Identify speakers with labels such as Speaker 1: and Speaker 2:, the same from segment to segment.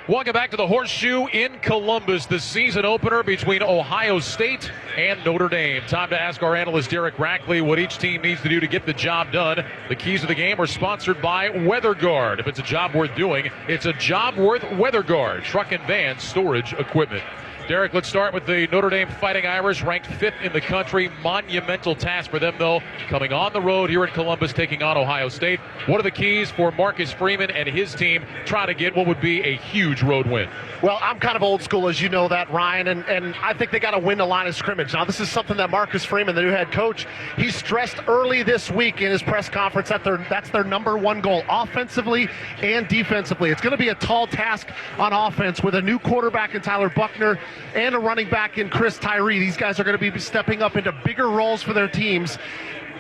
Speaker 1: Welcome back to the Horseshoe in Columbus, the season opener between Ohio State and Notre Dame. Time to ask our analyst Derek Rackley what each team needs to do to get the job done. The keys of the game are sponsored by WeatherGuard. If it's a job worth doing, it's a job worth WeatherGuard. Truck and van storage equipment. Derek, let's start with the Notre Dame Fighting Irish, ranked 5th in the country. Monumental task for them, though, coming on the road here in Columbus, taking on Ohio State. What are the keys for Marcus Freeman and his team trying to get what would be a huge road win?
Speaker 2: Well, I'm kind of old school, as you know that, Ryan, and I think they got to win the line of scrimmage. Now, this is something that Marcus Freeman, the new head coach, he stressed early this week in his press conference that that's their number one goal, offensively and defensively. It's going to be a tall task on offense with a new quarterback in Tyler Buckner and a running back in Chris Tyree. These guys are going to be stepping up into bigger roles for their teams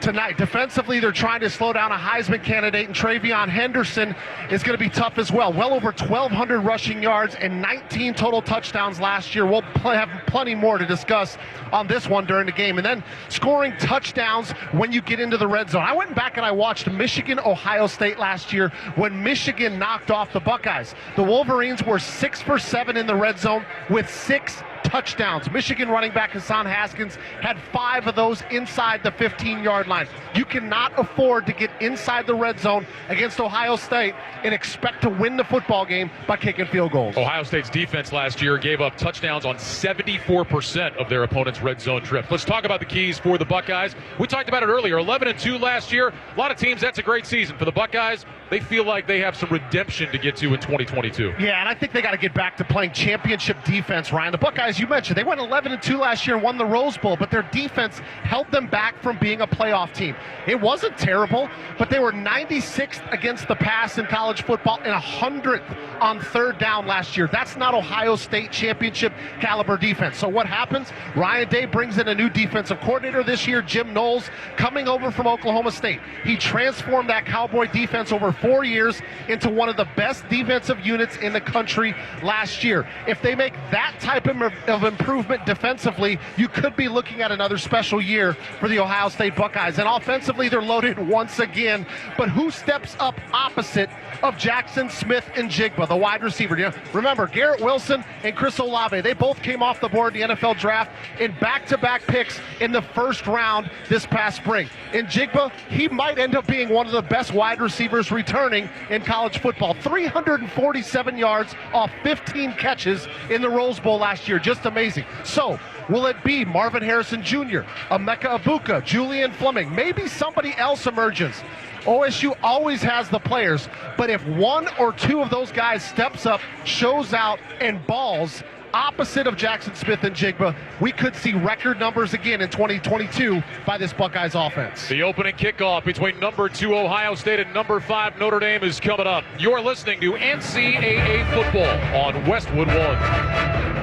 Speaker 2: tonight. Defensively, they're trying to slow down a Heisman candidate, and Travion Henderson is going to be tough as well. Well over 1,200 rushing yards and 19 total touchdowns last year. We'll have plenty more to discuss on this one during the game. And then scoring touchdowns when you get into the red zone. I went back and I watched Michigan-Ohio State last year when Michigan knocked off the Buckeyes. The Wolverines were 6 for 7 in the red zone with 6 touchdowns. Michigan running back Hassan Haskins had 5 of those inside the 15-yard line. You cannot afford to get inside the red zone against Ohio State and expect to win the football game by kicking field goals.
Speaker 1: Ohio State's defense last year gave up touchdowns on 74% of their opponent's red zone trips. Let's talk about the keys for the Buckeyes. We talked about it earlier, 11-2 last year. A lot of teams, that's a great season. For the Buckeyes, they feel like they have some redemption to get to in 2022.
Speaker 2: Yeah, and I think they got to get back to playing championship defense, Ryan. The Buckeyes, you mentioned, they went 11-2 last year and won the Rose Bowl, but their defense held them back from being a playoff team. It wasn't terrible, but they were 96th against the pass in college football and 100th on third down last year. That's not Ohio State championship caliber defense. So what happens? Ryan Day brings in a new defensive coordinator this year, Jim Knowles, coming over from Oklahoma State. He transformed that Cowboy defense over 4 years into one of the best defensive units in the country last year. If they make that type of improvement defensively, you could be looking at another special year for the Ohio State Buckeyes. And offensively, they're loaded once again. But who steps up opposite of Jackson Smith and Jigba, the wide receiver? You know, remember, Garrett Wilson and Chris Olave, they both came off the board in the NFL draft in back-to-back picks in the first round this past spring. And Jigba, he might end up being one of the best wide receivers returning in college football. 347 yards off 15 catches in the Rose Bowl last year. Just amazing. So, will it be Marvin Harrison Jr., Emeka Egbuka, Julian Fleming? Maybe somebody else emerges. OSU always has the players, but if one or two of those guys steps up, shows out, and balls opposite of Jackson Smith and Jigba, we could see record numbers again in 2022 by this Buckeyes offense.
Speaker 1: The opening kickoff between number 2 Ohio State and number 5 Notre Dame is coming up. You're listening to NCAA Football on Westwood One.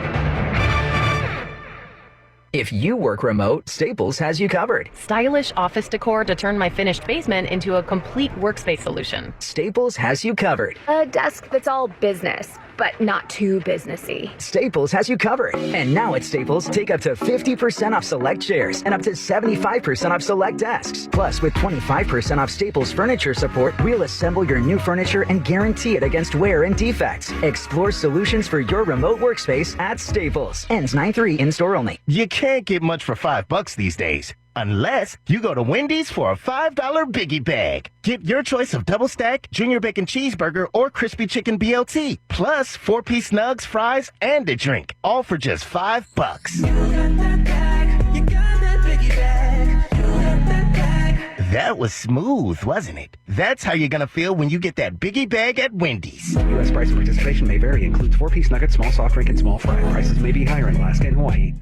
Speaker 3: If you work remote, Staples has you covered.
Speaker 4: Stylish office decor to turn my finished basement into a complete workspace solution.
Speaker 3: Staples has you covered.
Speaker 5: A desk that's all business, but not too businessy.
Speaker 3: Staples has you covered. And now at Staples, take up to 50% off select chairs and up to 75% off select desks. Plus, with 25% off Staples furniture support, we'll assemble your new furniture and guarantee it against wear and defects. Explore solutions for your remote workspace at Staples. Ends 9/3 in-store only.
Speaker 6: You can't get much for $5 these days. Unless you go to Wendy's for a $5 Biggie Bag. Get your choice of double stack, junior bacon cheeseburger, or crispy chicken BLT. Plus 4-piece nugs, fries, and a drink. All for just $5.
Speaker 7: You got that bag. You got that Biggie Bag. You got that bag.
Speaker 6: That was smooth, wasn't it? That's how you're gonna feel when you get that Biggie Bag at Wendy's.
Speaker 8: U.S. price and participation may vary. Includes 4-piece nuggets, small soft drink, and small fry. Prices may be higher in Alaska and Hawaii.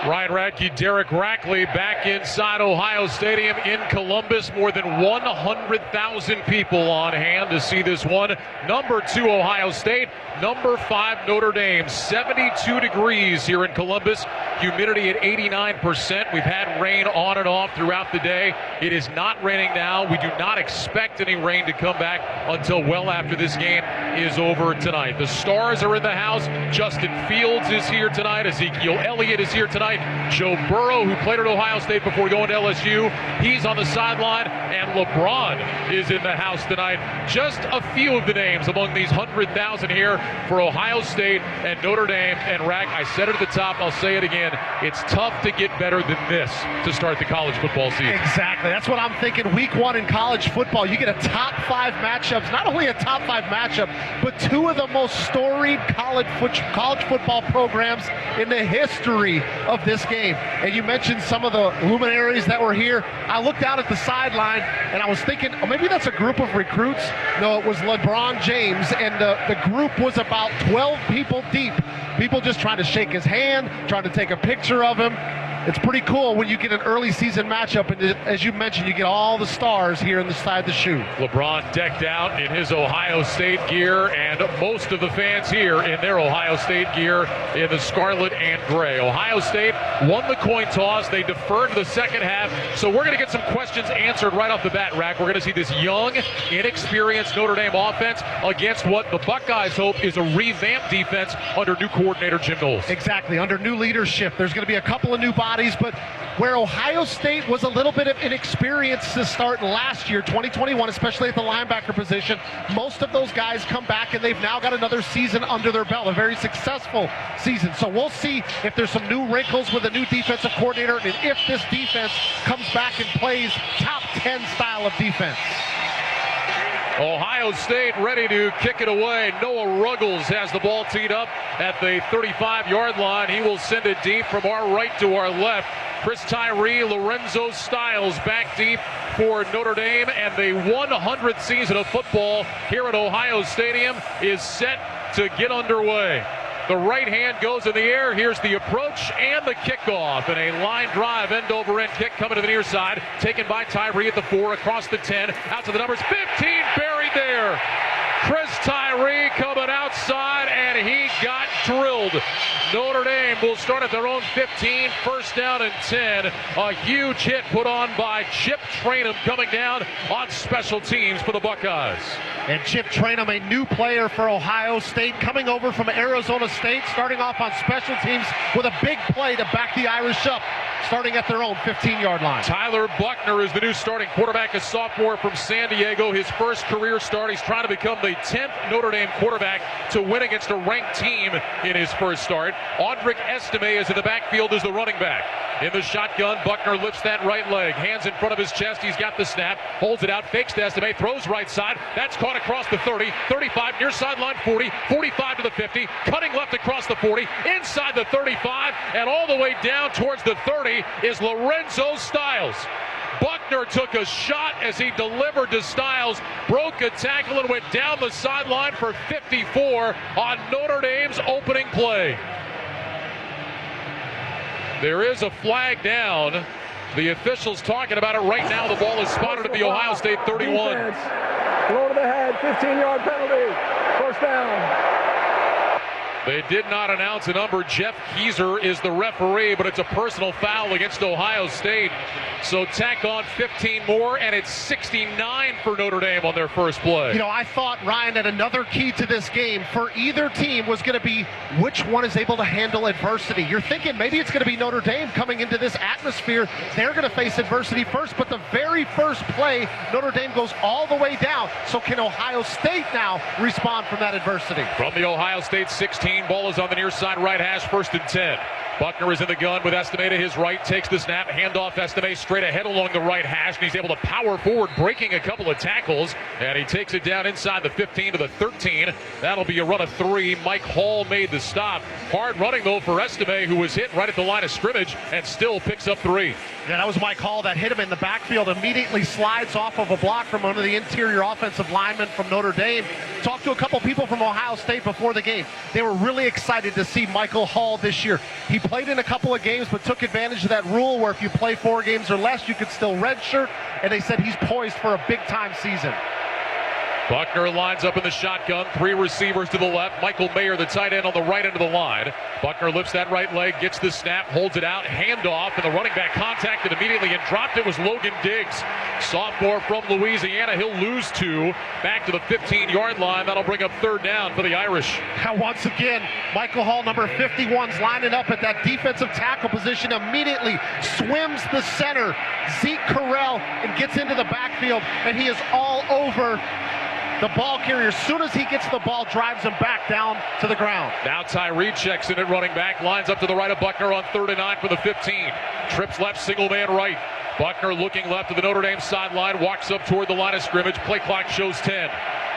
Speaker 1: Ryan Radke, Derek Rackley back inside Ohio Stadium in Columbus. More than 100,000 people on hand to see this one. Number 2 Ohio State, number 5 Notre Dame. 72 degrees here in Columbus. Humidity at 89%. We've had rain on and off throughout the day. It is not raining now. We do not expect any rain to come back until well after this game is over tonight. The stars are in the house. Justin Fields is here tonight. Ezekiel Elliott is here tonight. tonight. Joe Burrow, who played at Ohio State before going to LSU, he's on the sideline, and LeBron is in the house tonight. Just a few of the names among these 100,000 here for Ohio State and Notre Dame. And Rack, I said it at the top, I'll say it again, it's tough to get better than this to start the college football season.
Speaker 2: Exactly. That's what I'm thinking. Week 1 in college football, you get a top 5 matchups. Not only a top 5 matchup, but 2 of the most storied college football programs in the history of this game. And you mentioned some of the luminaries that were here. I looked out at the sideline, and I was thinking, oh, maybe that's a group of recruits. No, it was LeBron James, and the group was about 12 people deep. People just trying to shake his hand, trying to take a picture of him. It's pretty cool when you get an early season matchup, and as you mentioned, you get all the stars here inside the shoe.
Speaker 1: LeBron decked out in his Ohio State gear, and most of the fans here in their Ohio State gear in the scarlet and gray. Ohio State won the coin toss. They deferred to the second half, so we're going to get some questions answered right off the bat, Rack. We're going to see this young, inexperienced Notre Dame offense against what the Buckeyes hope is a revamped defense under new coordinator Jim Knowles.
Speaker 2: Exactly. Under new leadership, there's going to be a couple of new bodies, but where Ohio State was a little bit of inexperience to start last year, 2021, especially at the linebacker position, most of those guys come back and they've now got another season under their belt, a very successful season. So we'll see if there's some new wrinkles with a new defensive coordinator and if this defense comes back and plays top 10 style of defense.
Speaker 1: Ohio State ready to kick it away. Noah Ruggles has the ball teed up at the 35-yard line. He will send it deep from our right to our left. Chris Tyree, Lorenzo Styles back deep for Notre Dame, and the 100th season of football here at Ohio Stadium is set to get underway. The right hand goes in the air. Here's the approach and the kickoff. And a line drive, end-over-end kick coming to the near side. Taken by Tyree at the 4, across the 10, out to the numbers. 15 buried there. Chris Tyree coming outside, and he got drilled. Notre Dame will start at their own 15, first down and 10. A huge hit put on by Chip Trainum coming down on special teams for the Buckeyes.
Speaker 2: And Chip Trainum, a new player for Ohio State, coming over from Arizona State, starting off on special teams with a big play to back the Irish up, starting at their own 15-yard line.
Speaker 1: Tyler Buckner is the new starting quarterback, a sophomore from San Diego. His first career start. He's trying to become the 10th Notre Dame quarterback to win against a ranked team in his first start. Audric Estime is in the backfield as the running back. In the shotgun, Buckner lifts that right leg, hands in front of his chest. He's got the snap, holds it out, fakes to Estime, throws right side. That's caught across the 30, 35, near sideline 40, 45 to the 50, cutting left across the 40, inside the 35, and all the way down towards the 30 is Lorenzo Styles. Buckner took a shot as he delivered to Styles, broke a tackle and went down the sideline for 54 on Notre Dame's opening play. There is a flag down. The officials talking about it right now. The ball is spotted at the Ohio State 31.
Speaker 9: Defense. Low to the head, 15-yard penalty, first down.
Speaker 1: They did not announce a number. Jeff Keyser is the referee, but it's a personal foul against Ohio State. So tack on 15 more, and it's 69 for Notre Dame on their first play.
Speaker 2: You know, I thought, Ryan, that another key to this game for either team was going to be which one is able to handle adversity. You're thinking maybe it's going to be Notre Dame coming into this atmosphere. They're going to face adversity first, but the very first play, Notre Dame goes all the way down. So can Ohio State now respond from that adversity?
Speaker 1: From the Ohio State 16, ball is on the near side right hash, first and 10. Buckner is in the gun with Estime to his right, takes the snap, handoff Estime straight ahead along the right hash, and he's able to power forward, breaking a couple of tackles, and he takes it down inside the 15 to the 13. That'll be a run of 3. Mike Hall made the stop. Hard running, though, for Estime, who was hit right at the line of scrimmage and still picks up 3.
Speaker 2: Yeah, that was Mike Hall that hit him in the backfield, immediately slides off of a block from one of the interior offensive linemen from Notre Dame. Talked to a couple people from Ohio State before the game. They were really excited to see Michael Hall this year. He played in a couple of games, but took advantage of that rule where if you play 4 games or less, you could still redshirt, and they said he's poised for a big-time season.
Speaker 1: Buckner lines up in the shotgun. 3 receivers to the left. Michael Mayer, the tight end, on the right end of the line. Buckner lifts that right leg, gets the snap, holds it out, handoff, and the running back contacted immediately and dropped it was Logan Diggs. Sophomore from Louisiana. He'll lose 2. Back to the 15-yard line. That'll bring up 3rd down for the Irish.
Speaker 2: Now, once again, Michael Hall, number 51's lining up at that defensive tackle position, immediately swims the center, Zeke Correll, and gets into the backfield, and he is all over the ball carrier. As soon as he gets the ball, drives him back down to the ground.
Speaker 1: Now Tyree checks in at running back, lines up to the right of Buckner on 3rd and 9 for the 15. Trips left, single man right. Buckner looking left to the Notre Dame sideline, walks up toward the line of scrimmage. Play clock shows 10.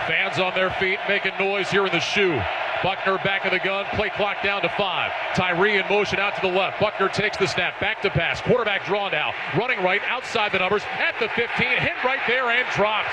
Speaker 1: Fans on their feet making noise here in the shoe. Buckner back of the gun, play clock down to 5. Tyree in motion out to the left. Buckner takes the snap, back to pass. Quarterback drawn now, running right outside the numbers at the 15, hit right there and dropped.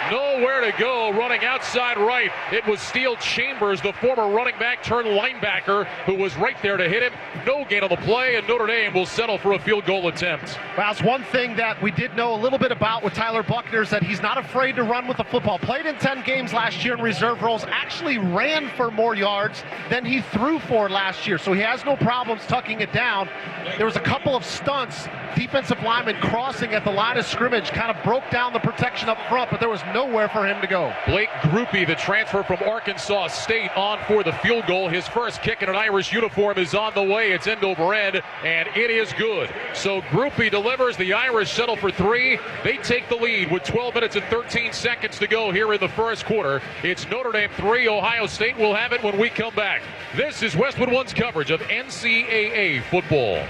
Speaker 1: Nowhere to go, running outside right. It was Steele Chambers, the former running back turned linebacker, who was right there to hit him. No gain on the play, and Notre Dame will settle for a field goal attempt.
Speaker 2: Well, it's one thing that we did know a little bit about with Tyler Buckner is that he's not afraid to run with the football. Played in 10 games last year in reserve roles, actually ran for more yards than he threw for last year, so he has no problems tucking it down. There was a couple of stunts. Defensive lineman crossing at the line of scrimmage kind of broke down the protection up front, but there was nowhere for him to go.
Speaker 1: Blake Groupie, the transfer from Arkansas State, on for the field goal. His first kick in an Irish uniform is on the way. It's end over end, and it is good. So Groupie delivers. The Irish settle for 3. They take the lead with 12 minutes and 13 seconds to go here in the first quarter. It's Notre Dame 3. Ohio State will have it when we come back. This is Westwood One's coverage of NCAA football.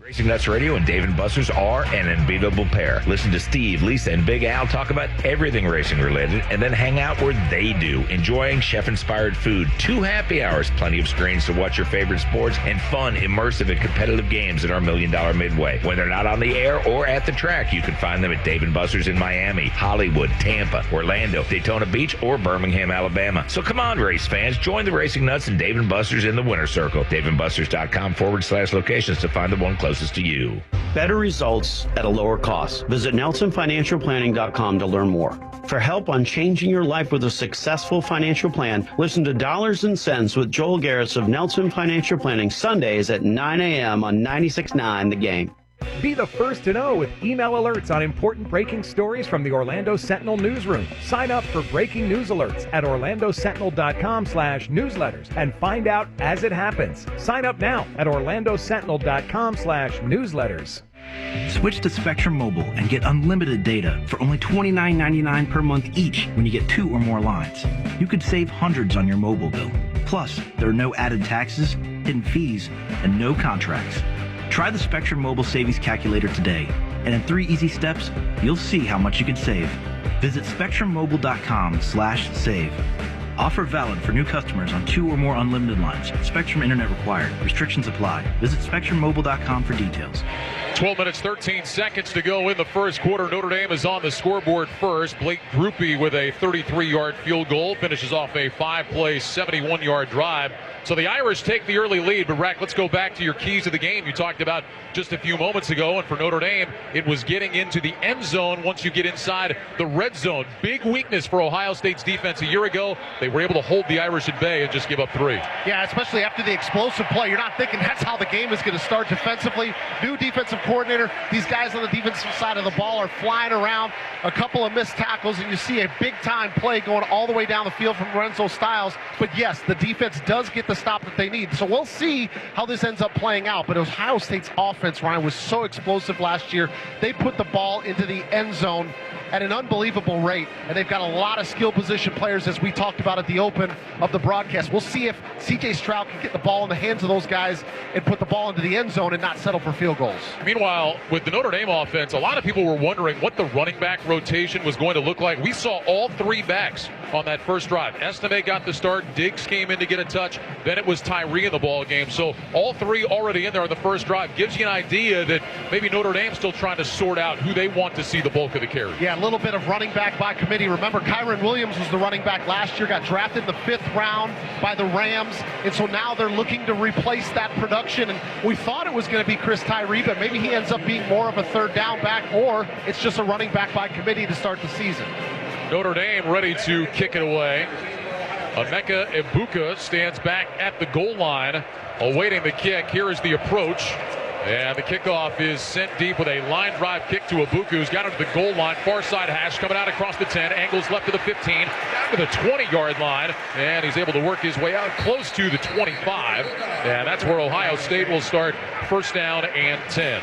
Speaker 10: Racing Nuts Radio and Dave & Buster's are an unbeatable pair. Listen to Steve, Lisa, and Big Al talk about everything racing related, and then hang out where they do, enjoying chef-inspired food, 2 happy hours, plenty of screens to watch your favorite sports, and fun, immersive, and competitive games at our $1 Million Midway. When they're not on the air or at the track, you can find them at Dave & Buster's in Miami, Hollywood, Tampa, Orlando, Daytona Beach, or Birmingham, Alabama. So come on, race fans, join the Racing Nuts and Dave & Buster's in the winner circle. DaveandBusters.com/locations to find the one closest to you.
Speaker 11: Better results at a lower cost. Visit NelsonFinancialPlanning.com to learn more. For help on changing your life with a successful financial plan, listen to Dollars and Cents with Joel Garris of Nelson Financial Planning Sundays at 9 a.m. on 96.9 The Game.
Speaker 12: Be the first to know with email alerts on important breaking stories from the Orlando Sentinel newsroom. Sign up for breaking news alerts at orlandosentinel.com/newsletters and find out as it happens. Sign up now at orlandosentinel.com/newsletters.
Speaker 13: Switch to Spectrum Mobile and get unlimited data for only $29.99 per month each when you get 2 or more lines. You could save hundreds on your mobile bill. Plus, there are no added taxes, hidden fees, and no contracts. Try the Spectrum Mobile Savings Calculator today, and in 3 easy steps, you'll see how much you can save. Visit SpectrumMobile.com/save. Offer valid for new customers on 2 or more unlimited lines. Spectrum Internet required. Restrictions apply. Visit SpectrumMobile.com for details.
Speaker 1: 12 minutes, 13 seconds to go in the first quarter. Notre Dame is on the scoreboard first. Blake Groupie with a 33-yard field goal finishes off a 5-play, 71-yard drive. So the Irish take the early lead. But, Rack, let's go back to your keys of the game you talked about just a few moments ago. And for Notre Dame, it was getting into the end zone once you get inside the red zone. Big weakness for Ohio State's defense a year ago. They were able to hold the Irish at bay and just give up 3.
Speaker 2: Yeah, especially after the explosive play. You're not thinking that's how the game is going to start defensively. New defensive coordinator. These guys on the defensive side of the ball are flying around. A couple of missed tackles, and you see a big-time play going all the way down the field from Lorenzo Styles. But, yes, the defense does get the stop that they need. So we'll see how this ends up playing out. But Ohio State's offense, Ryan, was so explosive last year. They put the ball into the end zone at an unbelievable rate, and they've got a lot of skill position players, as we talked about at the open of the broadcast. We'll see if C.J. Stroud can get the ball in the hands of those guys and put the ball into the end zone and not settle for field goals.
Speaker 1: Meanwhile, with the Notre Dame offense, a lot of people were wondering what the running back rotation was going to look like. We saw all 3 backs on that first drive. Estime got the start. Diggs came in to get a touch. Then it was Tyree in the ball game. So all 3 already in there on the first drive. Gives you an idea that maybe Notre Dame's still trying to sort out who they want to see the bulk of the carry.
Speaker 2: Yeah, little bit of running back by committee. Remember, Kyron Williams was the running back last year, got drafted in the 5th round by the Rams, and so now they're looking to replace that production. And we thought it was going to be Chris Tyree, but maybe he ends up being more of a 3rd down back, or it's just a running back by committee to start the season.
Speaker 1: Notre Dame ready to kick it away. Emeka Egbuka stands back at the goal line, awaiting the kick. Here is the approach. And the kickoff is sent deep with a line drive kick to Egbuka, who's got it to the goal line. Far side hash coming out across the 10. Angles left to the 15, down to the 20-yard line. And he's able to work his way out close to the 25. And that's where Ohio State will start 1st down and 10.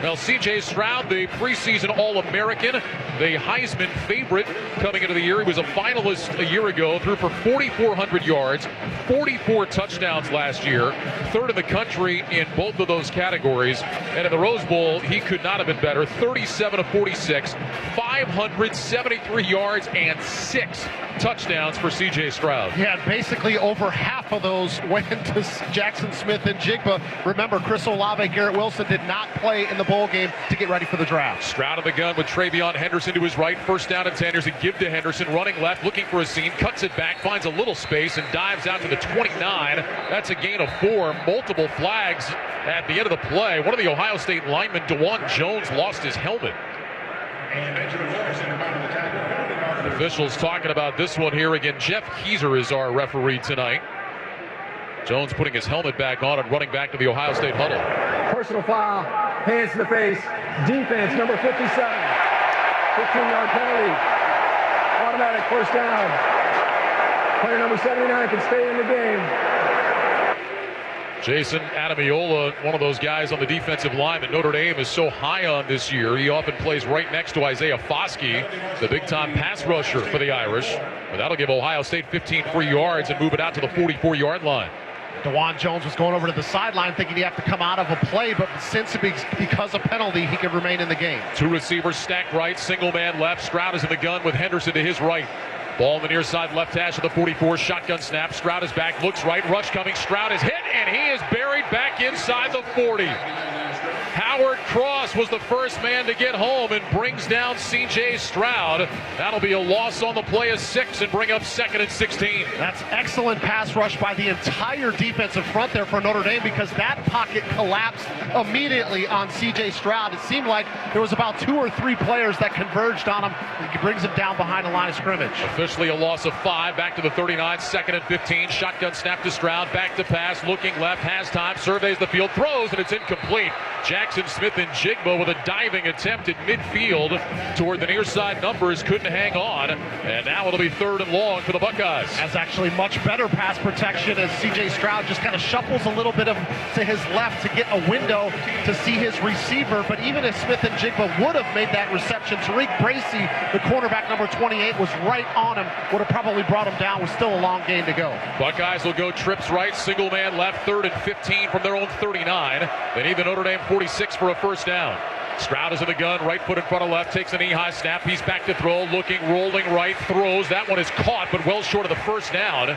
Speaker 1: Now, C.J. Stroud, the preseason All-American, the Heisman favorite coming into the year. He was a finalist a year ago, threw for 4,400 yards, 44 touchdowns last year, 3rd in the country in both of those categories. And in the Rose Bowl, he could not have been better. 37 of 46, 573 yards, and 6 touchdowns for C.J. Stroud.
Speaker 2: Yeah, basically over half of those went to Jackson Smith and Jigba. Remember, Chris Olave, Garrett Wilson did not play in the bowl game to get ready for the draft.
Speaker 1: Stroud of the gun with Travion Henderson to his right. 1st down and 10. Here's a give to Henderson, running left, looking for a seam, cuts it back, finds a little space, and dives out to the 29. That's a gain of 4. Multiple flags at the end of the play. One of the Ohio State linemen, DeJuan Jones, lost his helmet. Officials talking about this one here again. Jeff Keyser is our referee tonight. Jones putting his helmet back on and running back to the Ohio State huddle.
Speaker 9: Personal foul, hands to the face, defense, number 57. 15-yard penalty, automatic 1st down. Player number 79 can stay in the game.
Speaker 1: Jason Adamiola, one of those guys on the defensive line that Notre Dame is so high on this year. He often plays right next to Isaiah Foskey, the big-time pass rusher for the Irish. But that'll give Ohio State 15 free yards and move it out to the 44-yard line.
Speaker 2: DeJuan Jones was going over to the sideline thinking he'd have to come out of a play, but since because of penalty, he could remain in the game.
Speaker 1: 2 receivers stacked right, single man left. Stroud is in the gun with Henderson to his right. Ball on the near side, left hash of the 44, shotgun snap. Stroud is back, looks right, rush coming. Stroud is hit, and he is buried back inside the 40. Howard Cross was the first man to get home and brings down C.J. Stroud. That'll be a loss on the play of 6 and bring up 2nd and 16.
Speaker 2: That's excellent pass rush by the entire defensive front there for Notre Dame, because that pocket collapsed immediately on C.J. Stroud. It seemed like there was about 2 or 3 players that converged on him. He brings him down behind the line of scrimmage.
Speaker 1: Officially a loss of 5, back to the 39, 2nd and 15. Shotgun snap to Stroud, back to pass, looking left, has time, surveys the field, throws, and it's incomplete. Jackson Smith and Jigba with a diving attempt at midfield toward the near side numbers, couldn't hang on, and now it'll be 3rd and long for the Buckeyes.
Speaker 2: That's actually much better pass protection as C.J. Stroud just kind of shuffles a little bit to his left to get a window to see his receiver. But even if Smith and Jigba would have made that reception, Tariq Bracy, the cornerback number 28, was right on him, would have probably brought him down with still a long game to go.
Speaker 1: Buckeyes will go trips right, single man left, 3rd and 15 from their own 39. They need the Notre Dame 46 for a 1st down. Stroud is in the gun, right foot in front of left, takes a knee-high snap. He's back to throw, looking, rolling right, throws. That one is caught, but well short of the 1st down.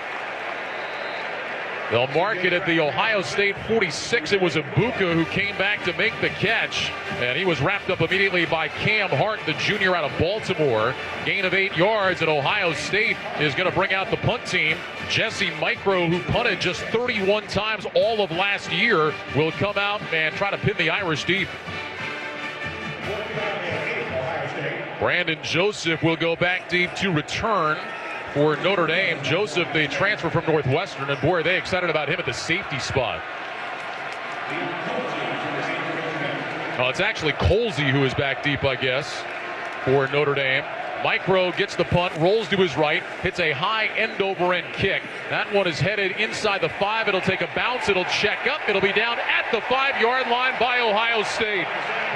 Speaker 1: They'll mark it at the Ohio State 46. It was Egbuka who came back to make the catch, and he was wrapped up immediately by Cam Hart, the junior out of Baltimore. Gain of 8 yards, and Ohio State is going to bring out the punt team. Jesse Micro, who punted just 31 times all of last year, will come out and try to pin the Irish deep. Brandon Joseph will go back deep to return for Notre Dame. Joseph, the transfer from Northwestern, and boy, are they excited about him at the safety spot. Oh, it's actually Colsey who is back deep, I guess, for Notre Dame. Micro gets the punt, rolls to his right, hits a high end-over-end kick. That one is headed inside the 5. It'll take a bounce. It'll check up. It'll be down at the 5-yard line by Ohio State.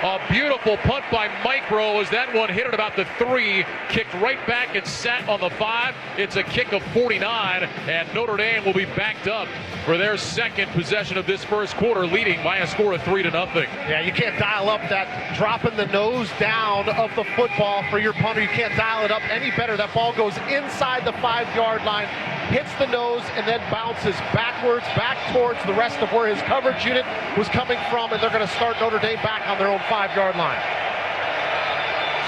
Speaker 1: A beautiful punt by Micro as that one hit at about the 3, kicked right back and sat on the 5. It's a kick of 49, and Notre Dame will be backed up for their 2nd possession of this 1st quarter, leading by a score of 3-0.
Speaker 2: Yeah, you can't dial up that dropping the nose down of the football for your punter. You can't dial it up any better. That ball goes inside the 5-yard line, hits the nose, and then bounces backwards, back towards the rest of where his coverage unit was coming from, and they're going to start Notre Dame back on their own 5-yard line.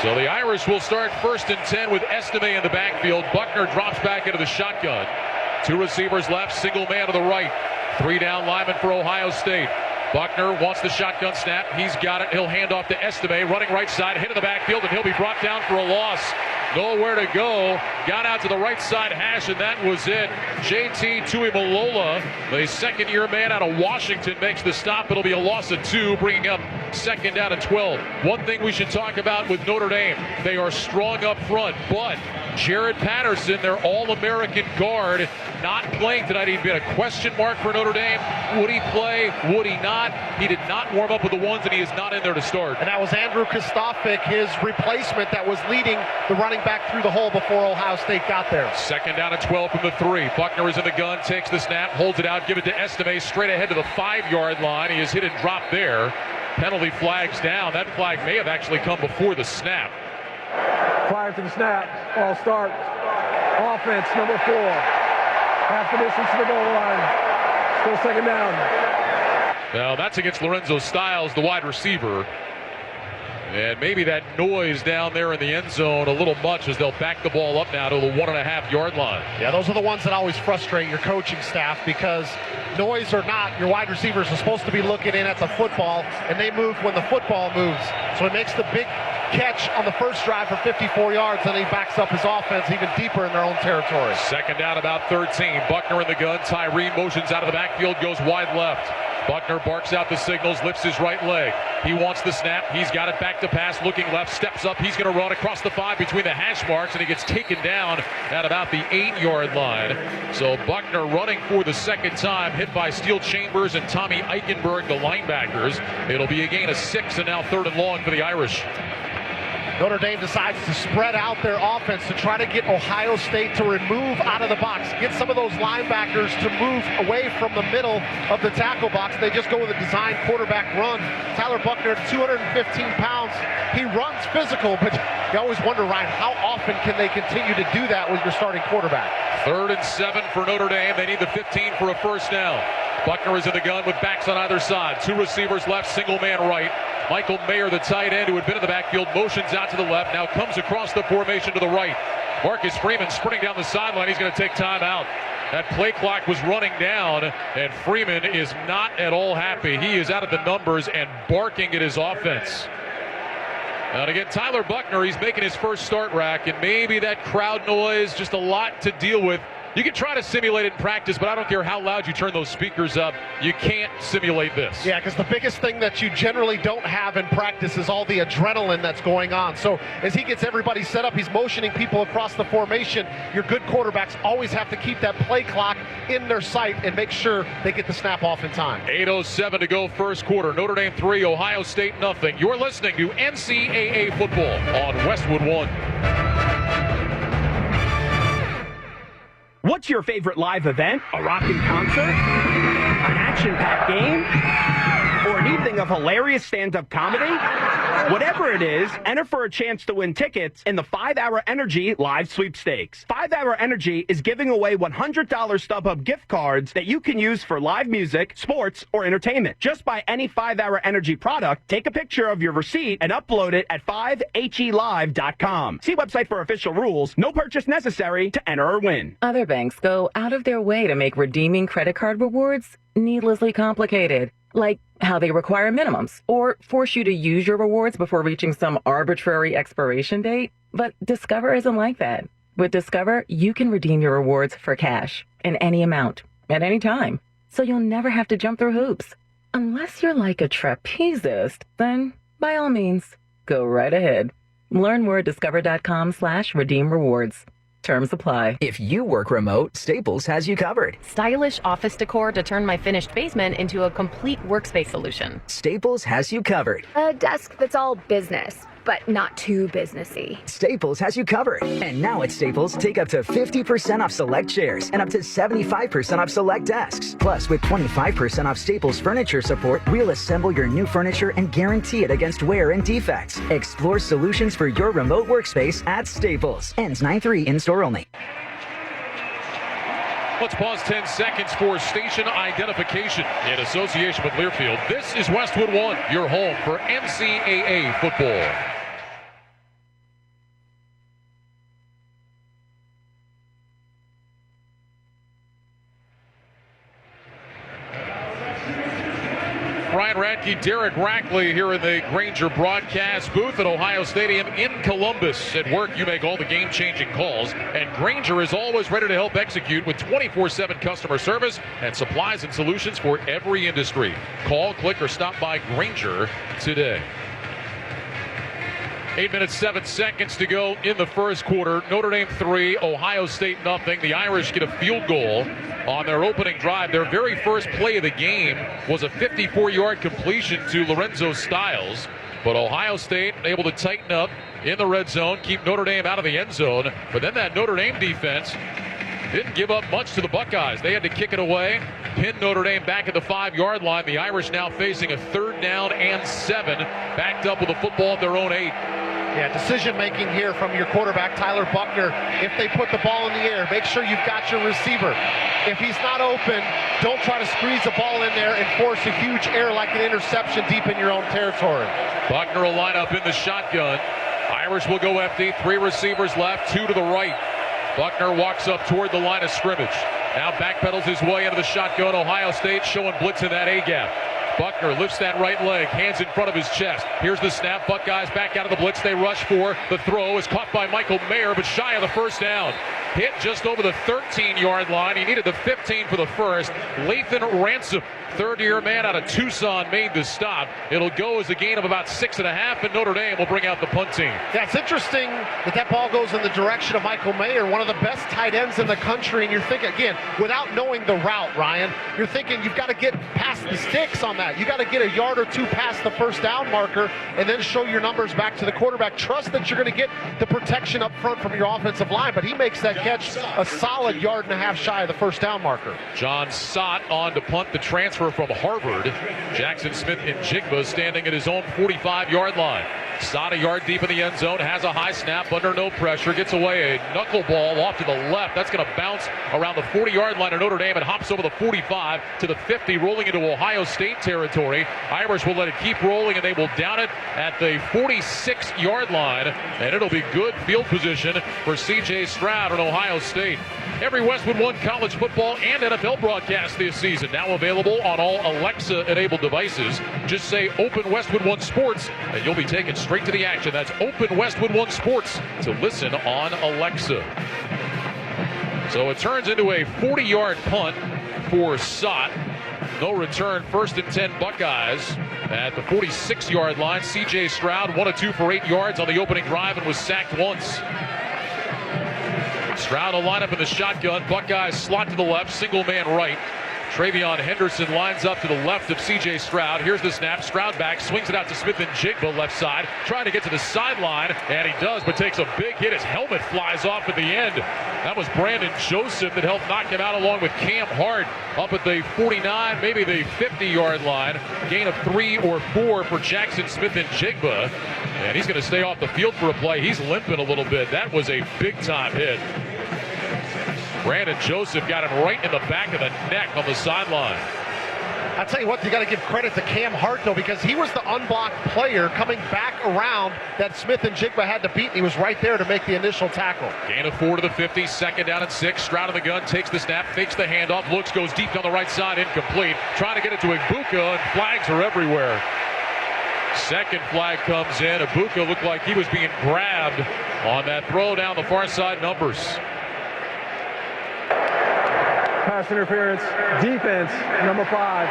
Speaker 1: So the Irish will start 1st and 10 with Estime in the backfield. Buckner drops back into the shotgun. 2 receivers left, single man to the right. 3 down linemen for Ohio State. Buckner wants the shotgun snap. He's got it. He'll hand off to Estime, running right side, hit in the backfield, and he'll be brought down for a loss. Nowhere to go. Got out to the right side hash, and that was it. JT Tuimolola, the second-year man out of Washington, makes the stop. It'll be a loss of 2, bringing up 2nd down and 12. One thing we should talk about with Notre Dame, they are strong up front, but Jared Patterson, their All-American guard, not playing tonight. He'd been a question mark for Notre Dame. Would he play? Would he not? He did not warm up with the ones, and he is not in there to start.
Speaker 2: And that was Andrew Kostofik, his replacement, that was leading the running back through the hole before Ohio State got there.
Speaker 1: 2nd down and 12 from the 3. Buckner is in the gun, takes the snap, holds it out, give it to Estime, straight ahead to the 5-yard line. He is hit and dropped there. Penalty flags down. That flag may have actually come before the snap.
Speaker 9: Prior to the snap, all start. Offense, number 4. Half the distance to the goal line. Still 2nd down.
Speaker 1: Now that's against Lorenzo Styles, the wide receiver. And maybe that noise down there in the end zone a little much as they'll back the ball up now to the 1.5-yard line.
Speaker 2: Yeah, those are the ones that always frustrate your coaching staff because noise or not, your wide receivers are supposed to be looking in at the football, and they move when the football moves. So he makes the big catch on the first drive for 54 yards, and he backs up his offense even deeper in their own territory.
Speaker 1: 2nd down, about 13. Buckner in the gun. Tyree motions out of the backfield, goes wide left. Buckner barks out the signals, lifts his right leg. He wants the snap. He's got it back to pass, looking left, steps up. He's going to run across the 5 between the hash marks, and he gets taken down at about the 8-yard line. So Buckner running for the 2nd time, hit by Steele Chambers and Tommy Eichenberg, the linebackers. It'll be a gain of 6, and now 3rd and long for the Irish.
Speaker 2: Notre Dame decides to spread out their offense to try to get Ohio State to remove out of the box, get some of those linebackers to move away from the middle of the tackle box. They just go with a design quarterback run. Tyler Buckner, 215 pounds. He runs physical, but you always wonder, Ryan, how often can they continue to do that with your starting quarterback?
Speaker 1: 3rd and 7 for Notre Dame. They need the 15 for a 1st down. Buckner is in the gun with backs on either side. 2 receivers left, single man right. Michael Mayer, the tight end who had been in the backfield, motions out to the left, now comes across the formation to the right. Marcus Freeman sprinting down the sideline. He's going to take time out. That play clock was running down, and Freeman is not at all happy. He is out of the numbers and barking at his offense. And again, Tyler Buckner, he's making his first start rack, and maybe that crowd noise, just a lot to deal with. You can try to simulate it in practice, but I don't care how loud you turn those speakers up. You can't simulate this.
Speaker 2: Yeah, because the biggest thing that you generally don't have in practice is all the adrenaline that's going on. So as he gets everybody set up, he's motioning people across the formation. Your good quarterbacks always have to keep that play clock in their sight and make sure they get the snap off in time.
Speaker 1: 8:07 to go, 1st quarter. Notre Dame 3, Ohio State nothing. You're listening to NCAA football on Westwood One.
Speaker 14: What's your favorite live event? A rockin' concert? An action-packed game? Or an evening of hilarious stand-up comedy? Whatever it is, enter for a chance to win tickets in the 5-Hour Energy Live Sweepstakes. 5-Hour Energy is giving away $100 StubHub gift cards that you can use for live music, sports, or entertainment. Just buy any 5-Hour Energy product, take a picture of your receipt, and upload it at 5helive.com. See website for official rules. No purchase necessary to enter or win.
Speaker 15: Other banks go out of their way to make redeeming credit card rewards needlessly complicated. Like how they require minimums or force you to use your rewards before reaching some arbitrary expiration date. But Discover isn't like that. With Discover, you can redeem your rewards for cash in any amount at any time. So you'll never have to jump through hoops. Unless you're like a trapezist, then by all means, go right ahead. Learn more at discover.com/redeem rewards. Terms apply.
Speaker 3: If you work remote, Staples has you covered.
Speaker 4: Stylish office decor to turn my finished basement into a complete workspace solution.
Speaker 3: Staples has you covered.
Speaker 5: A desk that's all business, but not too businessy.
Speaker 3: Staples has you covered. And now at Staples, take up to 50% off select chairs and up to 75% off select desks. Plus, with 25% off Staples furniture support, we'll assemble your new furniture and guarantee it against wear and defects. Explore solutions for your remote workspace at Staples. Ends 9/3 in-store only.
Speaker 1: Let's pause 10 seconds for station identification in association with Learfield. This is Westwood One, your home for NCAA football. Ryan Radke, Derek Rackley here in the Grainger broadcast booth at Ohio Stadium in Columbus. At work, you make all the game-changing calls, and Grainger is always ready to help execute with 24/7 customer service and supplies and solutions for every industry. Call, click, or stop by Grainger today. 8 minutes, 7 seconds to go in the first quarter. Notre Dame 3, Ohio State nothing. The Irish get a field goal on their opening drive. Their very first play of the game was a 54-yard completion to Lorenzo Styles. But Ohio State able to tighten up in the red zone, keep Notre Dame out of the end zone. But then that Notre Dame defense didn't give up much to the Buckeyes. They had to kick it away, pin Notre Dame back at the 5-yard line. The Irish now facing a 3rd down and 7, backed up with a football at their own 8.
Speaker 2: Yeah, decision-making here from your quarterback, Tyler Buchner. If they put the ball in the air, make sure you've got your receiver. If he's not open, don't try to squeeze the ball in there and force a huge error like an interception deep in your own territory.
Speaker 1: Buchner will line up in the shotgun. Irish will go empty. 3 receivers left, 2 to the right. Buchner walks up toward the line of scrimmage. Now backpedals his way into the shotgun. Ohio State showing blitz in that A-gap. Buchner lifts that right leg, hands in front of his chest. Here's the snap. Buckeyes back out of the blitz. They rush for the throw. Is caught by Michael Mayer, but shy of the first down. Hit just over the 13-yard line. He needed the 15 for the first. Lathan Ransom, third-year man out of Tucson, made the stop. It'll go as a gain of about 6.5, and Notre Dame will bring out the punt team.
Speaker 2: Yeah, it's interesting that ball goes in the direction of Michael Mayer, one of the best tight ends in the country, and you're thinking, again, without knowing the route, Ryan, you're thinking you've got to get past the sticks on that. You got to get a yard or 2 past the first down marker and then show your numbers back to the quarterback. Trust that you're going to get the protection up front from your offensive line, but he makes that catch a solid 1.5 yards shy of the first down marker.
Speaker 1: John Sott on to punt, the transfer from Harvard. Jackson Smith and Jigba standing at his own 45-yard line. Sott a yard deep in the end zone, has a high snap under no pressure, gets away a knuckleball off to the left. That's going to bounce around the 40-yard line of Notre Dame and hops over the 45 to the 50, rolling into Ohio State territory. Irish will let it keep rolling, and they will down it at the 46-yard line, and it'll be good field position for C.J. Stroud on Ohio State. Every Westwood One college football and NFL broadcast this season now available on all Alexa-enabled devices. Just say Open Westwood One Sports, and you'll be taken straight to the action. That's Open Westwood One Sports to listen on Alexa. So it turns into a 40-yard punt for Sott. No return, 1st and 10 Buckeyes at the 46-yard line. C.J. Stroud 1 of 2 for 8 yards on the opening drive and was sacked once. Stroud will line up in the shotgun. Buckeyes slot to the left, single man right. Travion Henderson lines up to the left of C.J. Stroud. Here's the snap. Stroud back, swings it out to Smith and Jigba left side. Trying to get to the sideline, and he does, but takes a big hit. His helmet flies off at the end. That was Brandon Joseph that helped knock him out along with Cam Hart up at the 49, maybe the 50-yard line. Gain of 3 or 4 for Jackson Smith and Jigba. And he's going to stay off the field for a play. He's limping a little bit. That was a big-time hit. Brandon Joseph got him right in the back of the neck on the sideline.
Speaker 2: I'll tell you what, you got to give credit to Cam Hart, though, because he was the unblocked player coming back around that Smith and Jigba had to beat, and he was right there to make the initial tackle.
Speaker 1: Gain of 4 to the 50, 2nd down and 6. Stroud in the gun, takes the snap, fakes the handoff, looks, goes deep down the right side, incomplete. Trying to get it to Ibuka, and flags are everywhere. Second flag comes in. Ibuka looked like he was being grabbed on that throw down the far side numbers.
Speaker 9: Pass interference, defense, number 5,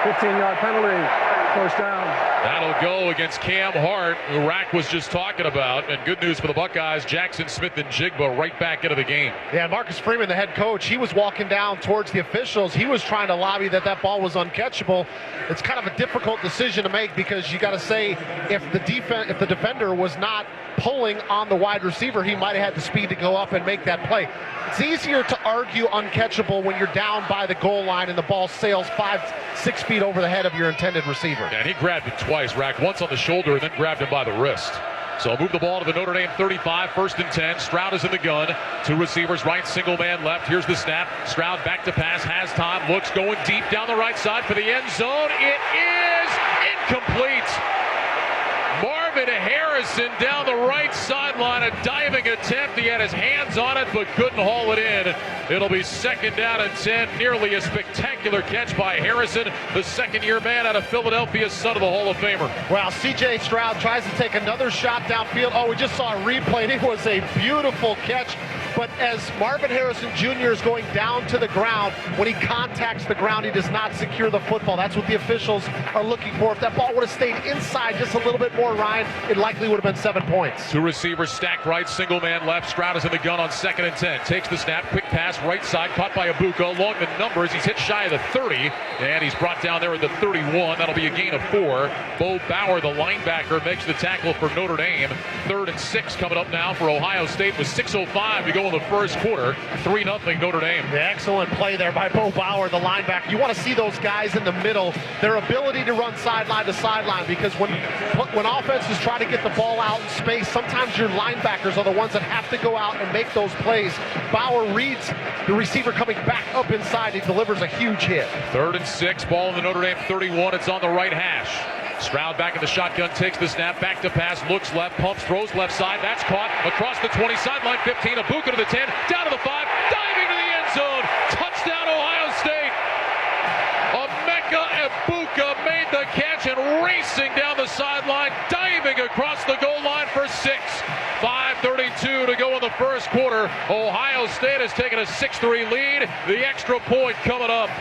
Speaker 9: 15-yard penalty, first down.
Speaker 1: That'll go against Cam Hart, who Rack was just talking about. And good news for the Buckeyes, Jackson Smith and Jigba right back into the game.
Speaker 2: Yeah, Marcus Freeman, the head coach, he was walking down towards the officials. He was trying to lobby that ball was uncatchable. It's kind of a difficult decision to make because you got to say if the defender was not pulling on the wide receiver, he might have had the speed to go up and make that play. It's easier to argue uncatchable when you're down by the goal line and the ball sails 5-6 feet over the head of your intended receiver.
Speaker 1: And he grabbed it twice, Rack. Once on the shoulder and then grabbed him by the wrist. So move the ball to the Notre Dame 35, 1st and 10. Stroud is in the gun. 2 receivers right, single man left. Here's the snap. Stroud back to pass, has time, looks, going deep down the right side for the end zone. It is incomplete. Marvin Harris Harrison down the right sideline, a diving attempt. He had his hands on it, but couldn't haul it in. It'll be 2nd down and 10. Nearly a spectacular catch by Harrison, the second-year man out of Philadelphia, son of the Hall of Famer.
Speaker 2: Well, C.J. Stroud tries to take another shot downfield. Oh, we just saw a replay. It was a beautiful catch. But as Marvin Harrison Jr. is going down to the ground, when he contacts the ground, he does not secure the football. That's what the officials are looking for. If that ball would have stayed inside just a little bit more, Ryan, it likely would have been 7 points.
Speaker 1: Two receivers stacked right, single man left. Stroud is in the gun on 2nd and 10. Takes the snap, quick pass, right side, caught by Ibuka. Along the numbers, he's hit shy of the 30, and he's brought down there at the 31. That'll be a gain of 4. Bo Bauer, the linebacker, makes the tackle for Notre Dame. 3rd and 6 coming up now for Ohio State with 6:05 to go in the first quarter. 3-0 Notre Dame.
Speaker 2: Excellent play there by Bo Bauer, the linebacker. You want to see those guys in the middle, their ability to run sideline to sideline, because when offenses try to get the ball out in space, sometimes your linebackers are the ones that have to go out and make those plays. Bauer reads the receiver coming back up inside. He delivers a huge hit.
Speaker 1: 3rd and 6, ball in the Notre Dame 31. It's on the right hash. Stroud back in the shotgun, takes the snap, back to pass, looks left, pumps, throws left side. That's caught across the 20, sideline 15, Ibuka to the 10, down to the 5, diving to the end zone. Touchdown, Ohio State. Emeka Ibuka made the catch and racing down the sideline, diving across the goal line for 6. 5:32 to go in the first quarter. Ohio State has taken a 6-3 lead. The extra point coming up.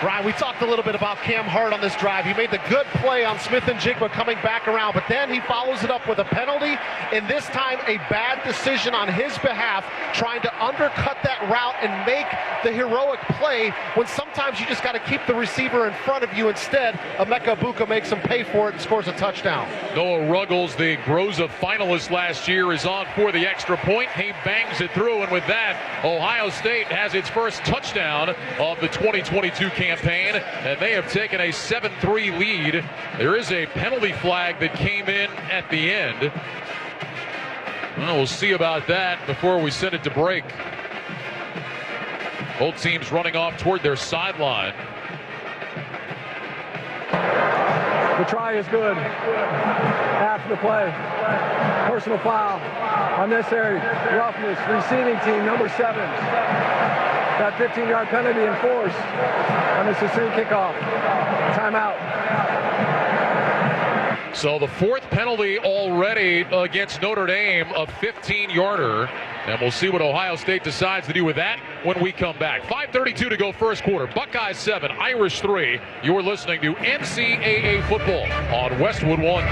Speaker 2: Ryan, we talked a little bit about Cam Hart on this drive. He made the good play on Smith and Jigba coming back around, but then he follows it up with a penalty, and this time a bad decision on his behalf, trying to undercut that route and make the heroic play when sometimes you just got to keep the receiver in front of you. Instead, Emeka Ibuka makes him pay for it and scores a touchdown.
Speaker 1: Noah Ruggles, the Groza finalist last year, is on for the extra point. He bangs it through, and with that, Ohio State has its first touchdown of the 2022 campaign, and they have taken a 7-3 lead. There is a penalty flag that came in at the end. Well, we'll see about that before we send it to break. Both teams running off toward their sideline.
Speaker 9: The try is good. After the play, personal foul, unnecessary roughness, receiving team number 7. That 15-yard penalty enforced on the sustained kickoff. Timeout.
Speaker 1: So the 4th penalty already against Notre Dame, a 15-yarder. And we'll see what Ohio State decides to do with that when we come back. 5:32 to go first quarter. Buckeyes 7, Irish 3. You're listening to NCAA football on Westwood One.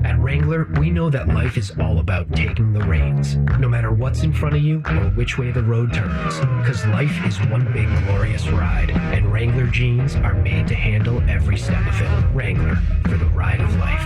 Speaker 16: At Wrangler, we know that life is all about taking the reins, no matter what's in front of you or which way the road turns. Because life is one big glorious ride, and Wrangler jeans are made to handle every step of it. Wrangler, for the ride of life.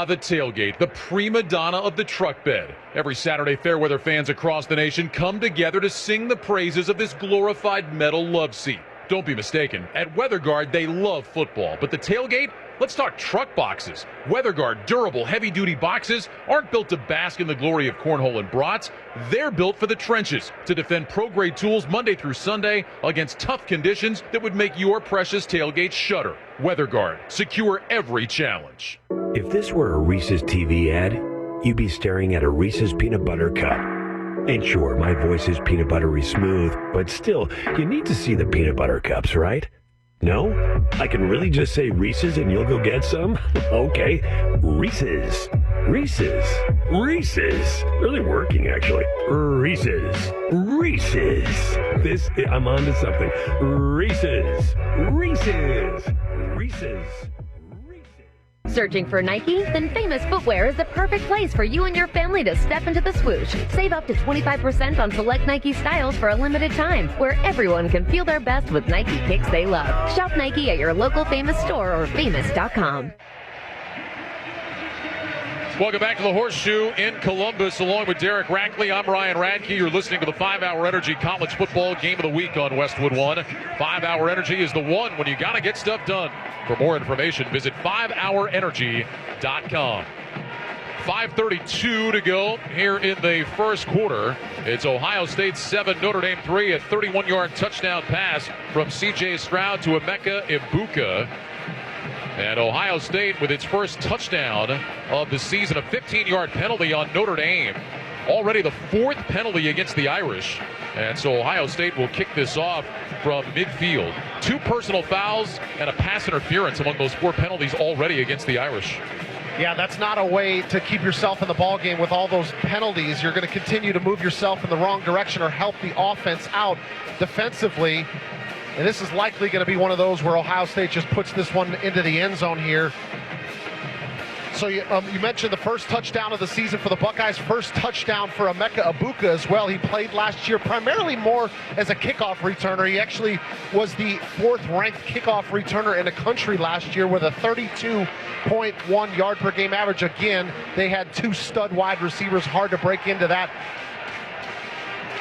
Speaker 1: The tailgate, the prima donna of the truck bed. Every Saturday, Fairweather fans across the nation come together to sing the praises of this glorified metal love seat. Don't be mistaken, at WeatherGuard they love football, but the tailgate? Let's talk truck boxes. WeatherGuard durable, heavy-duty boxes aren't built to bask in the glory of cornhole and brats. They're built for the trenches, to defend pro-grade tools Monday through Sunday against tough conditions that would make your precious tailgate shudder. WeatherGuard, secure every challenge.
Speaker 17: If this were a Reese's TV ad, you'd be staring at a Reese's peanut butter cup. And sure, my voice is peanut buttery smooth, but still, you need to see the peanut butter cups, right? No? I can really just say Reese's and you'll go get some? Okay, Reese's. Reese's. Reese's. Really working, actually. Reese's. Reese's. I'm on to something. Reese's. Reese's. Reese's.
Speaker 18: Searching for Nike? Then Famous Footwear is the perfect place for you and your family to step into the swoosh. Save up to 25% on select Nike styles for a limited time, where everyone can feel their best with Nike kicks they love. Shop Nike at your local Famous store or famous.com.
Speaker 1: Welcome back to the Horseshoe in Columbus, along with Derek Rackley. I'm Ryan Radke. You're listening to the 5-Hour Energy College Football Game of the Week on Westwood One. 5-Hour Energy is the one when you got to get stuff done. For more information, visit 5hourenergy.com. 5:32 to go here in the first quarter. It's Ohio State 7, Notre Dame 3, a 31-yard touchdown pass from C.J. Stroud to Emeka Ibuka. And Ohio State with its first touchdown of the season, a 15-yard penalty on Notre Dame. Already the fourth penalty against the Irish. And so Ohio State will kick this off from midfield. 2 personal fouls and a pass interference among those 4 penalties already against the Irish.
Speaker 2: Yeah, that's not a way to keep yourself in the ballgame with all those penalties. You're going to continue to move yourself in the wrong direction or help the offense out defensively. And this is likely going to be one of those where Ohio State just puts this one into the end zone here. So you mentioned the first touchdown of the season for the Buckeyes, first touchdown for Emeka Egbuka as well. He played last year primarily more as a kickoff returner. He actually was the 4th-ranked kickoff returner in the country last year with a 32.1 yard per game average. Again, they had 2 stud wide receivers, hard to break into that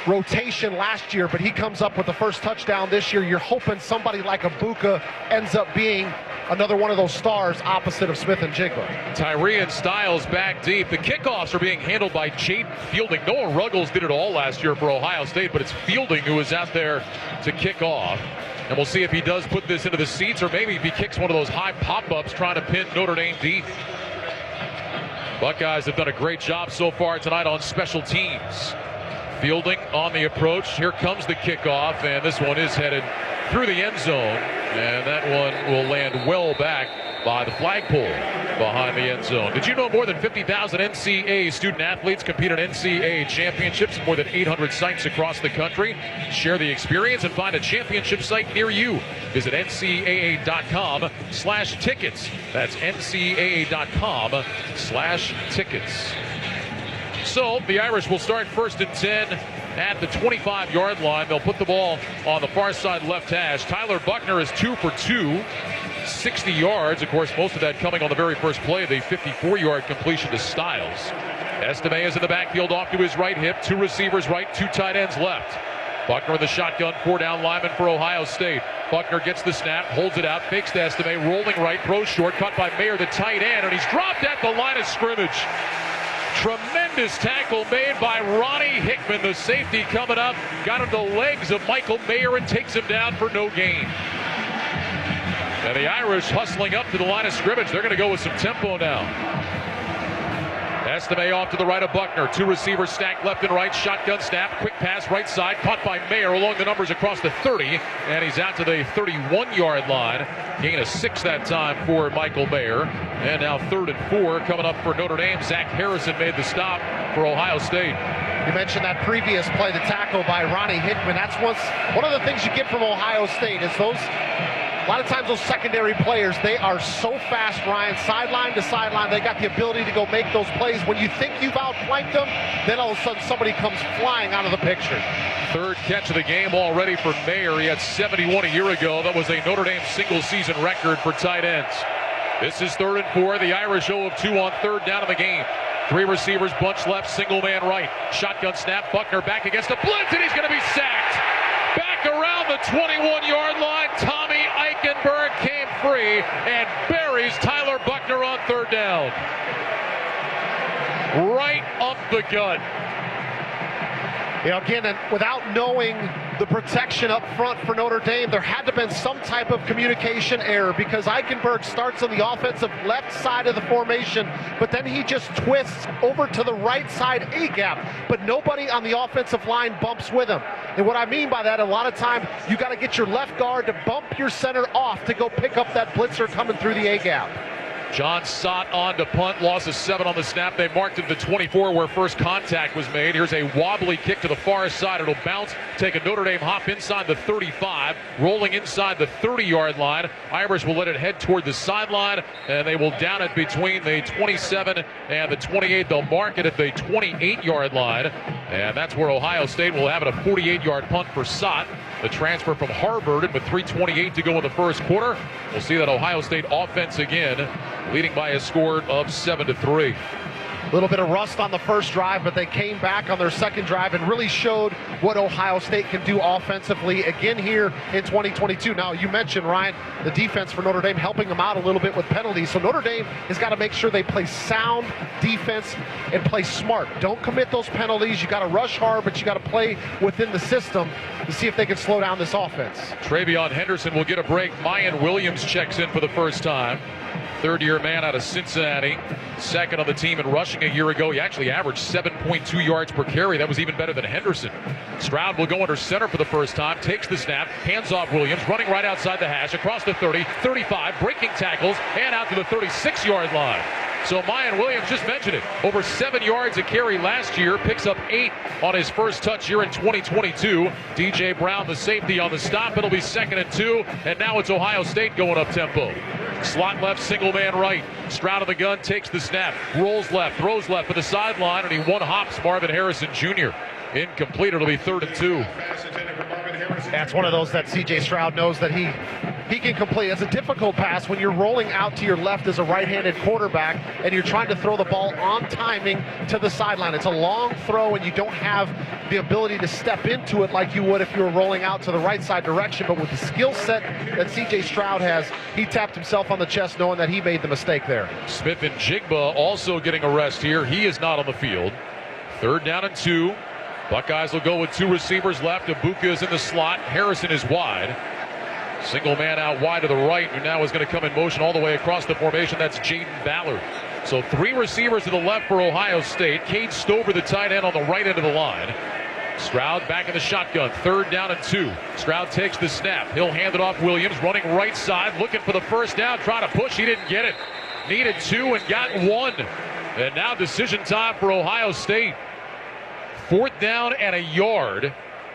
Speaker 2: rotation last year, but he comes up with the first touchdown this year. You're hoping somebody like Egbuka ends up being another one of those stars opposite of Smith and Jigba.
Speaker 1: Tyree and Styles back deep. The kickoffs are being handled by Jaden Fielding. Noah Ruggles did it all last year for Ohio State, but it's Fielding who is out there to kick off. And we'll see if he does put this into the seats or maybe if he kicks one of those high pop-ups trying to pin Notre Dame deep. Buckeyes have done a great job so far tonight on special teams. Fielding on the approach. Here comes the kickoff, and this one is headed through the end zone, and that one will land well back by the flagpole behind the end zone. Did you know more than 50,000 NCAA student athletes compete in NCAA championships in more than 800 sites across the country? Share the experience and find a championship site near you. Visit ncaa.com/tickets. That's ncaa.com/tickets. So the Irish will start 1st and 10 at the 25-yard line. They'll put the ball on the far side left hash. Tyler Buckner is 2 for 2, 60 yards. Of course, most of that coming on the very first play, the 54-yard completion to Styles. Estime is in the backfield off to his right hip. 2 receivers right, 2 tight ends left. Buckner in the shotgun, 4-down lineman for Ohio State. Buckner gets the snap, holds it out, fakes to Estime, rolling right, throws short, caught by Mayer, the tight end, and he's dropped at the line of scrimmage. Tremendous tackle made by Ronnie Hickman, the safety coming up, got into the legs of Michael Mayer and takes him down for no gain. And the Irish hustling up to the line of scrimmage. They're going to go with some tempo now. Estime off to the right of Buckner. 2 receivers stacked left and right. Shotgun snap. Quick pass right side. Caught by Mayer along the numbers across the 30. And he's out to the 31-yard line. Gain of 6 that time for Michael Mayer. And now 3rd and 4 coming up for Notre Dame. Zach Harrison made the stop for Ohio State.
Speaker 2: You mentioned that previous play, the tackle by Ronnie Hickman. That's one of the things you get from Ohio State is those. A lot of times those secondary players, they are so fast, Ryan, sideline to sideline. They got the ability to go make those plays. When you think you've outflanked them, then all of a sudden somebody comes flying out of the picture.
Speaker 1: 3rd catch of the game already for Mayer. He had 71 a year ago. That was a Notre Dame single-season record for tight ends. This is 3rd and 4. The Irish 0 of 2 on 3rd down in the game. 3 receivers, bunch left, single man right. Shotgun snap, Buckner back against a blitz, and he's going to be sacked. Back around the 21-yard line, Tommy Eichenberg came free and buries Tyler Buckner on 3rd down. Right up the gut.
Speaker 2: You know, again, and without knowing the protection up front for Notre Dame, there had to have been some type of communication error because Eichenberg starts on the offensive left side of the formation, but then he just twists over to the right side A-gap, but nobody on the offensive line bumps with him. And what I mean by that, a lot of time, you got to get your left guard to bump your center off to go pick up that blitzer coming through the A-gap.
Speaker 1: John Sott on to punt, loss of 7 on the snap. They marked it to the 24 where first contact was made. Here's a wobbly kick to the far side. It'll bounce, take a Notre Dame hop inside the 35, rolling inside the 30-yard line. Irish will let it head toward the sideline, and they will down it between the 27 and the 28. They'll mark it at the 28-yard line, and that's where Ohio State will have it, a 48-yard punt for Sott. The transfer from Harvard, and with 3:28 to go in the first quarter, we'll see that Ohio State offense again, leading by a score of 7-3.
Speaker 2: A little bit of rust on the first drive, but they came back on their second drive and really showed what Ohio State can do offensively again here in 2022. Now, you mentioned, Ryan, the defense for Notre Dame helping them out a little bit with penalties. So Notre Dame has got to make sure they play sound defense and play smart. Don't commit those penalties. You got to rush hard, but you got to play within the system to see if they can slow down this offense.
Speaker 1: Travion Henderson will get a break. Mayan Williams checks in for the first time. Third-year man out of Cincinnati, second on the team in rushing a year ago. He actually averaged 7.2 yards per carry. That was even better than Henderson. Stroud will go under center for the first time, takes the snap, hands off Williams, running right outside the hash, across the 30, 35, breaking tackles, and out to the 36-yard line. So Mayan Williams, just mentioned it, over 7 yards a carry last year, picks up 8 on his first touch here in 2022. DJ Brown, the safety on the stop. It'll be 2nd and 2, and now it's Ohio State going up tempo. Slot left, single man right. Stroud of the gun, takes the snap, rolls left, throws left for the sideline, and he one-hops Marvin Harrison Jr. Incomplete. It'll be 3rd and 2.
Speaker 2: That's one of those that C.J. Stroud knows that he can complete. It's a difficult pass when you're rolling out to your left as a right-handed quarterback and you're trying to throw the ball on timing to the sideline. It's a long throw and you don't have the ability to step into it like you would if you were rolling out to the right side direction. But with the skill set that C.J. Stroud has, he tapped himself on the chest knowing that he made the mistake there.
Speaker 1: Smith and Jigba also getting a rest here. He is not on the field. 3rd down and 2. Buckeyes will go with 2 receivers left. Ibuka is in the slot. Harrison is wide. Single man out wide to the right, who now is going to come in motion all the way across the formation. That's Jaden Ballard. So 3 receivers to the left for Ohio State. Cade Stover, the tight end, on the right end of the line. Stroud back in the shotgun. 3rd down and 2. Stroud takes the snap. He'll hand it off Williams, running right side, looking for the first down, trying to push. He didn't get it. Needed 2 and got 1. And now decision time for Ohio State. 4th down and a yard.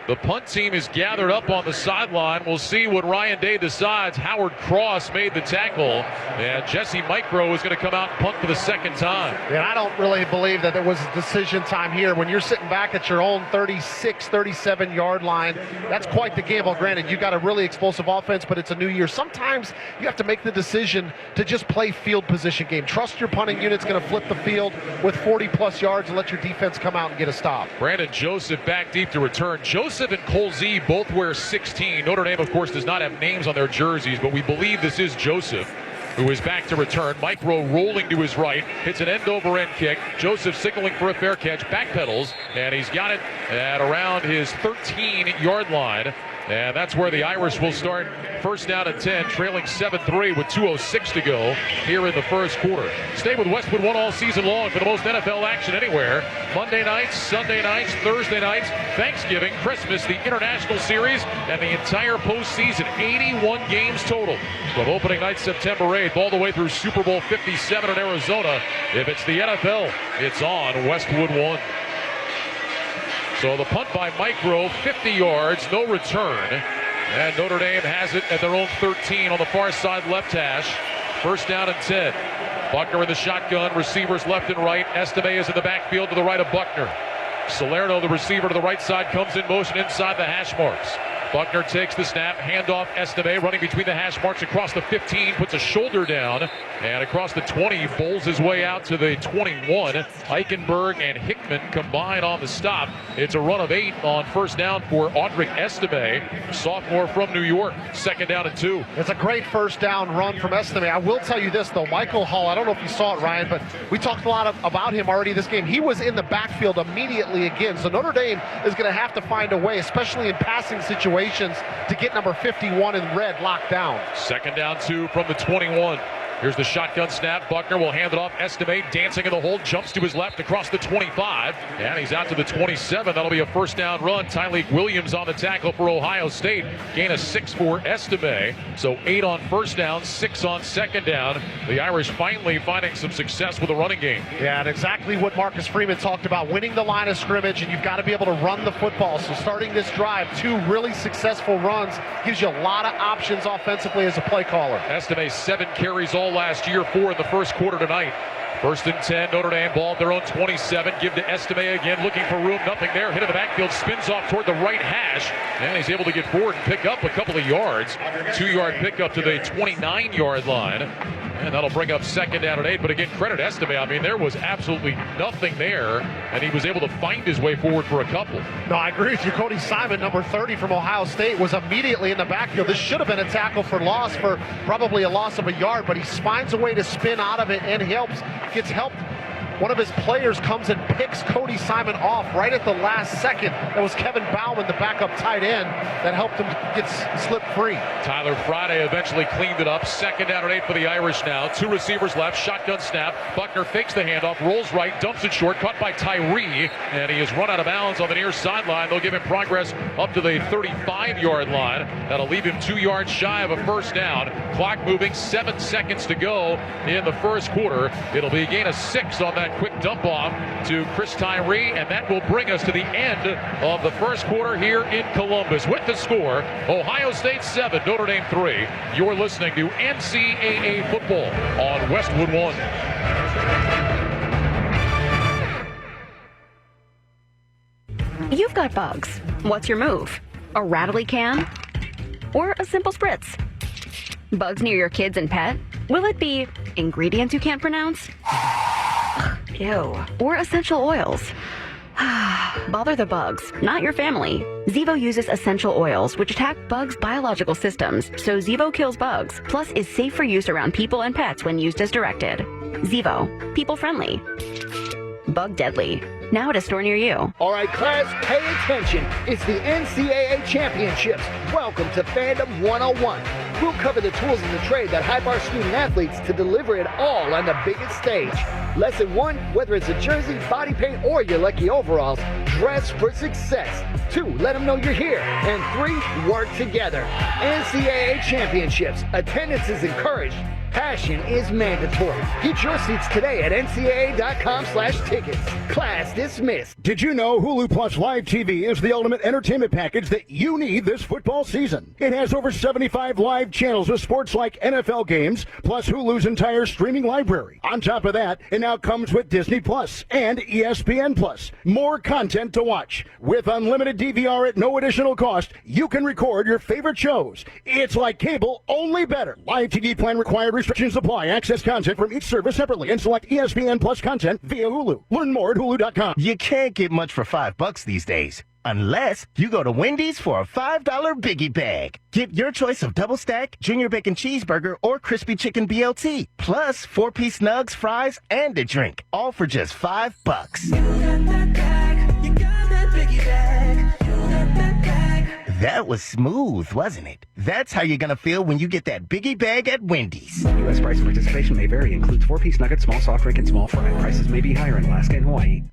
Speaker 1: The punt team is gathered up on the sideline. We'll see what Ryan Day decides. Howard Cross made the tackle, and Jesse Micro is going to come out and punt for the 2nd time.
Speaker 2: And I don't really believe that there was a decision time here. When you're sitting back at your own 36, 37-yard line, that's quite the gamble. Granted, you got a really explosive offense, but it's a new year. Sometimes you have to make the decision to just play field position game. Trust your punting unit's going to flip the field with 40-plus yards and let your defense come out and get a stop.
Speaker 1: Brandon Joseph back deep to return. Joseph and Colzie both wear 16. Notre Dame, of course, does not have names on their jerseys, but we believe this is Joseph, who is back to return. Micro rolling to his right, hits an end-over-end kick. Joseph signaling for a fair catch, backpedals, and he's got it at around his 13-yard line. And that's where the Irish will start. 1st down and 10, trailing 7-3 with 2:06 to go here in the first quarter. Stay with Westwood One all season long for the most NFL action anywhere. Monday nights, Sunday nights, Thursday nights, Thanksgiving, Christmas, the International Series, and the entire postseason. 81 games total from opening night September 8th all the way through Super Bowl 57 in Arizona. If it's the NFL, it's on Westwood One. So the punt by Micro, 50 yards, no return. And Notre Dame has it at their own 13 on the far side left hash. 1st down and 10. Buckner in the shotgun, receivers left and right. Estime is in the backfield to the right of Buckner. Salerno, the receiver to the right side, comes in motion inside the hash marks. Buckner takes the snap, handoff Estime, running between the hash marks across the 15, puts a shoulder down, and across the 20, bowls his way out to the 21. Eichenberg and Hickman combine on the stop. It's a run of 8 on 1st down for Audric Estime, sophomore from New York. 2nd down and 2.
Speaker 2: It's a great 1st down run from Estime. I will tell you this, though. Michael Hall, I don't know if you saw it, Ryan, but we talked a lot about him already this game. He was in the backfield immediately again, so Notre Dame is going to have to find a way, especially in passing situations, to get number 51 in red locked down.
Speaker 1: 2nd down 2 from the 21. Here's the shotgun snap. Buckner will hand it off. Estime dancing in the hole, jumps to his left across the 25, and he's out to the 27. That'll be a 1st down run. Tyleik Williams on the tackle for Ohio State. Gain of 6 for Estime. So 8 on 1st down, 6 on 2nd down. The Irish finally finding some success with the running game.
Speaker 2: Yeah, and exactly what Marcus Freeman talked about, winning the line of scrimmage, and you've got to be able to run the football. So starting this drive, 2 really successful runs gives you a lot of options offensively as a play caller.
Speaker 1: Estime 7 carries all last year, 4 in the first quarter tonight. First and 10, Notre Dame ball at their own 27. Give to Estime again, looking for room, nothing there. Hit in the backfield, spins off toward the right hash, and he's able to get forward and pick up a couple of yards. 2-yard pickup to the 29-yard line. And that'll bring up second down and 8. But again, credit Estime. I mean, there was absolutely nothing there, and he was able to find his way forward for a couple.
Speaker 2: No, I agree with you. Cody Simon, number 30 from Ohio State, was immediately in the backfield. This should have been a tackle for loss, for probably a loss of a yard, but he finds a way to spin out of it and gets helped. One of his players comes and picks Cody Simon off right at the last second. That was Kevin Bauman, the backup tight end, that helped him get slip free.
Speaker 1: Tyler Friday eventually cleaned it up. Second down and 8 for the Irish now. 2 receivers left. Shotgun snap. Buckner fakes the handoff, rolls right, dumps it short, caught by Tyree, and he is run out of bounds on the near sideline. They'll give him progress up to the 35-yard line. That'll leave him 2 yards shy of a first down. Clock moving, 7 seconds to go in the first quarter. It'll be a gain of 6 on that quick dump off to Chris Tyree, and that will bring us to the end of the first quarter here in Columbus. With the score, Ohio State 7, Notre Dame 3. You're listening to NCAA football on Westwood One.
Speaker 19: You've got bugs. What's your move? A rattly can? Or a simple spritz? Bugs near your kids and pet? Will it be ingredients you can't pronounce? Ew. Or essential oils? Bother the bugs, not your family. Zevo uses essential oils, which attack bugs' biological systems, so Zevo kills bugs, plus is safe for use around people and pets when used as directed. Zevo. People-friendly. Bug-deadly. Now at a store near you.
Speaker 20: All right, class, pay attention. It's the NCAA Championships. Welcome to Fandom 101. We'll cover the tools of the trade that hype our student athletes to deliver it all on the biggest stage. Lesson 1, whether it's a jersey, body paint, or your lucky overalls, dress for success. 2, let them know you're here. And 3, work together. NCAA Championships. Attendance is encouraged. Passion is mandatory. Get your seats today at ncaa.com/tickets. Class dismissed.
Speaker 21: Did you know Hulu Plus Live TV is the ultimate entertainment package that you need this football season? It has over 75 live channels with sports like NFL games, plus Hulu's entire streaming library. On top of that, it now comes with Disney Plus and ESPN Plus. More content to watch. With unlimited DVR at no additional cost, you can record your favorite shows. It's like cable, only better. Live TV plan required. Restrictions apply. Access content from each service separately and select ESPN Plus content via Hulu. Learn more at Hulu.com.
Speaker 6: You can't get much for $5 these days. Unless you go to Wendy's for a $5 Biggie Bag. Get your choice of double stack, junior bacon cheeseburger, or crispy chicken BLT. Plus 4-piece nugs, fries, and a drink. All for just $5.
Speaker 7: You got that bag. You got that Biggie Bag. You got that bag.
Speaker 6: That was smooth, wasn't it? That's how you're going to feel when you get that Biggie Bag at Wendy's.
Speaker 8: U.S. price and participation may vary. Includes 4-piece nuggets, small soft drink, and small fry. Prices may be higher in Alaska and Hawaii.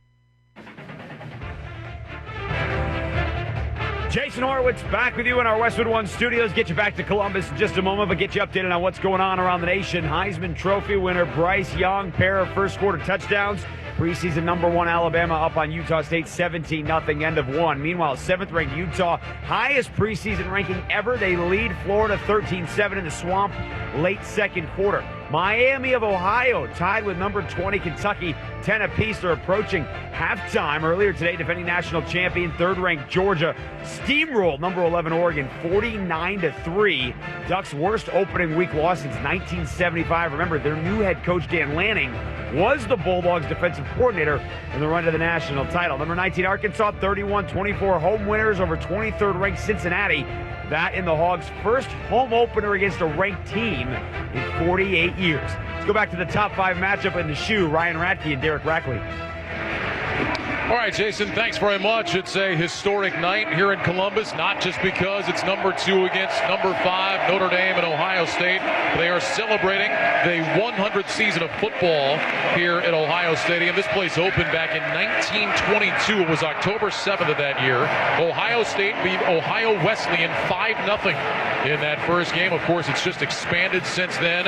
Speaker 22: Jason Horowitz back with you in our Westwood One studios. Get you back to Columbus in just a moment, but get you updated on what's going on around the nation. Heisman Trophy winner Bryce Young, pair of first quarter touchdowns. Preseason number 1 Alabama up on Utah State 17-0, end of 1. Meanwhile, 7th-ranked Utah, highest preseason ranking ever. They lead Florida 13-7 in the Swamp late second quarter. Miami of Ohio tied with number 20 Kentucky 10 apiece. They're approaching halftime. Earlier today, defending national champion 3rd-ranked Georgia steamrolled number 11 Oregon 49-3. Ducks' worst opening week loss since 1975. Remember, their new head coach Dan Lanning was the Bulldogs' defensive coordinator in the run to the national title. Number 19 Arkansas 31-24 home winners over 23rd-ranked Cincinnati. That in the Hogs' first home opener against a ranked team in 48 years. Let's go back to the top 5 matchup in the shoe. Ryan Radke and Derek Rackley.
Speaker 1: All right, Jason, thanks very much. It's a historic night here in Columbus, not just because it's number 2 against number 5, Notre Dame and Ohio State. They are celebrating the 100th season of football here at Ohio Stadium. This place opened back in 1922. It was October 7th of that year. Ohio State beat Ohio Wesleyan 5-0 in that first game. Of course, it's just expanded since then.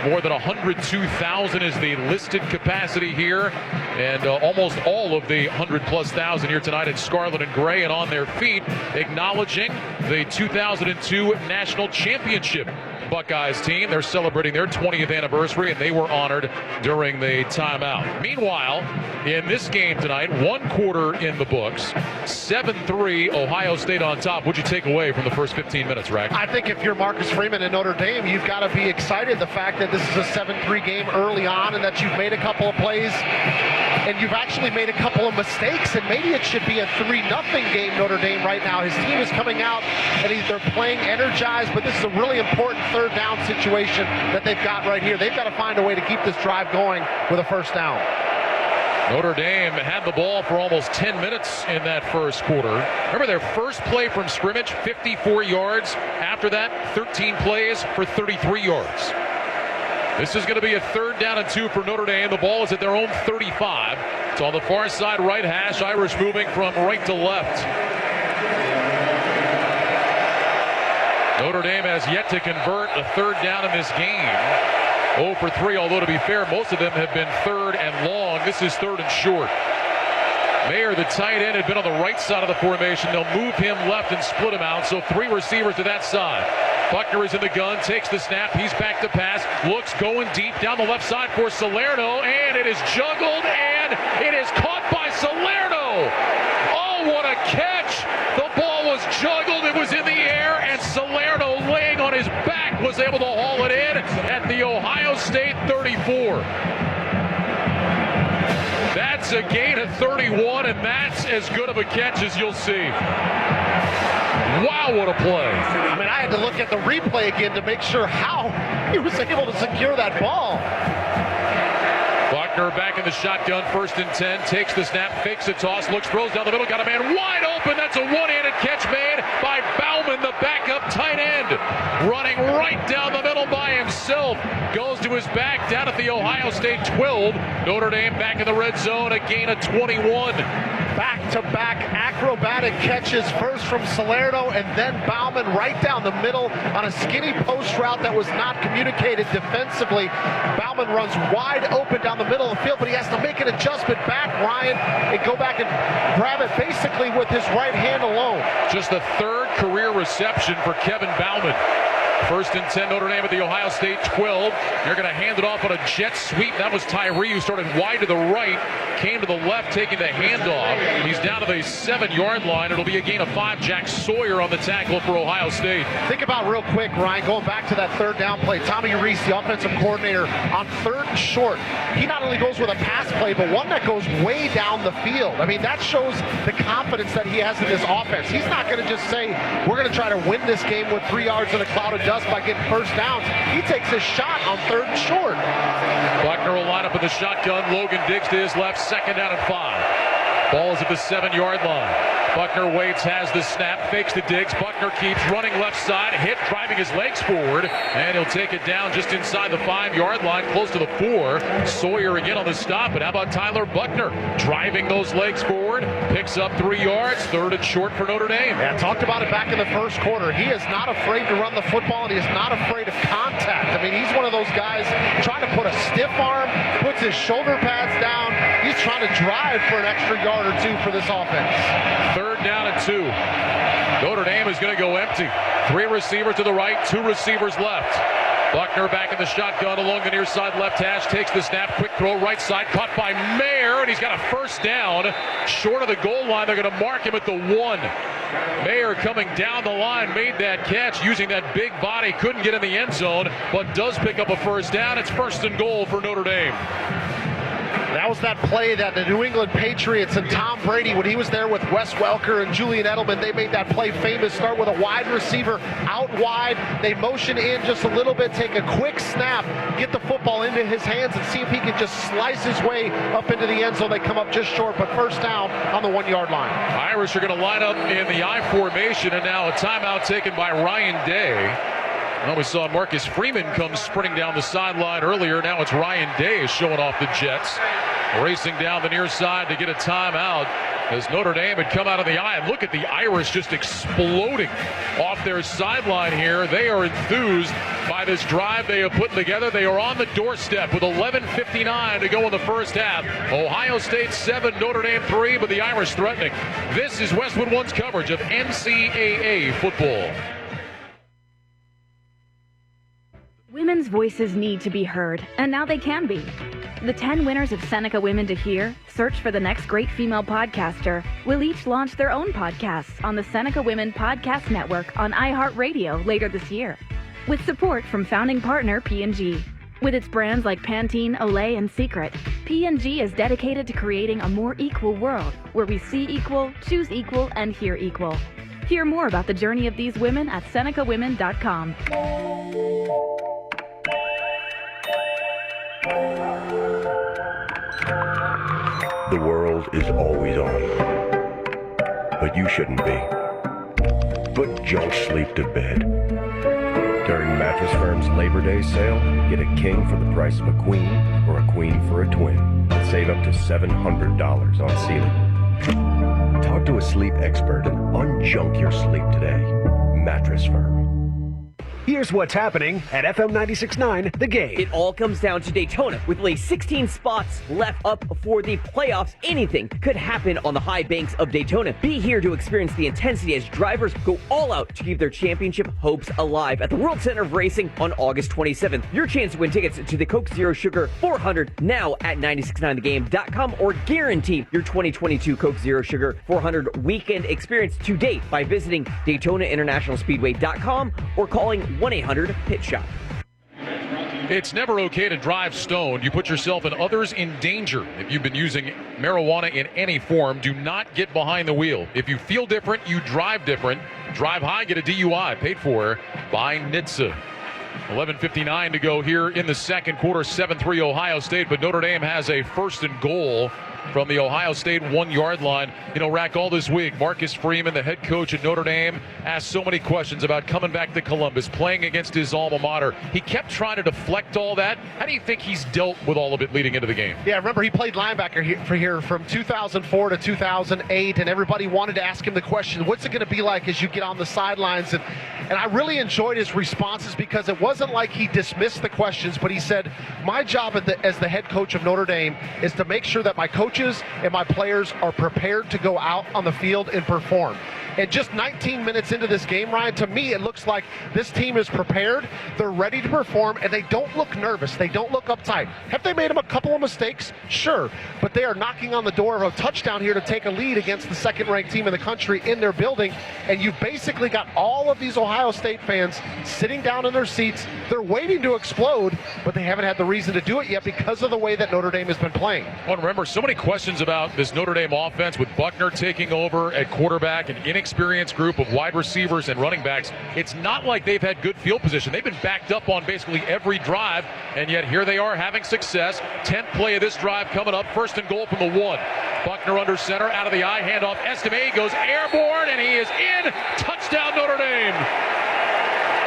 Speaker 1: More than 102,000 is the listed capacity here, and almost all of the 100+ thousand here tonight in scarlet and gray and on their feet, acknowledging the 2002 national championship Buckeyes team. They're celebrating their 20th anniversary, and they were honored during the timeout. Meanwhile, in this game tonight, 1 quarter in the books, 7-3, Ohio State on top. What'd you take away from the first 15 minutes, Rack?
Speaker 2: I think if you're Marcus Freeman and Notre Dame, you've got to be excited the fact that this is a 7-3 game early on and that you've made a couple of plays and you've actually made a couple of mistakes, and maybe it should be a 3-0 game, Notre Dame, right now. His team is coming out and they're playing energized, but this is a really important third down situation that they've got right here. They've got to find a way to keep this drive going with a first down.
Speaker 1: Notre Dame had the ball for almost 10 minutes in that first quarter. Remember their first play from scrimmage, 54 yards. After that, 13 plays for 33 yards. This is going to be a 3rd down and 2 for Notre Dame. The ball is at their own 35. It's on the far side right hash. Irish moving from right to left. Notre Dame has yet to convert a 3rd down in this game. 0 for 3, although to be fair, most of them have been 3rd and long. This is 3rd and short. Mayer, the tight end, had been on the right side of the formation. They'll move him left and split him out, so 3 receivers to that side. Buckner is in the gun, takes the snap, he's back to pass, looks going deep down the left side for Salerno, and it is juggled, and it is caught by Salerno. Oh, what a catch! The ball was juggled, it was in the air, and Salerno, laying on his back, was able to haul it in at the Ohio State 34. That's a gain of 31, and that's as good of a catch as you'll see. Wow, what a play.
Speaker 2: I mean, I had to look at the replay again to make sure how he was able to secure that ball.
Speaker 1: Buckner back in the shotgun, 1st and 10, takes the snap, fakes a toss, looks, throws down the middle, got a man wide open. That's a one-handed catch made by Bauman, the backup tight end. Running right down the middle by himself. Goes to his back down at the Ohio State 12. Notre Dame back in the red zone, a gain of 21.
Speaker 2: Back-to-back acrobatic catches, first from Salerno and then Bauman right down the middle on a skinny post route that was not communicated defensively. Bauman runs wide open down the middle of the field, but he has to make an adjustment back, Ryan, and go back and grab it basically with his right hand alone.
Speaker 1: Just the 3rd career reception for Kevin Bauman. 1st and 10, Notre Dame at the Ohio State 12. They're going to hand it off on a jet sweep. That was Tyree, who started wide to the right, came to the left, taking the handoff. He's down to the 7-yard line. It'll be a gain of 5. Jack Sawyer on the tackle for Ohio State.
Speaker 2: Think about real quick, Ryan, going back to that 3rd down play. Tommy Reese, the offensive coordinator, on 3rd and short. He not only goes with a pass play, but one that goes way down the field. I mean, that shows the confidence that he has in this offense. He's not going to just say, we're going to try to win this game with 3 yards in a cloud of dust by getting first downs. He takes a shot on 3rd and short.
Speaker 1: Buckner will line up in the shotgun. Logan Diggs to his left, 2nd down and 5. Ball is at the 7-yard line. Buckner waits, has the snap, fakes the Diggs. Buckner keeps running left side, hit, driving his legs forward, and he'll take it down just inside the 5-yard line, close to the 4. Sawyer again on the stop, and how about Tyler Buckner driving those legs forward, picks up 3 yards, 3rd and short for Notre Dame.
Speaker 2: Yeah, talked about it back in the first quarter. He is not afraid to run the football, and he is not afraid of contact. I mean, he's one of those guys trying to put a stiff arm, puts his shoulder pads down. He's trying to drive for an extra yard or 2 for this offense.
Speaker 1: 3rd down and 2. Notre Dame is going to go empty. 3 receivers to the right, 2 receivers left. Buckner back in the shotgun along the near side left hash, takes the snap, quick throw right side, caught by Mayer, and he's got a 1st down. Short of the goal line, they're going to mark him at the 1. Mayer coming down the line, made that catch using that big body, couldn't get in the end zone, but does pick up a 1st down. It's 1st and goal for Notre Dame.
Speaker 2: That was that play that the New England Patriots and Tom Brady, when he was there with Wes Welker and Julian Edelman, they made that play famous. Start with a wide receiver out wide. They motion in just a little bit, take a quick snap, get the football into his hands, and see if he can just slice his way up into the end zone. They come up just short, but 1st down on the 1-yard line.
Speaker 1: Irish are going to line up in the I formation, and now a timeout taken by Ryan Day. Well, we saw Marcus Freeman come sprinting down the sideline earlier. Now it's Ryan Day showing off the Jets. Racing down the near side to get a timeout as Notre Dame had come out of the I. And look at the Irish just exploding off their sideline here. They are enthused by this drive they have put together. They are on the doorstep with 11:59 to go in the first half. Ohio State 7, Notre Dame 3, but the Irish threatening. This is Westwood One's coverage of NCAA football.
Speaker 19: Women's voices need to be heard, and now they can be. The 10 winners of Seneca Women to Hear, Search for the Next Great Female Podcaster, will each launch their own podcasts on the Seneca Women Podcast Network on iHeartRadio later this year, with support from founding partner P&G. With its brands like Pantene, Olay, and Secret, P&G is dedicated to creating a more equal world where we see equal, choose equal, and hear equal. Hear more about the journey of these women at senecawomen.com.
Speaker 17: The world is always on, but you shouldn't be. Put junk sleep to bed. During Mattress Firm's Labor Day sale, get a king for the price of a queen or a queen for a twin. And save up to $700 on ceiling. Talk to a sleep expert and unjunk your sleep today. Mattress Firm.
Speaker 12: Here's what's happening at FM 96.9 The Game.
Speaker 10: It all comes down to Daytona. With only 16 spots left up for the playoffs, anything could happen on the high banks of Daytona. Be here to experience the intensity as drivers go all out to keep their championship hopes alive at the World Center of Racing on August 27th. Your chance to win tickets to the Coke Zero Sugar 400 now at 969thegame.com, or guarantee your 2022 Coke Zero Sugar 400 weekend experience to date by visiting DaytonaInternationalSpeedway.com or calling 1-800-PIT-SHOP.
Speaker 1: It's never okay to drive stoned. You put yourself and others in danger. If you've been using marijuana in any form, do not get behind the wheel. If you feel different, you drive different. Drive high, get a DUI, paid for by NHTSA. 11:59 to go here in the second quarter, 7-3 Ohio State, but Notre Dame has a first and goal from the Ohio State 1-yard line. You know, Rack, all this week, Marcus Freeman, the head coach at Notre Dame, asked so many questions about coming back to Columbus, playing against his alma mater. He kept trying to deflect all that. How do you think he's dealt with all of it leading into the game?
Speaker 2: Yeah, remember he played linebacker here from 2004 to 2008, and everybody wanted to ask him the question, what's it going to be like as you get on the sidelines? And I really enjoyed his responses because it wasn't like he dismissed the questions, but he said, my job as the head coach of Notre Dame is to make sure that my coaches and my players are prepared to go out on the field and perform. And just 19 minutes into this game, Ryan, to me, it looks like this team is prepared. They're ready to perform, and they don't look nervous. They don't look uptight. Have they made them a couple of mistakes? Sure. But they are knocking on the door of a touchdown here to take a lead against the second-ranked team in the country in their building. And you've basically got all of these Ohio State fans sitting down in their seats. They're waiting to explode, but they haven't had the reason to do it yet because of the way that Notre Dame has been playing.
Speaker 1: Well, remember, so many questions about this Notre Dame offense with Buckner taking over at quarterback and inexperienced group of wide receivers and running backs. It's not like they've had good field position. They've been backed up on basically every drive, and yet here they are having success. 10th play of this drive coming up. First and goal from the 1. Buckner under center, out of the eye, handoff. Estime goes airborne, and he is in. Touchdown, Notre Dame.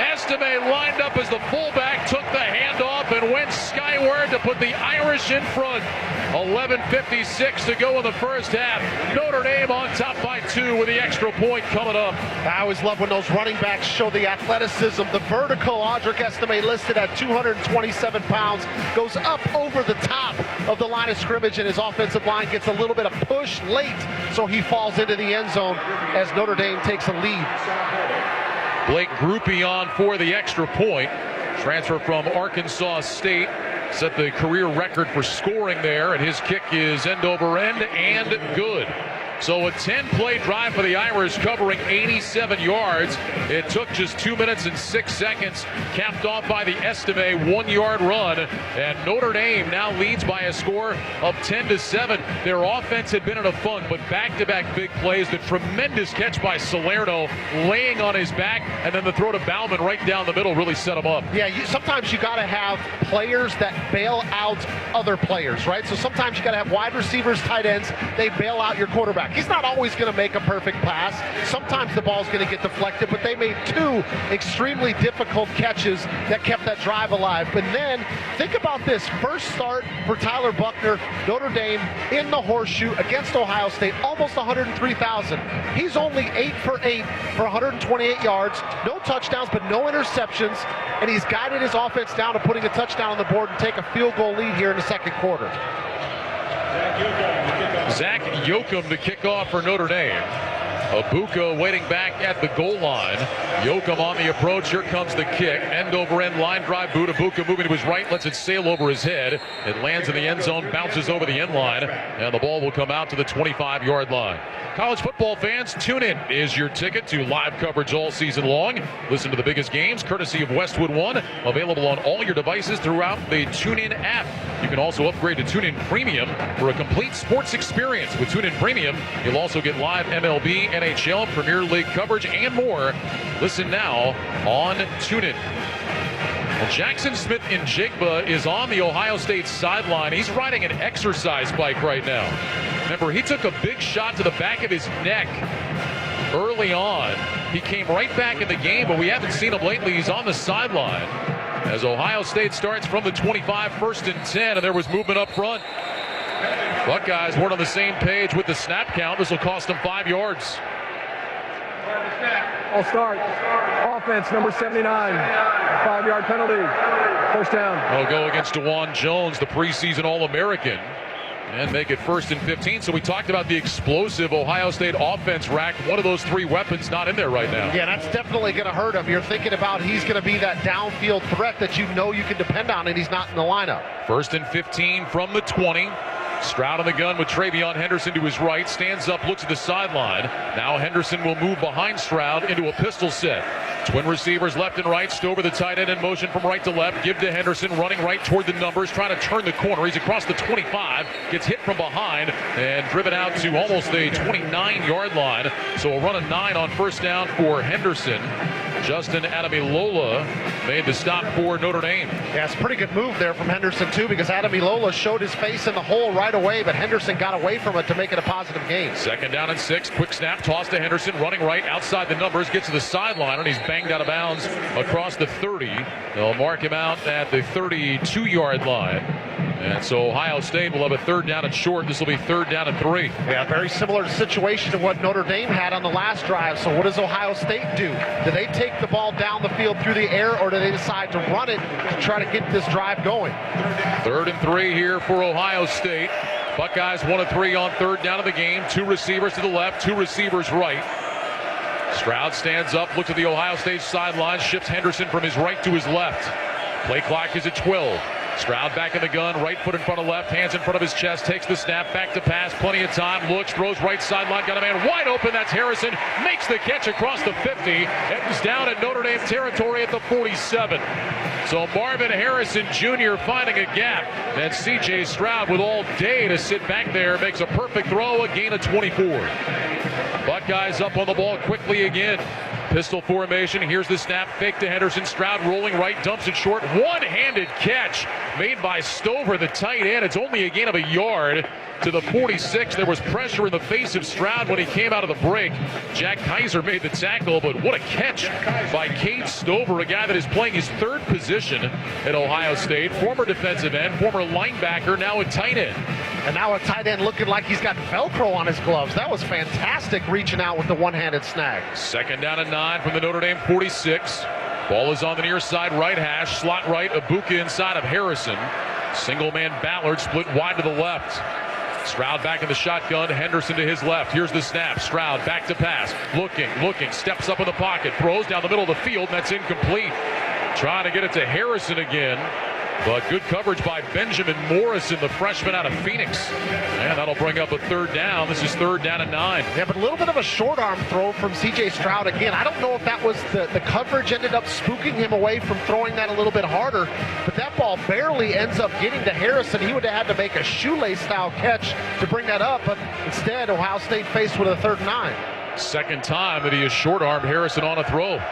Speaker 1: Estime lined up as the fullback, took the handoff and went skyward to put the Irish in front. 11:56 to go in the first half. Notre Dame on top by 2 with the extra point coming up.
Speaker 2: I always love when those running backs show the athleticism. The vertical, Audric Estime listed at 227 pounds, goes up over the top of the line of scrimmage, and his offensive line gets a little bit of push late, so he falls into the end zone as Notre Dame takes a lead.
Speaker 1: Blake Groupie on for the extra point. Transfer from Arkansas State. Set the career record for scoring there, and his kick is end over end and good. So a 10-play drive for the Irish covering 87 yards. It took just 2 minutes and 6 seconds, capped off by the Estime 1-yard run. And Notre Dame now leads by a score of 10-7. Their offense had been in a funk, but back-to-back big plays. The tremendous catch by Salerno laying on his back, and then the throw to Bauman right down the middle really set him up.
Speaker 2: Yeah, sometimes you got to have players that bail out other players, right? So sometimes you got to have wide receivers, tight ends. They bail out your quarterback. He's not always going to make a perfect pass. Sometimes the ball's going to get deflected, but they made 2 extremely difficult catches that kept that drive alive. But then, think about this. First start for Tyler Buckner, Notre Dame in the horseshoe against Ohio State, almost 103,000. He's only 8 for 8 for 128 yards, no touchdowns, but no interceptions, and he's guided his offense down to putting a touchdown on the board and take a field goal lead here in the second quarter.
Speaker 1: Zach Yoakum to kick off for Notre Dame. Ibuka waiting back at the goal line. Yoakum on the approach. Here comes the kick. End over end line drive boot. Ibuka moving to his right. Lets it sail over his head. It lands in the end zone. Bounces over the end line. And the ball will come out to the 25-yard line. College football fans, TuneIn is your ticket to live coverage all season long. Listen to the biggest games courtesy of Westwood One. Available on all your devices throughout the TuneIn app. You can also upgrade to TuneIn Premium for a complete sports experience. With TuneIn Premium, you'll also get live MLB, NHL, Premier League coverage, and more. Listen now on TuneIn. Well, Jackson Smith in Jigba is on the Ohio State sideline. He's riding an exercise bike right now. Remember, he took a big shot to the back of his neck early on. He came right back in the game, but we haven't seen him lately. He's on the sideline as Ohio State starts from the 25, 1st and 10, and there was movement up front. Buckeyes weren't on the same page with the snap count. This will cost them 5 yards.
Speaker 9: All start. Offense, number 79. 5-yard penalty. First down.
Speaker 1: They'll go against DeJuan Jones, the preseason All-American, and make it 1st and 15. So we talked about the explosive Ohio State offense rack. One of those 3 weapons not in there right now.
Speaker 2: Yeah, that's definitely going to hurt him. You're thinking about he's going to be that downfield threat that you know you can depend on, and he's not in the lineup.
Speaker 1: 1st and 15 from the 20. Stroud on the gun with Travion Henderson to his right. Stands up, looks at the sideline. Now Henderson will move behind Stroud into a pistol set. Twin receivers left and right. Stover, the tight end, in motion from right to left. Give to Henderson, running right toward the numbers, trying to turn the corner. He's across the 25. Gets hit from behind and driven out to almost the 29-yard line. So a run of 9 on 1st down for Henderson. Justin Ademilola made the stop for Notre Dame.
Speaker 2: Yeah, it's a pretty good move there from Henderson, too, because Ademilola showed his face in the hole right away, but Henderson got away from it to make it a positive gain.
Speaker 1: 2nd down and 6. Quick snap, toss to Henderson, running right outside the numbers, gets to the sideline, and he's banged out of bounds across the 30. They'll mark him out at the 32-yard line. And so Ohio State will have a 3rd down and short. This will be 3rd down and 3.
Speaker 2: Yeah, very similar situation to what Notre Dame had on the last drive. So what does Ohio State do? Do they take the ball down the field through the air, or do they decide to run it to try to get this drive going?
Speaker 1: 3rd and 3 here for Ohio State. Buckeyes 1 of 3 on 3rd down of the game. 2 receivers to the left, 2 receivers right. Stroud stands up, looks at the Ohio State sideline, shifts Henderson from his right to his left. Play clock is at 12. Stroud back in the gun, right foot in front of left, hands in front of his chest, takes the snap, back to pass, plenty of time, looks, throws right sideline, got a man wide open, that's Harrison, makes the catch across the 50, and was down at Notre Dame territory at the 47. So Marvin Harrison Jr. finding a gap, and C.J. Stroud with all day to sit back there, makes a perfect throw, a gain of 24. Buckeyes up on the ball quickly again. Pistol formation. Here's the snap. Fake to Henderson. Stroud rolling right. Dumps it short. One-handed catch made by Stover, the tight end. It's only a gain of a yard to the 46. There was pressure in the face of Stroud when he came out of the break. Jack Kaiser made the tackle, but what a catch by Cade Stover, a guy that is playing his 3rd position at Ohio State. Former defensive end, former linebacker, now a tight end.
Speaker 2: And now a tight end looking like he's got Velcro on his gloves. That was fantastic, reaching out with the one-handed snag.
Speaker 1: 2nd down and 9 from the Notre Dame 46. Ball is on the near side right hash. Slot right, Ibuka inside of Harrison. Single man Ballard split wide to the left. Stroud back in the shotgun. Henderson to his left. Here's the snap. Stroud back to pass. Looking, steps up in the pocket. Throws down the middle of the field, and that's incomplete. Trying to get it to Harrison again. But good coverage by Benjamin Morrison, the freshman out of Phoenix. And that'll bring up a 3rd down. This is 3rd down and 9.
Speaker 2: Yeah, but a little bit of a short arm throw from C.J. Stroud again. I don't know if that was the coverage ended up spooking him away from throwing that a little bit harder. But that ball barely ends up getting to Harrison. He would have had to make a shoelace-style catch to bring that up. But instead, Ohio State faced with a 3rd and 9.
Speaker 1: 2nd time that he has short-armed Harrison on a throw.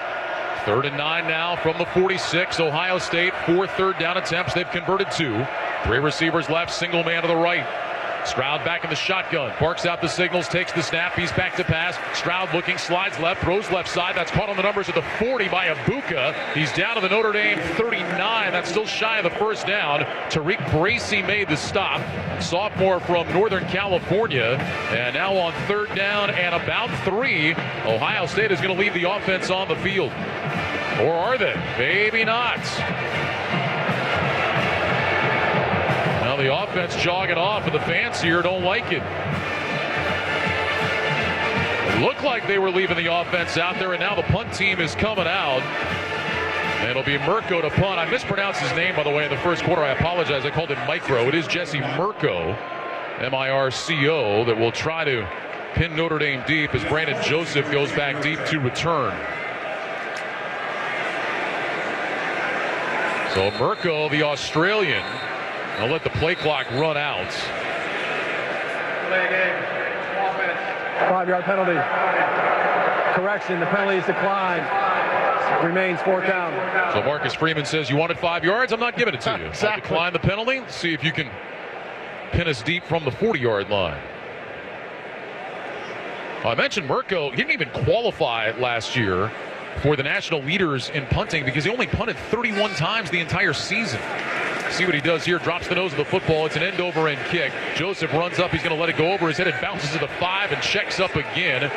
Speaker 1: 3rd and 9 now from the 46. Ohio State, 4 3rd down attempts. They've converted 2. 3 receivers left, single man to the right. Stroud back in the shotgun. Barks out the signals, takes the snap. He's back to pass. Stroud looking, slides left, throws left side. That's caught on the numbers at the 40 by Ibuka. He's down to the Notre Dame 39. That's still shy of the 1st down. Tariq Bracy made the stop. Sophomore from Northern California. And now on 3rd down and about 3, Ohio State is going to leave the offense on the field. Or are they? Maybe not. Now the offense jogging off, but the fans here don't like it. It looked like they were leaving the offense out there, and now the punt team is coming out. And it'll be Mirko to punt. I mispronounced his name, by the way, in the first quarter. I apologize. I called him Micro. It is Jesse Mirko, M-I-R-C-O, that will try to pin Notre Dame deep as Brandon Joseph goes back deep to return. So Mirko, the Australian, will let the play clock run out.
Speaker 9: Play again. 5-yard penalty. Correction, the penalty is declined. Remains 4th down.
Speaker 1: So Marcus Freeman says, you wanted 5 yards? I'm not giving it to you.
Speaker 2: Exactly.
Speaker 1: I'll decline the penalty. See if you can pin us deep from the 40-yard line. I mentioned Mirko. He didn't even qualify last year for the national leaders in punting because he only punted 31 times the entire season. See what he does here. Drops the nose of the football. It's an end-over-end kick. Joseph runs up. He's going to let it go over his head. It bounces to the 5 and checks up again.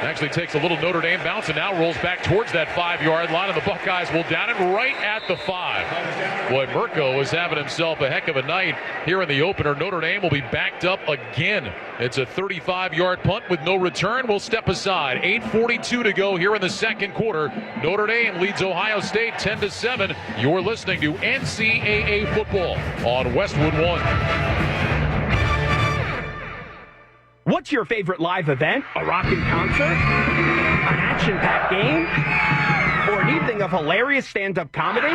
Speaker 1: Actually takes a little Notre Dame bounce and now rolls back towards that 5-yard line, and the Buckeyes will down it right at the 5. Boy, Mirko is having himself a heck of a night here in the opener. Notre Dame will be backed up again. It's a 35-yard punt with no return. We'll step aside. 8:42 to go here in the second quarter. Notre Dame leads Ohio State 10-7. You're listening to NCAA football on Westwood One.
Speaker 14: What's your favorite live event? A rockin' concert? An action-packed game? Or an evening of hilarious stand-up comedy?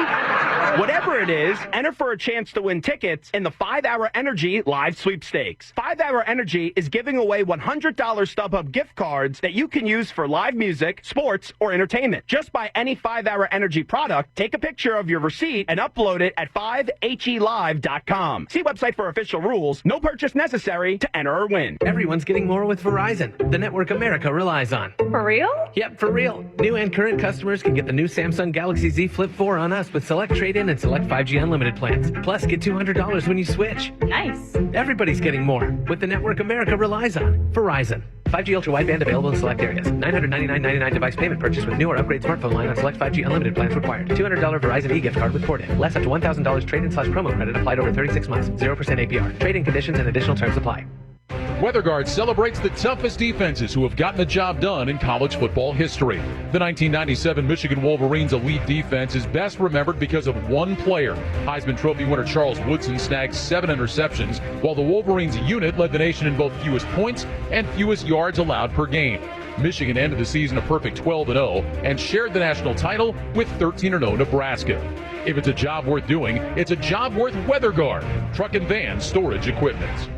Speaker 14: Whatever it is, enter for a chance to win tickets in the 5-Hour Energy Live Sweepstakes. 5-Hour Energy is giving away $100 StubHub gift cards that you can use for live music, sports, or entertainment. Just buy any 5-Hour Energy product, take a picture of your receipt, and upload it at 5helive.com. See website for official rules. No purchase necessary to enter or win.
Speaker 16: Everyone's getting more with Verizon, the network America relies on.
Speaker 19: For real?
Speaker 16: Yep, for real. New and current customers can get the new Samsung Galaxy Z Flip 4 on us with select trade-in and select 5G unlimited plans. Plus, get $200 when you switch.
Speaker 19: Nice.
Speaker 16: Everybody's getting more with the network America relies on. Verizon. 5G ultra wideband available in select areas. $999.99 device payment purchase with new or upgrade smartphone line on select 5G unlimited plans required. $200 Verizon e-gift card with port-in. Less up to $1,000 trade-in/promo credit applied over 36 months. 0% APR. Trade-in conditions and additional terms apply.
Speaker 1: WeatherGuard celebrates the toughest defenses who have gotten the job done in college football history. The 1997 Michigan Wolverines elite defense is best remembered because of one player. Heisman Trophy winner Charles Woodson snagged 7 interceptions, while the Wolverines unit led the nation in both fewest points and fewest yards allowed per game. Michigan ended the season a perfect 12-0 and shared the national title with 13-0 Nebraska. If it's a job worth doing, it's a job worth WeatherGuard. Truck and van storage equipment.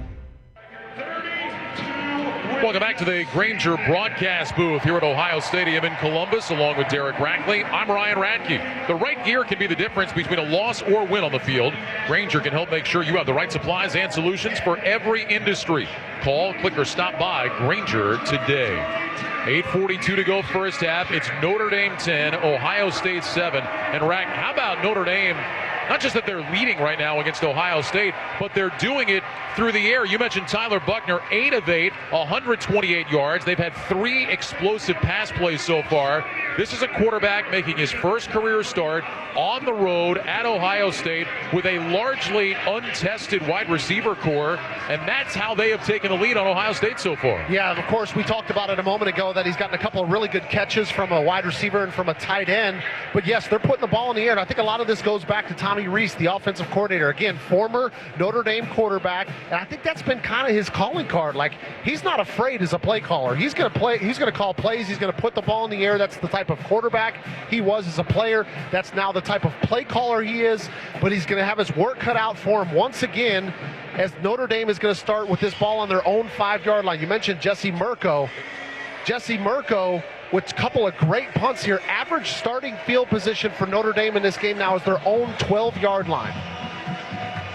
Speaker 1: Welcome back to the Grainger broadcast booth here at Ohio Stadium in Columbus, along with Derek Rackley. I'm Ryan Radke. The right gear can be the difference between a loss or win on the field. Grainger can help make sure you have the right supplies and solutions for every industry. Call, click, or stop by Grainger today. 8:42 to go first half. It's Notre Dame 10, Ohio State 7. And Rack, how about Notre Dame? Not just that they're leading right now against Ohio State, but they're doing it through the air. You mentioned Tyler Buckner, 8 of 8, 128 yards. They've had 3 explosive pass plays so far. This is a quarterback making his first career start on the road at Ohio State with a largely untested wide receiver core, and that's how they have taken the lead on Ohio State so far.
Speaker 2: Yeah, and of course, we talked about it a moment ago that he's gotten a couple of really good catches from a wide receiver and from a tight end. But yes, they're putting the ball in the air, and I think a lot of this goes back to Tommy Rees, the offensive coordinator. Again, former Notre Dame quarterback, and I think that's been kind of his calling card. Like, he's not afraid as a play caller. He's going to play. He's going to call plays. He's going to put the ball in the air. That's the type of quarterback he was as a player. That's now the type of play caller he is. But he's going to have his work cut out for him once again, as Notre Dame is going to start with this ball on their own 5-yard line. You mentioned Jesse Mirko. Jesse Mirko with a couple of great punts here. Average starting field position for Notre Dame in this game now is their own 12-yard line.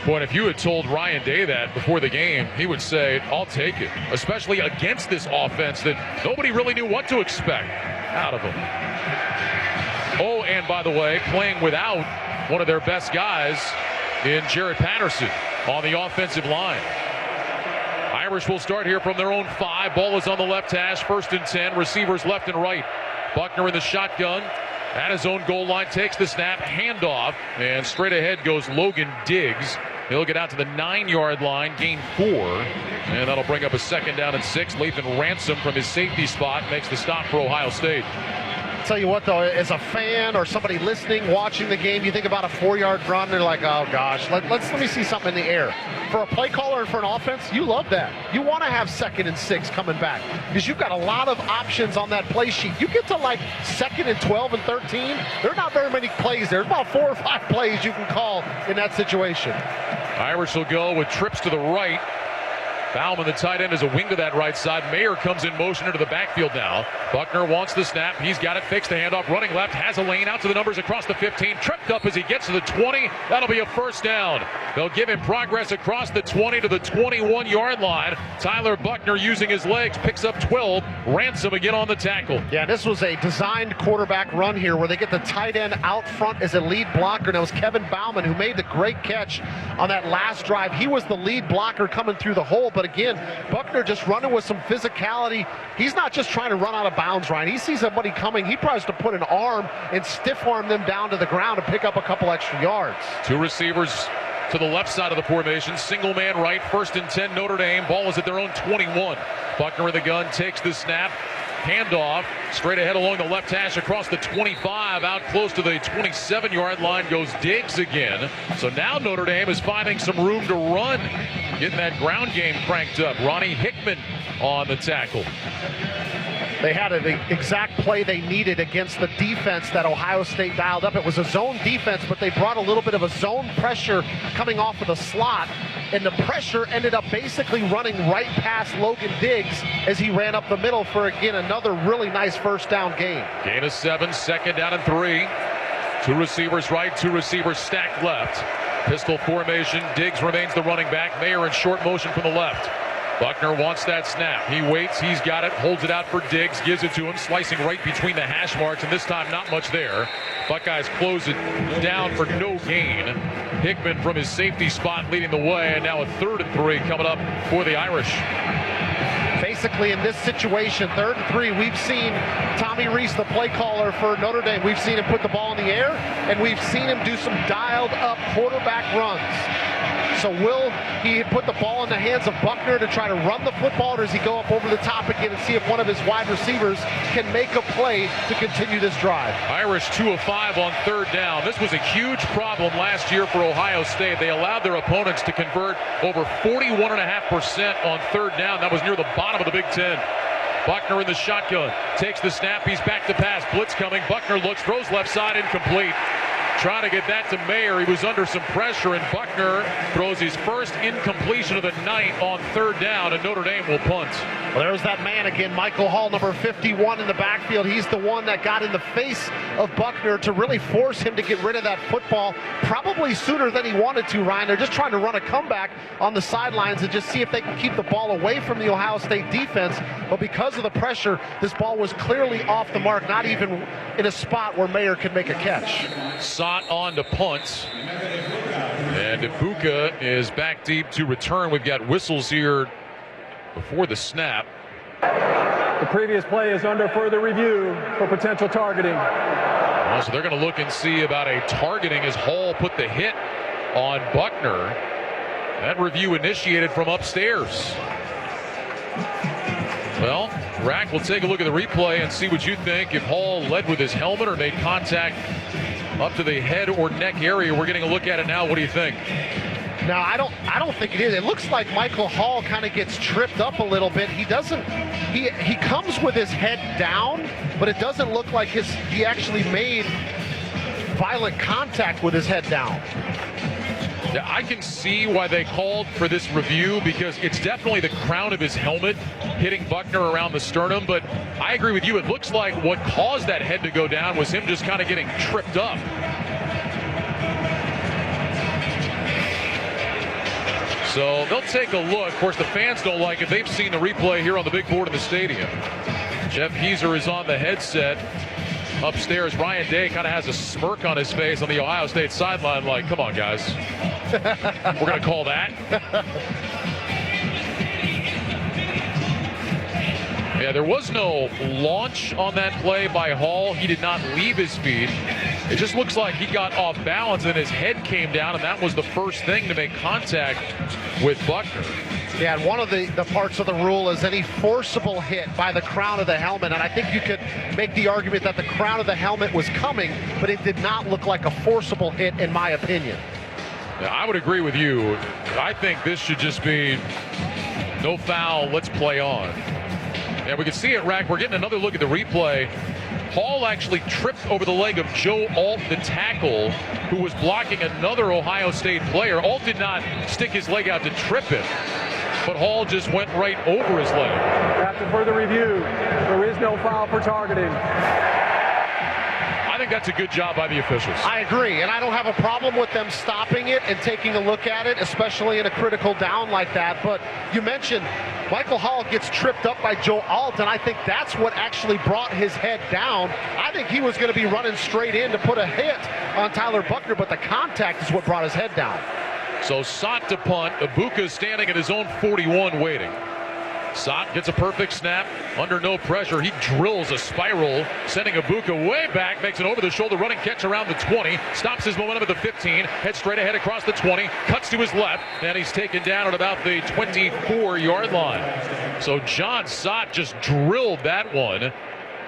Speaker 1: Boy, if you had told Ryan Day that before the game, he would say, I'll take it, especially against this offense that nobody really knew what to expect out of them. Oh, and by the way, playing without one of their best guys in Jared Patterson on the offensive line. Irish will start here from their own 5. Ball is on the left hash, 1st and 10. Receivers left and right. Buckner in the shotgun at his own goal line, takes the snap, handoff, and straight ahead goes Logan Diggs. He'll get out to the 9-yard line, gain 4, and that'll bring up a 2nd down and 6. Lathan Ransom from his safety spot makes the stop for Ohio State.
Speaker 2: Tell you what, though, as a fan or somebody listening, watching the game, you think about a 4-yard run, they're like, oh gosh, let me see something in the air. For a play caller and for an offense, you love that. You want to have 2nd and 6 coming back because you've got a lot of options on that play sheet. You get to like 2nd and 12 and 13, there are not very many plays there. There's about 4 or 5 plays you can call in that situation.
Speaker 1: Irish will go with trips to the right. Bauman, the tight end, is a wing to that right side. Mayer comes in motion into the backfield now. Buckner wants the snap. He's got it fixed. The handoff, running left, has a lane out to the numbers across the 15. Tripped up as he gets to the 20. That'll be a 1st down. They'll give him progress across the 20 to the 21-yard line. Tyler Buckner using his legs picks up 12. Ransom again on the tackle.
Speaker 2: Yeah, this was a designed quarterback run here where they get the tight end out front as a lead blocker. And it was Kevin Bauman who made the great catch on that last drive. He was the lead blocker coming through the hole, but again, Buckner just running with some physicality. He's not just trying to run out of bounds, Ryan. He sees somebody coming. He tries to put an arm and stiff arm them down to the ground and pick up a couple extra yards.
Speaker 1: 2 receivers to the left side of the formation. Single man right, 1st and 10 Notre Dame. Ball is at their own 21. Buckner in the gun, takes the snap. Handoff straight ahead along the left hash across the 25, out close to the 27-yard line goes Diggs again. So now Notre Dame is finding some room to run, getting that ground game cranked up. Ronnie Hickman on the tackle.
Speaker 2: They had the exact play they needed against the defense that Ohio State dialed up. It was a zone defense, but they brought a little bit of a zone pressure coming off of the slot, and the pressure ended up basically running right past Logan Diggs as he ran up the middle for, again, another really nice 1st down gain.
Speaker 1: Gain of 7, 2nd down and 3. 2 receivers right, 2 receivers stacked left. Pistol formation, Diggs remains the running back. Mayer in short motion from the left. Buckner wants that snap. He waits. He's got it. Holds it out for Diggs. Gives it to him. Slicing right between the hash marks. And this time, not much there. Buckeyes close it down for no gain. Hickman from his safety spot leading the way. And now a 3rd and 3 coming up for the Irish.
Speaker 2: Basically, in this situation, 3rd and 3, we've seen Tommy Rees, the play caller for Notre Dame. We've seen him put the ball in the air, and we've seen him do some dialed-up quarterback runs. So will he put the ball in the hands of Buckner to try to run the football, or does he go up over the top again and see if one of his wide receivers can make a play to continue this drive?
Speaker 1: Irish 2 of 5 on 3rd down. This was a huge problem last year for Ohio State. They allowed their opponents to convert over 41.5% on 3rd down. That was near the bottom of the Big Ten. Buckner in the shotgun, takes the snap, he's back to pass, blitz coming, Buckner looks, throws left side, incomplete. Trying to get that to Mayer. He was under some pressure, and Buckner throws his first incompletion of the night on 3rd down, and Notre Dame will punt.
Speaker 2: Well, there's that man again, Michael Hall, number 51 in the backfield. He's the one that got in the face of Buckner to really force him to get rid of that football probably sooner than he wanted to, Ryan. They're just trying to run a comeback on the sidelines and just see if they can keep the ball away from the Ohio State defense. But because of the pressure, this ball was clearly off the mark, not even in a spot where Mayer could make a catch.
Speaker 1: On to punt, and Ibuka is back deep to return. We've got whistles here before the snap.
Speaker 9: The previous play is under further review for potential targeting.
Speaker 1: Well, so they're going to look and see about a targeting as Hall put the hit on Buckner. That review initiated from upstairs. Well, Rack will take a look at the replay and see what you think. If Hall led with his helmet or made contact up to the head or neck area. We're getting a look at it now. What do you think?
Speaker 2: Now, I don't think it is. It looks like Michael Hall kind of gets tripped up a little bit. He doesn't. He comes with his head down, but it doesn't look like he actually made violent contact with his head down.
Speaker 1: Yeah, I can see why they called for this review because it's definitely the crown of his helmet hitting Buckner around the sternum, but I agree with you. It looks like what caused that head to go down was him just kind of getting tripped up. So they'll take a look. Of course, the fans don't like it. They've seen the replay here on the big board in the stadium. Jeff Heiser is on the headset upstairs. Ryan Day kind of has a smirk on his face on the Ohio State sideline like, come on, guys. We're going to call that. Yeah, there was no launch on that play by Hall. He did not leave his feet. It just looks like he got off balance and his head came down, and that was the first thing to make contact with Buckner.
Speaker 2: Yeah, and one of the parts of the rule is any forcible hit by the crown of the helmet, and I think you could make the argument that the crown of the helmet was coming, but it did not look like a forcible hit, in my opinion.
Speaker 1: Yeah, I would agree with you. I think this should just be no foul, let's play on. And we can see it, Rack. We're getting another look at the replay. Hall actually tripped over the leg of Joe Alt, the tackle, who was blocking another Ohio State player. Alt did not stick his leg out to trip him, but Hall just went right over his leg.
Speaker 9: After further review, there is no foul for targeting.
Speaker 1: I think that's a good job by the officials.
Speaker 2: I agree, and I don't have a problem with them stopping it and taking a look at it, especially in a critical down like that. But you mentioned Michael Hall gets tripped up by Joe Alt, and I think that's what actually brought his head down. I think he was going to be running straight in to put a hit on Tyler Buckner, but the contact is what brought his head down.
Speaker 1: So Sott to punt. Ibuka standing at his own 41 waiting. Sott gets a perfect snap under no pressure. He drills a spiral, sending Ibuka way back, makes an over-the-shoulder running catch around the 20, stops his momentum at the 15, heads straight ahead across the 20, cuts to his left, and he's taken down at about the 24-yard line. So John Sott just drilled that one.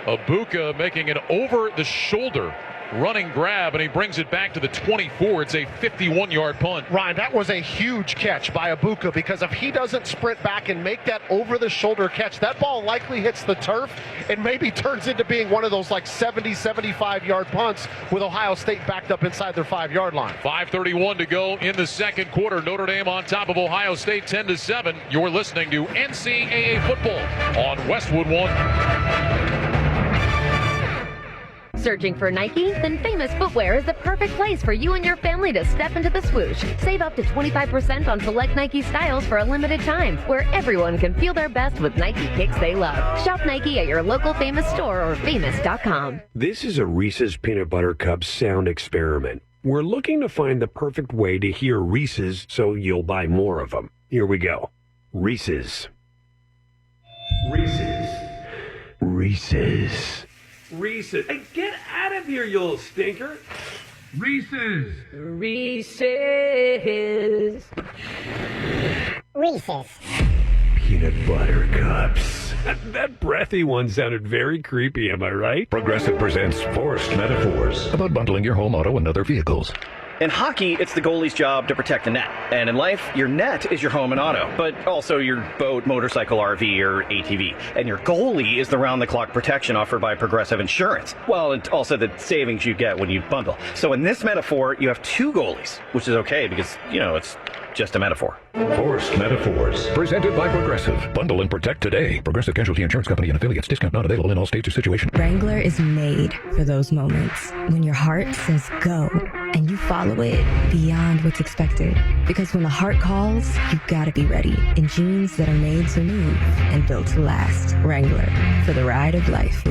Speaker 1: Ibuka making an over-the-shoulder running grab, and he brings it back to the 24. It's a 51-yard punt.
Speaker 2: Ryan, that was a huge catch by Ibuka, because if he doesn't sprint back and make that over-the-shoulder catch, that ball likely hits the turf and maybe turns into being one of those like 70, 75-yard punts with Ohio State backed up inside their 5-yard line.
Speaker 1: 5:31 to go in the second quarter. Notre Dame on top of Ohio State 10-7. You're listening to NCAA football on Westwood One.
Speaker 18: Searching for Nike? Then Famous Footwear is the perfect place for you and your family to step into the swoosh. Save up to 25% on select Nike styles for a limited time, where everyone can feel their best with Nike kicks they love. Shop Nike at your local Famous store or famous.com.
Speaker 17: This is a Reese's Peanut Butter Cup sound experiment. We're looking to find the perfect way to hear Reese's so you'll buy more of them. Here we go. Reese's. Reese's. Reese's.
Speaker 22: Reese's. Hey, get out of here, you little stinker. Reese's.
Speaker 18: Reese's.
Speaker 17: Reese's. Peanut Butter Cups. That breathy one sounded very creepy, am I right?
Speaker 11: Progressive presents Forced Metaphors about bundling your home, auto, and other vehicles.
Speaker 13: In hockey, it's the goalie's job to protect the net. And in life, your net is your home and auto, but also your boat, motorcycle, RV, or ATV. And your goalie is the round-the-clock protection offered by Progressive Insurance. Well, and also the savings you get when you bundle. So in this metaphor, you have two goalies, which is okay because, it's just a metaphor.
Speaker 11: Forced Metaphors. Presented by Progressive. Bundle and protect today. Progressive Casualty Insurance Company and affiliates. Discount not available in all states or situations.
Speaker 23: Wrangler is made for those moments when your heart says go and you follow it beyond what's expected. Because when the heart calls, you gotta be ready in jeans that are made to move and built to last. Wrangler, for the ride of life.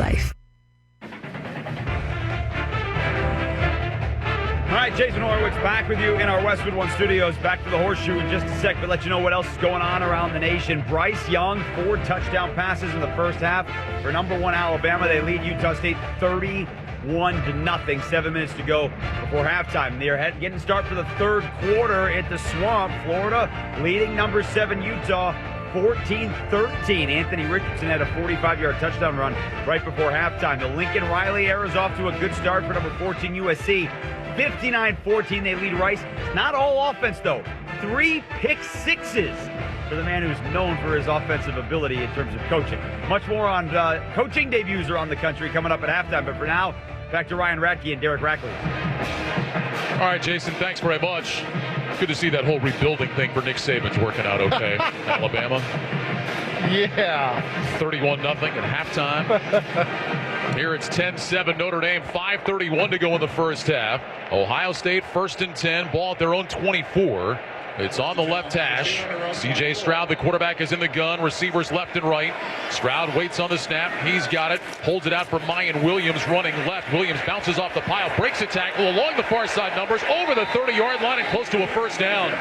Speaker 22: All right, Jason Horowitz back with you in our Westwood One studios. Back to the Horseshoe in just a sec, but let you know what else is going on around the nation. Bryce Young, 4 touchdown passes in the first half for number 1 Alabama. They lead Utah State 31-0. 7 minutes to go before halftime. They're getting start for the third quarter at the Swamp. Florida leading number 7 Utah 14-13. Anthony Richardson had a 45-yard touchdown run right before halftime. The Lincoln Riley era's off to a good start for number 14 USC. 59-14, they lead Rice. Not all offense, though. 3 pick sixes for the man who's known for his offensive ability in terms of coaching. Much more on coaching debuts around the country coming up at halftime. But for now, back to Ryan Radke and Derek Rackley.
Speaker 1: All right, Jason, thanks very much. Good to see that whole rebuilding thing for Nick Saban's working out okay. Alabama.
Speaker 2: Yeah.
Speaker 1: 31-0 at halftime. Here it's 10-7 Notre Dame, 5:31 to go in the first half. Ohio State 1st and 10, ball at their own 24. It's on the left hash. C.J. Stroud, the quarterback, is in the gun. Receivers left and right. Stroud waits on the snap. He's got it. Holds it out for Mayan Williams running left. Williams bounces off the pile, breaks a tackle along the far side numbers, over the 30-yard line and close to a first down.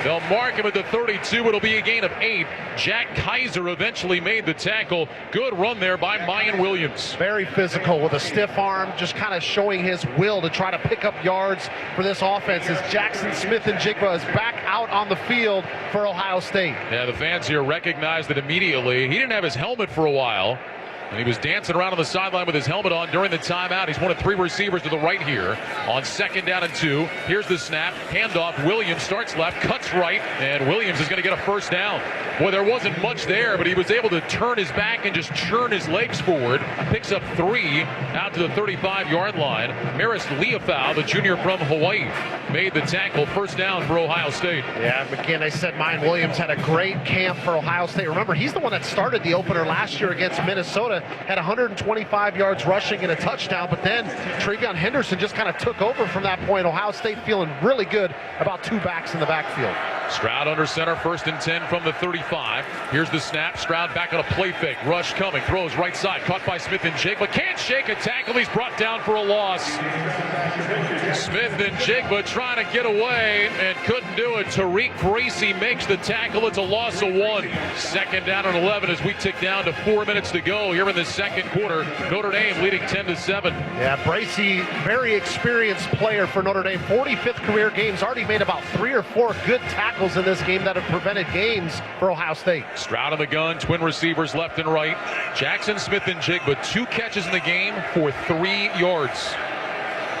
Speaker 1: They'll mark him at the 32. It'll be a gain of 8. Jack Kaiser eventually made the tackle. Good run there by Mayan Williams.
Speaker 2: Very physical with a stiff arm, just kind of showing his will to try to pick up yards for this offense as Jackson Smith-Njigba is back out on the field for Ohio State.
Speaker 1: Yeah, the fans here recognized it immediately. He didn't have his helmet for a while, and he was dancing around on the sideline with his helmet on during the timeout. He's one of 3 receivers to the right here on 2nd down and 2. Here's the snap. Handoff. Williams starts left, cuts right, and Williams is going to get a first down. Boy, there wasn't much there, but he was able to turn his back and just churn his legs forward. Picks up 3 out to the 35-yard line. Maris Leofau, the junior from Hawaii, made the tackle. First down for Ohio State.
Speaker 2: Yeah, again, I said Mayan Williams had a great camp for Ohio State. Remember, he's the one that started the opener last year against Minnesota. Had 125 yards rushing and a touchdown, but then Travion Henderson just kind of took over from that point. Ohio State feeling really good about 2 backs in the backfield.
Speaker 1: Stroud under center, 1st and 10 from the 35. Here's the snap. Stroud back on a play fake. Rush coming. Throws right side. Caught by Smith-Njigba. Can't shake a tackle. He's brought down for a loss. Smith-Njigba trying to get away and couldn't do it. Tariq Bracy makes the tackle. It's a loss of 1. 2nd down and 11 as we tick down to 4 minutes to go here in the second quarter. Notre Dame leading 10-7.
Speaker 2: Yeah, Bracy, very experienced player for Notre Dame. 45th career games. Already made about 3 or 4 good tackles in this game that have prevented games for Ohio State.
Speaker 1: Stroud in the gun, twin receivers left and right. Jackson Smith-Njigba, 2 catches in the game for 3 yards.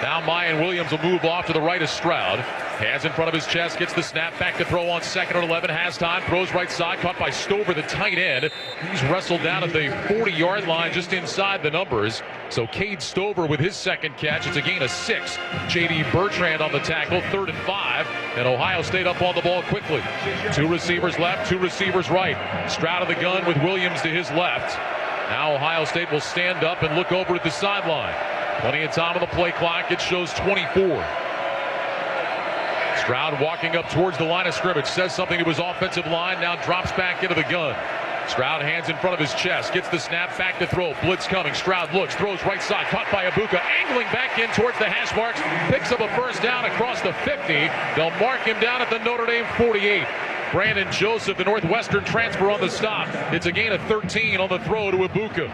Speaker 1: Now Mayan Williams will move off to the right of Stroud. Hands in front of his chest, gets the snap, back to throw on 2nd and 11, has time, throws right side, caught by Stover, the tight end. He's wrestled down at the 40-yard line, just inside the numbers. So Cade Stover with his 2nd catch. It's a gain of 6. J.D. Bertrand on the tackle, 3rd and 5. And Ohio State up on the ball quickly. 2 receivers left, 2 receivers right. Stroud of the gun with Williams to his left. Now Ohio State will stand up and look over at the sideline. Plenty of time on the play clock. It shows 24. Stroud walking up towards the line of scrimmage. Says something to his offensive line. Now drops back into the gun. Stroud hands in front of his chest. Gets the snap, back to throw. Blitz coming. Stroud looks, throws right side. Caught by Ibuka. Angling back in towards the hash marks. Picks up a first down across the 50. They'll mark him down at the Notre Dame 48. Brandon Joseph, the Northwestern transfer, on the stop. It's a gain of 13 on the throw to Ibuka.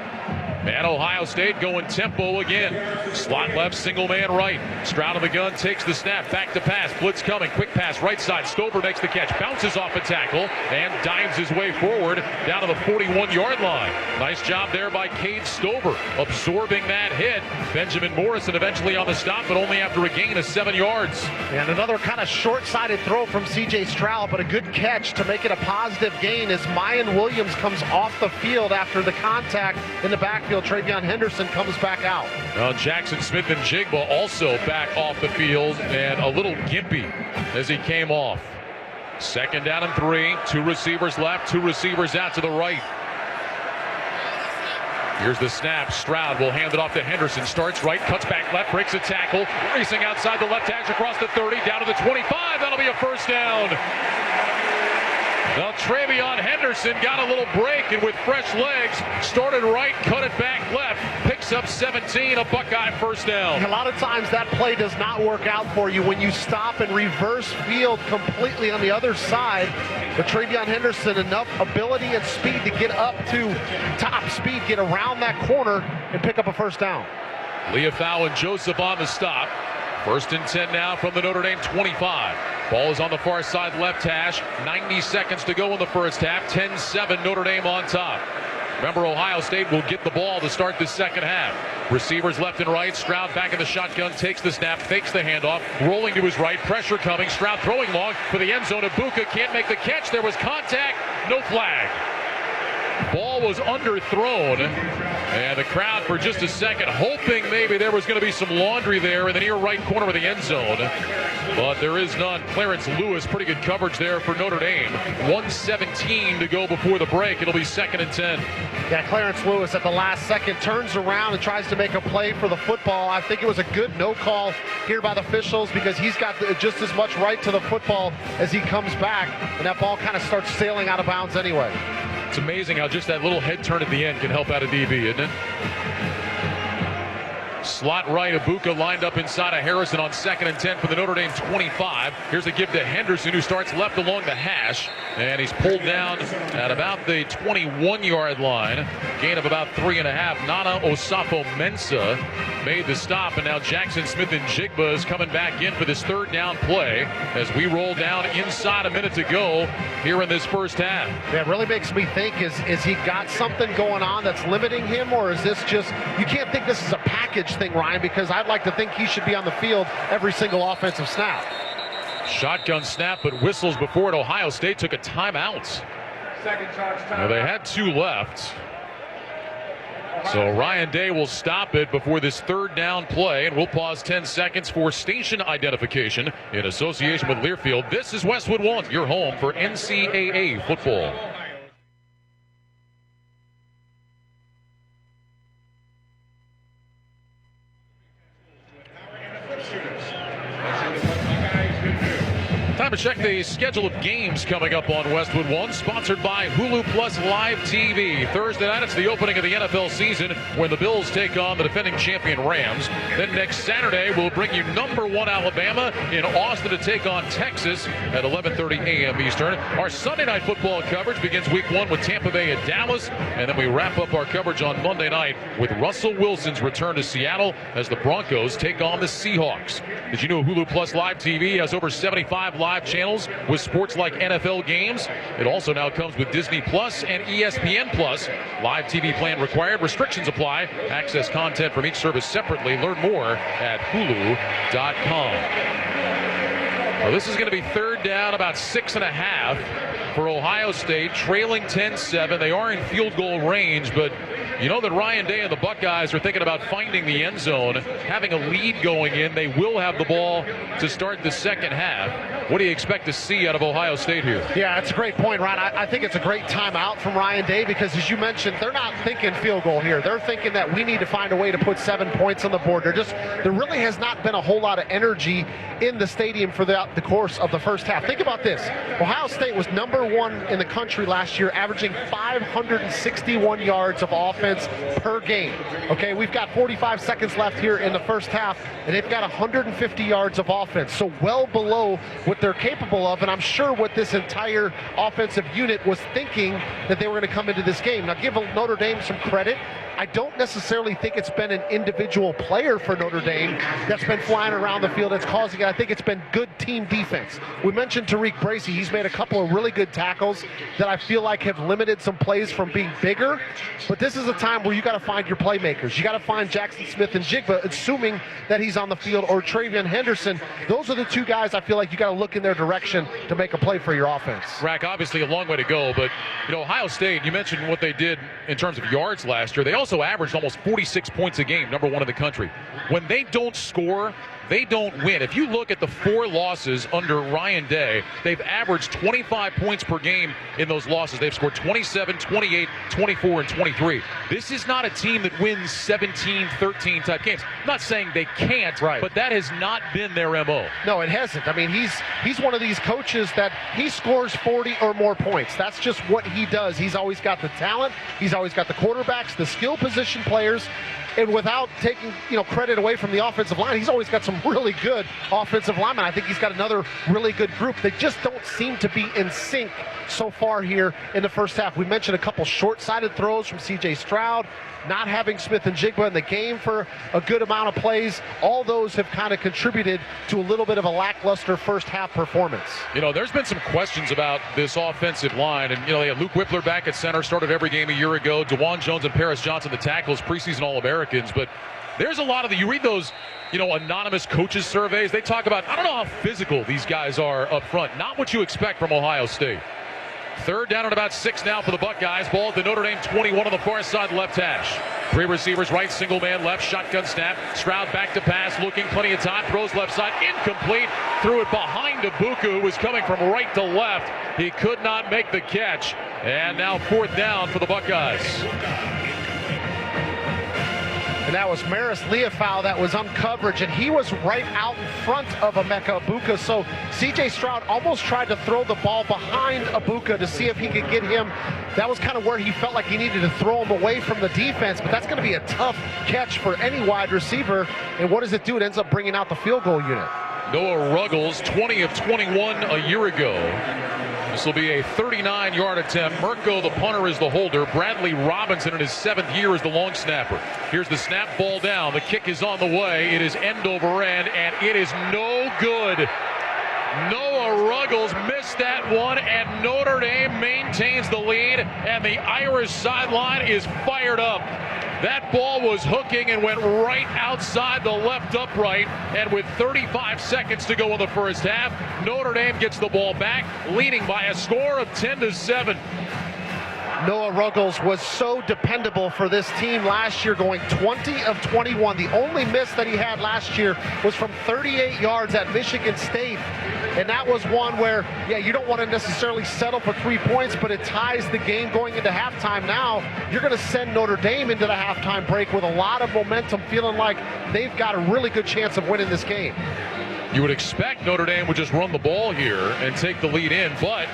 Speaker 1: And Ohio State going tempo again. Slot left, single man right. Stroud of the gun takes the snap, back to pass. Blitz coming, quick pass right side. Stover makes the catch, bounces off a tackle, and dives his way forward down to the 41-yard line. Nice job there by Cade Stover, absorbing that hit. Benjamin Morrison eventually on the stop, but only after a gain of 7 yards.
Speaker 2: And another kind of short-sided throw from C.J. Stroud, but a good catch to make it a positive gain as Mayan Williams comes off the field after the contact in the backfield. Travion Henderson comes back out.
Speaker 1: Jackson Smith-Njigba also back off the field and a little gimpy as he came off. 2nd down and 3. 2 receivers left, 2 receivers out to the right. Here's the snap. Stroud will hand it off to Henderson. Starts right, cuts back left, breaks a tackle. Racing outside the left hash across the 30, down to the 25. That'll be a first down. Now Travion Henderson got a little break and with fresh legs, started right, cut it back left, picks up 17, a Buckeye first down.
Speaker 2: A lot of times that play does not work out for you when you stop and reverse field completely on the other side. But Travion Henderson, enough ability and speed to get up to top speed, get around that corner, and pick up a first down.
Speaker 1: Leofau and Joseph on the stop. 1st and 10 now from the Notre Dame 25. Ball is on the far side left hash. 90 seconds to go in the first half. 10-7 Notre Dame on top. Remember, Ohio State will get the ball to start the second half. Receivers left and right. Stroud back in the shotgun, takes the snap, fakes the handoff, rolling to his right. Pressure coming. Stroud throwing long for the end zone. Ibuka can't make the catch. There was contact. No flag. Ball was underthrown, and the crowd for just a second hoping maybe there was going to be some laundry there in the near right corner of the end zone. But there is none. Clarence Lewis, pretty good coverage there for Notre Dame. 1:17 to go before the break. It'll be 2nd and 10.
Speaker 2: Yeah, Clarence Lewis at the last second turns around and tries to make a play for the football. I think it was a good no call here by the officials because he's got just as much right to the football as he comes back, and that ball kind of starts sailing out of bounds anyway.
Speaker 1: It's amazing how just that little head turn at the end can help out a DB, isn't it? Slot right, Ibuka lined up inside of Harrison on 2nd and 10 for the Notre Dame 25. Here's a give to Henderson, who starts left along the hash, and he's pulled down at about the 21-yard line. Gain of about 3.5. Nana Osafo-Mensah made the stop, and now Jackson Smith-Njigba is coming back in for this 3rd down play as we roll down inside a minute to go here in this first half.
Speaker 2: Yeah, it really makes me think, is he got something going on that's limiting him, or is this just, you can't think this is a package thing, Ryan, because I'd like to think he should be on the field every single offensive snap.
Speaker 1: Shotgun snap, but whistles before it. Ohio State took a timeout. Well, they had 2 left. So Ryan Day will stop it before this 3rd down play, and we'll pause 10 seconds for station identification in association with Learfield. This is Westwood One, your home for NCAA football. Time to check the schedule of games coming up on Westwood One, sponsored by Hulu Plus Live TV. Thursday night, it's the opening of the NFL season when the Bills take on the defending champion Rams. Then next Saturday, we'll bring you number 1 Alabama in Austin to take on Texas at 11:30 a.m. Eastern. Our Sunday night football coverage begins week 1 with Tampa Bay at Dallas, and then we wrap up our coverage on Monday night with Russell Wilson's return to Seattle as the Broncos take on the Seahawks. Did you know Hulu Plus Live TV has over 75 live channels with sports like NFL games? It also now comes with Disney Plus and ESPN Plus. Live TV plan required. Restrictions apply. Access content from each service separately. Learn more at hulu.com. Well, this is going to be 3rd down, about 6.5 for Ohio State, trailing 10-7. They are in field goal range, but you know that Ryan Day and the Buckeyes are thinking about finding the end zone, having a lead going in. They will have the ball to start the second half. What do you expect to see out of Ohio State here?
Speaker 2: Yeah, it's a great point, Ryan. I think it's a great timeout from Ryan Day because, as you mentioned, they're not thinking field goal here. They're thinking that we need to find a way to put 7 points on the board. There really has not been a whole lot of energy in the stadium for the course of the first half. Think about this. Ohio State was number 1 in the country last year, averaging 561 yards of offense per game. Okay, we've got 45 seconds left here in the first half, and they've got 150 yards of offense, so well below what they're capable of, and I'm sure what this entire offensive unit was thinking that they were going to come into this game. Now, give Notre Dame some credit. I don't necessarily think it's been an individual player for Notre Dame that's been flying around the field that's causing it. I think it's been good team defense. We mentioned Tariq Bracy. He's made a couple of really good tackles that I feel like have limited some plays from being bigger. But this is a time where you got to find your playmakers. You got to find Jackson Smith-Njigba, assuming that he's on the field, or Travion Henderson. Those are the 2 guys I feel like you got to look in their direction to make a play for your offense.
Speaker 1: Rack, obviously a long way to go, but you know, Ohio State, you mentioned what they did in terms of yards last year. They also averaged almost 46 points a game, number 1 in the country. When they don't score, they don't win. If you look at the 4 losses under Ryan Day, they've averaged 25 points per game in those losses. They've scored 27, 28, 24, and 23. This is not a team that wins 17-13 type games. I'm not saying they can't, but that has not been their MO.
Speaker 2: No, it hasn't. I mean, he's one of these coaches that he scores 40 or more points. That's just what he does. He's always got the talent. He's always got the quarterbacks, the skill position players. And without taking credit away from the offensive line, he's always got some really good offensive linemen. I think he's got another really good group. They just don't seem to be in sync so far here in the first half. We mentioned a couple short-sided throws from C.J. Stroud, not having Smith-Njigba in the game for a good amount of plays. All those have kind of contributed to a little bit of a lackluster first half performance.
Speaker 1: You know, there's been some questions about this offensive line, and they had Luke Whippler back at center, started every game a year ago. DeJuan Jones and Paris Johnson, the tackles, preseason All-Americans, but there's a lot of you read those anonymous coaches surveys. They talk about, I don't know how physical these guys are up front. Not what you expect from Ohio State. Third down and about 6 now for the Buckeyes. Ball at the Notre Dame 21 on the far side left hash. 3 receivers right, single man left, shotgun snap. Stroud back to pass, looking, plenty of time, throws left side, incomplete. Threw it behind Ibuka, who was coming from right to left. He could not make the catch. And now 4th down for the Buckeyes.
Speaker 2: And that was Maris Leofau that was on coverage, and he was right out in front of Emeka Ibuka. So C.J. Stroud almost tried to throw the ball behind Ibuka to see if he could get him. That was kind of where he felt like he needed to throw him away from the defense, but that's going to be a tough catch for any wide receiver. And what does it do? It ends up bringing out the field goal unit.
Speaker 1: Noah Ruggles, 20 of 21 a year ago. This will be a 39-yard attempt. Mirko, the punter, is the holder. Bradley Robinson in his 7th year is the long snapper. Here's the snap, ball down. The kick is on the way. It is end over end, and it is no good. Noah Ruggles missed that one, and Notre Dame maintains the lead, and the Irish sideline is fired up. That ball was hooking and went right outside the left upright, and with 35 seconds to go in the first half, Notre Dame gets the ball back, leading by a score of 10-7.
Speaker 2: Noah Ruggles was so dependable for this team last year, going 20 of 21. The only miss that he had last year was from 38 yards at Michigan State. And that was one where, yeah, you don't want to necessarily settle for 3 points, but it ties the game going into halftime. Now you're going to send Notre Dame into the halftime break with a lot of momentum, feeling like they've got a really good chance of winning this game.
Speaker 1: You would expect Notre Dame would just run the ball here and take the lead in, but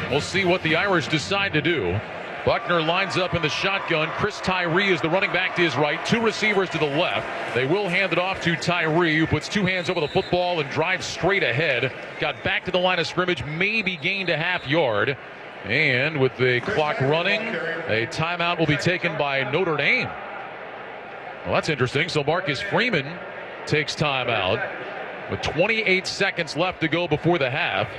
Speaker 1: we'll see what the Irish decide to do. Buckner lines up in the shotgun. Chris Tyree is the running back to his right. 2 receivers to the left. They will hand it off to Tyree, who puts 2 hands over the football and drives straight ahead. Got back to the line of scrimmage, maybe gained a half-yard. And with the clock running, a timeout will be taken by Notre Dame. Well, that's interesting. So Marcus Freeman takes timeout with 28 seconds left to go before the half.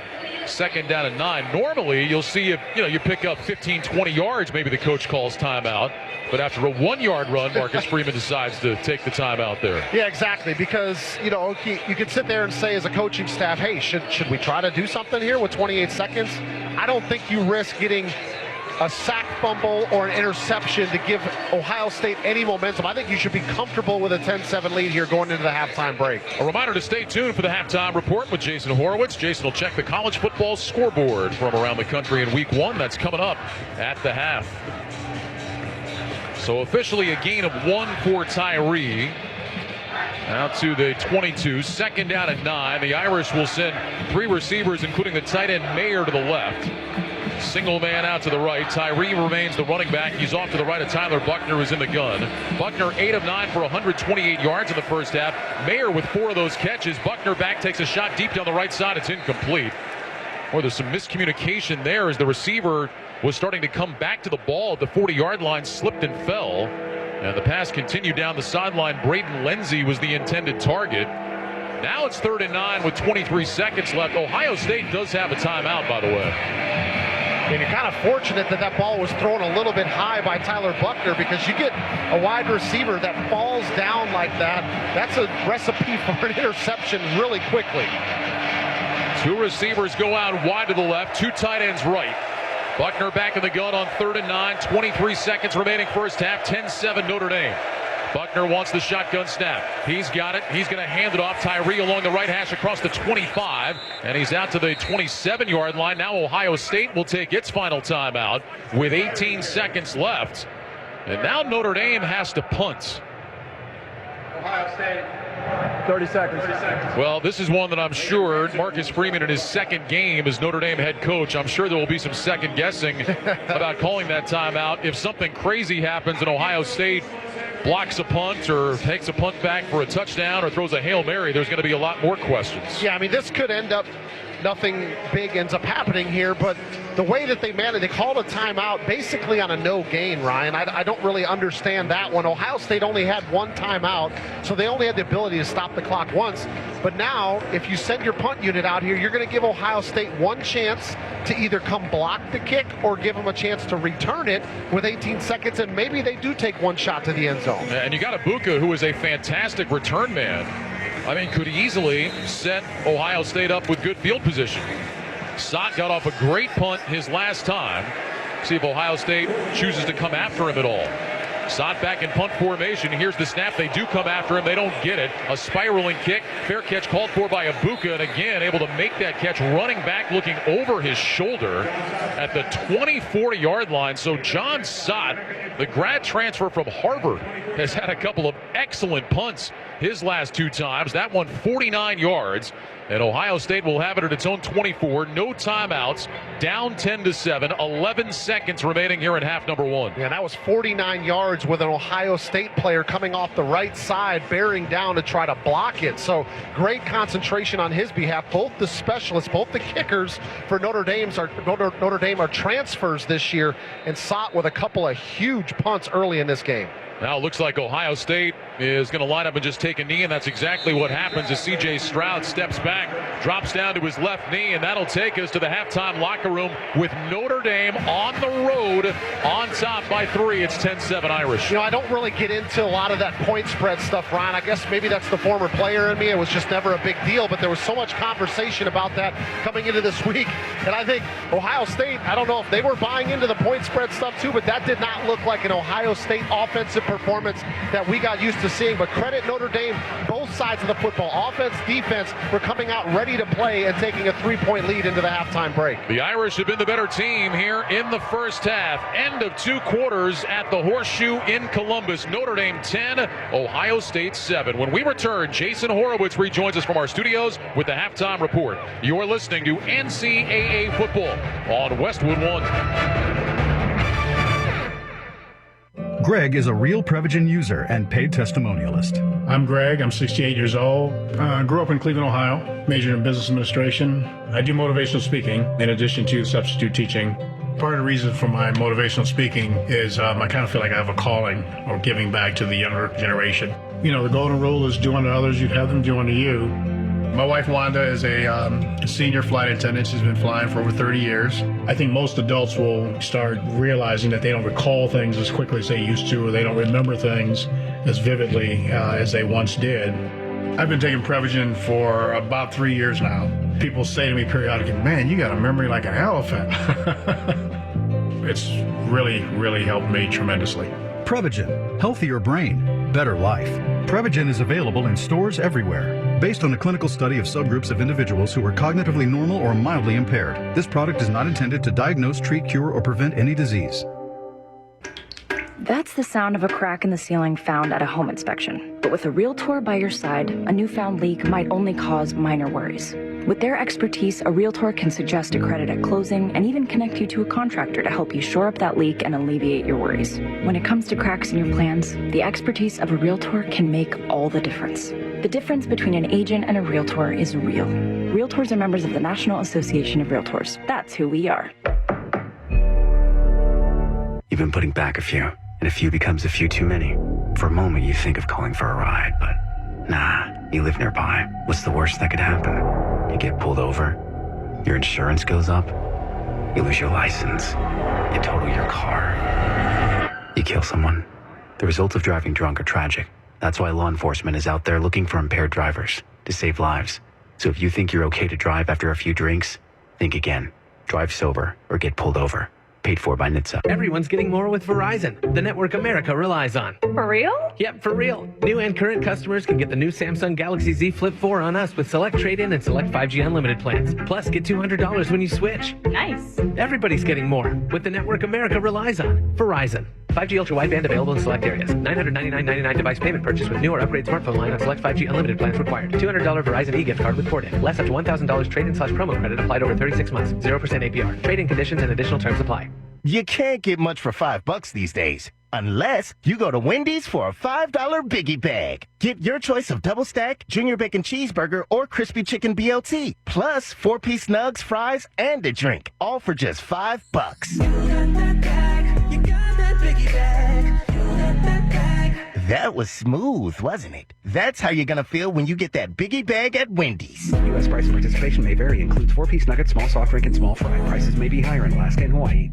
Speaker 1: 2nd down and 9. Normally, you'll see if you pick up 15, 20 yards, maybe the coach calls timeout. But after a 1-yard run, Marcus Freeman decides to take the timeout there.
Speaker 2: Yeah, exactly. Because you could sit there and say as a coaching staff, hey, should we try to do something here with 28 seconds? I don't think you risk getting a sack fumble or an interception to give Ohio State any momentum. I think you should be comfortable with a 10-7 lead here going into the halftime break.
Speaker 1: A reminder to stay tuned for the halftime report with Jason Horowitz. Jason will check the college football scoreboard from around the country in week 1. That's coming up at the half. So officially a gain of 1 for Tyree. Out to the 22, 2nd down and 9. The Irish will send 3 receivers, including the tight end Mayer, to the left. Single man out to the right. Tyree remains the running back. He's off to the right of Tyler Buckner, who's in the gun. Buckner 8 of 9 for 128 yards in the first half. Mayer with 4 of those catches. Buckner back, takes a shot deep down the right side. It's incomplete. Or there's some miscommunication there as the receiver was starting to come back to the ball at the 40-yard line, slipped and fell. And the pass continued down the sideline. Braden Lenzy was the intended target. Now it's 3rd and 9 with 23 seconds left. Ohio State does have a timeout, by the way.
Speaker 2: And you're kind of fortunate that ball was thrown a little bit high by Tyler Buckner, because you get a wide receiver that falls down like that. That's a recipe for an interception really quickly.
Speaker 1: 2 receivers go out wide to the left, 2 tight ends right. Buckner back in the gun on 3rd and 9, 23 seconds remaining first half, 10-7 Notre Dame. Buckner wants the shotgun snap. He's got it. He's going to hand it off. Tyree along the right hash across the 25, and he's out to the 27-yard line. Now Ohio State will take its final timeout with 18 seconds left. And now Notre Dame has to punt.
Speaker 9: Ohio State, 30 seconds.
Speaker 1: Well, this is one that I'm sure Marcus Freeman in his 2nd game as Notre Dame head coach, I'm sure there will be some second guessing about calling that timeout. If something crazy happens and Ohio State blocks a punt or takes a punt back for a touchdown or throws a Hail Mary, there's going to be a lot more questions.
Speaker 2: Yeah, I mean, this could end up, nothing big ends up happening here, but the way that they managed, they called a timeout basically on a no gain, Ryan. I don't really understand that one. Ohio State only had 1 timeout, so they only had the ability to stop the clock once. But now, if you send your punt unit out here, you're going to give Ohio State 1 chance to either come block the kick or give them a chance to return it with 18 seconds, and maybe they do take 1 shot to the end zone.
Speaker 1: And you got Ibuka, who is a fantastic return man. I mean, could easily set Ohio State up with good field position. Sott got off a great punt his last time. See if Ohio State chooses to come after him at all. Sott back in punt formation. Here's the snap. They do come after him. They don't get it. A spiraling kick. Fair catch called for by Ibuka. And again, able to make that catch running back, looking over his shoulder at the 24-yard line. So John Sott, the grad transfer from Harvard, has had a couple of excellent punts his last 2 times. That one 49 yards. And Ohio State will have it at its own 24. No timeouts. Down 10-7. 11 seconds remaining here in half number 1.
Speaker 2: Yeah, that was 49 yards with an Ohio State player coming off the right side, bearing down to try to block it. So great concentration on his behalf. Both the specialists, both the kickers for Notre Dame are transfers this year. And Sott with a couple of huge punts early in this game.
Speaker 1: Now it looks like Ohio State is going to line up and just take a knee, and that's exactly what happens as C.J. Stroud steps back, drops down to his left knee, and that'll take us to the halftime locker room with Notre Dame on the road on top by 3. It's 10-7 Irish.
Speaker 2: You know, I don't really get into a lot of that point spread stuff, Ron. I guess maybe that's the former player in me. It was just never a big deal, but there was so much conversation about that coming into this week, and I think Ohio State, I don't know if they were buying into the point spread stuff too, but that did not look like an Ohio State offensive performance that we got used to seeing. But credit Notre Dame, both sides of the football, offense, defense, were coming out ready to play and taking a 3-point lead into the halftime break.
Speaker 1: The Irish have been the better team here in the first half. End of 2 quarters at the Horseshoe in Columbus. Notre Dame 10, Ohio State 7. When we return, Jason Horowitz rejoins us from our studios with the halftime report. You're listening to NCAA football on Westwood One.
Speaker 4: Greg is a real Prevagen user and paid testimonialist.
Speaker 5: I'm Greg. I'm 68 years old. I grew up in Cleveland, Ohio, majored in business administration. I do motivational speaking in addition to substitute teaching. Part of the reason for my motivational speaking is I kind of feel like I have a calling or giving back to the younger generation. You know, the golden rule is do unto others, you'd have them do unto you. My wife, Wanda, is a senior flight attendant. She's been flying for over 30 years. I think most adults will start realizing that they don't recall things as quickly as they used to, or they don't remember things as vividly as they once did. I've been taking Prevagen for about 3 years now. People say to me periodically, man, you got a memory like an elephant. It's really helped me tremendously.
Speaker 4: Prevagen, healthier brain, better life. Prevagen is available in stores everywhere. Based on a clinical study of subgroups of individuals who are cognitively normal or mildly impaired, this product is not intended to diagnose, treat, cure, or prevent any disease.
Speaker 15: That's the sound of a crack in the ceiling found at a home inspection. But with a Realtor by your side, a newfound leak might only cause minor worries. With their expertise, a Realtor can suggest a credit at closing and even connect you to a contractor to help you shore up that leak and alleviate your worries. When it comes to cracks in your plans, the expertise of a Realtor can make all the difference. The difference between an agent and a Realtor is real. Realtors are members of the National Association of Realtors. That's who we are.
Speaker 24: You've been putting back a few, and a few becomes a few too many. For a moment, you think of calling for a ride, but nah, you live nearby. What's the worst that could happen? You get pulled over, your insurance goes up, you lose your license, you total your car, you kill someone. The results of driving drunk are tragic. That's why law enforcement is out there looking for impaired drivers to save lives. So if you think you're okay to drive after a few drinks, think again. Drive sober or get pulled over. Paid for by NHTSA.
Speaker 25: Everyone's getting more with Verizon, the network America relies on.
Speaker 19: For real?
Speaker 25: Yep, for real. New and current customers can get the new Samsung Galaxy Z Flip 4 on us with select trade-in and select 5G unlimited plans. Plus, get $200 when you switch.
Speaker 19: Nice.
Speaker 25: Everybody's getting more with the network America relies on. Verizon. 5G ultra wideband available in select areas. $999.99 device payment purchase with new or upgrade smartphone line on select 5G unlimited plans required. $200 Verizon e-gift card with port-in. Less up to $1,000 trade-in/promo credit applied over 36 months. 0% APR. Trade-in conditions and additional terms apply.
Speaker 6: You can't get much for $5 these days. Unless you go to Wendy's for a $5 Biggie Bag. Get your choice of double stack, junior bacon cheeseburger, or crispy chicken BLT. Plus 4-piece nugs, fries, and a drink. All for just $5. That was smooth, wasn't it? That's how you're gonna feel when you get that Biggie Bag at Wendy's.
Speaker 8: U.S. price and participation may vary. Includes 4-piece nuggets, small soft drink, and small fry. Prices may be higher in Alaska and Hawaii.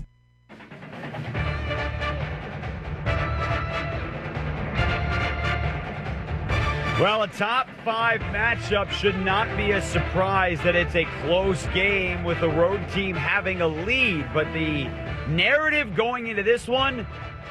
Speaker 22: Well, a top 5 matchup should not be a surprise that it's a close game with the road team having a lead. But the narrative going into this one,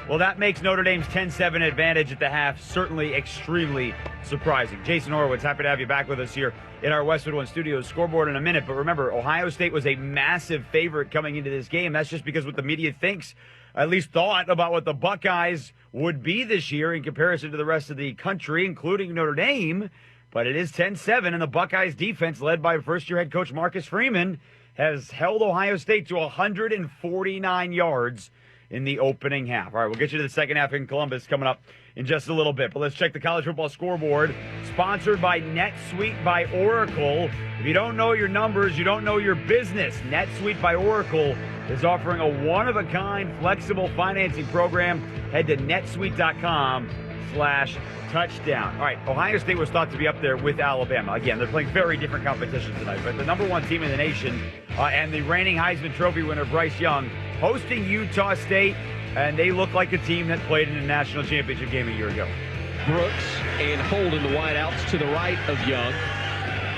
Speaker 22: well, that makes Notre Dame's 10-7 advantage at the half certainly extremely surprising. Jason Horowitz, happy to have you back with us here in our Westwood One Studios. Scoreboard in a minute. But remember, Ohio State was a massive favorite coming into this game. That's just because what the media thinks, at least thought about what the Buckeyes would be this year in comparison to the rest of the country, including Notre Dame. But it is 10-7, and the Buckeyes defense, led by first-year head coach Marcus Freeman, has held Ohio State to 149 yards in the opening half. All right, we'll get you to the second half in Columbus coming up in just a little bit. But let's check the college football scoreboard, sponsored by NetSuite by Oracle. If you don't know your numbers, you don't know your business. NetSuite by Oracle is offering a one-of-a-kind flexible financing program. Head to netsuite.com/touchdown. All right, Ohio State was thought to be up there with Alabama. Again, they're playing very different competition tonight, but the number 1 team in the nation and the reigning Heisman Trophy winner, Bryce Young, hosting Utah State, and they look like a team that played in a national championship game a year ago.
Speaker 3: Brooks and Holden, the wideouts to the right of Young.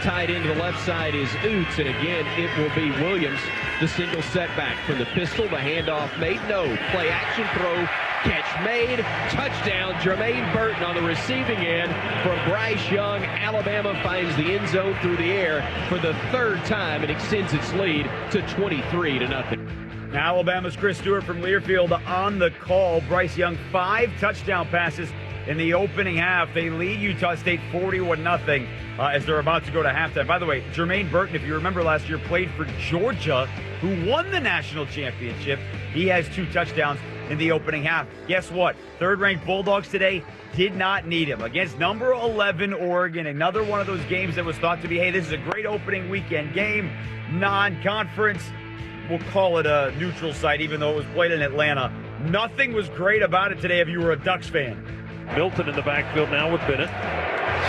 Speaker 3: Tied into the left side is Oots, and again, it will be Williams. The single setback from the pistol, the handoff made, no. Play action throw, catch made, touchdown. Jermaine Burton on the receiving end from Bryce Young. Alabama finds the end zone through the air for the 3rd time and extends its lead to 23-0.
Speaker 22: Now Alabama's Chris Stewart from Learfield on the call. Bryce Young, 5 touchdown passes in the opening half. They lead Utah State 41-0 as they're about to go to halftime. By the way, Jermaine Burton, if you remember last year, played for Georgia, who won the national championship. He has 2 touchdowns in the opening half. Guess what? 3rd-ranked Bulldogs today did not need him. Against number 11 Oregon, another one of those games that was thought to be, hey, this is a great opening weekend game, non-conference. We'll call it a neutral site, even though it was played in Atlanta. Nothing was great about it today if you were a Ducks fan.
Speaker 7: Milton in the backfield now with Bennett.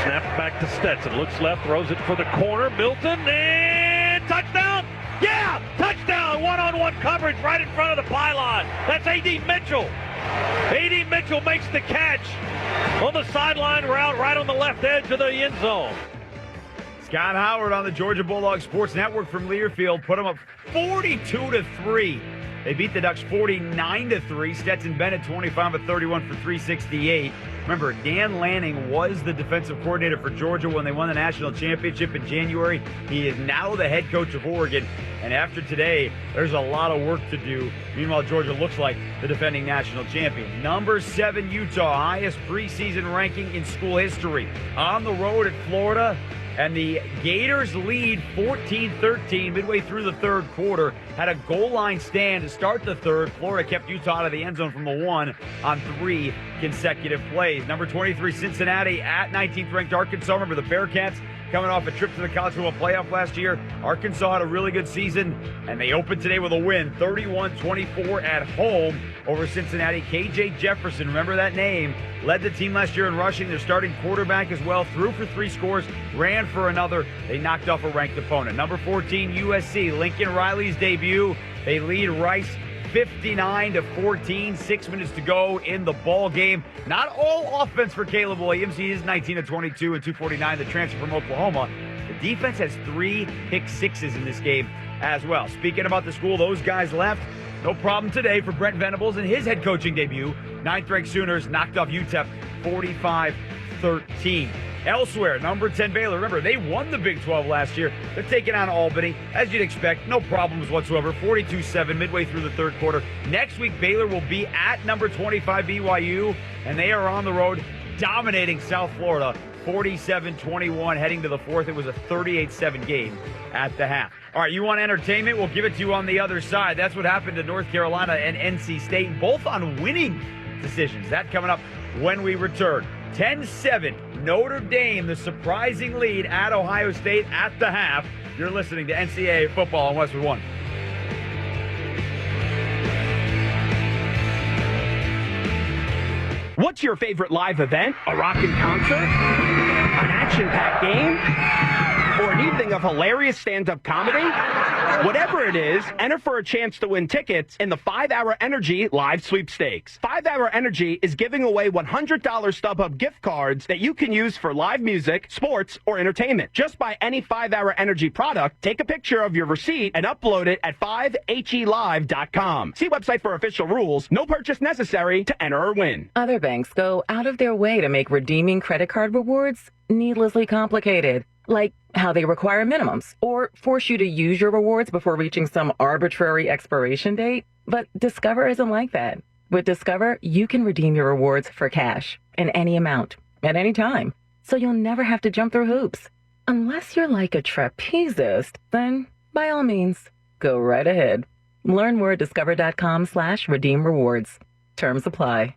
Speaker 7: Snap back to Stetson. Looks left, throws it for the corner. Milton, and touchdown! Yeah! Touchdown! One-on-one coverage right in front of the pylon. That's A.D. Mitchell. A.D. Mitchell makes the catch on the sideline route right on the left edge of the end zone.
Speaker 22: Scott Howard on the Georgia Bulldogs Sports Network from Learfield put them up 42-3. They beat the Ducks 49-3. Stetson Bennett 25 of 31 for 368. Remember, Dan Lanning was the defensive coordinator for Georgia when they won the national championship in January. He is now the head coach of Oregon. And after today, there's a lot of work to do. Meanwhile, Georgia looks like the defending national champion. Number 7 Utah, highest preseason ranking in school history. On the road at Florida. And the Gators lead 14-13 midway through the 3rd quarter. Had a goal line stand to start the 3rd. Florida kept Utah out of the end zone from the 1 on 3 consecutive plays. Number 23 Cincinnati at 19th ranked Arkansas. Remember the Bearcats coming off a trip to the college football playoff last year. Arkansas had a really good season, and they opened today with a win, 31-24 at home over Cincinnati. KJ Jefferson, remember that name, led the team last year in rushing. Their starting quarterback as well, threw for 3 scores, ran for another. They knocked off a ranked opponent. Number 14 USC, Lincoln Riley's debut. They lead Rice 59-14, 6 minutes to go in the ball game. Not all offense for Caleb Williams. He is 19 of 22 and 249, the transfer from Oklahoma. The defense has 3 pick sixes in this game as well. Speaking about the school, those guys left. No problem today for Brent Venables in his head coaching debut. 9th-ranked Sooners knocked off UTEP 45-13. Elsewhere, number 10 Baylor. Remember, they won the Big 12 last year. They're taking on Albany. As you'd expect, no problems whatsoever. 42-7 midway through the 3rd quarter. Next week, Baylor will be at number 25 BYU, and they are on the road dominating South Florida 47-21 heading to the 4th. It was a 38-7 game at the half. All right, you want entertainment? We'll give it to you on the other side. That's what happened to North Carolina and NC State, both on winning decisions. That coming up when we return. 10-7, Notre Dame, the surprising lead at Ohio State at the half. You're listening to NCAA Football on Westwood One.
Speaker 14: What's your favorite live event? A rockin' concert? An action-packed game? Or an evening of hilarious stand-up comedy? Whatever it is, enter for a chance to win tickets in the 5-Hour Energy Live Sweepstakes. 5-Hour Energy is giving away $100 StubHub gift cards that you can use for live music, sports, or entertainment. Just buy any 5-Hour Energy product, take a picture of your receipt, and upload it at 5helive.com. See website for official rules. No purchase necessary to enter or win.
Speaker 10: Other banks go out of their way to make redeeming credit card rewards needlessly complicated, like how they require minimums or force you to use your rewards before reaching some arbitrary expiration date. But Discover isn't like that. With Discover, you can redeem your rewards for cash in any amount at any time, so you'll never have to jump through hoops. Unless you're like a trapezist, then by all means, go right ahead. Learn more at discover.com/redeem rewards. Terms apply.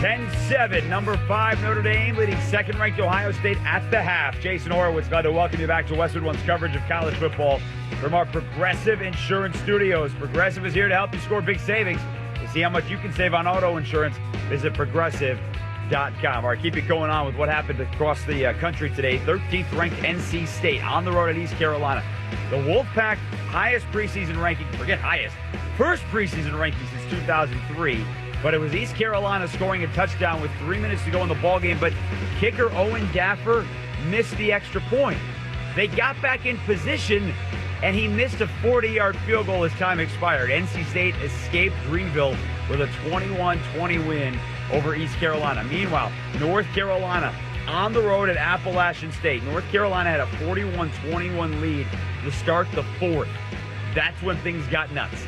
Speaker 22: 10-7, number 5 Notre Dame leading second-ranked Ohio State at the half. Jason Horowitz, glad to welcome you back to Westwood One's coverage of college football from our Progressive Insurance Studios. Progressive is here to help you score big savings. To see how much you can save on auto insurance, visit Progressive.com. All right, keep it going on with what happened across the country today. 13th ranked NC State on the road at East Carolina. The Wolfpack highest preseason ranking, first preseason ranking since 2003. But it was East Carolina scoring a touchdown with 3 minutes to go in the ballgame. But kicker Owen Daffer missed the extra point. They got back in position, and he missed a 40-yard field goal as time expired. NC State escaped Greenville with a 21-20 win over East Carolina. Meanwhile, North Carolina on the road at Appalachian State. North Carolina had a 41-21 lead to start the fourth. That's when things got nuts.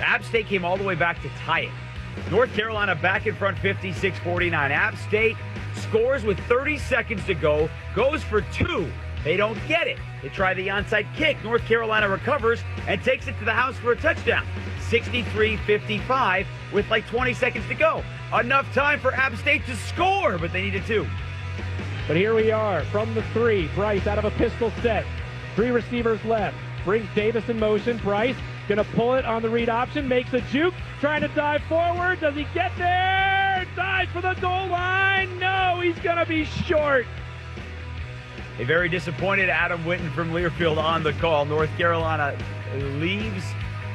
Speaker 22: App State came all the way back to tie it. North Carolina back in front 56-49. App State scores with 30 seconds to go, goes for 2. They don't get it. They try the onside kick. North Carolina recovers and takes it to the house for a touchdown. 63-55 with like 20 seconds to go. Enough time for App State to score, but they needed 2.
Speaker 7: But here we are from the 3. Bryce out of a pistol set. 3 receivers left. Brings Davis in motion. Bryce gonna pull it on the read option. Makes a juke. Trying to dive forward. Does he get there? Dives for the goal line. No, he's gonna be short.
Speaker 22: A very disappointed Adam Witten from Learfield on the call. North Carolina leaves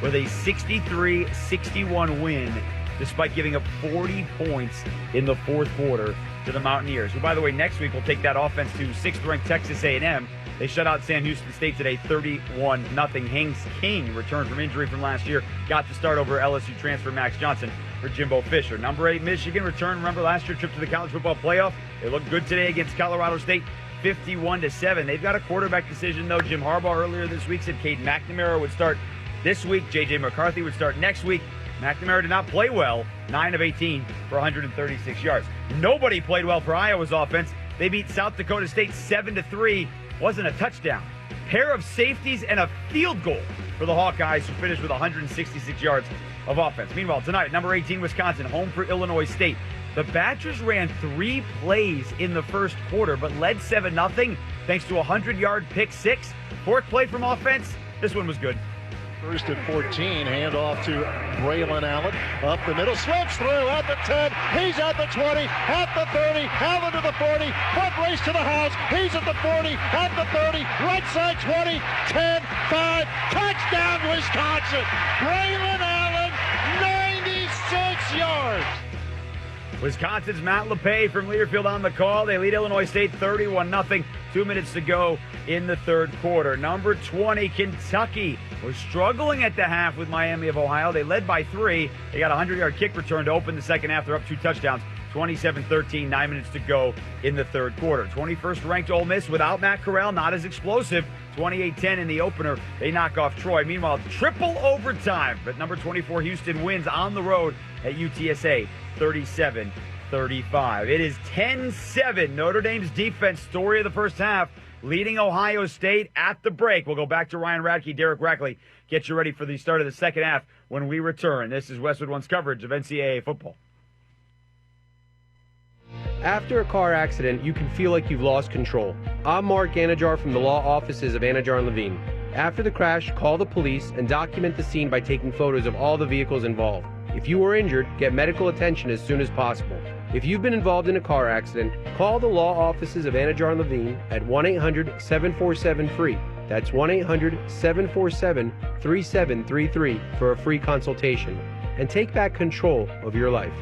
Speaker 22: with a 63-61 win, despite giving up 40 points in the fourth quarter to the Mountaineers, who, by the way, next week will take that offense to 6th-ranked Texas A&M. They shut out Sam Houston State today, 31-0. Haynes King returned from injury from last year, got to start over LSU transfer Max Johnson for Jimbo Fisher. Number 8, Michigan returned. Remember last year's trip to the college football playoff? They looked good today against Colorado State, 51-7. They've got a quarterback decision, though. Jim Harbaugh earlier this week said Cade McNamara would start this week. J.J. McCarthy would start next week. McNamara did not play well, 9 of 18 for 136 yards. Nobody played well for Iowa's offense. They beat South Dakota State 7-3. Wasn't a touchdown. Pair of safeties and a field goal for the Hawkeyes, who finished with 166 yards of offense. Meanwhile, tonight, number 18, Wisconsin, home for Illinois State. The Badgers ran 3 plays in the first quarter, but led 7-0 thanks to a 100-yard pick 6. Fourth play from offense, this one was good.
Speaker 12: First and 14, handoff to Braylon Allen. Up the middle, slips through at the 10. He's at the 20, at the 30, Allen to the 40. Front race to the house. He's at the 40, at the 30, right side 20, 10, 5. Touchdown, Wisconsin. Braylon Allen, 96 yards.
Speaker 22: Wisconsin's Matt LePay from Learfield on the call. They lead Illinois State 31-0. 2 minutes to go in the third quarter. Number 20, Kentucky, was struggling at the half with Miami of Ohio. They led by 3. They got a 100-yard kick return to open the second half. They're up 2 touchdowns. 27-13, 9 minutes to go in the third quarter. 21st ranked Ole Miss without Matt Corral, not as explosive. 28-10 in the opener. They knock off Troy. Meanwhile, triple overtime. But number 24, Houston, wins on the road at UTSA, 37-35. It is 10-7. Notre Dame's defense, story of the first half, leading Ohio State at the break. We'll go back to Ryan Radke, Derek Rackley. Get you ready for the start of the second half when we return. This is Westwood One's coverage of NCAA football.
Speaker 16: After a car accident, you can feel like you've lost control. I'm Mark Anajar from the law offices of Anajar & Levine. After the crash, call the police and document the scene by taking photos of all the vehicles involved. If you were injured, get medical attention as soon as possible. If you've been involved in a car accident, call the law offices of Anajar and Levine at 1-800-747-FREE. That's 1-800-747-3733 for a free consultation. And take back control of your life.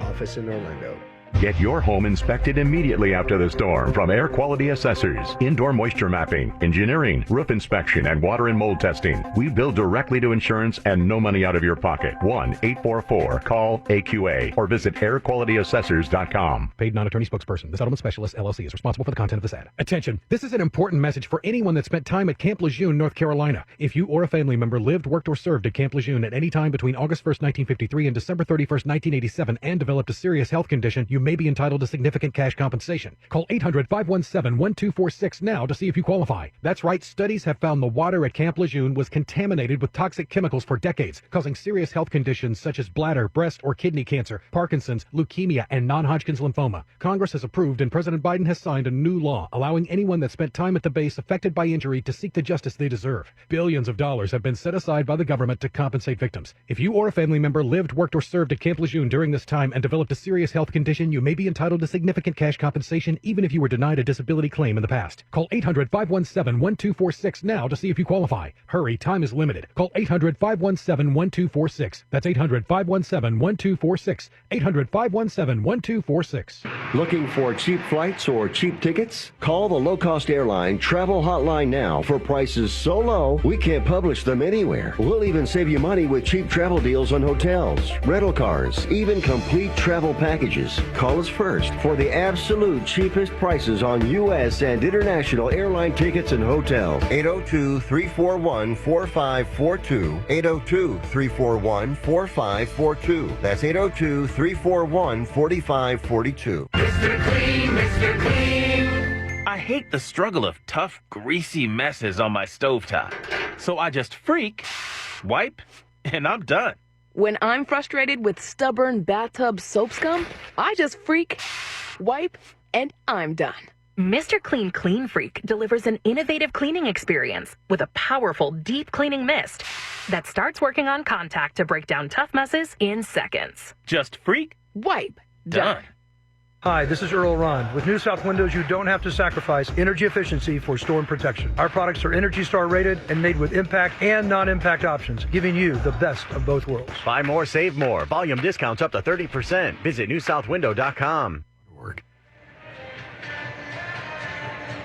Speaker 16: Office in Orlando.
Speaker 11: Get your home inspected immediately after the storm from Air Quality Assessors. Indoor moisture mapping, engineering, roof inspection, and water and mold testing. We bill directly to insurance and no money out of your pocket. 1-844-CALL-AQA or visit airqualityassessors.com.
Speaker 25: Paid non-attorney spokesperson. The Settlement Specialist, LLC, is responsible for the content of this ad. Attention. This is an important message for anyone that spent time at Camp Lejeune, North Carolina. If you or a family member lived, worked, or served at Camp Lejeune at any time between August 1st, 1953 and December 31st, 1987 and developed a serious health condition, you may be entitled to significant cash compensation. Call 800-517-1246 now to see if you qualify. That's right, studies have found the water at Camp Lejeune was contaminated with toxic chemicals for decades, causing serious health conditions such as bladder, breast, or kidney cancer, Parkinson's, leukemia, and non-Hodgkin's lymphoma. Congress has approved and President Biden has signed a new law allowing anyone that spent time at the base affected by injury to seek the justice they deserve. Billions of dollars have been set aside by the government to compensate victims. If you or a family member lived, worked, or served at Camp Lejeune during this time and developed a serious health condition, you may be entitled to significant cash compensation even if you were denied a disability claim in the past. Call 800-517-1246 now to see if you qualify. Hurry, time is limited. Call 800-517-1246. That's 800-517-1246. 800-517-1246.
Speaker 13: Looking for cheap flights or cheap tickets? Call the low-cost airline travel hotline now for prices so low we can't publish them anywhere. We'll even save you money with cheap travel deals on hotels, rental cars, even complete travel packages. Call us first for the absolute cheapest prices on U.S. and international airline tickets and hotels. 802-341-4542. 802-341-4542. That's 802-341-4542.
Speaker 17: Mr. Clean, Mr. Clean. I hate the struggle of tough, greasy messes on my stovetop. So I just freak, wipe, and I'm done.
Speaker 18: When I'm frustrated with stubborn bathtub soap scum, I just freak, wipe, and I'm done.
Speaker 20: Mr. Clean Clean Freak delivers an innovative cleaning experience with a powerful deep cleaning mist that starts working on contact to break down tough messes in seconds.
Speaker 17: Just freak,
Speaker 18: wipe,
Speaker 17: done.
Speaker 21: Hi, this is Earl Ron. With New South Windows, you don't have to sacrifice energy efficiency for storm protection. Our products are ENERGY STAR rated and made with impact and non-impact options, giving you the best of both worlds.
Speaker 26: Buy more, save more. Volume discounts up to 30%. Visit newsouthwindow.com.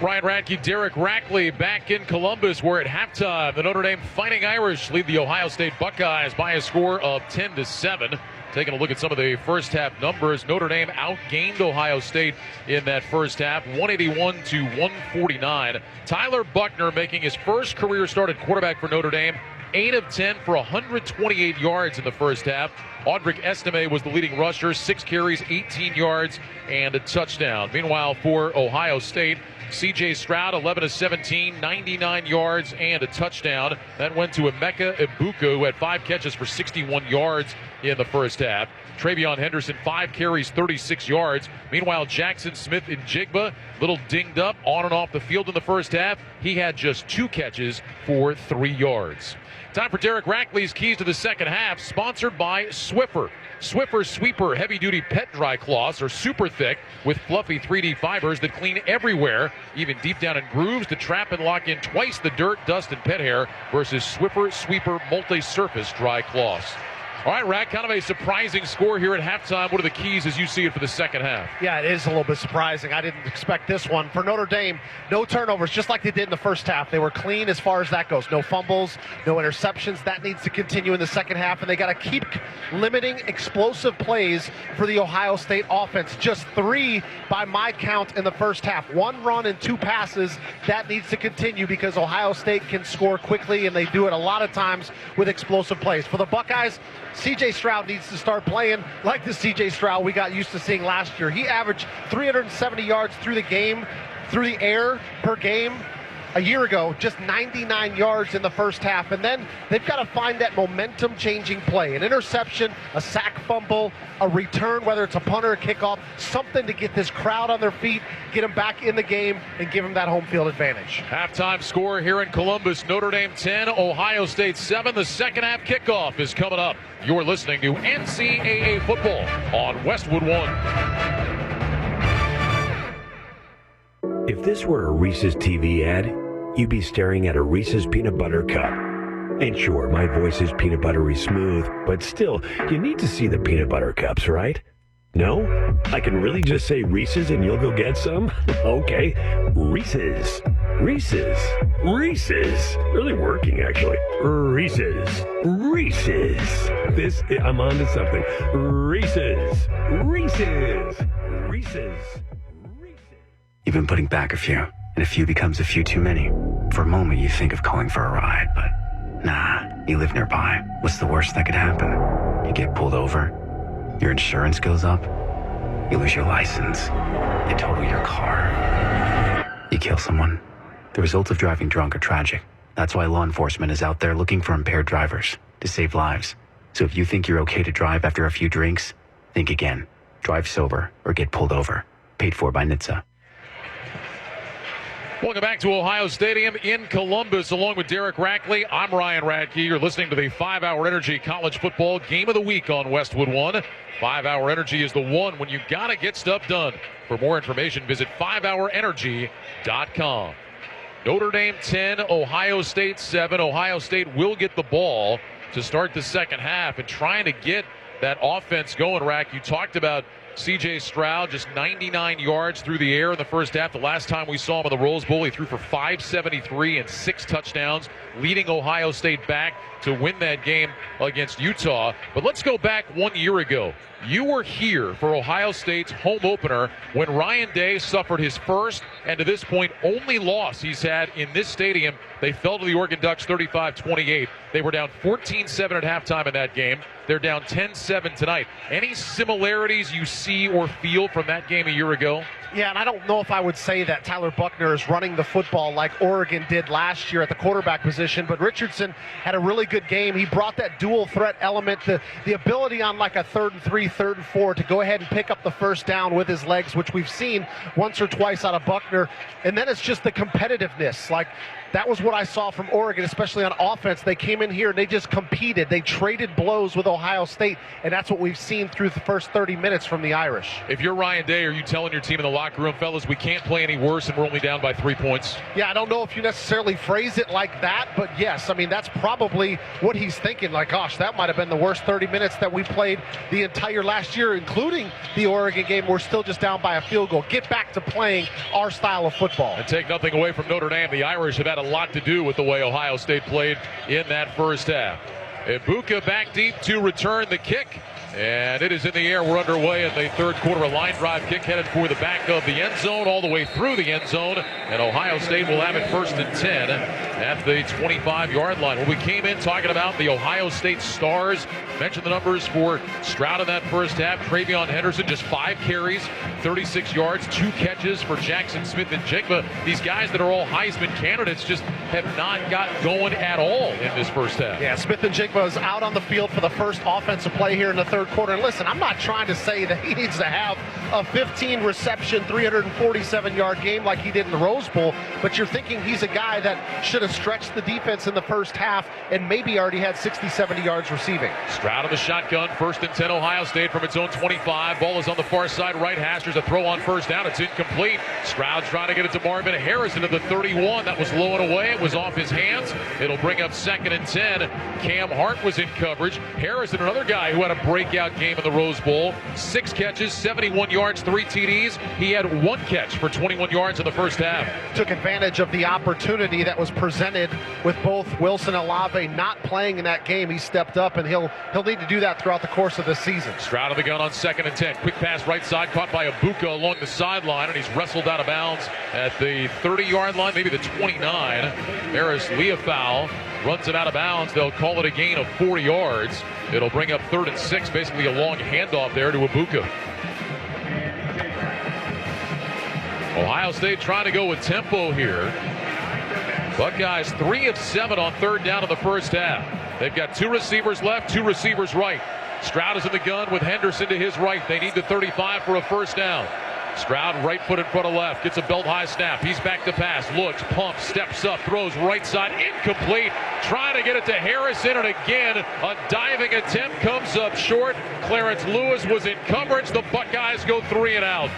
Speaker 1: Ryan Radke, Derek Rackley back in Columbus, where at halftime the Notre Dame Fighting Irish lead the Ohio State Buckeyes by a score of 10-7. Taking a look at some of the first half numbers, Notre Dame outgained Ohio State in that first half, 181-149. Tyler Buckner making his first career start at quarterback for Notre Dame, 8 of 10 for 128 yards in the first half. Audric Estime was the leading rusher, 6 carries, 18 yards, and a touchdown. Meanwhile, for Ohio State, C.J. Stroud, 11 of 17, 99 yards, and a touchdown. That went to Emeka Egbuka, who had 5 catches for 61 yards in the first half. Travion Henderson, 5 carries, 36 yards. Meanwhile, Jackson Smith and Jigba, little dinged up on and off the field in the first half. He had just 2 catches for 3 yards. Time for Derek Rackley's Keys to the Second Half, sponsored by Swiffer. Swiffer Sweeper heavy-duty pet dry cloths are super thick with fluffy 3D fibers that clean everywhere, even deep down in grooves, to trap and lock in twice the dirt, dust, and pet hair versus Swiffer Sweeper multi-surface dry cloths. All right, Rack, kind of a surprising score here at halftime. What are the keys as you see it for the second half?
Speaker 2: Yeah, it is a little bit surprising. I didn't expect this one. For Notre Dame, no turnovers, just like they did in the first half. They were clean as far as that goes. No fumbles, no interceptions. That needs to continue in the second half, and they got to keep limiting explosive plays for the Ohio State offense. Just 3 by my count in the first half. 1 run and 2 passes. That needs to continue because Ohio State can score quickly, and they do it a lot of times with explosive plays. For the Buckeyes, C.J. Stroud needs to start playing like the C.J. Stroud we got used to seeing last year. He averaged 370 yards through the game, through the air per game. a year ago, just 99 yards in the first half. And then they've got to find that momentum-changing play, an interception, a sack fumble, a return, whether it's a punt or a kickoff, something to get this crowd on their feet, get them back in the game, and give them that home field advantage.
Speaker 1: Halftime score here in Columbus, Notre Dame 10, Ohio State 7. The second half kickoff is coming up. You're listening to NCAA football on Westwood One.
Speaker 4: If this were a Reese's TV ad, you'd be staring at a Reese's peanut butter cup. And sure, my voice is peanut buttery smooth, but still, you need to see the peanut butter cups, right? No? I can really just say Reese's and you'll go get some? Okay, Reese's. Reese's. Reese's. Really working, actually. Reese's. Reese's. I'm on to something. Reese's. Reese's. Reese's.
Speaker 8: You've been putting back a few, and a few becomes a few too many. For a moment, you think of calling for a ride, but nah, you live nearby. What's the worst that could happen? You get pulled over, your insurance goes up, you lose your license, you total your car, you kill someone. The results of driving drunk are tragic. That's why law enforcement is out there looking for impaired drivers to save lives. So if you think you're okay to drive after a few drinks, think again. Drive sober or get pulled over. Paid for by NHTSA.
Speaker 1: Welcome back to Ohio Stadium in Columbus. Along with Derek Rackley, I'm Ryan Radke. You're listening to the 5-Hour Energy College Football Game of the Week on Westwood One. 5-Hour Energy is the one when you got to get stuff done. For more information, visit 5hourenergy.com. Notre Dame 10, Ohio State 7. Ohio State will get the ball to start the second half and trying to get that offense going. Rack, you talked about C.J. Stroud, just 99 yards through the air in the first half. The last time we saw him in the Rose Bowl, he threw for 573 and 6 touchdowns, leading Ohio State back to win that game against Utah. But let's go back 1 year ago. You were here for Ohio State's home opener when Ryan Day suffered his first and to this point only loss he's had in this stadium. They fell to the Oregon Ducks 35-28. They were down 14-7 at halftime in that game. They're down 10-7 tonight. Any similarities you see or feel from that game a year ago?
Speaker 2: Yeah, and I don't know if I would say that Tyler Buchner is running the football like Oregon did last year at the quarterback position, but Richardson had a really good game. He brought that dual threat element, the ability on like a 3rd and 3, 3rd and 4 to go ahead and pick up the first down with his legs, which we've seen once or twice out of Buchner. And then it's just the competitiveness. Like, that was what I saw from Oregon, especially on offense. They came in here and they just competed. They traded blows with Ohio State, and that's what we've seen through the first 30 minutes from the Irish.
Speaker 1: If you're Ryan Day, are you telling your team in the locker room, fellas, we can't play any worse and we're only down by 3 points?
Speaker 2: Yeah, I don't know if you necessarily phrase it like that, but yes, I mean, that's probably what he's thinking. Like, gosh, that might have been the worst 30 minutes that we played the entire last year, including the Oregon game. We're still just down by a field goal. Get back to playing our style of football.
Speaker 1: And take nothing away from Notre Dame. The Irish have had a lot to do with the way Ohio State played in that first half. Ibuka back deep to return the kick. And it is in the air. We're underway in the third quarter. A line drive kick headed for the back of the end zone, all the way through the end zone. And Ohio State will have it 1st and 10 at the 25-yard line. When we came in talking about the Ohio State stars, mentioned the numbers for Stroud in that first half. Travion Henderson, just 5 carries, 36 yards, 2 catches for Jackson Smith and Jigba. These guys that are all Heisman candidates just have not got going at all in this first half.
Speaker 2: Yeah, Smith and Jigba is out on the field for the first offensive play here in the third quarter. And listen, I'm not trying to say that he needs to have a 15-reception, 347-yard game like he did in the Rose Bowl, but you're thinking he's a guy that should have stretched the defense in the first half and maybe already had 60, 70 yards receiving.
Speaker 1: Stroud of the shotgun, 1st and 10 Ohio State from its own 25. Ball is on the far side right hash. There's a throw on first down. It's incomplete. Stroud's trying to get it to Marvin Harrison to the 31. That was low and away. It was off his hands. It'll bring up 2nd and 10. Cam Hart was in coverage. Harrison, another guy who had a breakout game in the Rose Bowl. 6 catches, 71 yards, 3 TDs. He had 1 catch for 21 yards in the first half.
Speaker 2: Took advantage of the opportunity that was presented with both Wilson and Olave not playing in that game. He stepped up, and he'll need to do that throughout the course of this season.
Speaker 1: Stroud of the gun on 2nd and 10. Quick pass right side, caught by Ibuka along the sideline, and he's wrestled out of bounds at the 30-yard line, maybe the 29. Harris Leofow runs it out of bounds. They'll call it a gain of 4 yards. It'll bring up 3rd and 6, basically a long handoff there to Ibuka. Ohio State trying to go with tempo here. Buckeyes 3 of 7 on third down in the first half. They've got 2 receivers left, 2 receivers right. Stroud is in the gun with Henderson to his right. They need the 35 for a first down. Stroud right foot in front of left, gets a belt high snap. He's back to pass, looks, pumps, steps up, throws right side, incomplete. Trying to get it to Harrison, and again, a diving attempt comes up short. Clarence Lewis was in coverage. The Buckeyes go 3 and out.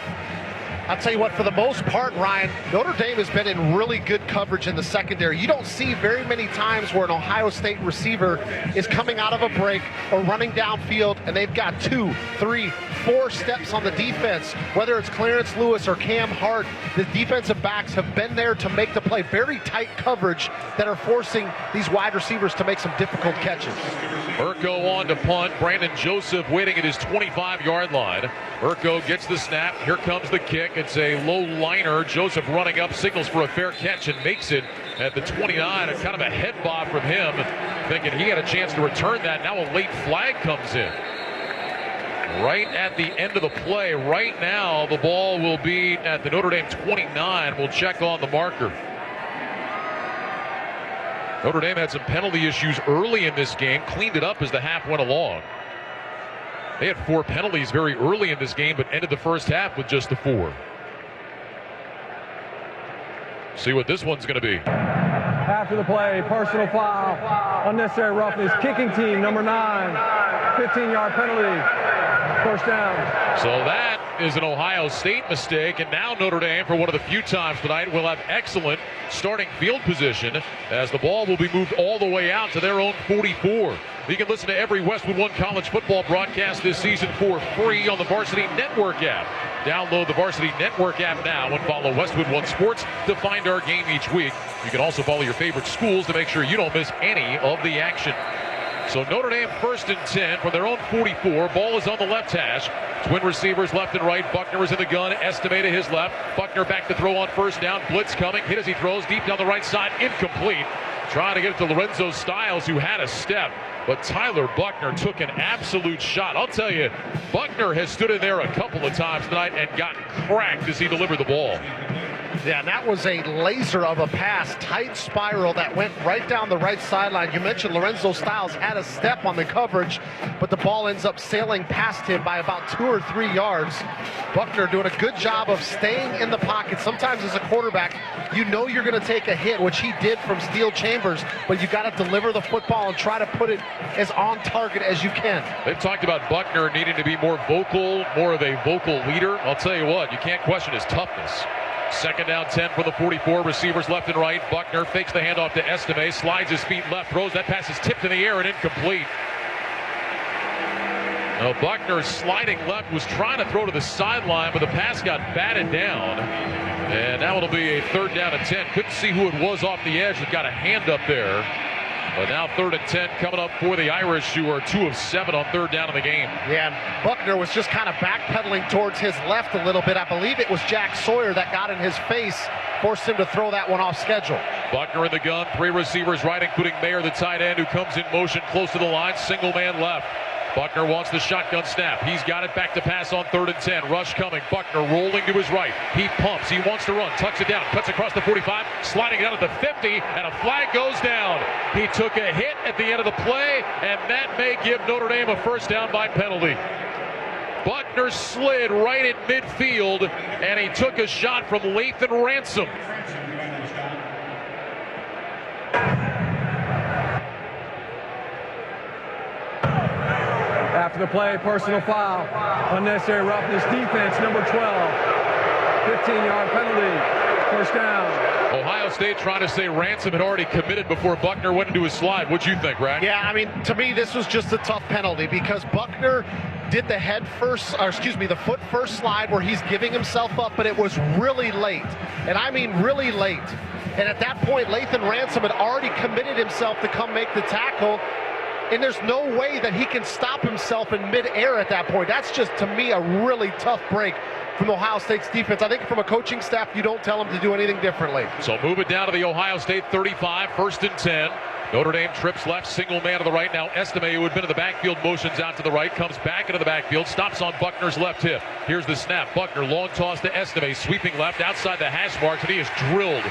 Speaker 2: I'll tell you what, for the most part, Ryan, Notre Dame has been in really good coverage in the secondary. You don't see very many times where an Ohio State receiver is coming out of a break or running downfield, and they've got 2, 3, 4 steps on the defense. Whether it's Clarence Lewis or Cam Hart, the defensive backs have been there to make the play. Very tight coverage that are forcing these wide receivers to make some difficult catches.
Speaker 1: Urko on to punt. Brandon Joseph waiting at his 25-yard line. Urko gets the snap. Here comes the kick. It's a low liner. Joseph running up, signals for a fair catch and makes it at the 29. And kind of a head bob from him, thinking he had a chance to return that. Now a late flag comes in. Right at the end of the play. Right now, the ball will be at the Notre Dame 29. We'll check on the marker. Notre Dame had some penalty issues early in this game, cleaned it up as the half went along. They had 4 penalties very early in this game, but ended the first half with just the 4. See what this one's going to be.
Speaker 5: After the play, personal foul, unnecessary roughness, kicking team, number 9, 15-yard penalty, first down.
Speaker 1: So that is an Ohio State mistake, and now Notre Dame, for one of the few times tonight, will have excellent starting field position as the ball will be moved all the way out to their own 44. You can listen to every Westwood One college football broadcast this season for free on the Varsity Network app. Download the Varsity Network app now and follow Westwood One Sports to find our game each week. You can also follow your favorite schools to make sure you don't miss any of the action. So Notre Dame 1st and 10 from their own 44. Ball is on the left hash. Twin receivers left and right. Buckner is in the gun. Estime to his left. Buckner back to throw on first down. Blitz coming. Hit as he throws deep down the right side. Incomplete. Trying to get it to Lorenzo Styles, who had a step. But Tyler Buckner took an absolute shot. I'll tell you, Buckner has stood in there a couple of times tonight and gotten cracked as he delivered the ball.
Speaker 2: Yeah, and that was a laser of a pass, tight spiral that went right down the right sideline. You mentioned Lorenzo Styles had a step on the coverage, but the ball ends up sailing past him by about 2 or 3 yards. Buckner doing a good job of staying in the pocket. Sometimes as a quarterback, you know you're going to take a hit, which he did from Steel Chambers, but you got to deliver the football and try to put it as on target as you can.
Speaker 1: They've talked about Buckner needing to be more vocal, more of a vocal leader. I'll tell you what, you can't question his toughness. 2nd down 10 for the 44. Receivers left and right. Buckner fakes the handoff to Estime, slides his feet left, throws. That pass is tipped in the air and incomplete. Now Buckner sliding left, was trying to throw to the sideline, but the pass got batted down. And now it'll be a 3rd down and 10. Couldn't see who it was off the edge that got a hand up there. But now 3rd and 10 coming up for the Irish, who are 2 of 7 on 3rd down in the game.
Speaker 2: Yeah, and Buckner was just kind of backpedaling towards his left a little bit. I believe it was Jack Sawyer that got in his face, forced him to throw that one off schedule.
Speaker 1: Buckner in the gun, 3 receivers right, including Mayer, the tight end, who comes in motion close to the line, single man left. Buckner wants the shotgun snap. He's got it back to pass on 3rd and 10. Rush coming. Buckner rolling to his right. He pumps. He wants to run. Tucks it down. Cuts across the 45. Sliding it out at the 50. And a flag goes down. He took a hit at the end of the play. And that may give Notre Dame a first down by penalty. Buckner slid right at midfield. And he took a shot from Lathan Ransom.
Speaker 5: After the play, personal foul, unnecessary roughness, defense, number 12, 15-yard penalty, first down.
Speaker 1: Ohio State trying to say Ransom had already committed before Buckner went into his slide. What'd you think, Rack?
Speaker 2: Yeah, I mean, to me, this was just a tough penalty because Buckner did the foot first slide where he's giving himself up, but it was really late. And I mean really late. And at that point, Lathan Ransom had already committed himself to come make the tackle. And there's no way that he can stop himself in midair at that point. That's just, to me, a really tough break from Ohio State's defense. I think from a coaching staff, you don't tell them to do anything differently.
Speaker 1: So move it down to the Ohio State 35, 1st and 10. Notre Dame trips left, single man to the right. Now Estime, who had been in the backfield, motions out to the right, comes back into the backfield, stops on Buckner's left hip. Here's the snap. Buckner, long toss to Estime, sweeping left outside the hash marks, and he is drilled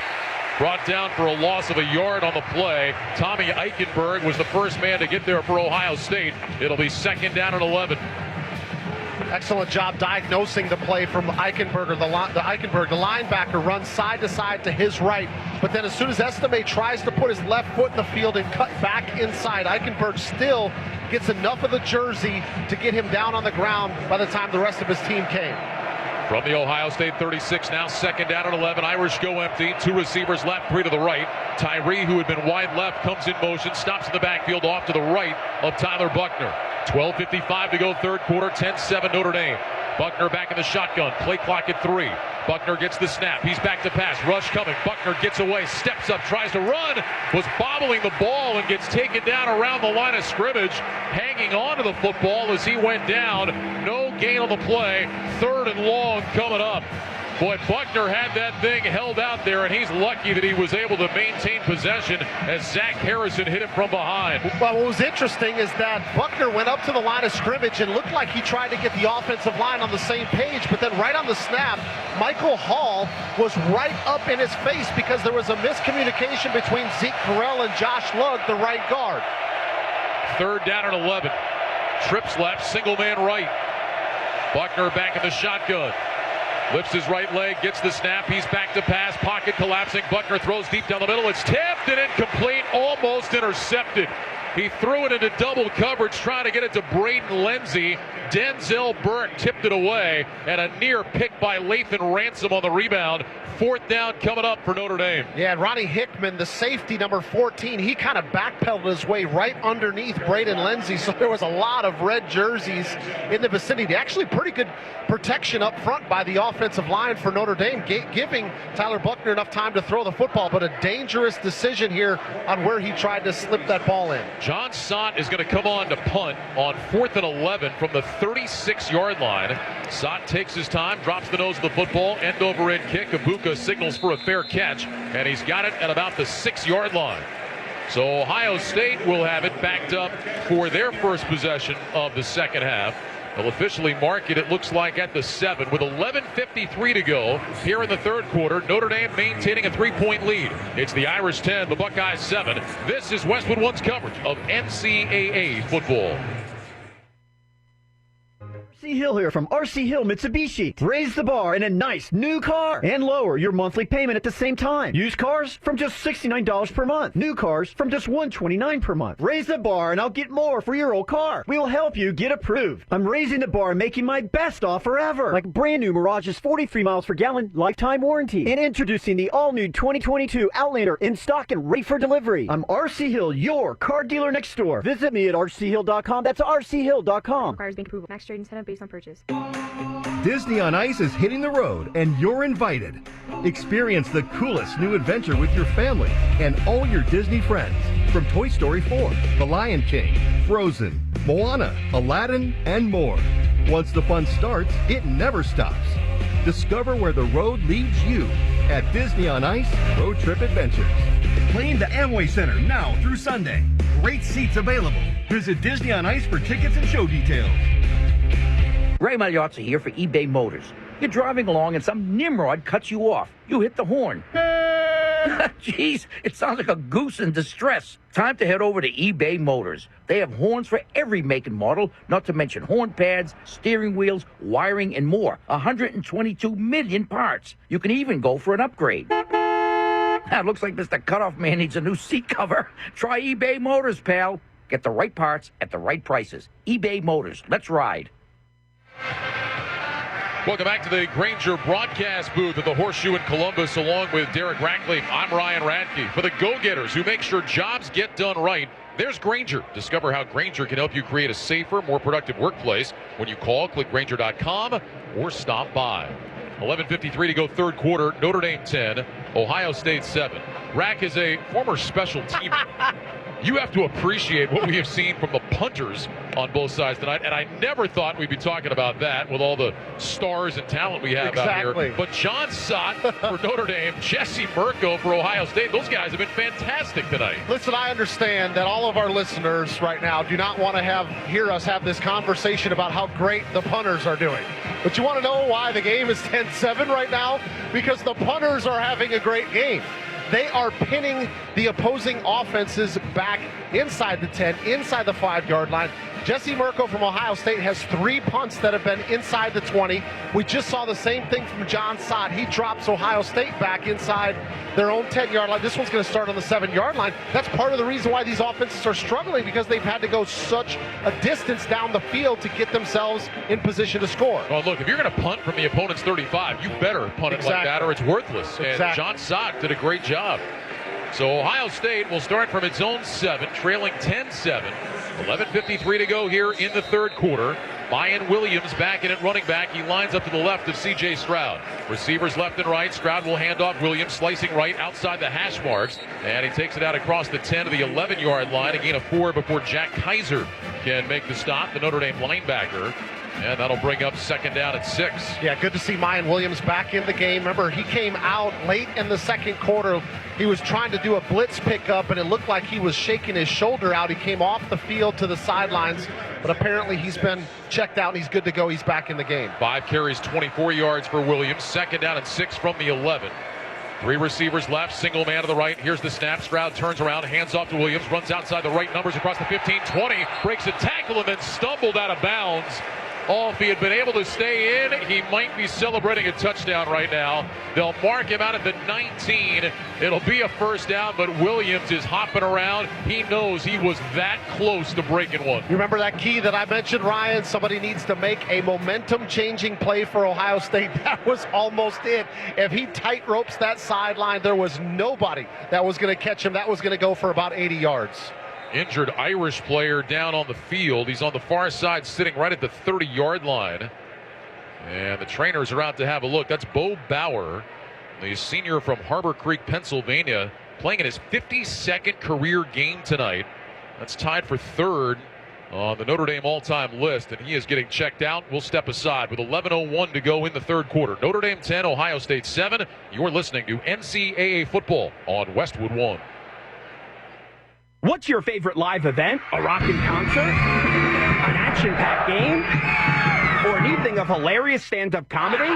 Speaker 1: brought down for a loss of a yard on the play. Tommy Eichenberg was the first man to get there for Ohio State. It'll be 2nd down and 11.
Speaker 2: Excellent job diagnosing the play from Eichenberg. The linebacker runs side to side to his right, but then as soon as Estime tries to put his left foot in the field and cut back inside, Eichenberg still gets enough of the jersey to get him down on the ground by the time the rest of his team came.
Speaker 1: From the Ohio State 36, now 2nd down and 11. Irish go empty. 2 receivers left, 3 to the right. Tyree, who had been wide left, comes in motion, stops in the backfield off to the right of Tyler Buckner. 12:55 to go, third quarter, 10-7 Notre Dame. Buckner back in the shotgun, play clock at 3. Buckner gets the snap, he's back to pass, rush coming. Buckner gets away, steps up, tries to run, was bobbling the ball and gets taken down around the line of scrimmage, hanging on to the football as he went down. No gain on the play, 3rd and long coming up. Boy, Buckner had that thing held out there, and he's lucky that he was able to maintain possession as Zach Harrison hit him from behind.
Speaker 2: Well, what was interesting is that Buckner went up to the line of scrimmage and looked like he tried to get the offensive line on the same page, but then right on the snap, Michael Hall was right up in his face because there was a miscommunication between Zeke Correll and Josh Lugg, the right guard.
Speaker 1: 3rd down and 11. Trips left, single man right. Buckner back in the shotgun. Lifts his right leg, gets the snap, he's back to pass, pocket collapsing, Buckner throws deep down the middle, it's tipped and incomplete, almost intercepted. He threw it into double coverage, trying to get it to Braden Lenzy. Denzel Burke tipped it away, and a near pick by Lathan Ransom on the rebound. 4th down coming up for Notre Dame.
Speaker 2: Yeah, and Ronnie Hickman, the safety, number 14, he kind of backpedaled his way right underneath Braden Lenzy, so there was a lot of red jerseys in the vicinity. Actually, pretty good protection up front by the offensive line for Notre Dame, giving Tyler Buckner enough time to throw the football, but a dangerous decision here on where he tried to slip that ball in.
Speaker 1: John Sott is going to come on to punt on 4th and 11 from the 36-yard line. Sott takes his time, drops the nose of the football, end over end kick. Ibuka signals for a fair catch, and he's got it at about the 6-yard line. So Ohio State will have it backed up for their first possession of the second half. They'll officially mark it looks like, at the 7 with 11:53 to go here in the third quarter. Notre Dame maintaining a 3-point lead. It's the Irish 10, the Buckeyes 7. This is Westwood One's coverage of NCAA football.
Speaker 6: RC Hill here from RC Hill Mitsubishi. Raise the bar in a nice new car and lower your monthly payment at the same time. Used cars from just $69 per month. New cars from just $129 per month. Raise the bar and I'll get more for your old car. We will help you get approved. I'm raising the bar and making my best offer ever. Like brand new Mirage's 43 miles per gallon lifetime warranty. And introducing the all-new 2022 Outlander in stock and ready for delivery. I'm RC Hill, your car dealer next door. Visit me at rchill.com. That's rchill.com.
Speaker 9: Requires bank approval. Max trade incentive based on purchase.
Speaker 15: Disney on Ice is hitting the road, and you're invited. Experience the coolest new adventure with your family and all your Disney friends. From Toy Story 4, The Lion King, Frozen, Moana, Aladdin, and more. Once the fun starts, it never stops. Discover where the road leads you at Disney on Ice Road Trip Adventures. Playing the Amway Center now through Sunday. Great seats available. Visit Disney on Ice for tickets and show details.
Speaker 19: Ray Magliozzi here for eBay Motors. You're driving along and some nimrod cuts you off. You hit the horn. Jeez, it sounds like a goose in distress. Time to head over to eBay Motors. They have horns for every make and model, not to mention horn pads, steering wheels, wiring, and more. 122 million parts. You can even go for an upgrade. It looks like Mr. Cutoff Man needs a new seat cover. Try eBay Motors, pal. Get the right parts at the right prices. eBay Motors. Let's ride.
Speaker 1: Welcome back to the Grainger broadcast booth at the Horseshoe in Columbus, along with Derek Rackley. I'm Ryan Radke. For the go-getters who make sure jobs get done right, there's Grainger. Discover how Grainger can help you create a safer, more productive workplace when you call, click Grainger.com, or stop by. 11:53 to go, third quarter. Notre Dame 10, Ohio State 7. Rack is a former special teamer. You have to appreciate what we have seen from the punters on both sides tonight, and I never thought we'd be talking about that with all the stars and talent we have out here. But John Sott for Notre Dame, Jesse Mirko for Ohio State, those guys have been fantastic tonight.
Speaker 2: Listen, I understand that all of our listeners right now do not want to hear us have this conversation about how great the punters are doing. But you want to know why the game is 10-7 right now? Because the punters are having a great game. they are pinning the opposing offenses back inside the 10, inside the 5-yard line. Jesse Mirko from Ohio State has 3 punts that have been inside the 20. We just saw the same thing from John Sott. He drops Ohio State back inside their own 10-yard line. This one's going to start on the 7-yard line. That's part of the reason why these offenses are struggling, because they've had to go such a distance down the field to get themselves in position to score.
Speaker 1: Well, look, if you're going to punt from the opponent's 35, you better punt it like that or it's worthless. And John Sott did a great job. So Ohio State will start from its own 7, trailing 10-7. 11:53 to go here in the third quarter. Mayan Williams back in at running back. He lines up to the left of C.J. Stroud. Receivers left and right. Stroud will hand off Williams, slicing right outside the hash marks. And he takes it out across the 10 to the 11-yard line. A gain of 4 before Jack Kaiser can make the stop, the Notre Dame linebacker. And that'll bring up second down at 6.
Speaker 2: Yeah, good to see Mayan Williams back in the game. Remember, he came out late in the second quarter. He was trying to do a blitz pickup, and it looked like he was shaking his shoulder out. He came off the field to the sidelines, but apparently he's been checked out, and he's good to go. He's back in the game.
Speaker 1: 5 carries, 24 yards for Williams. Second down and 6 from the 11. 3 receivers left, single man to the right. Here's the snap. Stroud turns around, hands off to Williams, runs outside the right numbers across the 15-20, breaks a tackle, and then stumbled out of bounds. Oh, if he had been able to stay in, he might be celebrating a touchdown right now. They'll mark him out at the 19. It'll be a first down, but Williams is hopping around. He knows he was that close to breaking one.
Speaker 2: You remember that key that I mentioned, Ryan? Somebody needs to make a momentum-changing play for Ohio State. That was almost it. If he tight ropes that sideline, there was nobody that was going to catch him. That was going to go for about 80 yards.
Speaker 1: Injured Irish player down on the field. He's on the far side, sitting right at the 30-yard line. And the trainers are out to have a look. That's Bo Bauer, the senior from Harbor Creek, Pennsylvania, playing in his 52nd career game tonight. That's tied for 3rd on the Notre Dame all-time list, and he is getting checked out. We'll step aside with 11:01 to go in the third quarter. Notre Dame 10, Ohio State 7. You're listening to NCAA football on Westwood One.
Speaker 3: What's your favorite live event? A rockin' concert? An action-packed game? Or an evening of hilarious stand-up comedy?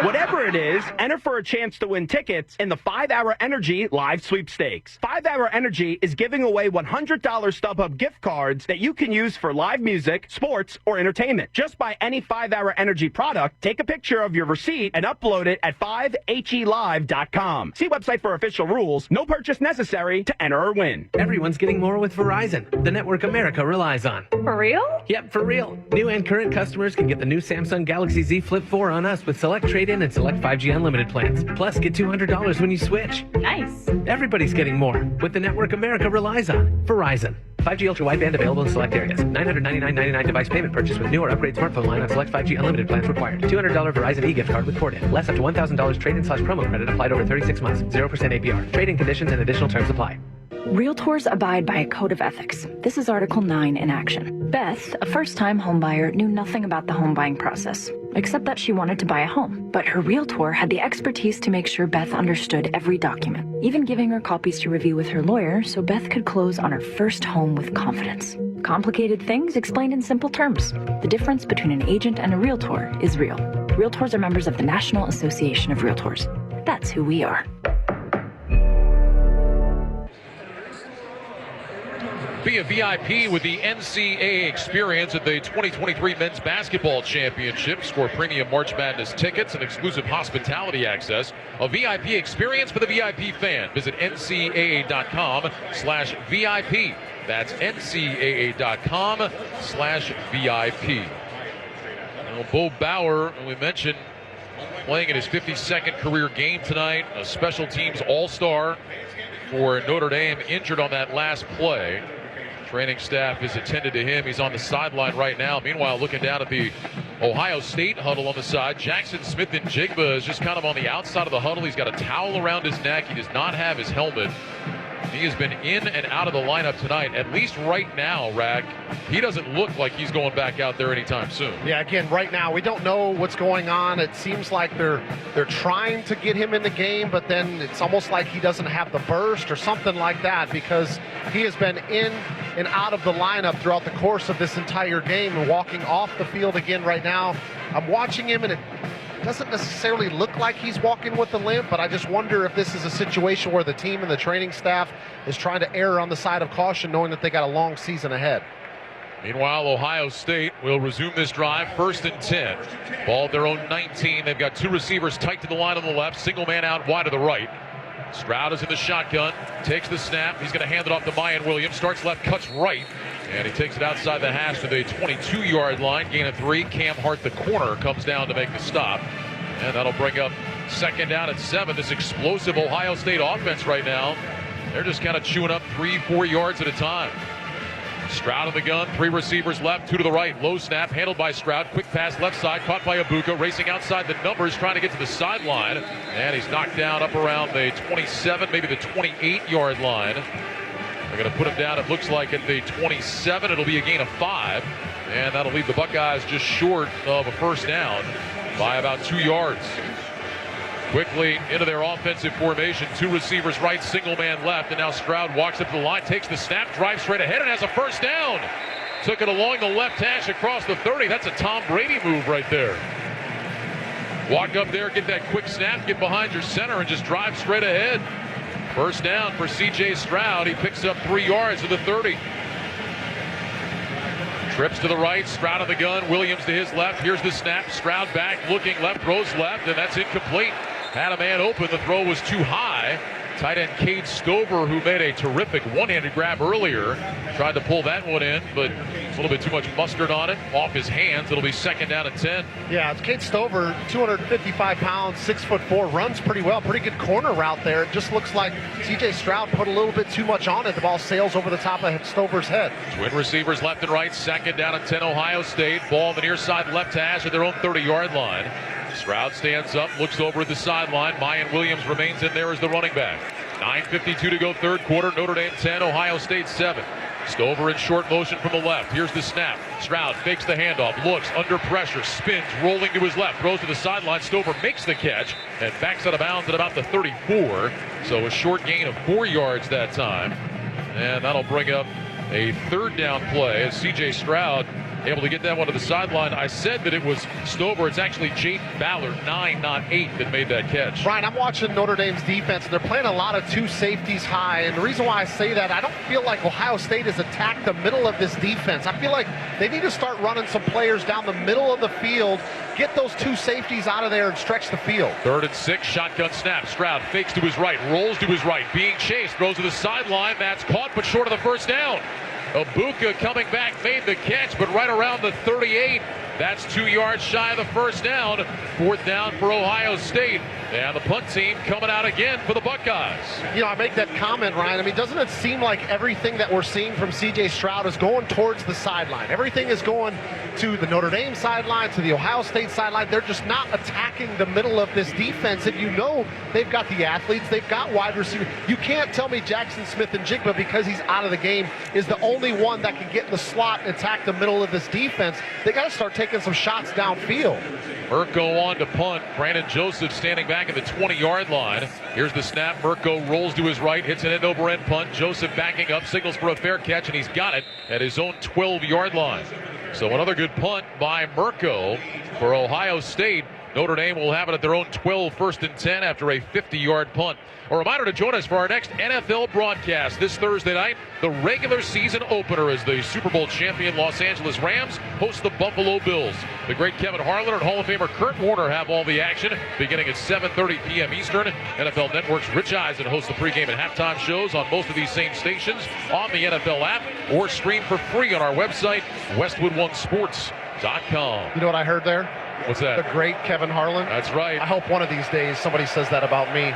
Speaker 3: Whatever it is, enter for a chance to win tickets in the 5-Hour Energy Live Sweepstakes. 5-Hour Energy is giving away $100 StubHub gift cards that you can use for live music, sports, or entertainment. Just buy any 5-Hour Energy product, take a picture of your receipt, and upload it at 5helive.com. See website for official rules. No purchase necessary to enter or win.
Speaker 25: Everyone's getting more with Verizon, the network America relies on.
Speaker 9: For real?
Speaker 25: Yep, for real. New and current customers can get the new Samsung Galaxy Z Flip 4 on us with select trade-in and select 5G unlimited plans. Plus, get $200 when you switch.
Speaker 9: Nice.
Speaker 25: Everybody's getting more with the network America relies on. Verizon. 5G ultra wideband available in select areas. $999.99 device payment purchase with new or upgrade smartphone line on select 5G unlimited plans required. $200 Verizon e-gift card with port-in. Less up to $1,000 trade-in/promo credit applied over 36 months. 0% APR. Trade-in conditions and additional terms apply.
Speaker 7: Realtors abide by a code of ethics. This is Article 9 in action. Beth, a first-time homebuyer, knew nothing about the home buying process, except that she wanted to buy a home. But her realtor had the expertise to make sure Beth understood every document, even giving her copies to review with her lawyer so Beth could close on her first home with confidence. Complicated things explained in simple terms. The difference between an agent and a realtor is real. Realtors are members of the National Association of Realtors. That's who we are.
Speaker 1: Be a VIP with the NCAA experience at the 2023 Men's Basketball Championship. Score premium March Madness tickets and exclusive hospitality access. A VIP experience for the VIP fan. Visit ncaa.com/VIP. That's ncaa.com/VIP. Well, Bo Bauer, we mentioned, playing in his 52nd career game tonight. A special teams all-star for Notre Dame, injured on that last play. Training staff is attended to him. He's on the sideline right now. Meanwhile, looking down at the Ohio State huddle on the side, Jackson Smith-Njigba is just kind of on the outside of the huddle. He's got a towel around his neck. He does not have his helmet. He has been in and out of the lineup tonight. At least right now, Rack, he doesn't look like he's going back out there anytime soon.
Speaker 2: Yeah, again, right now, we don't know what's going on. It seems like they're trying to get him in the game, but then it's almost like he doesn't have the burst or something like that, because he has been in and out of the lineup throughout the course of this entire game and walking off the field again right now. I'm watching him, and it doesn't necessarily look like he's walking with a limp, but I just wonder if this is a situation where the team and the training staff is trying to err on the side of caution, knowing that they got a long season ahead.
Speaker 1: Meanwhile, Ohio State will resume this drive, 1st and 10. Ball at their own 19. They've got 2 receivers tight to the line on the left, single man out wide to the right. Stroud is in the shotgun, takes the snap. He's going to hand it off to Mayan Williams. Starts left, cuts right, and he takes it outside the hash to the 22-yard line. Gain of 3. Cam Hart, the corner, comes down to make the stop. And that'll bring up 2nd down at 7. This explosive Ohio State offense right now, they're just kind of chewing up 3-4 yards at a time. Stroud in the gun, 3 receivers left, 2 to the right. Low snap, handled by Stroud. Quick pass left side, caught by Ibuka, racing outside the numbers, trying to get to the sideline. And he's knocked down up around the 27, maybe the 28-yard line. They're going to put him down, it looks like, at the 27. It'll be a gain of 5. And that'll leave the Buckeyes just short of a 1st down by about 2 yards. Quickly into their offensive formation. 2 receivers right, single man left. And now Stroud walks up to the line, takes the snap, drives straight ahead, and has a 1st down. Took it along the left hash across the 30. That's a Tom Brady move right there. Walk up there, get that quick snap, get behind your center, and just drive straight ahead. 1st down for C.J. Stroud. He picks up 3 yards to the 30. Trips to the right, Stroud on the gun, Williams to his left. Here's the snap, Stroud back, looking left, throws left, and that's incomplete. Had a man open, the throw was too high. Tight end Cade Stover, who made a terrific one-handed grab earlier, tried to pull that one in, but a little bit too much mustard on it, off his hands. It'll be 2nd down at 10.
Speaker 2: Yeah, it's Cade Stover, 255 pounds, 6'4", runs pretty well, pretty good corner route there. It just looks like C.J. Stroud put a little bit too much on it. The ball sails over the top of Stover's head.
Speaker 1: Twin receivers left and right, 2nd down at 10, Ohio State. Ball on the near side left hash at their own 30-yard line. Stroud stands up, looks over at the sideline. Mayan Williams remains in there as the running back. 9:52 to go, 3rd quarter. Notre Dame 10, Ohio State 7. Stover in short motion from the left. Here's the snap. Stroud fakes the handoff, looks under pressure, spins, rolling to his left, throws to the sideline. Stover makes the catch and backs out of bounds at about the 34. So a short gain of 4 yards that time. And that'll bring up a 3rd down play as C.J. Stroud able to get that one to the sideline. I said that it was Stover. It's actually Jaden Ballard, 9, not 8, that made that catch.
Speaker 2: Brian, I'm watching Notre Dame's defense, and they're playing a lot of 2 safeties high. And the reason why I say that, I don't feel like Ohio State has attacked the middle of this defense. I feel like they need to start running some players down the middle of the field, get those 2 safeties out of there and stretch the field.
Speaker 1: 3rd and 6, shotgun snap. Stroud fakes to his right, rolls to his right, being chased, throws to the sideline. That's caught, but short of the 1st down. Ibuka coming back, made the catch, but right around the 38. That's 2 yards shy of the 1st down. 4th down for Ohio State. And the punt team coming out again for the Buckeyes.
Speaker 2: You know, I make that comment, Ryan. I mean, doesn't it seem like everything that we're seeing from C.J. Stroud is going towards the sideline? Everything is going to the Notre Dame sideline, to the Ohio State sideline. They're just not attacking the middle of this defense. And you know they've got the athletes. They've got wide receivers. You can't tell me Jackson Smith-Njigba, because he's out of the game, is the only one that can get in the slot and attack the middle of this defense. They got to start taking some shots downfield.
Speaker 1: Mirko on to punt. Brandon Joseph standing back at the 20-yard line. Here's the snap. Mirko rolls to his right, hits an end-over-end punt. Joseph backing up, signals for a fair catch, and he's got it at his own 12-yard line. So another good punt by Mirko for Ohio State. Notre Dame will have it at their own 12, 1st and 10 after a 50-yard punt. A reminder to join us for our next NFL broadcast this Thursday night, the regular season opener, as the Super Bowl champion Los Angeles Rams host the Buffalo Bills. The great Kevin Harlan and Hall of Famer Kurt Warner have all the action beginning at 7:30 p.m. Eastern. NFL Network's Rich Eisen hosts the pregame and halftime shows on most of these same stations on the NFL app, or stream for free on our website, westwoodonesports.com.
Speaker 2: You know what I heard there?
Speaker 1: What's that?
Speaker 2: The great Kevin Harlan.
Speaker 1: That's right.
Speaker 2: I hope one of these days somebody says that about me.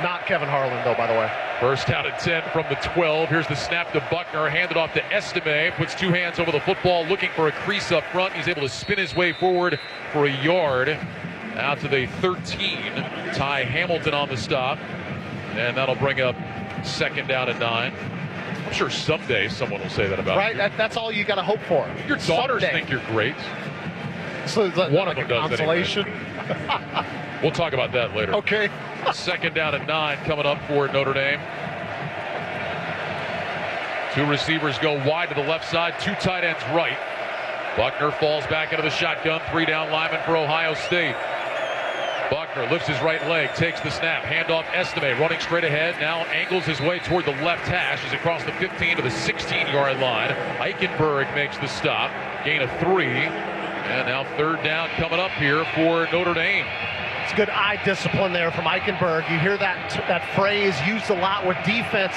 Speaker 2: Not Kevin Harlan, though, by the way.
Speaker 1: 1st down at 10 from the 12. Here's the snap to Buckner, handed off to Estime. Puts 2 hands over the football, looking for a crease up front. He's able to spin his way forward for a yard. Out to the 13. Ty Hamilton on the stop. And that'll bring up 2nd down at 9. I'm sure someday someone will say that about you.
Speaker 2: Right, that's all you got to hope for.
Speaker 1: Your daughters think you're great.
Speaker 2: So
Speaker 1: one of them does
Speaker 2: consolation.
Speaker 1: Anyway. We'll talk about that later.
Speaker 2: Okay.
Speaker 1: 2nd down at 9 coming up for Notre Dame. 2 receivers go wide to the left side, 2 tight ends right. Buckner falls back into the shotgun, 3 down lineman for Ohio State. Buckner lifts his right leg, takes the snap, handoff Estime, running straight ahead, now angles his way toward the left hash. He's across the 15 to the 16-yard line. Eichenberg makes the stop, gain of 3, and now third down coming up here for Notre Dame.
Speaker 2: It's good eye discipline there from Eichenberg. You hear that phrase used a lot with defense.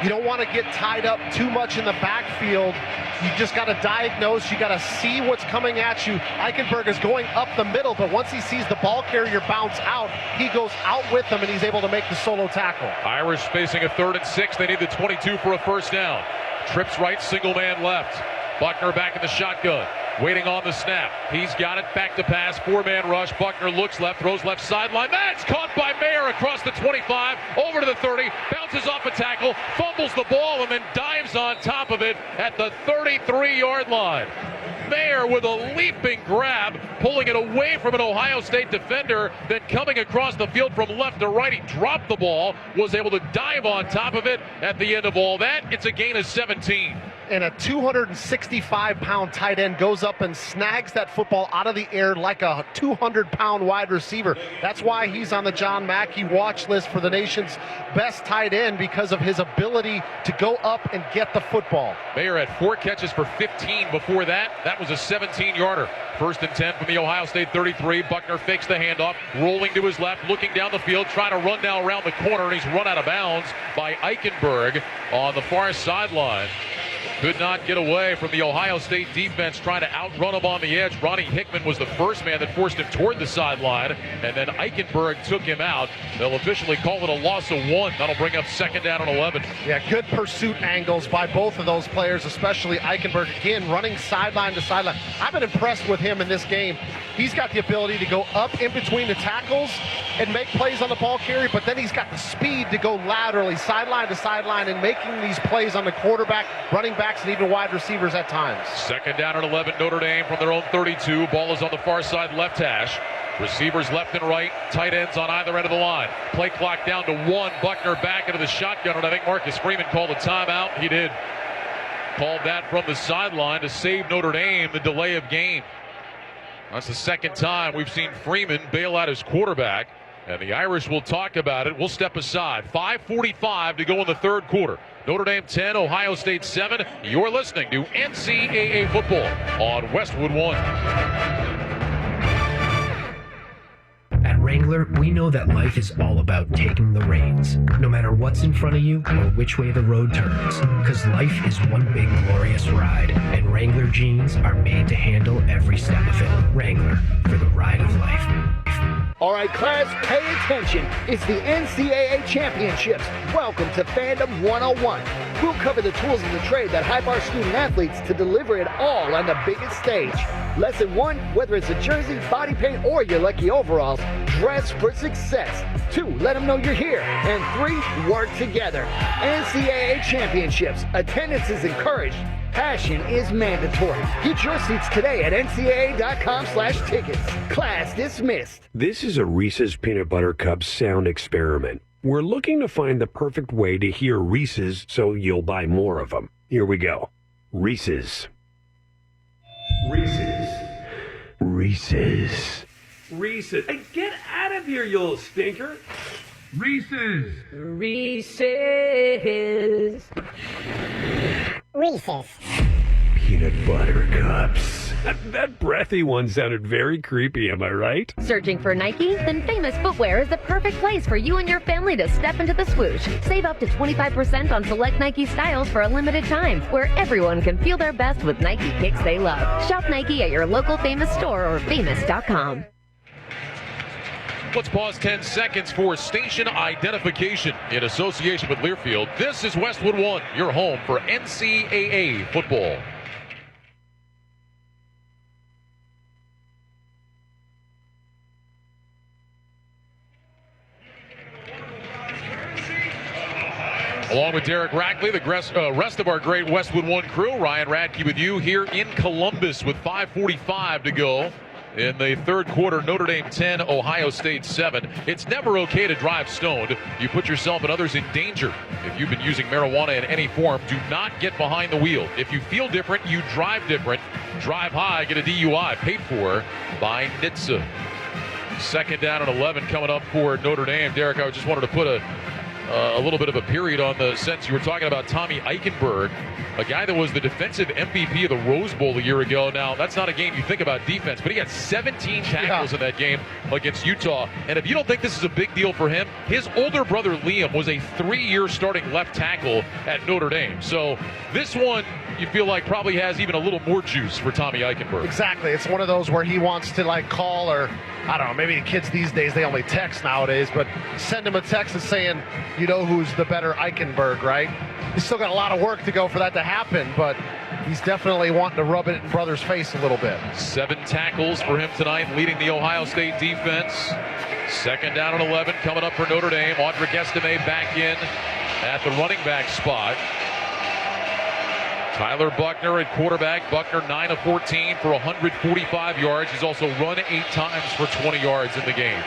Speaker 2: You don't want to get tied up too much in the backfield. You just got to diagnose. You got to see what's coming at you. Eichenberg is going up the middle, but once he sees the ball carrier bounce out, he goes out with them, and he's able to make the solo tackle.
Speaker 1: Irish facing a 3rd and 6. They need the 22 for a first down. Trips right, single man left. Buckner back in the shotgun, waiting on the snap. He's got it, back to pass, 4-man rush. Buckner looks left, throws left sideline. That's caught by Mayer across the 25, over to the 30, bounces off a tackle, fumbles the ball, and then dives on top of it at the 33-yard line. Mayer with a leaping grab, pulling it away from an Ohio State defender, then coming across the field from left to right. He dropped the ball, was able to dive on top of it. At the end of all that, it's a gain of 17.
Speaker 2: And a 265-pound tight end goes up and snags that football out of the air like a 200-pound wide receiver. That's why he's on the John Mackey watch list for the nation's best tight end, because of his ability to go up and get the football.
Speaker 1: Mayer had 4 catches for 15 before that. That was a 17-yarder. 1st and 10 from the Ohio State 33. Buckner fakes the handoff, rolling to his left, looking down the field, trying to run now around the corner, and he's run out of bounds by Eichenberg on the far sideline. Could not get away from the Ohio State defense trying to outrun him on the edge. Ronnie Hickman was the first man that forced him toward the sideline, and then Eichenberg took him out. They'll officially call it a loss of 1. That'll bring up 2nd down and 11.
Speaker 2: Yeah, good pursuit angles by both of those players, especially Eichenberg. Again, running sideline to sideline. I've been impressed with him in this game. He's got the ability to go up in between the tackles and make plays on the ball carrier, but then he's got the speed to go laterally, sideline to sideline, and making these plays on the quarterback, running backs, and even wide receivers at times.
Speaker 1: 2nd down and 11, Notre Dame from their own 32. Ball is on the far side left hash. Receivers left and right, tight ends on either end of the line. Play clock down to 1. Buckner back into the shotgun, and I think Marcus Freeman called a timeout. He did. Called that from the sideline to save Notre Dame the delay of game. That's the 2nd time we've seen Freeman bail out his quarterback, and the Irish will talk about it. We'll step aside. 5:45 to go in the 3rd quarter. Notre Dame 10, Ohio State 7. You're listening to NCAA football on Westwood One.
Speaker 10: At Wrangler, we know that life is all about taking the reins, no matter what's in front of you or which way the road turns, because life is one big glorious ride, and Wrangler jeans are made to handle every step of it. Wrangler, for the ride of life.
Speaker 12: All right, class, pay attention. It's the NCAA Championships. Welcome to Fandom 101. We'll cover the tools of the trade that hype our student athletes to deliver it all on the biggest stage. Lesson 1, whether it's a jersey, body paint, or your lucky overalls, dress for success. 2, let them know you're here. And 3, work together. NCAA Championships. Attendance is encouraged. Passion is mandatory. Get your seats today at ncaa.com/tickets. Class dismissed.
Speaker 4: This is a Reese's Peanut Butter Cup sound experiment. We're looking to find the perfect way to hear Reese's so you'll buy more of them. Here we go. Reese's. Reese's. Reese's. Reese's. Hey, get out of here, you little stinker. Reese's.
Speaker 14: Reese's. Reese's.
Speaker 4: Peanut Butter Cups. That breathy one sounded very creepy, am I right?
Speaker 22: Searching for Nike? Then Famous Footwear is the perfect place for you and your family to step into the swoosh. Save up to 25% on select Nike styles for a limited time, where everyone can feel their best with Nike kicks they love. Shop Nike at your local Famous store or famous.com.
Speaker 1: Let's pause 10 seconds for station identification in association with Learfield. This is Westwood One, your home for NCAA football. Along with Derek Rackley, the rest of our great Westwood One crew, Ryan Radke with you here in Columbus with 5:45 to go. In the 3rd quarter, Notre Dame 10, Ohio State 7. It's never okay to drive stoned. You put yourself and others in danger. If you've been using marijuana in any form, do not get behind the wheel. If you feel different, you drive different. Drive high, get a DUI paid for by NHTSA. Second down and 11 coming up for Notre Dame. Derek, I just wanted to put a little bit of a period on the sense you were talking about Tommy Eichenberg, a guy that was the defensive MVP of the Rose Bowl a year ago. Now, that's not a game you think about defense, but he had 17 tackles in that game against Utah. And if you don't think this is a big deal for him, his older brother Liam was a 3-year starting left tackle at Notre Dame. So this one, you feel like probably has even a little more juice for Tommy Eichenberg.
Speaker 2: Exactly. It's one of those where he wants to call, or I don't know, maybe the kids these days, they only text nowadays, but send him a text and saying, you know who's the better Eichenberg, right? He's still got a lot of work to go for that to happen, but he's definitely wanting to rub it in brother's face a little bit.
Speaker 1: 7 tackles for him tonight, leading the Ohio State defense. Second down and 11 coming up for Notre Dame. Audric Estime back in at the running back spot. Tyler Buckner at quarterback. Buckner 9 of 14 for 145 yards. He's also run 8 times for 20 yards in the game.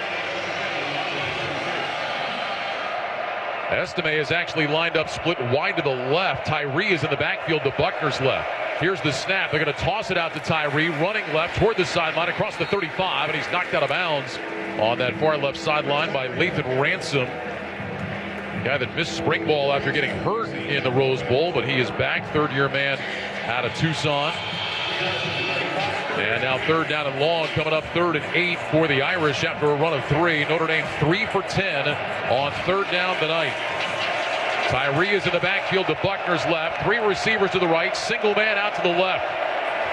Speaker 1: Estime is actually lined up split wide to the left. Tyree is in the backfield to Buckner's left. Here's the snap. They're going to toss it out to Tyree, running left toward the sideline across the 35, and he's knocked out of bounds on that far left sideline by Lathan Ransom. Guy that missed spring ball after getting hurt in the Rose Bowl, but he is back. 3rd-year man out of Tucson. And now 3rd down and long, coming up 3rd and 8 for the Irish after a run of 3. Notre Dame 3 for 10 on 3rd down tonight. Tyree is in the backfield to Buckner's left. 3 receivers to the right, single man out to the left.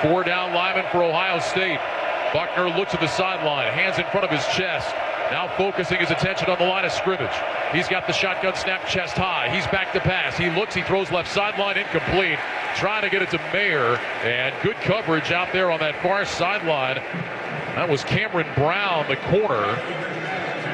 Speaker 1: 4 down lineman for Ohio State. Buckner looks at the sideline, hands in front of his chest. Now focusing his attention on the line of scrimmage. He's got the shotgun snap chest high. He's back to pass. He looks, he throws left sideline, incomplete. Trying to get it to Mayer, and good coverage out there on that far sideline. That was Cameron Brown, the corner,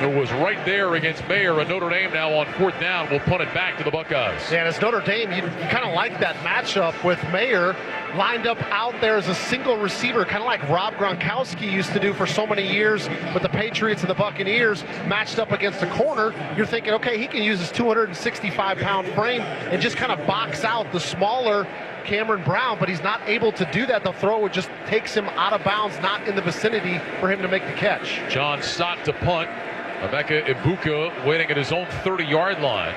Speaker 1: who was right there against Mayer. And Notre Dame now on 4th down will punt it back to the Buckeyes.
Speaker 2: Yeah, and as Notre Dame, you kind of like that matchup with Mayer lined up out there as a single receiver, kind of like Rob Gronkowski used to do for so many years with the Patriots and the Buccaneers, matched up against a corner. You're thinking, okay, he can use his 265-pound frame and just kind of box out the smaller Cameron Brown, but he's not able to do that. The throw just takes him out of bounds, not in the vicinity for him to make the catch.
Speaker 1: John Stott to punt. Emeka Ibuka waiting at his own 30-yard line.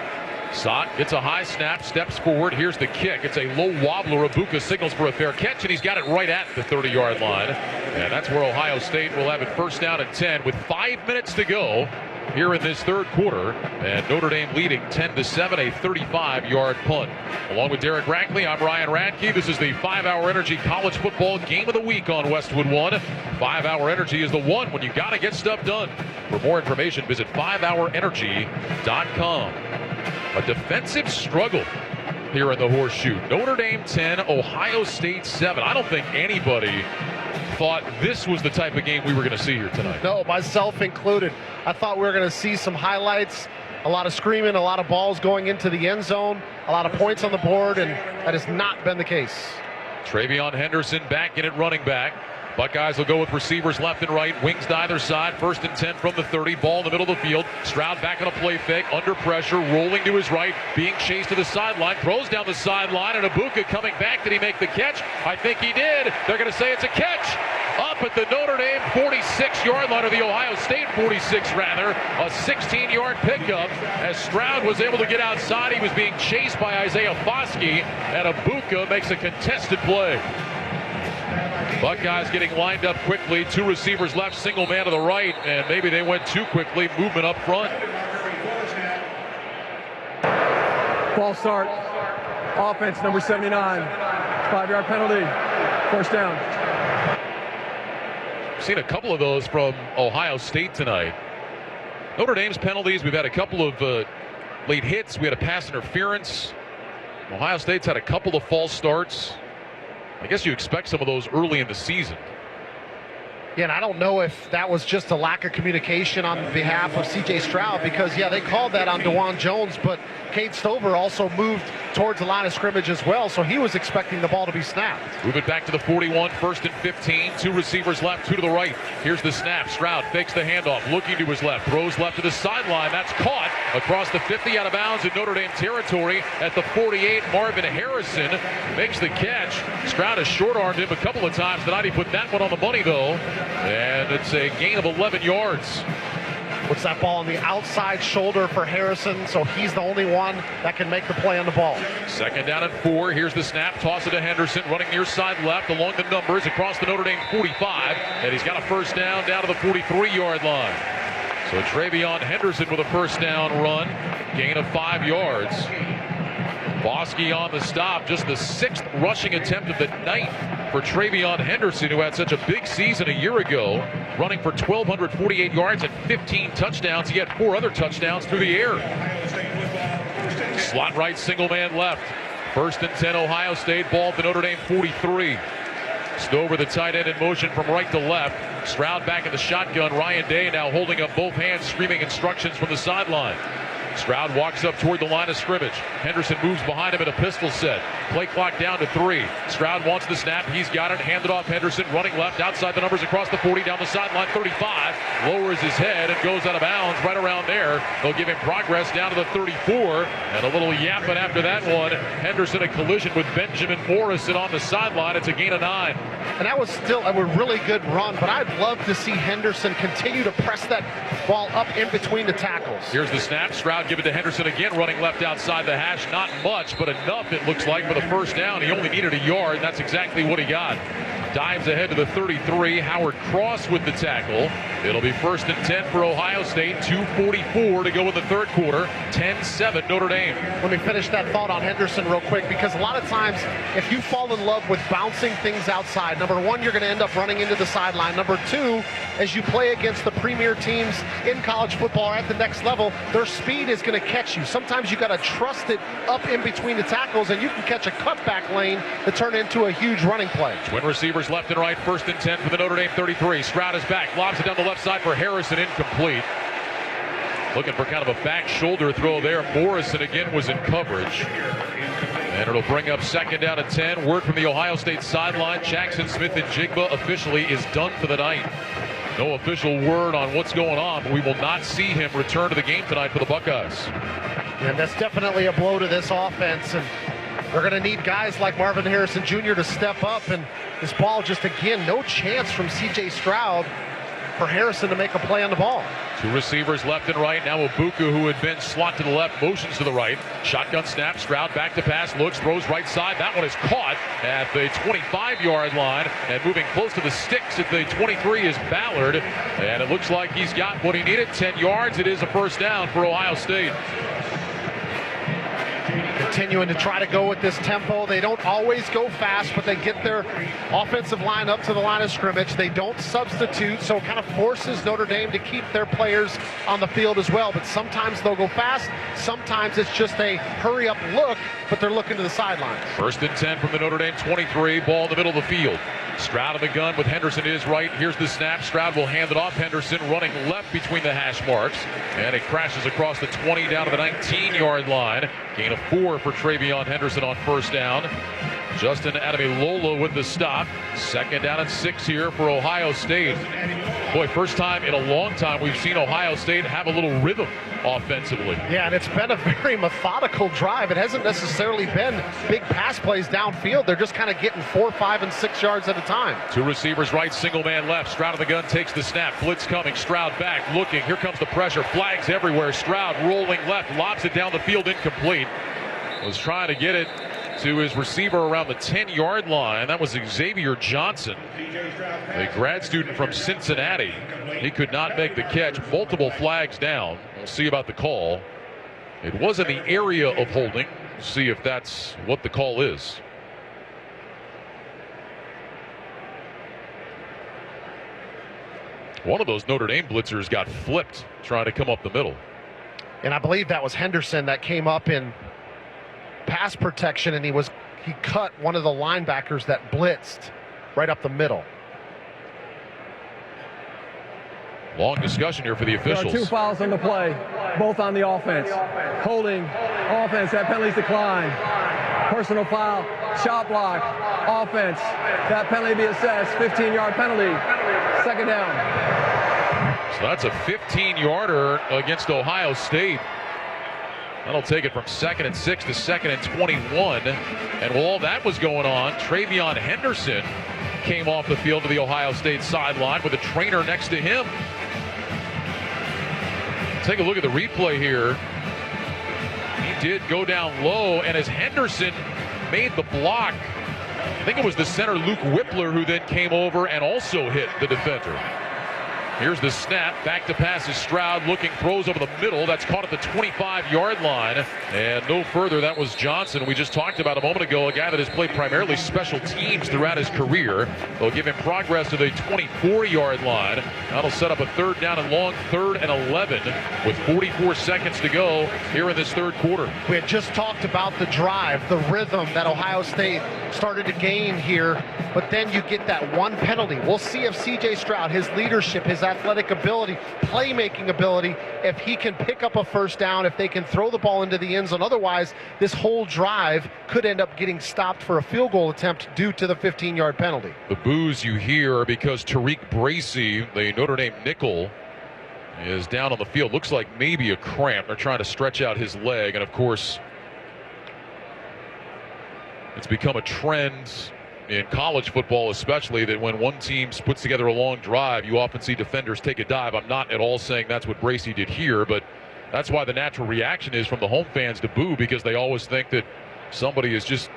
Speaker 1: Stott gets a high snap, steps forward. Here's the kick. It's a low wobbler. Ibuka signals for a fair catch, and he's got it right at the 30-yard line. And that's where Ohio State will have it 1st down and 10 with 5 minutes to go here in this 3rd quarter. And Notre Dame leading 10-7, a 35-yard punt. Along with Derek Rackley, I'm Ryan Radke. This is the 5-Hour Energy College Football Game of the Week on Westwood One. 5-Hour Energy is the one when you got to get stuff done. For more information, visit 5hourenergy.com. A defensive struggle here in the Horseshoe. Notre Dame 10, Ohio State 7. I don't think anybody thought this was the type of game we were going to see here tonight.
Speaker 2: No, myself included. I thought we were going to see some highlights, a lot of screaming, a lot of balls going into the end zone, a lot of points on the board, and that has not been the case.
Speaker 1: Travion Henderson back in at running back. Buckeyes will go with receivers left and right, wings to either side. 1st and 10 from the 30, ball in the middle of the field. Stroud back on a play fake, under pressure, rolling to his right, being chased to the sideline, throws down the sideline, and Ibuka coming back. Did he make the catch? I think he did. They're going to say it's a catch. Up at the Notre Dame 46-yard line, or the Ohio State 46 rather. A 16-yard pickup as Stroud was able to get outside. He was being chased by Isaiah Foskey, and Ibuka makes a contested play. Buckeyes getting lined up quickly. 2 receivers left, single man to the right, and maybe they went too quickly. Movement up front.
Speaker 5: False start. Offense, number 79. 5-yard penalty. 1st down.
Speaker 1: Seen a couple of those from Ohio State tonight. Notre Dame's penalties, we've had a couple of late hits. We had a pass interference. Ohio State's had a couple of false starts. I guess you expect some of those early in the season.
Speaker 2: Yeah, and I don't know if that was just a lack of communication on behalf of C.J. Stroud, because, yeah, they called that on DeJuan Jones, but Cade Stover also moved towards the line of scrimmage as well, so he was expecting the ball to be snapped.
Speaker 1: Move it back to the 41, 1st and 15. 2 receivers left, 2 to the right. Here's the snap. Stroud fakes the handoff, looking to his left, throws left to the sideline. That's caught across the 50, out of bounds in Notre Dame territory at the 48. Marvin Harrison makes the catch. Stroud has short-armed him a couple of times tonight. He put that one on the money, though. And it's a gain of 11 yards.
Speaker 2: Puts that ball on the outside shoulder for Harrison, so he's the only one that can make the play on the ball.
Speaker 1: 2nd down and 4. Here's the snap. Toss it to Henderson, running near side left along the numbers across the Notre Dame 45. And he's got a first down to the 43-yard line. So Travion Henderson with a first down run. Gain of 5 yards. Bosky on the stop. Just the 6th rushing attempt of the night for Travion Henderson, who had such a big season a year ago, running for 1,248 yards and 15 touchdowns. He had 4 other touchdowns through the air. Slot right, single man left. 1st and 10, Ohio State. Ball at the Notre Dame 43. Stover, the tight end, in motion from right to left. Stroud back in the shotgun. Ryan Day now holding up both hands, screaming instructions from the sideline. Stroud walks up toward the line of scrimmage. Henderson moves behind him in a pistol set. Play clock down to 3. Stroud wants the snap. He's got it. Handed off Henderson. Running left outside the numbers across the 40. Down the sideline 35. Lowers his head and goes out of bounds right around there. They'll give him progress down to the 34. And a little yapping after that one. Henderson a collision with Benjamin Morrison on the sideline. It's a gain of 9.
Speaker 2: And that was still a really good run, but I'd love to see Henderson continue to press that ball up in between the tackles.
Speaker 1: Here's the snap. Stroud give it to Henderson again, running left outside the hash. Not much, but enough, it looks like, for the first down. He only needed a yard. That's exactly what he got. Dives ahead to the 33. Howard Cross with the tackle. It'll be 1st and 10 for Ohio State. 2:44 to go in the 3rd quarter. 10-7 Notre Dame.
Speaker 2: Let me finish that thought on Henderson real quick, because a lot of times if you fall in love with bouncing things outside, number 1, you're going to end up running into the sideline. Number 2, as you play against the premier teams in college football at the next level, their speed is going to catch you. Sometimes you got to trust it up in between the tackles, and you can catch a cutback lane to turn into a huge running play.
Speaker 1: Twin receivers left and right. 1st and 10 for the Notre Dame 33. Stroud is back. Lobs it down the left side for Harrison. Incomplete. Looking for kind of a back shoulder throw there. Morrison again was in coverage. And it'll bring up 2nd down and 10. Word from the Ohio State sideline. Jackson Smith-Njigba officially is done for the night. No official word on what's going on, but we will not see him return to the game tonight for the Buckeyes.
Speaker 2: And that's definitely a blow to this offense. And they're going to need guys like Marvin Harrison Jr. to step up. And this ball just, again, no chance from C.J. Stroud for Harrison to make a play on the ball.
Speaker 1: 2 receivers left and right. Now Ibuka, who had been slot to the left, motions to the right. Shotgun snap. Stroud back to pass. Looks, throws right side. That one is caught at the 25-yard line. And moving close to the sticks at the 23 is Ballard. And it looks like he's got what he needed. 10 yards. It is a first down for Ohio State.
Speaker 2: Continuing to try to go with this tempo. They don't always go fast, but they get their offensive line up to the line of scrimmage. They don't substitute, so it kind of forces Notre Dame to keep their players on the field as well. But sometimes they'll go fast. Sometimes it's just a hurry-up look, but they're looking to the sidelines. 1st and 10 from the Notre Dame 23. Ball in the middle of the field. Stroud in the gun with Henderson to his right. Here's the snap. Stroud will hand it off. Henderson running left between the hash marks. And it crashes across the 20 down to the 19-yard line. Gain of 4 for Travion Henderson on first down. Justin Ademilola with the stop. 2nd down and 6 here for Ohio State. Boy, first time in a long time we've seen Ohio State have a little rhythm offensively. Yeah, and it's been a very methodical drive. It hasn't necessarily been big pass plays downfield. They're just kind of getting 4, 5, and 6 yards at a time.
Speaker 1: 2 receivers right, single man left. Stroud in the gun takes the snap. Blitz coming. Stroud back, looking. Here comes the pressure. Flags everywhere. Stroud rolling left, lobs it down the field, incomplete. Was trying to get it to his receiver around the 10-yard line. That was Xavier Johnson, a grad student from Cincinnati. He could not make the catch. Multiple flags down. We'll see about the call. It was in the area of holding. See if that's what the call is. One of those Notre Dame blitzers got flipped trying to come up the middle.
Speaker 2: And I believe that was Henderson that came up in pass protection, and he cut one of the linebackers that blitzed right up the middle.
Speaker 1: Long discussion here for the officials.
Speaker 5: There are 2 fouls on the play, both on the offense. Holding, offense, that penalty's declined. Personal foul, shot block, offense, that penalty be assessed, 15-yard penalty, 2nd down.
Speaker 1: So that's a 15-yarder against Ohio State. That'll take it from 2nd and 6 to 2nd and 21. And while all that was going on, Travion Henderson came off the field to the Ohio State sideline with a trainer next to him. Take a look at the replay here. He did go down low, and as Henderson made the block, I think it was the center Luke Whippler who then came over and also hit the defender. Here's the snap, back to pass is Stroud, looking, throws over the middle. That's caught at the 25-yard line, and no further. That was Johnson, we just talked about a moment ago, a guy that has played primarily special teams throughout his career. They'll give him progress to the 24-yard line. That'll set up a third down and long, 3rd and 11, with 44 seconds to go here in this third quarter.
Speaker 2: We had just talked about the drive, the rhythm that Ohio State started to gain here, but then you get that one penalty. We'll see if C.J. Stroud, his leadership, his athletic ability, playmaking ability, if he can pick up a first down, if they can throw the ball into the end zone. Otherwise, this whole drive could end up getting stopped for a field goal attempt due to the 15-yard penalty.
Speaker 1: The boos you hear are because Tariq Bracy, the Notre Dame nickel, is down on the field. Looks like maybe a cramp. They're trying to stretch out his leg, and of course, it's become a trend in college football especially that when one team puts together a long drive, you often see defenders take a dive. I'm not at all saying that's what Bracy did here, but that's why the natural reaction is from the home fans to boo, because they always think that somebody is just,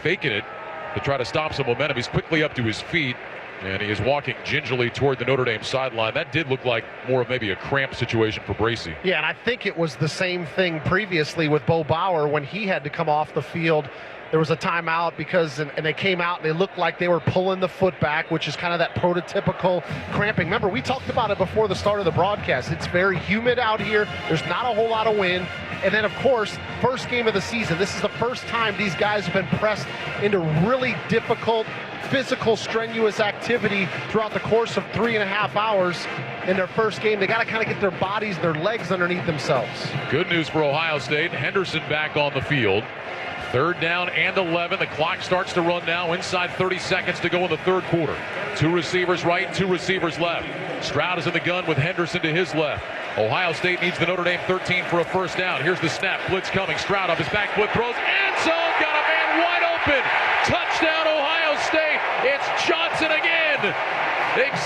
Speaker 1: faking it to try to stop some momentum. He's quickly up to his feet, and he is walking gingerly toward the Notre Dame sideline. That did look like more of maybe a cramp situation for Bracy.
Speaker 2: Yeah, and I think it was the same thing previously with Bo Bauer when he had to come off the field. There was a timeout because, and they came out and they looked like they were pulling the foot back, which is kind of that prototypical cramping. Remember, we talked about it before the start of the broadcast. It's very humid out here. There's not a whole lot of wind. And then, of course, first game of the season. This is the first time these guys have been pressed into really difficult, physical, strenuous activity throughout the course of 3.5 hours in their first game. They got to kind of get their bodies, their legs underneath themselves.
Speaker 1: Good news for Ohio State. Henderson back on the field. 3rd down and 11. The clock starts to run now. Inside 30 seconds to go in the third quarter. 2 receivers right, 2 receivers left. Stroud is in the gun with Henderson to his left. Ohio State needs the Notre Dame 13 for a first down. Here's the snap. Blitz coming. Stroud up his back foot, throws. End zone. Got a man wide open. Touchdown, Ohio State. It's Johnson again.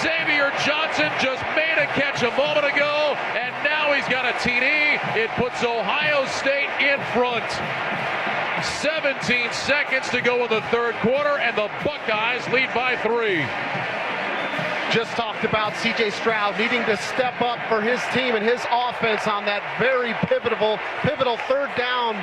Speaker 1: Xavier Johnson just made a catch a moment ago, and now he's got a TD. It puts Ohio State in front. 17 seconds to go in the third quarter, and the Buckeyes lead by 3.
Speaker 2: Just talked about C.J. Stroud needing to step up for his team and his offense on that very pivotal 3rd down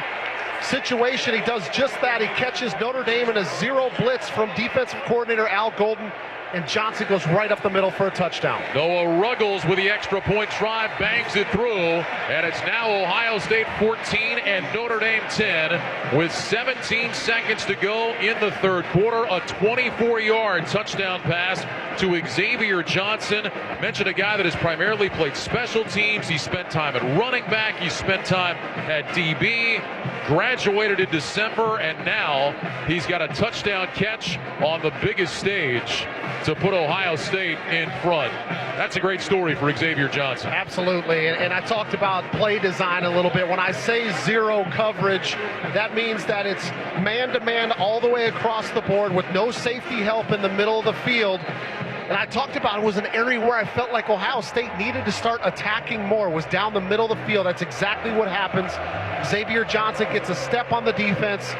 Speaker 2: situation. He does just that. He catches Notre Dame in a zero blitz from defensive coordinator Al Golden, and Johnson goes right up the middle for a touchdown.
Speaker 1: Noah Ruggles with the extra point try, bangs it through, and it's now Ohio State 14 and Notre Dame 10 with 17 seconds to go in the third quarter. A 24-yard touchdown pass to Xavier Johnson. I mentioned a guy that has primarily played special teams. He spent time at running back. He spent time at DB. Graduated in December, and now he's got a touchdown catch on the biggest stage to put Ohio State in front. That's a great story for Xavier Johnson.
Speaker 2: Absolutely, and I talked about play design a little bit. When I say zero coverage, that means that it's man-to-man all the way across the board with no safety help in the middle of the field. And I talked about it was an area where I felt like Ohio State needed to start attacking more, was down the middle of the field. That's exactly what happens. Xavier Johnson gets a step on the defense,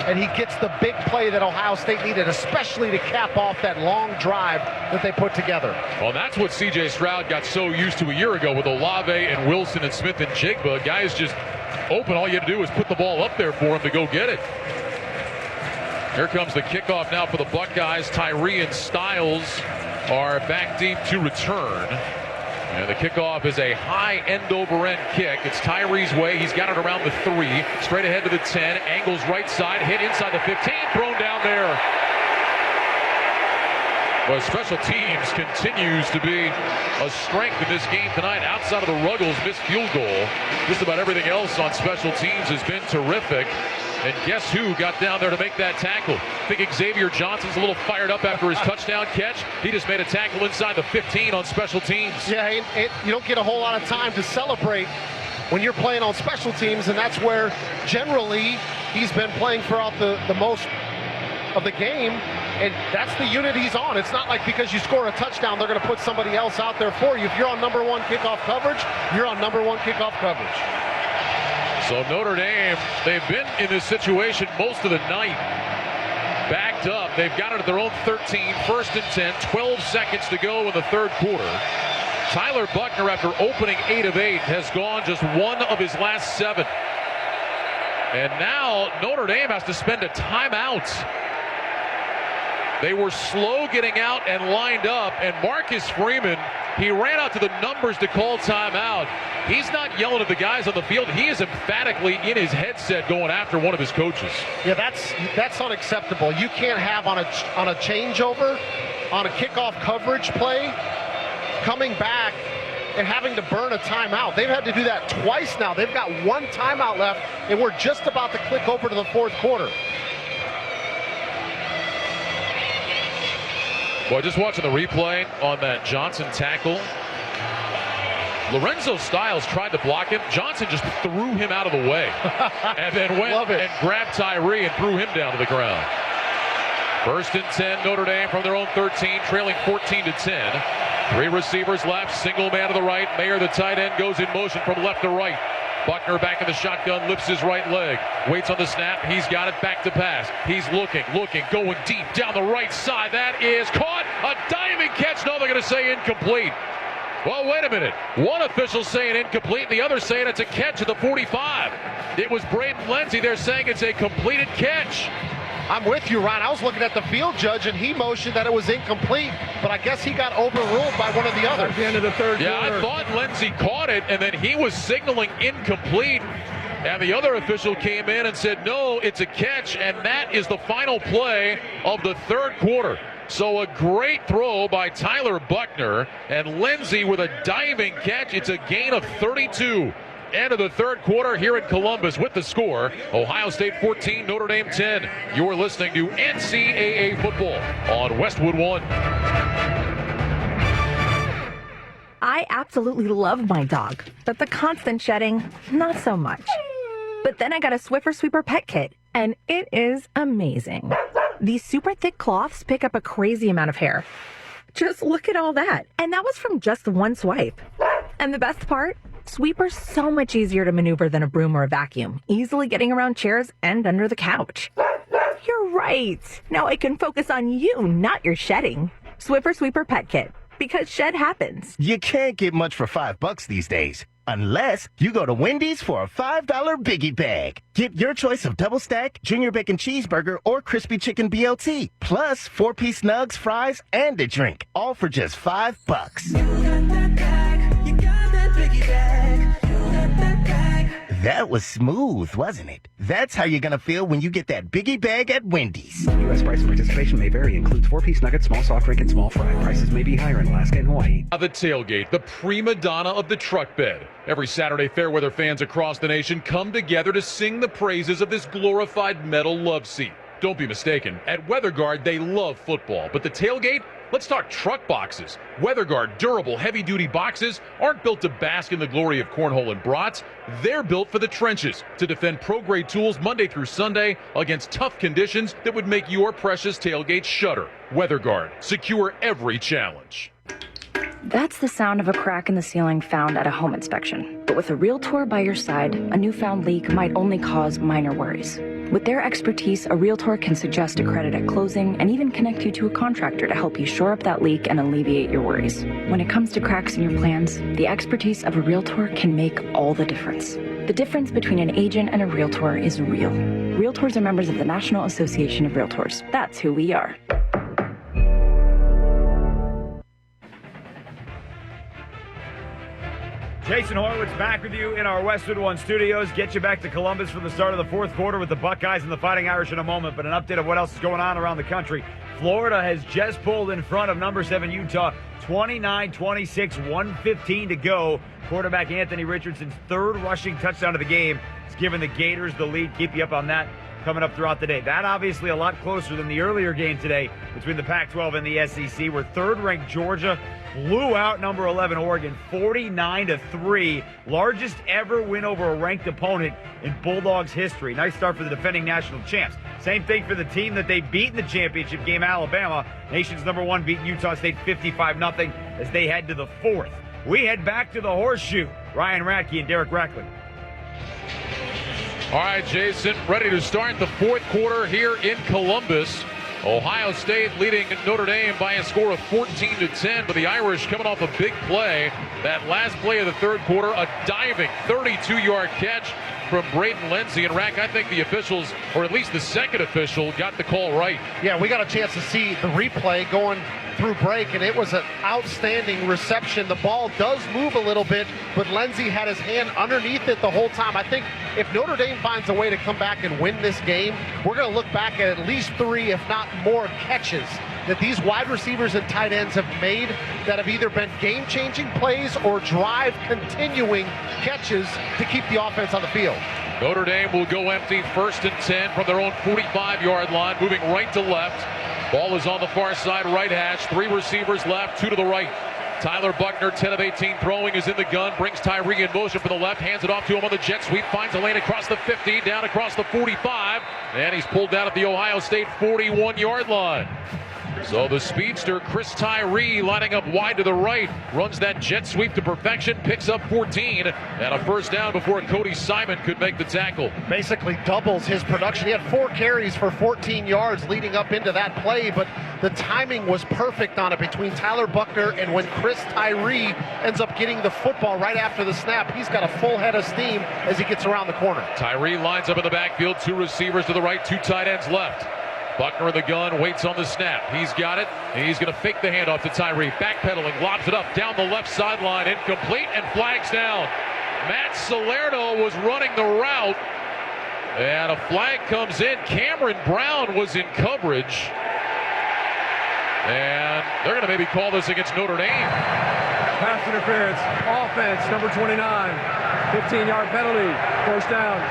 Speaker 2: and he gets the big play that Ohio State needed, especially to cap off that long drive that they put together.
Speaker 1: Well, that's what C.J. Stroud got so used to a year ago with Olave and Wilson and Smith and Jigba. Guys just open. All you have to do is put the ball up there for him to go get it. Here comes the kickoff now for the Buckeyes. Tyree and Styles are back deep to return. And the kickoff is a high end-over-end kick. It's Tyree's way. He's got it around the 3, straight ahead to the 10, angles right side, hit inside the 15, thrown down there. Well, special teams continues to be a strength in this game tonight. Outside of the Ruggles missed field goal, just about everything else on special teams has been terrific. And guess who got down there to make that tackle? I think Xavier Johnson's a little fired up after his touchdown catch. He just made a tackle inside the 15 on special teams.
Speaker 2: Yeah, you don't get a whole lot of time to celebrate when you're playing on special teams, and that's where generally he's been playing throughout the most of the game. And that's the unit he's on. It's not like because you score a touchdown, they're going to put somebody else out there for you. If you're on number one kickoff coverage, you're on number one kickoff coverage.
Speaker 1: So Notre Dame, they've been in this situation most of the night. Backed up. They've got it at their own 13, 1st and 10, 12 seconds to go in the third quarter. Tyler Buchner, after opening 8 of 8, has gone just 1 of his last 7. And now Notre Dame has to spend a timeout. They were slow getting out and lined up, and Marcus Freeman, he ran out to the numbers to call timeout. He's not yelling at the guys on the field. He is emphatically in his headset going after one of his coaches.
Speaker 2: Yeah, that's unacceptable. You can't have on a changeover, on a kickoff coverage play, coming back and having to burn a timeout. They've had to do that twice now. They've got 1 timeout left, and we're just about to click over to the fourth quarter.
Speaker 1: Well, just watching the replay on that Johnson tackle. Lorenzo Styles tried to block him. Johnson just threw him out of the way. And then went and grabbed Tyree and threw him down to the ground. 1st and 10, Notre Dame from their own 13, trailing 14-10. 3 receivers left, single man to the right. Mayer, the tight end, goes in motion from left to right. Buchner back in the shotgun, lifts his right leg, waits on the snap. He's got it, back to pass. He's looking, going deep down the right side. That is caught. A diving catch. No, they're going to say incomplete. Well, wait a minute. One official saying incomplete, the other saying it's a catch at the 45. It was Braden Lindsey. They're saying it's a completed catch.
Speaker 2: I'm with you, Ron. I was looking at the field judge, and he motioned that it was incomplete, but I guess he got overruled by one of the others.
Speaker 5: At the end of the third quarter.
Speaker 1: I thought Lindsey caught it, and then he was signaling incomplete, and the other official came in and said, no, it's a catch, and that is the final play of the third quarter. So a great throw by Tyler Buchner, and Lindsey with a diving catch. It's a gain of 32. End of the third quarter here in Columbus with the score. Ohio State 14, Notre Dame 10. You're listening to NCAA football on Westwood One.
Speaker 11: I absolutely love my dog, but the constant shedding, not so much. But then I got a Swiffer Sweeper Pet Kit, and it is amazing. These super thick cloths pick up a crazy amount of hair. Just look at all that. And that was from just one swipe. And the best part? Sweeper's so much easier to maneuver than a broom or a vacuum, easily getting around chairs and under the couch. You're right. Now I can focus on you, not your shedding. Swiffer Sweeper Pet Kit, because shed happens.
Speaker 13: You can't get much for $5 these days, unless you go to Wendy's for a $5 Biggie Bag. Get your choice of double stack, junior bacon cheeseburger, or crispy chicken BLT, plus 4-piece nugs, fries, and a drink, all for just $5. That was smooth, wasn't it? That's how you're going to feel when you get that Biggie Bag at Wendy's.
Speaker 8: U.S. price and participation may vary. Includes 4-piece nuggets, small soft drink, and small fry. Prices may be higher in Alaska and Hawaii.
Speaker 1: The tailgate, the prima donna of the truck bed. Every Saturday, Fairweather fans across the nation come together to sing the praises of this glorified metal love seat. Don't be mistaken. At WeatherGuard, they love football, but the tailgate? Let's talk truck boxes. WeatherGuard durable, heavy-duty boxes aren't built to bask in the glory of cornhole and brats. They're built for the trenches to defend pro-grade tools Monday through Sunday against tough conditions that would make your precious tailgate shudder. WeatherGuard. Secure every challenge.
Speaker 7: That's the sound of a crack in the ceiling found at a home inspection. But with a Realtor by your side, a newfound leak might only cause minor worries. With their expertise, a Realtor can suggest a credit at closing and even connect you to a contractor to help you shore up that leak and alleviate your worries. When it comes to cracks in your plans, the expertise of a Realtor can make all the difference. The difference between an agent and a Realtor is real. Realtors are members of the National Association of Realtors. That's who we are.
Speaker 14: Jason Horowitz back with you in our Westwood One studios. Get you back to Columbus for the start of the fourth quarter with the Buckeyes and the Fighting Irish in a moment. But an update of what else is going on around the country. Florida has just pulled in front of number 7 Utah, 29-26, 1:15 to go. Quarterback Anthony Richardson's third rushing touchdown of the game has given the Gators the lead. Keep you up on that coming up throughout the day. That obviously a lot closer than the earlier game today between the Pac-12 and the SEC, where third-ranked Georgia blew out number 11 Oregon 49-3. Largest ever win over a ranked opponent in Bulldogs history. Nice start for the defending national champs. Same thing for the team that they beat in the championship game, Alabama. Nation's number 1 beating Utah State 55-0 as they head to the fourth. We head back to the Horseshoe. Ryan Radke and Derek Rackley.
Speaker 1: All right, Jason, ready to start the fourth quarter here in Columbus. Ohio State leading Notre Dame by a score of 14-10, but the Irish coming off a big play. That last play of the third quarter, a diving 32-yard catch from Braden Lindsey. And Rack, I think the officials, or at least the second official, got the call right.
Speaker 2: Yeah, we got a chance to see the replay going through break, and it was an outstanding reception. The ball does move a little bit, but Lindsey had his hand underneath it the whole time. I think if Notre Dame finds a way to come back and win this game, we're going to look back at least 3, if not more, catches that these wide receivers and tight ends have made that have either been game-changing plays or drive-continuing catches to keep the offense on the field.
Speaker 1: Notre Dame will go empty, 1st and 10 from their own 45-yard line, moving right to left. Ball is on the far side, right hash. 3 receivers left, 2 to the right. Tyler Buckner, 10 of 18 throwing, is in the gun, brings Tyree in motion for the left, hands it off to him on the jet sweep, finds a lane across the 50, down across the 45, and he's pulled down at the Ohio State 41-yard line. So the speedster, Chris Tyree, lining up wide to the right, runs that jet sweep to perfection, picks up 14, and a first down before Cody Simon could make the tackle.
Speaker 2: Basically doubles his production. He had 4 carries for 14 yards leading up into that play, but the timing was perfect on it between Tyler Buckner and when Chris Tyree ends up getting the football right after the snap. He's got a full head of steam as he gets around the corner. Tyree
Speaker 1: lines up in the backfield, 2 receivers to the right, 2 tight ends left. Buckner in the gun, waits on the snap. He's got it, and he's going to fake the handoff to Tyree. Backpedaling, lobs it up down the left sideline, incomplete, and flags down. Matt Salerno was running the route, and a flag comes in. Cameron Brown was in coverage, and they're going to maybe call this against Notre Dame.
Speaker 5: Pass interference, offense, number 29, 15-yard penalty, first down.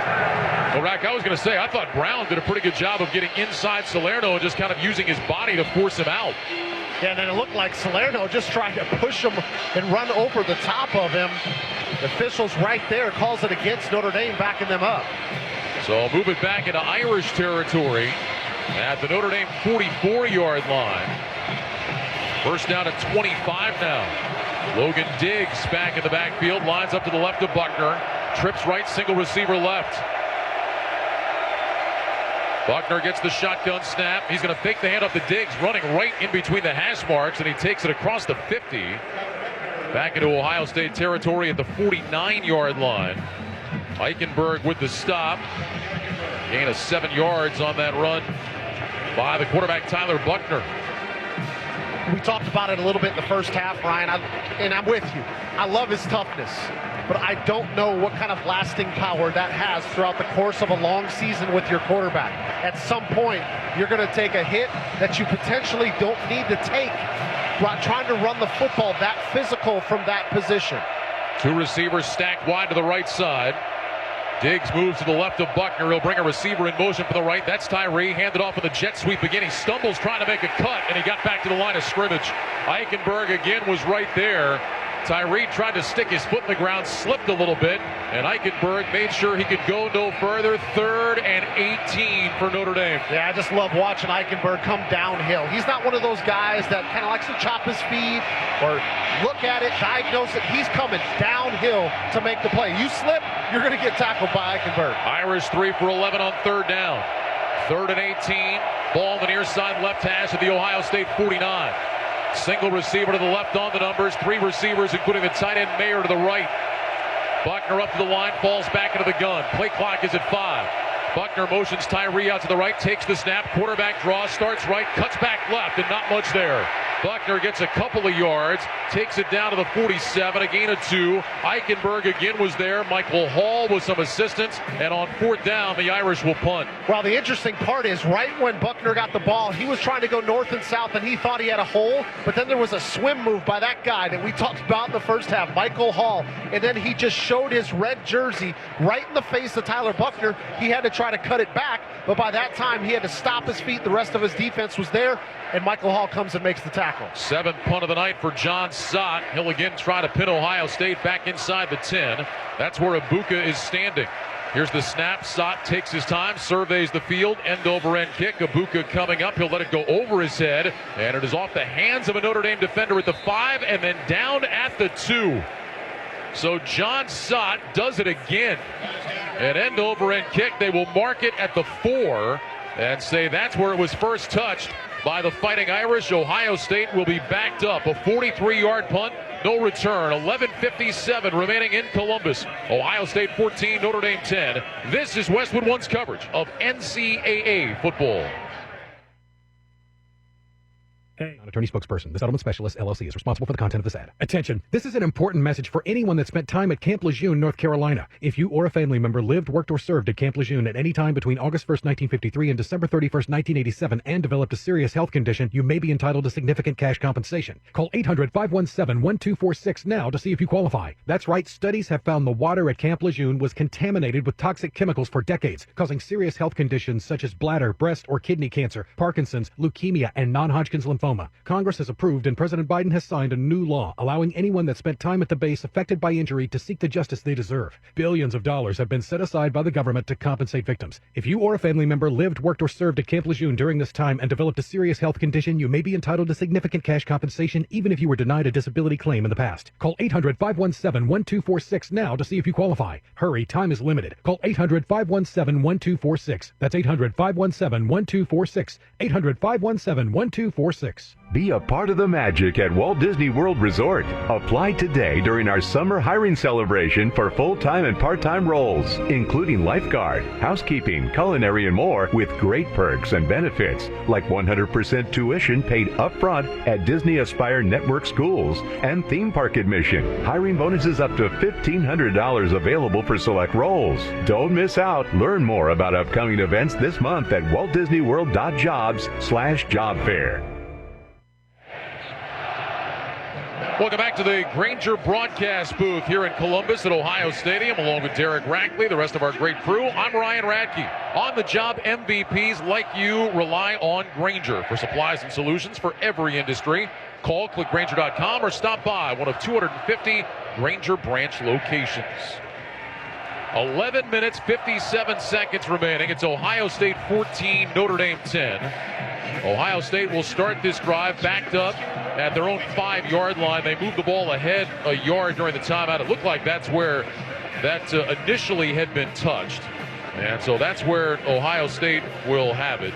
Speaker 1: Well, Rack, I was going to say, I thought Brown did a pretty good job of getting inside Salerno and just kind of using his body to force him out.
Speaker 2: Yeah, and then it looked like Salerno just trying to push him and run over the top of him. The officials right there calls it against Notre Dame, backing them up.
Speaker 1: So move it back into Irish territory at the Notre Dame 44-yard line. First down at 25 now. Logan Diggs back in the backfield, lines up to the left of Buckner. Trips right, single receiver left. Buckner gets the shotgun snap. He's going to fake the handoff to Diggs, running right in between the hash marks, and he takes it across the 50. Back into Ohio State territory at the 49-yard line. Eichenberg with the stop. Gain of 7 yards on that run by the quarterback, Tyler Buckner.
Speaker 2: We talked about it a little bit in the first half, Ryan, and I'm with you. I love his toughness, but I don't know what kind of lasting power that has throughout the course of a long season with your quarterback. At some point, you're going to take a hit that you potentially don't need to take, trying to run the football that physical from that position.
Speaker 1: 2 receivers stacked wide to the right side. Diggs moves to the left of Buckner. He'll bring a receiver in motion for the right. That's Tyree. Handed off in the jet sweep again. He stumbles trying to make a cut, and he got back to the line of scrimmage. Eichenberg again was right there. Tyree tried to stick his foot in the ground, slipped a little bit, and Eichenberg made sure he could go no further. 3rd and 18 for Notre Dame.
Speaker 2: Yeah, I just love watching Eichenberg come downhill. He's not one of those guys that kind of likes to chop his feet or look at it, diagnose it. He's coming downhill to make the play. You slip, you're going to get tackled by Eichenberg.
Speaker 1: Irish 3 for 11 on 3rd down. 3rd and 18. Ball on the near side left hash at the Ohio State 49. Single receiver to the left on the numbers. 3 receivers, including the tight end Mayer to the right. Buckner up to the line, falls back into the gun. Play clock is at 5. Buckner motions Tyree out to the right, takes the snap. Quarterback draws, starts right, cuts back left, and not much there. Buckner gets a couple of yards, takes it down to the 47, a gain of 2. Eichenberg again was there. Michael Hall with some assistance, and on 4th down, the Irish will punt.
Speaker 2: Well, the interesting part is right when Buckner got the ball, he was trying to go north and south, and he thought he had a hole, but then there was a swim move by that guy that we talked about in the first half, Michael Hall, and then he just showed his red jersey right in the face of Tyler Buckner. He had to try to cut it back, but by that time, he had to stop his feet. The rest of his defense was there, and Michael Hall comes and makes the tackle.
Speaker 1: 7th punt of the night for John Sott. He'll again try to pin Ohio State back inside the 10. That's where Ibuka is standing. Here's the snap. Sott takes his time, surveys the field, end-over-end kick. Ibuka coming up. He'll let it go over his head, and it is off the hands of a Notre Dame defender at the 5 and then down at the 2. So John Sott does it again. An end-over-end kick. They will mark it at the 4 and say that's where it was first touched by the Fighting Irish. Ohio State will be backed up. A 43-yard punt, no return. 11:57 remaining in Columbus. Ohio State 14, Notre Dame 10. This is Westwood One's coverage of NCAA football.
Speaker 16: Non-attorney spokesperson. The Settlement Specialist, LLC, is responsible for the content of this ad. Attention. This is an important message for anyone that spent time at Camp Lejeune, North Carolina. If you or a family member lived, worked, or served at Camp Lejeune at any time between August 1st, 1953 and December 31st, 1987 and developed a serious health condition, you may be entitled to significant cash compensation. Call 800-517-1246 now to see if you qualify. That's right. Studies have found the water at Camp Lejeune was contaminated with toxic chemicals for decades, causing serious health conditions such as bladder, breast, or kidney cancer, Parkinson's, leukemia, and non-Hodgkin's lymphoma. Congress has approved and President Biden has signed a new law allowing anyone that spent time at the base affected by injury to seek the justice they deserve. Billions of dollars have been set aside by the government to compensate victims. If you or a family member lived, worked, or served at Camp Lejeune during this time and developed a serious health condition, you may be entitled to significant cash compensation even if you were denied a disability claim in the past. Call 800-517-1246 now to see if you qualify. Hurry, time is limited. Call 800-517-1246. That's 800-517-1246. 800-517-1246.
Speaker 17: Be a part of the magic at Walt Disney World Resort. Apply today during our summer hiring celebration for full-time and part-time roles, including lifeguard, housekeeping, culinary, and more, with great perks and benefits like 100% tuition paid upfront at Disney Aspire Network schools and theme park admission. Hiring bonuses up to $1,500 available for select roles. Don't miss out. Learn more about upcoming events this month at waltdisneyworld.jobs/job fair.
Speaker 1: Welcome back to the Grainger broadcast booth here in Columbus at Ohio Stadium, along with Derek Rackley, the rest of our great crew. I'm Ryan Radke. On-the-job MVPs like you rely on Grainger for supplies and solutions for every industry. Call, click Grainger.com, or stop by one of 250 Grainger branch locations. 11 minutes, 57 seconds remaining. It's Ohio State 14, Notre Dame 10. Ohio State will start this drive backed up at their own 5-yard line. They moved the ball ahead a yard during the timeout. It looked like that's where that initially had been touched. And so that's where Ohio State will have it.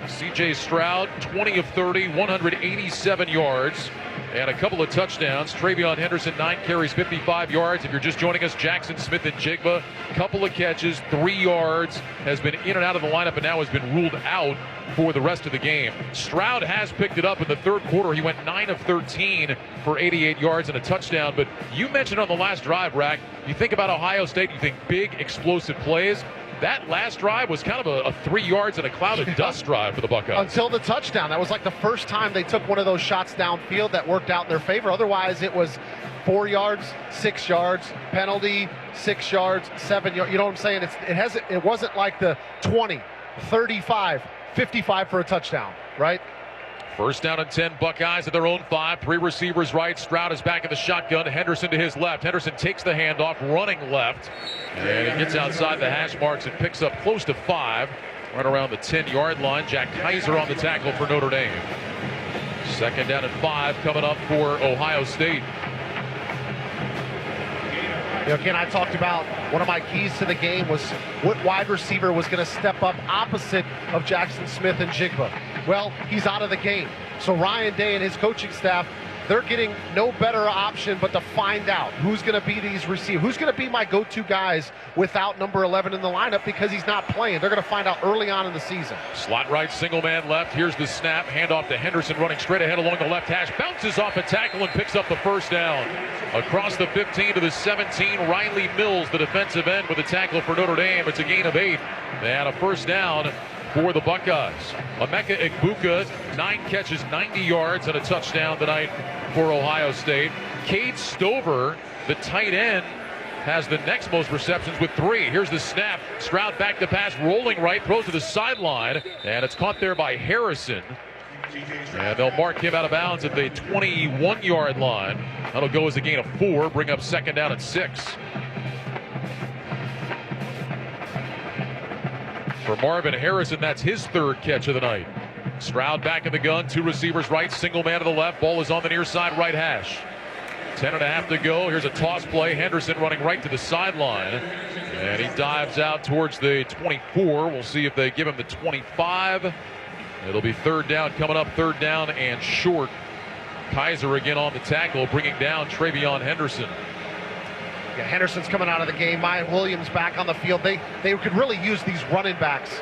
Speaker 1: C.J. Stroud, 20 of 30, 187 yards, and a couple of touchdowns. Travion Henderson, 9 carries, 55 yards. If you're just joining us, Jackson Smith and Jigba, couple of catches, 3 yards, has been in and out of the lineup and now has been ruled out for the rest of the game. Stroud has picked it up in the third quarter. He went 9 of 13 for 88 yards and a touchdown. But you mentioned on the last drive, Rack, you think about Ohio State, you think big explosive plays. That last drive was kind of a 3 yards and a cloud of dust drive for the Buckeyes.
Speaker 2: Until the touchdown. That was like the first time they took one of those shots downfield that worked out in their favor. Otherwise, it was 4 yards, 6 yards, penalty, 6 yards, 7 yards. You know what I'm saying? It wasn't like the 20, 35, 55 for a touchdown, right?
Speaker 1: First down and 10, Buckeyes at their own 5. 3 receivers right. Stroud is back in the shotgun. Henderson to his left. Henderson takes the handoff, running left. And he gets outside the hash marks and picks up close to 5. Right around the 10-yard line. Jack Kaiser on the tackle for Notre Dame. Second down and 5 coming up for Ohio State.
Speaker 2: You know, again, I talked about one of my keys to the game was what wide receiver was going to step up opposite of Jackson Smith and Jigba. Well, he's out of the game. So Ryan Day and his coaching staff they're getting no better option but to find out who's going to be these receivers, who's going to be my go-to guys without number 11 in the lineup because he's not playing. They're going to find out early on in the season.
Speaker 1: Slot right, single man left. Here's the snap. Handoff to Henderson running straight ahead along the left hash. Bounces off a tackle and picks up the first down. Across the 15 to the 17, Riley Mills, the defensive end, with a tackle for Notre Dame. It's a gain of 8 and a first down for the Buckeyes. Emeka Egbuka, 9 catches, 90 yards, and a touchdown tonight for Ohio State. Cade Stover, the tight end, has the next most receptions with 3. Here's the snap. Stroud back to pass, rolling right, throws to the sideline, and it's caught there by Harrison. And they'll mark him out of bounds at the 21-yard line. That'll go as a gain of 4, bring up second down and 6. For Marvin Harrison, that's his 3rd catch of the night. Stroud back in the gun, 2 receivers right, single man to the left. Ball is on the near side right hash. 10.5 to go. Here's a toss play. Henderson running right to the sideline. And he dives out towards the 24. We'll see if they give him the 25. It'll be 3rd down coming up, 3rd down and short. Kaiser again on the tackle, bringing down Travion Henderson.
Speaker 2: Yeah, Henderson's coming out of the game. Mayan Williams back on the field. They could really use these running backs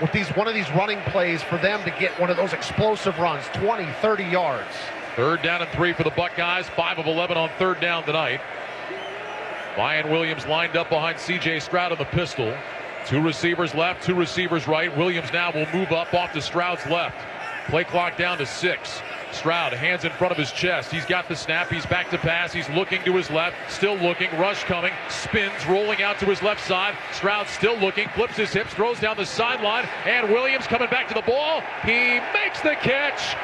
Speaker 2: with one of these running plays for them to get one of those explosive runs, 20, 30 yards.
Speaker 1: 3rd down and 3 for the Buckeyes. 5 of 11 on 3rd down tonight. Mayan Williams lined up behind C.J. Stroud on the pistol. 2 receivers left, 2 receivers right. Williams now will move up off to Stroud's left. Play clock down to 6. Stroud, hands in front of his chest. He's got the snap. He's back to pass. He's looking to his left. Still looking. Rush coming. Spins, rolling out to his left side. Stroud still looking. Flips his hips. Throws down the sideline. And Williams coming back to the ball. He makes the catch.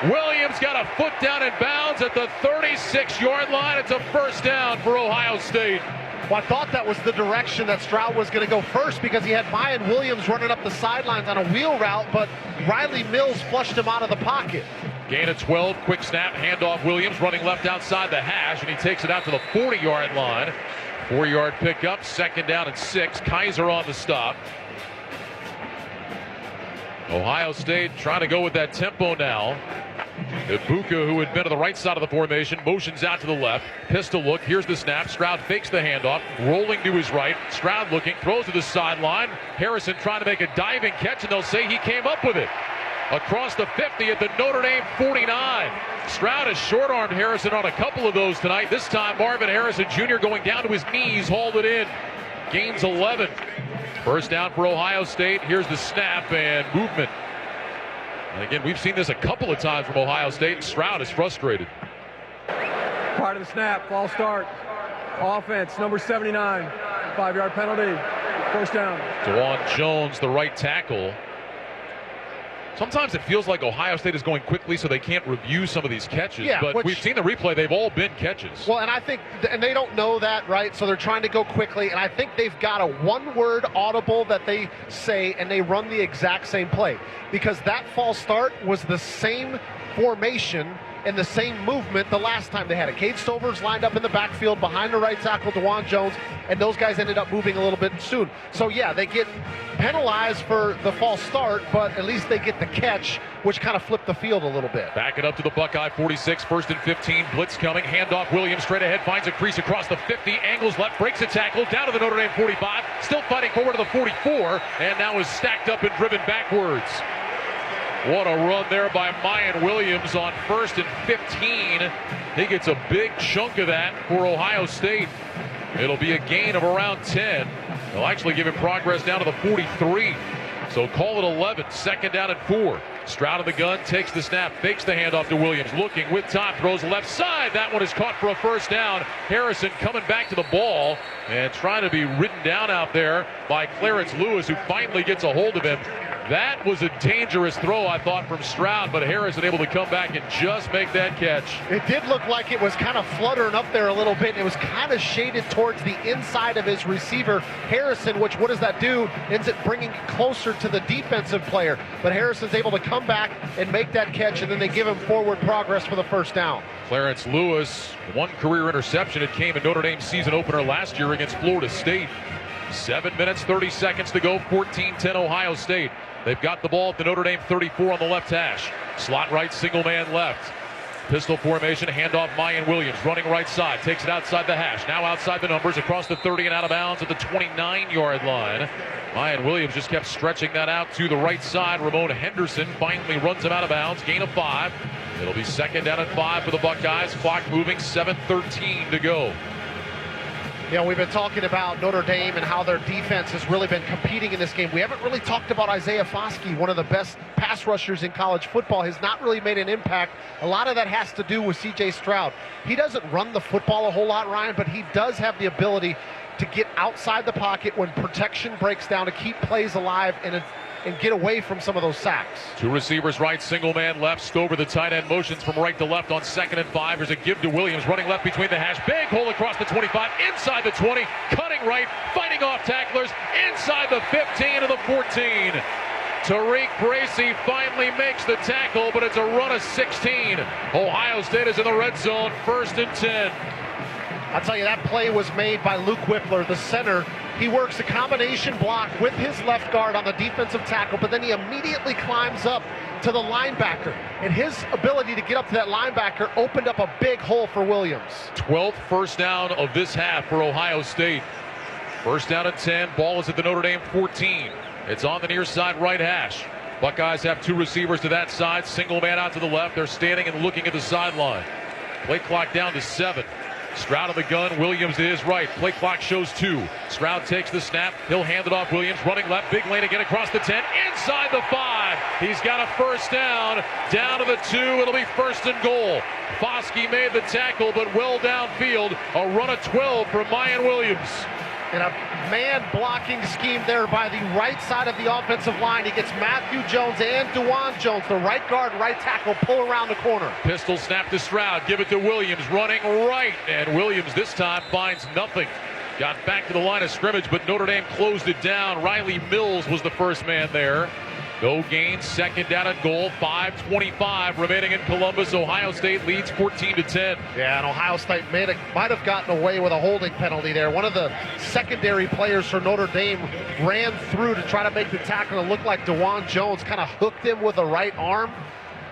Speaker 1: Williams got a foot down in bounds at the 36-yard line. It's a first down for Ohio State.
Speaker 2: Well, I thought that was the direction that Stroud was going to go first because he had Mayan Williams running up the sidelines on a wheel route, but Riley Mills flushed him out of the pocket.
Speaker 1: Gain of 12, quick snap, handoff. Williams running left outside the hash, and he takes it out to the 40-yard line. 4-yard pickup, 2nd down and 6. Kaiser on the stop. Ohio State trying to go with that tempo now. Egbuka, who had been to the right side of the formation, motions out to the left. Pistol look. Here's the snap. Stroud fakes the handoff. Rolling to his right. Stroud looking. Throws to the sideline. Harrison trying to make a diving catch, and they'll say he came up with it. Across the 50 at the Notre Dame 49. Stroud has short-armed Harrison on a couple of those tonight. This time, Marvin Harrison Jr. going down to his knees, hauled it in. Gains 11. First down for Ohio State. Here's the snap and movement. And again, we've seen this a couple of times from Ohio State. Stroud is frustrated.
Speaker 5: Part of the snap, false start. Offense, number 79. 5-yard penalty. First down.
Speaker 1: DeJuan Jones, the right tackle. Sometimes it feels like Ohio State is going quickly so they can't review some of these catches.
Speaker 2: Yeah,
Speaker 1: but we've seen the replay. They've all been catches.
Speaker 2: Well, and I think, and they don't know that, right? So they're trying to go quickly, and I think they've got a one-word audible that they say, and they run the exact same play. Because that false start was the same formation and the same movement the last time they had it. Cade Stover's lined up in the backfield behind the right tackle, DeJuan Jones, and those guys ended up moving a little bit soon. So, yeah, they get penalized for the false start, but at least they get the catch, which kind of flipped the field a little bit.
Speaker 1: Back it up to the Buckeye 46, 1st and 15. Blitz coming. Handoff. Williams straight ahead. Finds a crease across the 50. Angles left. Breaks a tackle. Down to the Notre Dame 45. Still fighting forward to the 44. And now is stacked up and driven backwards. What a run there by Mayan Williams on 1st and 15. He gets a big chunk of that for Ohio State. It'll be a gain of around 10. They'll actually give him progress down to the 43. So call it 11. 2nd down and 4. Stroud of the gun, takes the snap, fakes the handoff to Williams. Looking with time, throws left side. That one is caught for a first down. Harrison coming back to the ball and trying to be ridden down out there by Clarence Lewis, who finally gets a hold of him. That was a dangerous throw, I thought, from Stroud, but Harrison able to come back and just make that catch.
Speaker 2: It did look like it was kind of fluttering up there a little bit. It was kind of shaded towards the inside of his receiver, Harrison, which what does that do? Ends up bringing it closer to the defensive player. But Harrison's able to come back and make that catch, and then they give him forward progress for the first down.
Speaker 1: Clarence Lewis, one career interception. It came in Notre Dame's season opener last year against Florida State. 7 minutes, 30 seconds to go, 14-10 Ohio State. They've got the ball at the Notre Dame 34 on the left hash. Slot right, single man left. Pistol formation, handoff Mayan Williams, running right side, takes it outside the hash, now outside the numbers, across the 30 and out of bounds at the 29-yard line. Mayan Williams just kept stretching that out to the right side. Ramon Henderson finally runs him out of bounds, gain of 5. It'll be second down and 5 for the Buckeyes. Clock moving, 7:13 to go.
Speaker 2: You know, we've been talking about Notre Dame and how their defense has really been competing in this game. We haven't really talked about Isaiah Foskey, one of the best pass rushers in college football, has not really made an impact. A lot of that has to do with C.J. Stroud. He doesn't run the football a whole lot, Ryan, but he does have the ability to get outside the pocket when protection breaks down, to keep plays alive and get away from some of those sacks.
Speaker 1: Two receivers right, single man left. Stover, the tight end, motions from right to left on 2nd and 5. There's a give to Williams, running left between the hash. Big hole across the 25, inside the 20, cutting right, fighting off tacklers, inside the 15 to the 14. Tariq Bracy finally makes the tackle, but it's a run of 16. Ohio State is in the red zone, 1st and 10.
Speaker 2: I'll tell you, that play was made by Luke Whippler, the center. He works a combination block with his left guard on the defensive tackle, but then he immediately climbs up to the linebacker. And his ability to get up to that linebacker opened up a big hole for Williams.
Speaker 1: 12th first down of this half for Ohio State. First down and 10. Ball is at the Notre Dame 14. It's on the near side right hash. Buckeyes have two receivers to that side. Single man out to the left. They're standing and looking at the sideline. Play clock down to 7. Stroud on the gun, Williams to his right. Play clock shows 2. Stroud takes the snap. He'll hand it off. Williams running left. Big lane again across the 10. Inside the 5. He's got a first down. Down to the 2. It'll be 1st and goal. Foskey made the tackle, but well downfield. A run of 12 for Mayan Williams.
Speaker 2: And a man blocking scheme there by the right side of the offensive line. He gets Matthew Jones and DeJuan Jones, the right guard, right tackle, pull around the corner.
Speaker 1: Pistol snap to Stroud. Give it to Williams, running right. And Williams this time finds nothing. Got back to the line of scrimmage, but Notre Dame closed it down. Riley Mills was the first man there. No gain, 2nd down and goal, 5:25 remaining in Columbus. Ohio State leads 14-10.
Speaker 2: Yeah, and Ohio State might have gotten away with a holding penalty there. One of the secondary players for Notre Dame ran through to try to make the tackle. It looked like DeJuan Jones kind of hooked him with the right arm.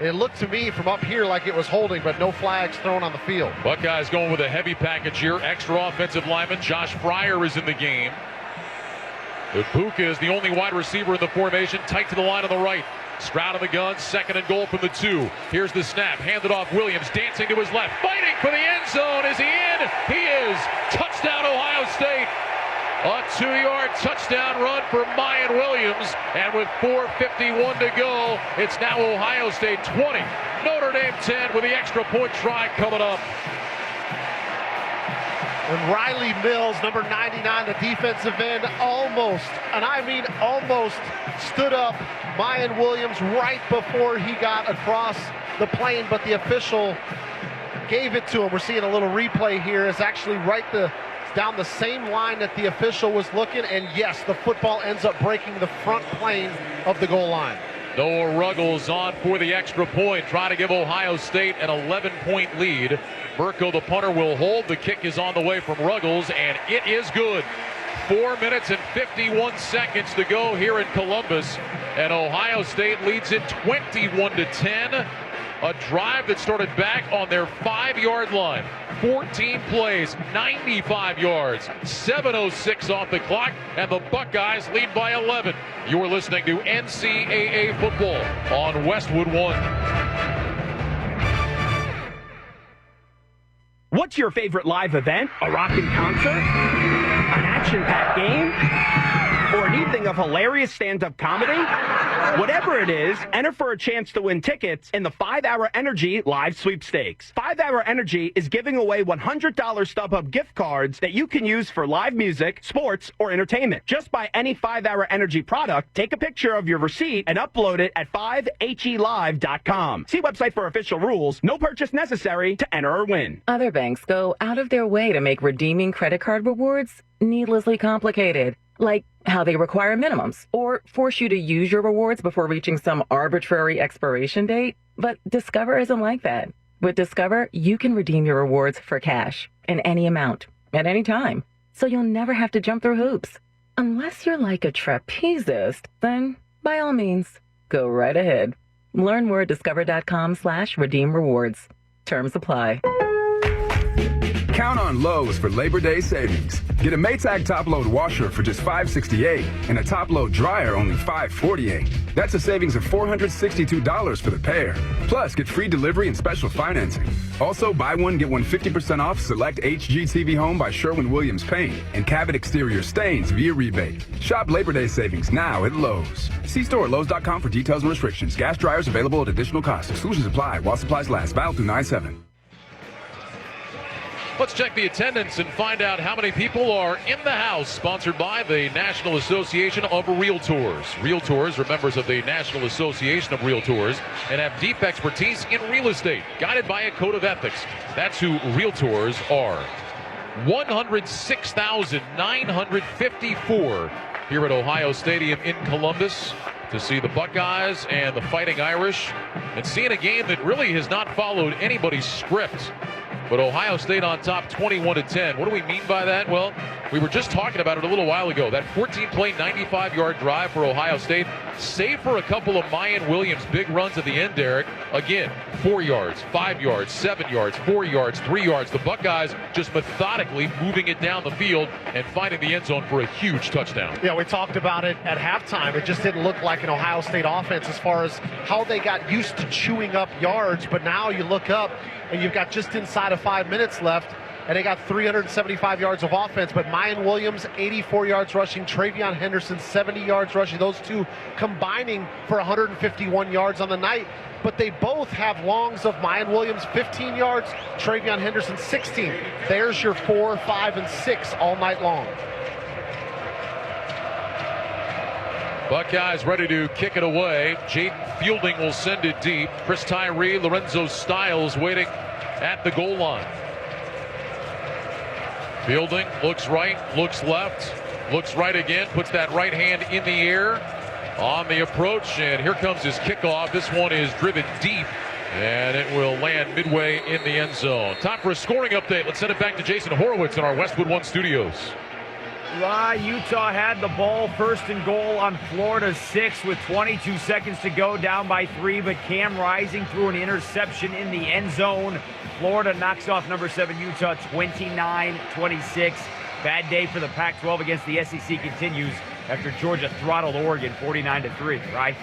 Speaker 2: It looked to me from up here like it was holding, but no flags thrown on the field.
Speaker 1: Buckeyes going with a heavy package here. Extra offensive lineman Josh Fryer is in the game. Ibuka is the only wide receiver in the formation, tight to the line on the right. Stroud on the gun, 2nd and goal from the 2. Here's the snap, handed off Williams, dancing to his left, fighting for the end zone. Is he in? He is. Touchdown Ohio State. A 2-yard touchdown run for Mayan Williams. And with 4:51 to go, it's now Ohio State 20, Notre Dame 10 with the extra point try coming up.
Speaker 2: And Riley Mills, number 99, the defensive end, almost, and I mean almost, stood up Mayan Williams right before he got across the plane, but the official gave it to him. We're seeing a little replay here. It's actually down the same line that the official was looking, and yes, the football ends up breaking the front plane of the goal line.
Speaker 1: Noah Ruggles on for the extra point, trying to give Ohio State an 11-point lead. Burko, the punter, will hold. The kick is on the way from Ruggles, and it is good. 4 minutes and 51 seconds to go here in Columbus, and Ohio State leads it 21-10. A drive that started back on their 5-yard line. 14 plays, 95 yards, 7:06 off the clock, and the Buckeyes lead by 11. You're listening to NCAA football on Westwood One.
Speaker 3: What's your favorite live event? A rockin' concert? An action-packed game? Or an evening of hilarious stand-up comedy? Whatever it is, enter for a chance to win tickets in the 5-Hour Energy Live Sweepstakes. 5-Hour Energy is giving away $100 StubHub gift cards that you can use for live music, sports, or entertainment. Just buy any 5-Hour Energy product, take a picture of your receipt, and upload it at 5helive.com. See website for official rules. No purchase necessary to enter or win.
Speaker 18: Other banks go out of their way to make redeeming credit card rewards needlessly complicated. Like how they require minimums or force you to use your rewards before reaching some arbitrary expiration date. But Discover isn't like that. With Discover, you can redeem your rewards for cash in any amount at any time. So you'll never have to jump through hoops. Unless you're like a trapezist, then by all means, go right ahead. Learn more at discover.com/redeem rewards. Terms apply.
Speaker 6: Count on Lowe's for Labor Day savings. Get a Maytag top-load washer for just $568 and a top-load dryer only $548. That's a savings of $462 for the pair. Plus, get free delivery and special financing. Also, buy one, get one 50% off select HGTV Home by Sherwin-Williams Paint and Cabot Exterior Stains via rebate. Shop Labor Day savings now at Lowe's. See store at Lowe's.com for details and restrictions. Gas dryers available at additional cost. Exclusions apply while supplies last. Valid through 9/7.
Speaker 1: Let's check the attendance and find out how many people are in the house. Sponsored by the National Association of Realtors. Realtors are members of the National Association of Realtors and have deep expertise in real estate, guided by a code of ethics. That's who Realtors are. 106,954 here at Ohio Stadium in Columbus to see the Buckeyes and the Fighting Irish, and seeing a game that really has not followed anybody's script. But Ohio State on top 21-10. What do we mean by that? Well, we were just talking about it a little while ago. That 14-play, 95-yard drive for Ohio State, save for a couple of Mayan Williams big runs at the end, Derek. Again, 4 yards, 5 yards, 7 yards, 4 yards, 3 yards. The Buckeyes just methodically moving it down the field and finding the end zone for a huge touchdown.
Speaker 2: Yeah, we talked about it at halftime. It just didn't look like an Ohio State offense as far as how they got used to chewing up yards. But now you look up, and you've got just inside of 5 minutes left, and they got 375 yards of offense. But Mayan Williams, 84 yards rushing. Travion Henderson, 70 yards rushing. Those two combining for 151 yards on the night. But they both have longs of Mayan Williams, 15 yards. Travion Henderson, 16. There's your 4, 5, and 6 all night long.
Speaker 1: Buckeyes ready to kick it away. Jaden Fielding will send it deep. Chris Tyree, Lorenzo Stiles waiting at the goal line. Fielding looks right, looks left, looks right again, puts that right hand in the air on the approach, and here comes his kickoff. This one is driven deep, and it will land midway in the end zone. Time for a scoring update. Let's send it back to Jason Horowitz in our Westwood One studios.
Speaker 14: Utah had the ball, first and goal on Florida's 6 with 22 seconds to go, down by 3, but Cam Rising threw an interception in the end zone. Florida knocks off number 7 Utah 29-26. Bad day for the Pac-12 against the SEC continues after Georgia throttled Oregon 49-3, right?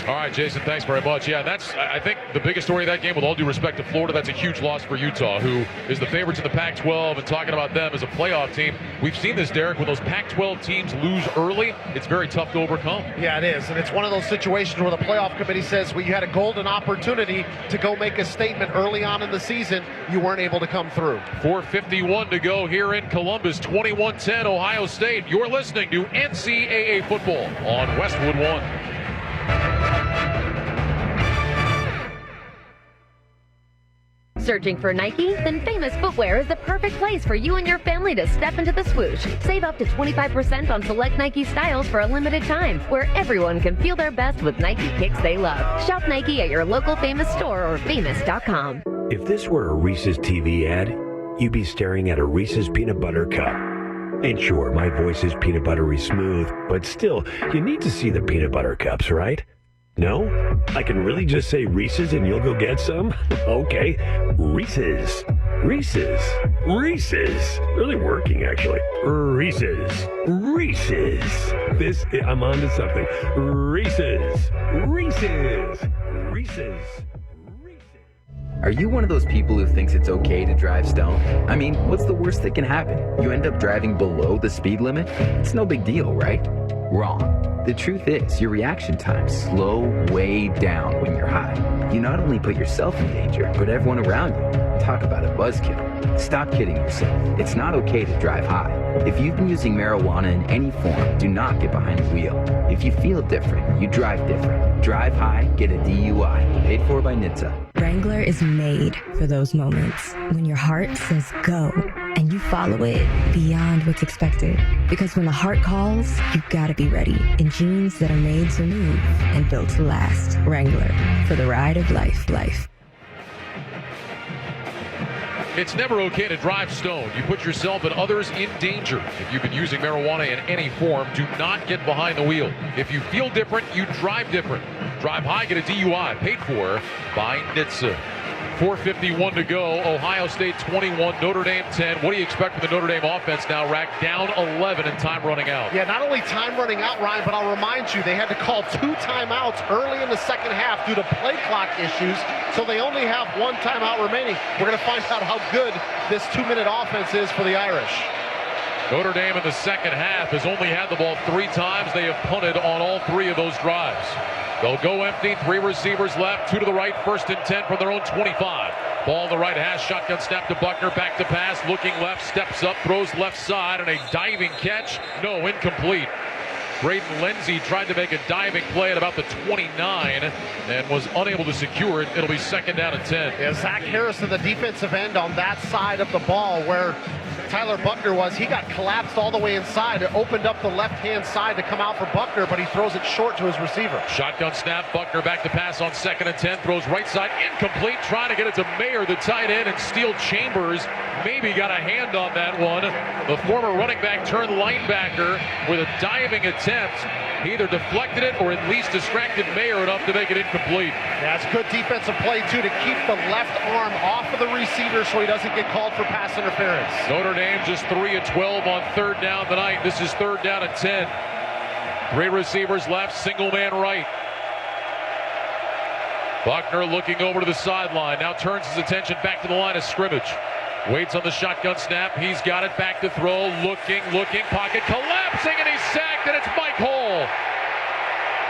Speaker 1: All right, Jason, thanks very much. Yeah, that's, I think, the biggest story of that game, with all due respect to Florida. That's a huge loss for Utah, who is the favorites in the Pac-12, and talking about them as a playoff team. We've seen this, Derek, when those Pac-12 teams lose early, it's very tough to overcome.
Speaker 2: Yeah, it is, and it's one of those situations where the playoff committee says, well, you had a golden opportunity to go make a statement early on in the season. You weren't able to come through.
Speaker 1: 4:51 to go here in Columbus, 21-10 Ohio State. You're listening to NCAA football on Westwood One.
Speaker 22: Searching for Nike? Then Famous Footwear is the perfect place for you and your family to step into the swoosh. Save up to 25% on select Nike styles for a limited time, where everyone can feel their best with Nike kicks they love. Shop Nike at your local Famous store or famous.com.
Speaker 4: If this were a Reese's TV ad, you'd be staring at a Reese's peanut butter cup. And sure, my voice is peanut buttery smooth, but still, you need to see the peanut butter cups, right? No? I can really just say Reese's and you'll go get some? Okay. Reese's. Reese's. Reese's. Really working, actually. Reese's. Reese's. I'm on to something. Reese's. Reese's. Reese's.
Speaker 20: Are you one of those people who thinks it's okay to drive stoned? I mean, what's the worst that can happen? You end up driving below the speed limit? It's no big deal, right? Wrong. The truth is, your reaction times slow way down when you're high. You not only put yourself in danger, but everyone around you. Talk about a buzzkill. Stop kidding yourself. It's not okay to drive high. If you've been using marijuana in any form, do not get behind the wheel. If you feel different, you drive different. Drive high, get a DUI. Paid for by NHTSA.
Speaker 21: Wrangler is made for those moments when your heart says go and you follow it beyond what's expected. Because when the heart calls, you gotta be ready in jeans that are made to move and built to last. Wrangler, for the ride of life.
Speaker 1: It's never okay to drive stoned. You put yourself and others in danger. If you've been using marijuana in any form, do not get behind the wheel. If you feel different, you drive different. Drive high, get a DUI. Paid for by NHTSA. 4:51 to go. Ohio State 21, Notre Dame 10. What do you expect from the Notre Dame offense now, Rack? Down 11 and time running out.
Speaker 2: Yeah, not only time running out, Ryan, but I'll remind you, they had to call 2 timeouts early in the second half due to play clock issues, so they only have 1 timeout remaining. We're going to find out how good this 2-minute offense is for the Irish.
Speaker 1: Notre Dame in the second half has only had the ball 3 times. They have punted on all 3 of those drives. They'll go empty, 3 receivers left, 2 to the right, 1st and 10 from their own 25. Ball in the right hash, shotgun snap to Buckner, back to pass, looking left, steps up, throws left side, and a diving catch. No, incomplete. Braden Lindsey tried to make a diving play at about the 29 and was unable to secure it. It'll be 2nd down and 10.
Speaker 2: Yeah, Zach Harrison, the defensive end on that side of the ball where Tyler Buckner was, he got collapsed all the way inside. It opened up the left-hand side to come out for Buckner, but he throws it short to his receiver.
Speaker 1: Shotgun snap, Buckner back to pass on 2nd and 10, throws right side, incomplete, trying to get it to Mayer, the tight end, and Steele Chambers maybe got a hand on that one. The former running back turned linebacker with a diving attempt. He either deflected it or at least distracted Mayer enough to make it incomplete.
Speaker 2: That's good defensive play, too, to keep the left arm off of the receiver so he doesn't get called for pass interference.
Speaker 1: Notre Dame just 3 of 12 on 3rd down tonight. This is 3rd down and 10. 3 receivers left, single man right. Buckner looking over to the sideline. Now turns his attention back to the line of scrimmage. Waits on the shotgun snap. He's got it back to throw. Looking. Pocket collapsing, and he's sacked, and it's Mike Hall.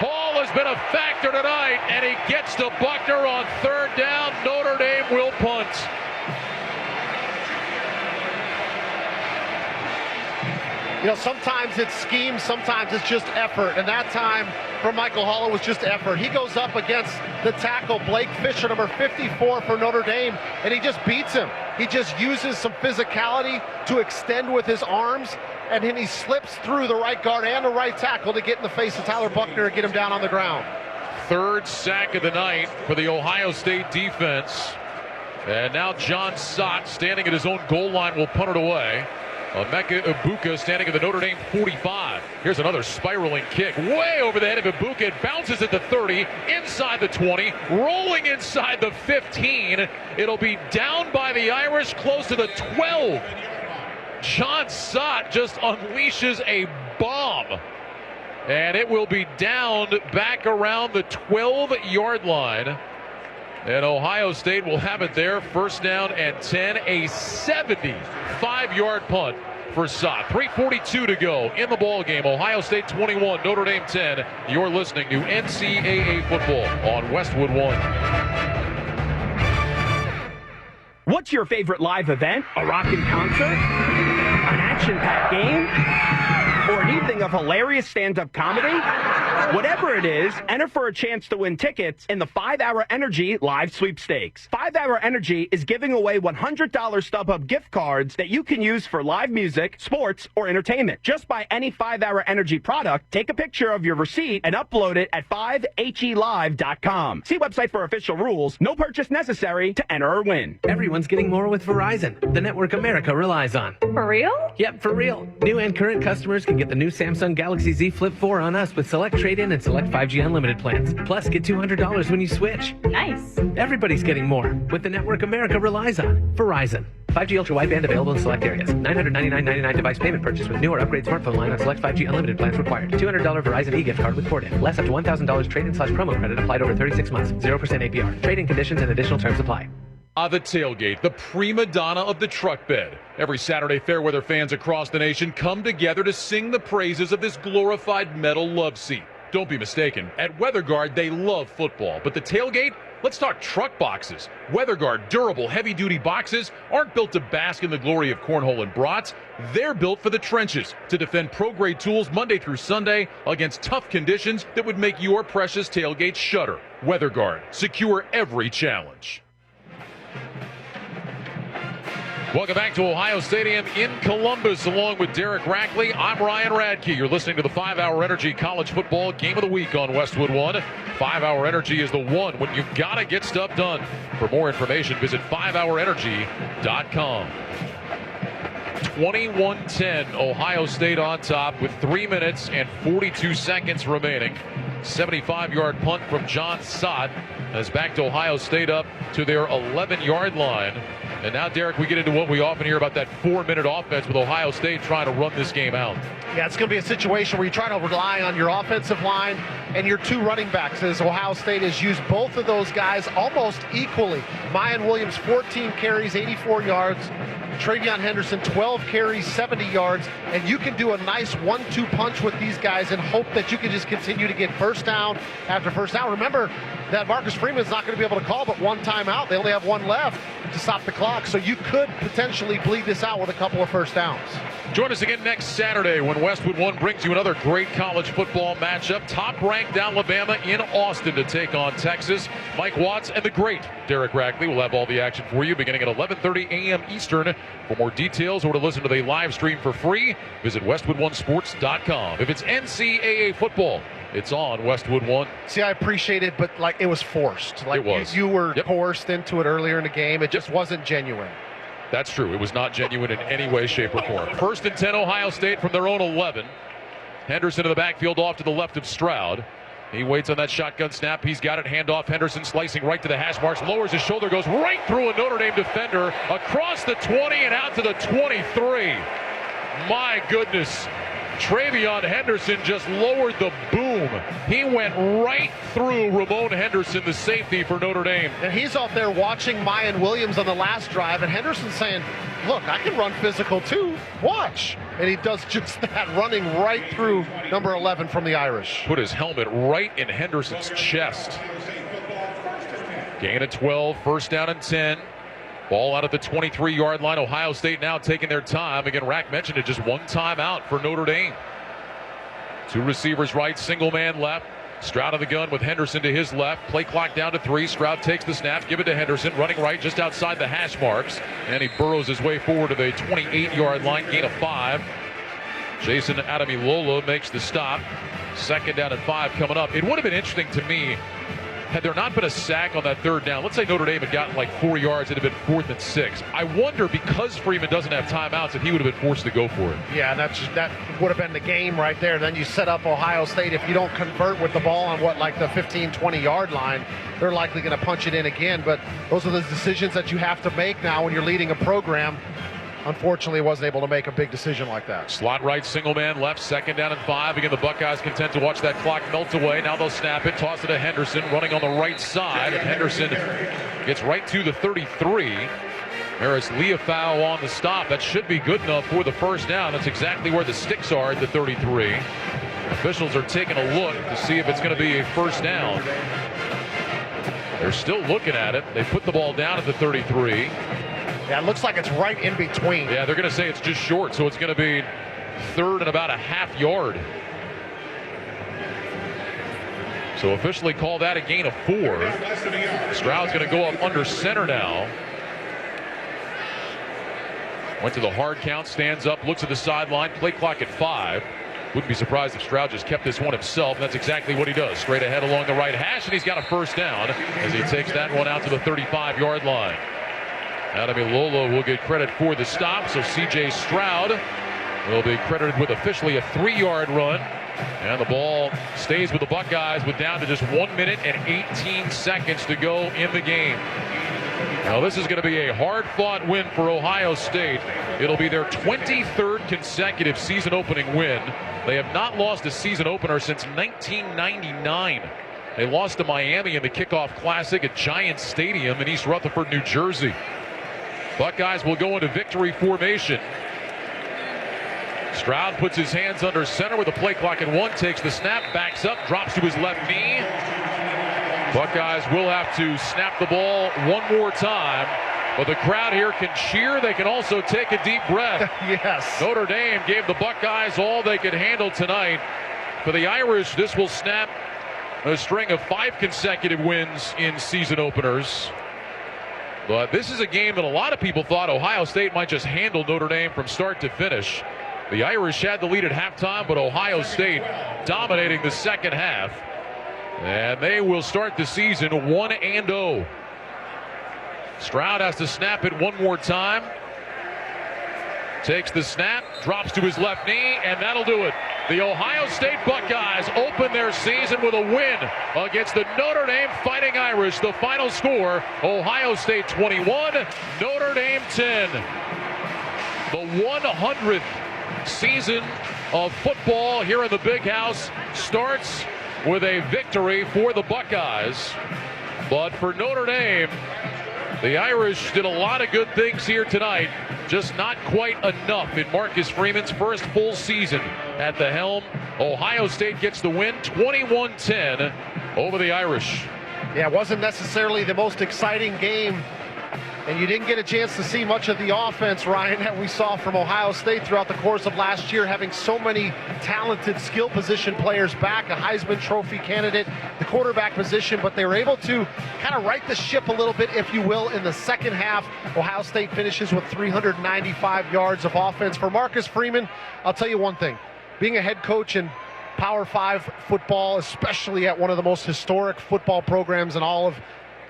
Speaker 1: Hall has been a factor tonight, and he gets to Buckner on 3rd down. Notre Dame will punt.
Speaker 2: You know, sometimes it's scheme, sometimes it's just effort. And that time for Michael Hall, it was just effort. He goes up against the tackle, Blake Fisher, number 54 for Notre Dame, and he just beats him. He just uses some physicality to extend with his arms, and then he slips through the right guard and the right tackle to get in the face of Tyler Buckner and get him down on the ground.
Speaker 1: 3rd sack of the night for the Ohio State defense. And now John Sott, standing at his own goal line, will punt it away. Emeka Ibuka standing at the Notre Dame 45. Here's another spiraling kick way over the head of Ibuka. It bounces at the 30, inside the 20, rolling inside the 15. It'll be down by the Irish, close to the 12. John Sott just unleashes a bomb. And it will be down back around the 12-yard line. And Ohio State will have it there, 1st down and 10, a 75-yard punt for Sott. 3:42 to go in the ball game. Ohio State 21, Notre Dame 10. You're listening to NCAA football on Westwood One.
Speaker 3: What's your favorite live event? A rockin' concert? An action-packed game? Or an evening of hilarious stand-up comedy? Whatever it is, enter for a chance to win tickets in the 5-Hour Energy Live Sweepstakes. 5-Hour Energy is giving away $100 StubHub gift cards that you can use for live music, sports, or entertainment. Just buy any 5-Hour Energy product, take a picture of your receipt, and upload it at 5helive.com. See website for official rules. No purchase necessary to enter or win.
Speaker 25: Everyone's getting more with Verizon, the network America relies on.
Speaker 11: For real?
Speaker 25: Yep, for real. New and current customers can get the new Samsung Galaxy Z Flip 4 on us with select trade-in and select 5G unlimited plans. Plus, get $200 when you switch.
Speaker 11: Nice.
Speaker 25: Everybody's getting more with the network America relies on. Verizon. 5G ultra wideband available in select areas. $999.99 device payment purchase with new or upgrade smartphone line on select 5G unlimited plans required. $200 Verizon e-gift card with port-in. Less up to $1,000 trade-in/promo credit applied over 36 months. 0% APR. Trade-in conditions and additional terms apply.
Speaker 1: The tailgate, the prima donna of the truck bed. Every Saturday, Fairweather fans across the nation come together to sing the praises of this glorified metal love seat. Don't be mistaken, at WeatherGuard they love football, but the tailgate? Let's talk truck boxes. WeatherGuard durable, heavy-duty boxes aren't built to bask in the glory of cornhole and brats. They're built for the trenches, to defend pro-grade tools Monday through Sunday against tough conditions that would make your precious tailgate shudder. WeatherGuard, secure every challenge. Welcome back to Ohio Stadium in Columbus, along with Derek Rackley. I'm Ryan Radke. You're listening to the 5-Hour Energy College Football Game of the Week on Westwood One. 5-Hour Energy is the one when you've got to get stuff done. For more information, visit 5hourenergy.com. 21-10, Ohio State on top with 3 minutes and 42 seconds remaining. 75-yard punt from John Sott has backed Ohio State up to their 11-yard line. And now, Derek, we get into what we often hear about that 4-minute offense with Ohio State trying to run this game out.
Speaker 2: Yeah, it's going to be a situation where you try to rely on your offensive line and your two running backs, as Ohio State has used both of those guys almost equally. Mayan Williams, 14 carries, 84 yards. Travion Henderson, 12 carries, 70 yards. And you can do a nice 1-2 punch with these guys and hope that you can just continue to get first down after first down. Remember that Marcus Freeman's not going to be able to call but one timeout. They only have one left to stop the clock. So you could potentially bleed this out with a couple of first downs.
Speaker 1: Join us again next Saturday when Westwood One brings you another great college football matchup. Top-ranked Alabama in Austin to take on Texas. Mike Watts and the great Derek Rackley will have all the action for you beginning at 11:30 a.m. Eastern. For more details or to listen to the live stream for free, visit westwoodonesports.com. If it's NCAA football, it's on Westwood One.
Speaker 2: See, I appreciate it, but like it was forced. Like
Speaker 1: it was.
Speaker 2: You were coerced into it earlier in the game. It just wasn't genuine.
Speaker 1: That's true. It was not genuine in any way, shape, or form. 1st and 10, Ohio State from their own 11. Henderson in the backfield off to the left of Stroud. He waits on that shotgun snap. He's got it. Handoff. Henderson slicing right to the hash marks. Lowers his shoulder. Goes right through a Notre Dame defender. Across the 20 and out to the 23. My goodness. Travion Henderson just lowered the boom. He went right through Ramon Henderson, the safety for Notre Dame.
Speaker 2: And he's out there watching Mayan Williams on the last drive, and Henderson's saying, look, I can run physical too. Watch. And he does just that, running right through number 11 from the Irish.
Speaker 1: Put his helmet right in Henderson's chest. Gain of 12, 1st down and 10. Ball out at the 23-yard line. Ohio State now taking their time. Again, Rack mentioned it, just one timeout for Notre Dame. Two receivers right, single man left. Stroud on the gun with Henderson to his left. Play clock down to 3. Stroud takes the snap, give it to Henderson, running right just outside the hash marks. And he burrows his way forward to the 28-yard line, gain of 5. Jason Ademilola makes the stop. 2nd down and 5 coming up. It would have been interesting to me had there not been a sack on that 3rd down. Let's say Notre Dame had gotten like 4 yards, it had been 4th and 6. I wonder, because Freeman doesn't have timeouts, if he would have been forced to go for it.
Speaker 2: Yeah, and that would have been the game right there. Then you set up Ohio State. If you don't convert with the ball on the 15, 20-yard line, they're likely going to punch it in again. But those are the decisions that you have to make now when you're leading a program. Unfortunately, wasn't able to make a big decision like that.
Speaker 1: Slot right, single man left, 2nd down and 5. Again, the Buckeyes content to watch that clock melt away. Now they'll snap it, toss it to Henderson, running on the right side. And Henderson gets right to the 33. Harris Leofau on the stop. That should be good enough for the 1st down. That's exactly where the sticks are at the 33. Officials are taking a look to see if it's going to be a 1st down. They're still looking at it. They put the ball down at the 33.
Speaker 2: Yeah, it looks like it's right in between.
Speaker 1: Yeah, they're going to say it's just short, so it's going to be 3rd and about a half yard. So officially call that a gain of 4. Stroud's going to go up under center now. Went to the hard count, stands up, looks at the sideline, play clock at 5. Wouldn't be surprised if Stroud just kept this one himself, and that's exactly what he does. Straight ahead along the right hash, and he's got a 1st down as he takes that one out to the 35-yard line. Ademilola will get credit for the stop, so C.J. Stroud will be credited with officially a 3-yard run. And the ball stays with the Buckeyes with down to just 1 minute and 18 seconds to go in the game. Now this is going to be a hard-fought win for Ohio State. It'll be their 23rd consecutive season opening win. They have not lost a season opener since 1999. They lost to Miami in the Kickoff Classic at Giants Stadium in East Rutherford, New Jersey. Buckeyes will go into victory formation. Stroud puts his hands under center with a play clock at 1, takes the snap, backs up, drops to his left knee. Buckeyes will have to snap the ball one more time, but the crowd here can cheer. They can also take a deep breath.
Speaker 2: Yes.
Speaker 1: Notre Dame gave the Buckeyes all they could handle tonight. For the Irish, this will snap a string of 5 consecutive wins in season openers. But this is a game that a lot of people thought Ohio State might just handle Notre Dame from start to finish. The Irish had the lead at halftime, but Ohio State dominating the second half. And they will start the season 1-0. Stroud has to snap it one more time. Takes the snap, drops to his left knee, and that'll do it. The Ohio State Buckeyes open their season with a win against the Notre Dame Fighting Irish. The final score, Ohio State 21, Notre Dame 10. The 100th season of football here in the Big House starts with a victory for the Buckeyes. But for Notre Dame, the Irish did a lot of good things here tonight, just not quite enough in Marcus Freeman's first full season at the helm. Ohio State gets the win, 21-10 over the Irish.
Speaker 2: Yeah, it wasn't necessarily the most exciting game, and you didn't get a chance to see much of the offense, Ryan, that we saw from Ohio State throughout the course of last year, having so many talented skill position players back, a Heisman Trophy candidate, the quarterback position, but they were able to kind of right the ship a little bit, if you will, in the second half. Ohio State finishes with 395 yards of offense. For Marcus Freeman, I'll tell you one thing, being a head coach in Power 5 football, especially at one of the most historic football programs in all of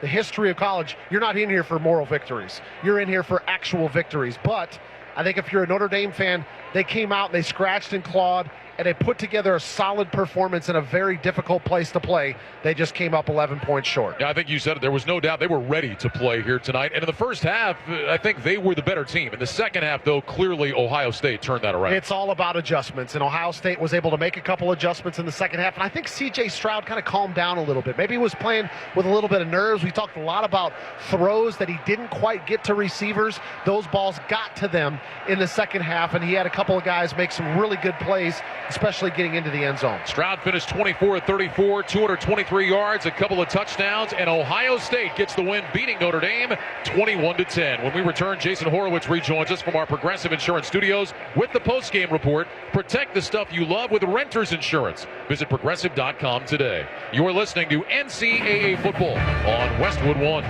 Speaker 2: the history of college, you're not in here for moral victories. You're in here for actual victories. But I think if you're a Notre Dame fan, they came out, they scratched and clawed, and they put together a solid performance in a very difficult place to play. They just came up 11 points short.
Speaker 1: Yeah, I think you said it. There was no doubt they were ready to play here tonight. And in the first half, I think they were the better team. In the second half, though, clearly Ohio State turned that around.
Speaker 2: It's all about adjustments, and Ohio State was able to make a couple adjustments in the second half. And I think C.J. Stroud kind of calmed down a little bit. Maybe he was playing with a little bit of nerves. We talked a lot about throws that he didn't quite get to receivers. Those balls got to them in the second half, and he had a couple of guys make some really good plays, especially getting into the end zone.
Speaker 1: Stroud finished 24-34, 223 yards, a couple of touchdowns, and Ohio State gets the win, beating Notre Dame 21-10. When we return, Jason Horowitz rejoins us from our Progressive Insurance Studios with the post-game report. Protect the stuff you love with Renters Insurance. Visit Progressive.com today. You're listening to NCAA Football on Westwood One.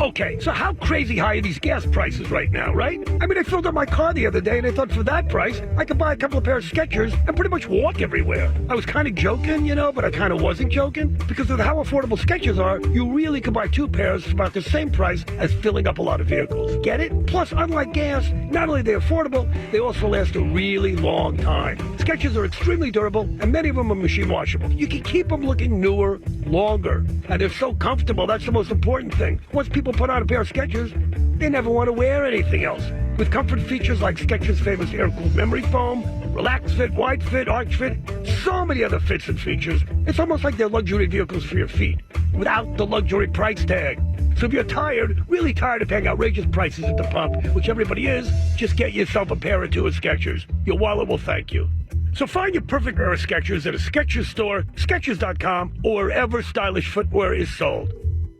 Speaker 9: Okay, so how crazy high are these gas prices right now, right? I mean, I filled up my car the other day, and I thought for that price, I could buy a couple of pairs of Skechers and pretty much walk everywhere. I was kind of joking, but I kind of wasn't joking, because with how affordable Skechers are, you really could buy two pairs for about the same price as filling up a lot of vehicles. Get it? Plus, unlike gas, not only are they affordable, they also last a really long time. Skechers are extremely durable, and many of them are machine washable. You can keep them looking newer, longer, and they're so comfortable. That's the most important thing. Once people put on a pair of Skechers, they never want to wear anything else. With comfort features like Skechers' famous air-cooled memory foam, relax fit, wide fit, arch fit, so many other fits and features, it's almost like they're luxury vehicles for your feet, without the luxury price tag. So if you're tired, really tired of paying outrageous prices at the pump, which everybody is, just get yourself a pair or two of Skechers. Your wallet will thank you. So find your perfect pair of Skechers at a Skechers store, Skechers.com, or wherever stylish footwear is sold.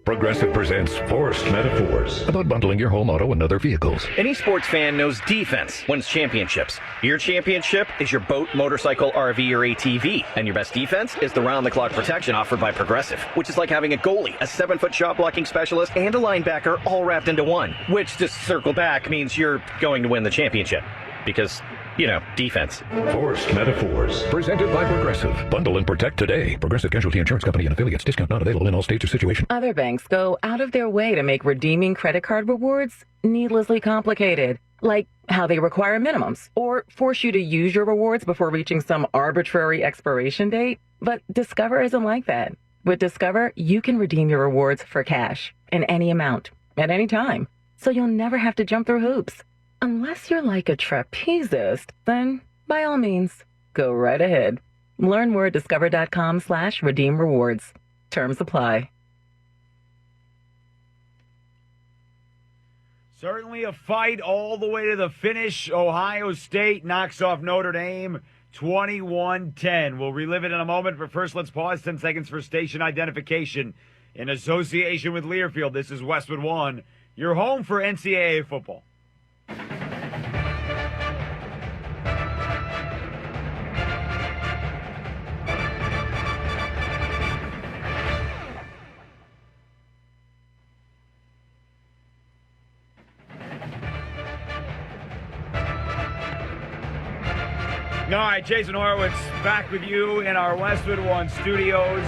Speaker 15: Progressive presents Forced Metaphors about bundling your home, auto, and other vehicles.
Speaker 19: Any sports fan knows defense wins championships. Your championship is your boat, motorcycle, RV, or ATV. And your best defense is the round-the-clock protection offered by Progressive, which is like having a goalie, a 7-foot shot-blocking specialist, and a linebacker all wrapped into one. Which, to circle back, means you're going to win the championship. Because, defense.
Speaker 15: Forced Metaphors. Presented by Progressive. Bundle and protect today. Progressive Casualty Insurance Company and affiliates. Discount not available in all states or situations.
Speaker 18: Other banks go out of their way to make redeeming credit card rewards needlessly complicated. Like how they require minimums or force you to use your rewards before reaching some arbitrary expiration date. But Discover isn't like that. With Discover, you can redeem your rewards for cash in any amount, at any time. So you'll never have to jump through hoops. Unless you're like a trapezist, then by all means, go right ahead. Learn more at discover.com/redeem rewards. Terms apply.
Speaker 14: Certainly a fight all the way to the finish. Ohio State knocks off Notre Dame 21-10. We'll relive it in a moment, but first let's pause 10 seconds for station identification. In association with Learfield, this is Westwood One, your home for NCAA football. All right, Jason Horowitz back with you in our Westwood One studios.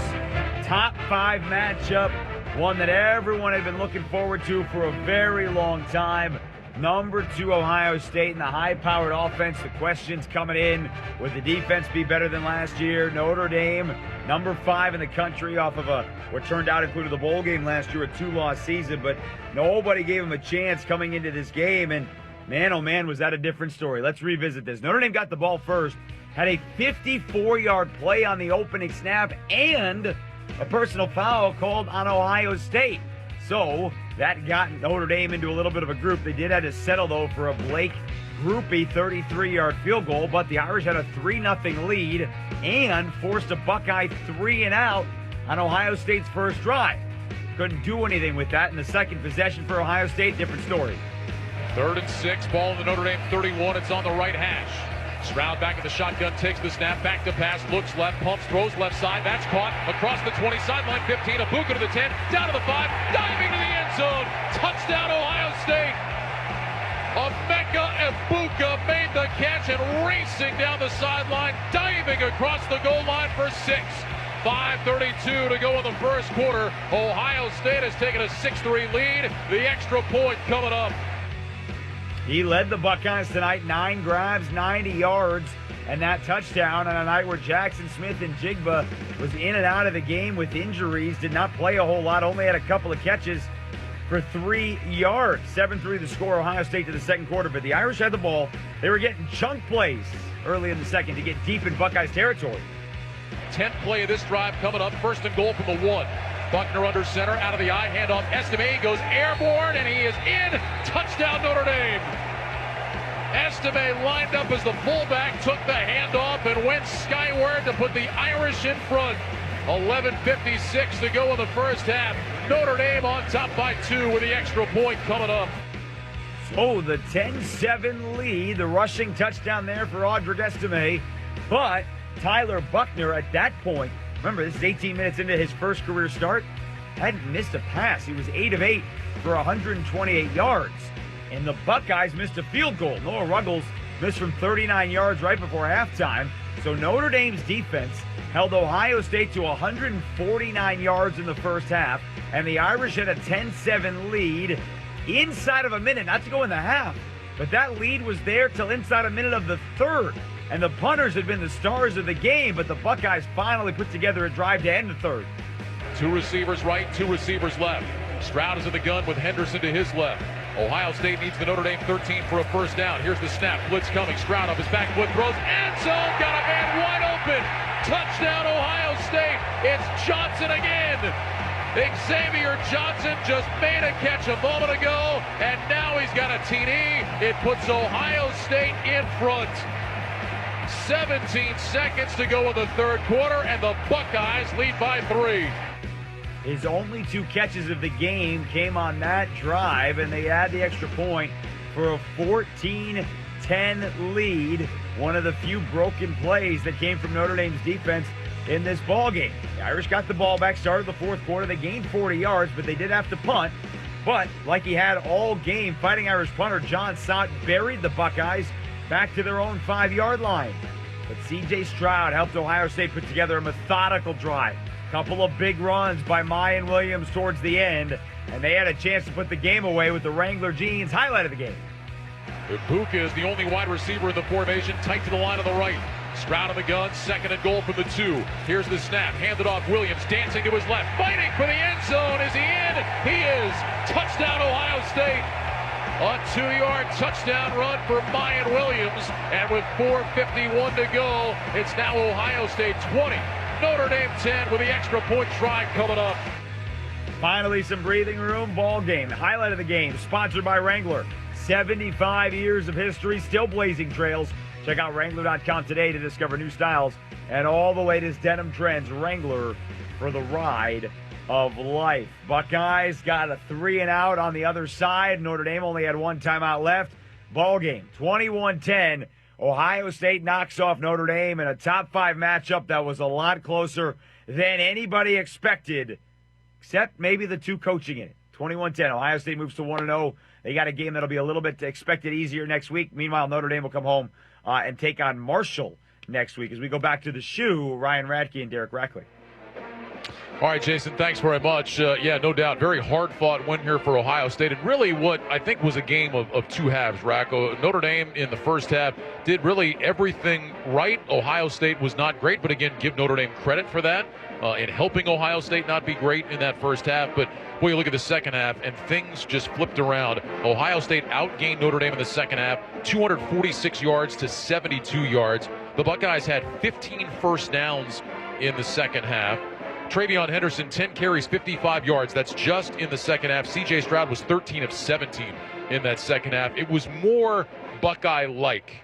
Speaker 14: Top 5 matchup, one that everyone had been looking forward to for a very long time. number 2 Ohio State and the high-powered offense. The questions coming in, would the defense be better than last year? Notre Dame, number 5 in the country off of what turned out included the bowl game last year, a 2-loss season, but nobody gave him a chance coming into this game, and man, oh man, was that a different story. Let's revisit this. Notre Dame got the ball first, had a 54-yard play on the opening snap, and a personal foul called on Ohio State. So that got Notre Dame into a little bit of a group. They did have to settle, though, for a Blake Groupie 33-yard field goal, but the Irish had a 3-0 lead and forced a Buckeye 3-and-out on Ohio State's first drive. Couldn't do anything with that in the second possession for Ohio State. Different story.
Speaker 1: 3rd and 6, ball in the Notre Dame 31. It's on the right hash. Stroud back in the shotgun, takes the snap, back to pass, looks left, pumps, throws left side. That's caught across the 20, sideline 15, Ibuka to the 10, down to the 5, diving to the end zone. Touchdown, Ohio State. Emeka Ibuka made the catch and racing down the sideline, diving across the goal line for 6. 5:32 to go in the first quarter. Ohio State has taken a 6-3 lead. The extra point coming up.
Speaker 14: He led the Buckeyes tonight, 9 grabs, 90 yards, and that touchdown on a night where Jackson Smith and Jigba was in and out of the game with injuries, did not play a whole lot, only had a couple of catches for 3 yards. 7-3 the score, Ohio State to the second quarter, but the Irish had the ball. They were getting chunk plays early in the second to get deep in Buckeyes territory.
Speaker 1: 10th play of this drive coming up, 1st and goal from the 1. Buckner under center, out of the eye, handoff. Estime goes airborne, and he is in. Touchdown, Notre Dame. Estime lined up as the fullback, took the handoff, and went skyward to put the Irish in front. 11:56 to go in the first half. Notre Dame on top by 2 with the extra point coming up.
Speaker 14: So the 10-7 lead, the rushing touchdown there for Audric Estime, but Tyler Buckner at that point, remember, this is 18 minutes into his first career start, hadn't missed a pass. He was 8 of 8 for 128 yards. And the Buckeyes missed a field goal. Noah Ruggles missed from 39 yards right before halftime. So Notre Dame's defense held Ohio State to 149 yards in the first half, and the Irish had a 10-7 lead inside of a minute, not to go in the half, but that lead was there till inside a minute of the third. And the punters had been the stars of the game, but the Buckeyes finally put together a drive to end the third.
Speaker 1: 2 receivers right, 2 receivers left. Stroud is in the gun with Henderson to his left. Ohio State needs the Notre Dame 13 for a first down. Here's the snap. Blitz coming. Stroud up his back foot, throws. End zone. Got a man wide open. Touchdown, Ohio State. It's Johnson again. Xavier Johnson just made a catch a moment ago, and now he's got a TD. It puts Ohio State in front. 17 seconds to go in the third quarter, and the Buckeyes lead by 3.
Speaker 14: His only 2 catches of the game came on that drive, and they add the extra point for a 14-10 lead. One of the few broken plays that came from Notre Dame's defense in this ball game. The Irish got the ball back, started the fourth quarter. They gained 40 yards, but they did have to punt. But like he had all game, Fighting Irish punter John Sott buried the Buckeyes back to their own 5-yard line. But C.J. Stroud helped Ohio State put together a methodical drive. Couple of big runs by Mayan Williams towards the end, and they had a chance to put the game away with the Wrangler jeans. Highlight of the game.
Speaker 1: Ibuka is the only wide receiver in the formation, tight to the line on the right. Stroud on the gun, 2nd and goal from the 2. Here's the snap, handed off. Williams dancing to his left, fighting for the end zone. Is he in? He is. Touchdown, Ohio State. A 2-yard touchdown run for Mayan Williams, and with 4:51 to go, it's now Ohio State 20, Notre Dame 10 with the extra point try coming up.
Speaker 14: Finally, some breathing room. Ball game. The highlight of the game, sponsored by Wrangler. 75 years of history, still blazing trails. Check out Wrangler.com today to discover new styles and all the latest denim trends. Wrangler for the ride of life. Buckeyes got a 3-and-out on the other side. Notre Dame only had 1 timeout left. Ball game, 21-10. Ohio State knocks off Notre Dame in a top 5 matchup that was a lot closer than anybody expected, except maybe the 2 coaching in it. 21-10. Ohio State moves to 1-0. They got a game that'll be a little bit expected easier next week. Meanwhile, Notre Dame will come home and take on Marshall next week. As we go back to the shoe, Ryan Radke and Derek Rackley.
Speaker 1: All right, Jason, thanks very much. Yeah, no doubt. Very hard-fought win here for Ohio State. And really what I think was a game of two halves, Racco. Notre Dame in the first half did really everything right. Ohio State was not great, but again, give Notre Dame credit for that in helping Ohio State not be great in that first half. But, boy, you look at the second half, and things just flipped around. Ohio State outgained Notre Dame in the second half, 246 yards to 72 yards. The Buckeyes had 15 first downs in the second half. Travion Henderson, 10 carries, 55 yards. That's just in the second half. C.J. Stroud was 13 of 17 in that second half. It was more Buckeye-like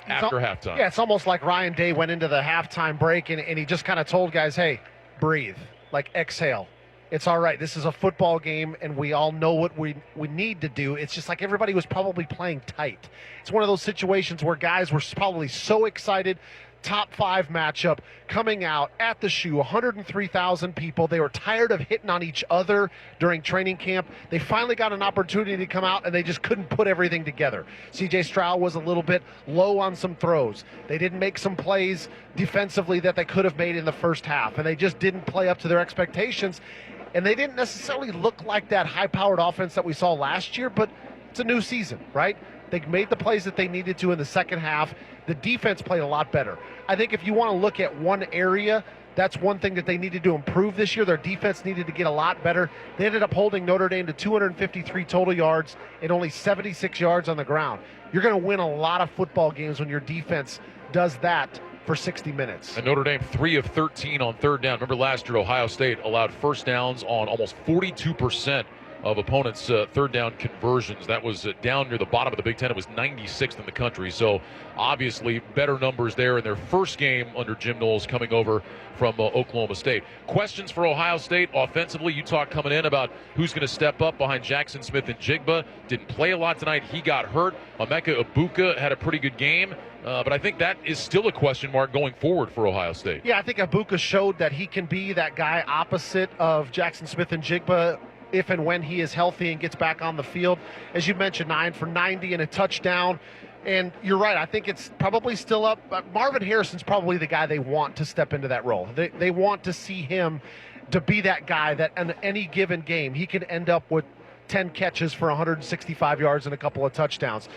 Speaker 1: after halftime.
Speaker 2: Yeah, it's almost like Ryan Day went into the halftime break and he just kind of told guys, hey, breathe, like exhale. It's all right. This is a football game, and we all know what we need to do. It's just like everybody was probably playing tight. It's one of those situations where guys were probably so excited. Top 5 matchup coming out at the shoe, 103,000 people. They were tired of hitting on each other during training camp. They finally got an opportunity to come out, and they just couldn't put everything together. C.J. Stroud was a little bit low on some throws. They didn't make some plays defensively that they could have made in the first half, and they just didn't play up to their expectations. And they didn't necessarily look like that high-powered offense that we saw last year, but it's a new season, right? They made the plays that they needed to in the second half. The defense played a lot better. I think if you want to look at one area, that's one thing that they needed to improve this year. Their defense needed to get a lot better. They ended up holding Notre Dame to 253 total yards and only 76 yards on the ground. You're going to win a lot of football games when your defense does that for 60 minutes.
Speaker 1: And Notre Dame 3 of 13 on third down. Remember last year Ohio State allowed first downs on almost 42% of opponents' third down conversions. That was down near the bottom of the Big Ten. It was 96th in the country. So obviously better numbers there in their first game under Jim Knowles coming over from Oklahoma State. Questions for Ohio State offensively? You talk coming in about who's going to step up behind Jackson Smith and Jigba. Didn't play a lot tonight. He got hurt. Emeka Egbuka had a pretty good game. But I think that is still a question mark going forward for Ohio State.
Speaker 2: Yeah, I think Egbuka showed that he can be that guy opposite of Jackson Smith and Jigba if and when he is healthy and gets back on the field. As you mentioned, 9 for 90 and a touchdown. And you're right, I think it's probably still up. Marvin Harrison's probably the guy they want to step into that role. They want to see him to be that guy that in any given game, he can end up with 10 catches for 165 yards and a couple of touchdowns.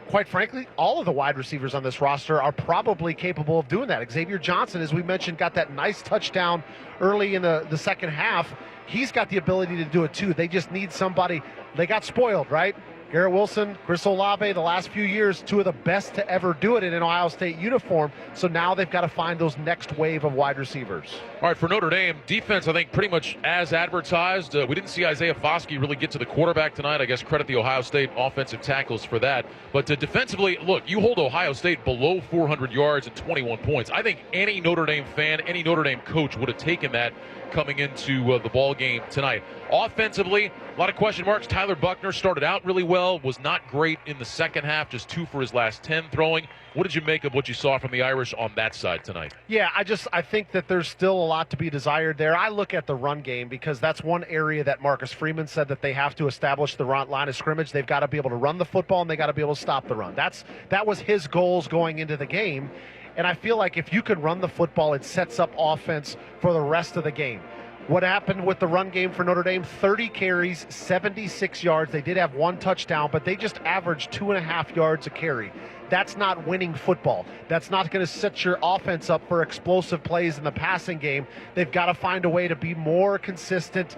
Speaker 2: Quite frankly, all of the wide receivers on this roster are probably capable of doing that. Xavier Johnson, as we mentioned, got that nice touchdown early in the second half. He's got the ability to do it too. They just need somebody. They got spoiled, right? Garrett Wilson, Chris Olave, the last few years, 2 of the best to ever do it in an Ohio State uniform. So now they've got to find those next wave of wide receivers.
Speaker 1: All right, for Notre Dame, defense, I think, pretty much as advertised. We didn't see Isaiah Foskey really get to the quarterback tonight. I guess credit the Ohio State offensive tackles for that. But defensively, look, you hold Ohio State below 400 yards and 21 points. I think any Notre Dame fan, any Notre Dame coach would have taken that coming into the ball game tonight. Offensively, a lot of question marks. Tyler Buckner started out really well, was not great in the second half, just 2 for his last 10 throwing. What did you make of what you saw from the Irish on that side tonight?
Speaker 2: Yeah, I think that there's still a lot to be desired there. I look at the run game because that's one area that Marcus Freeman said that they have to establish the line of scrimmage. They've got to be able to run the football and they got to be able to stop the run. That was his goals going into the game. And I feel like if you can run the football, it sets up offense for the rest of the game. What happened with the run game for Notre Dame? 30 carries, 76 yards. They did have 1 touchdown, but they just averaged 2.5 yards a carry. That's not winning football. That's not going to set your offense up for explosive plays in the passing game. They've got to find a way to be more consistent,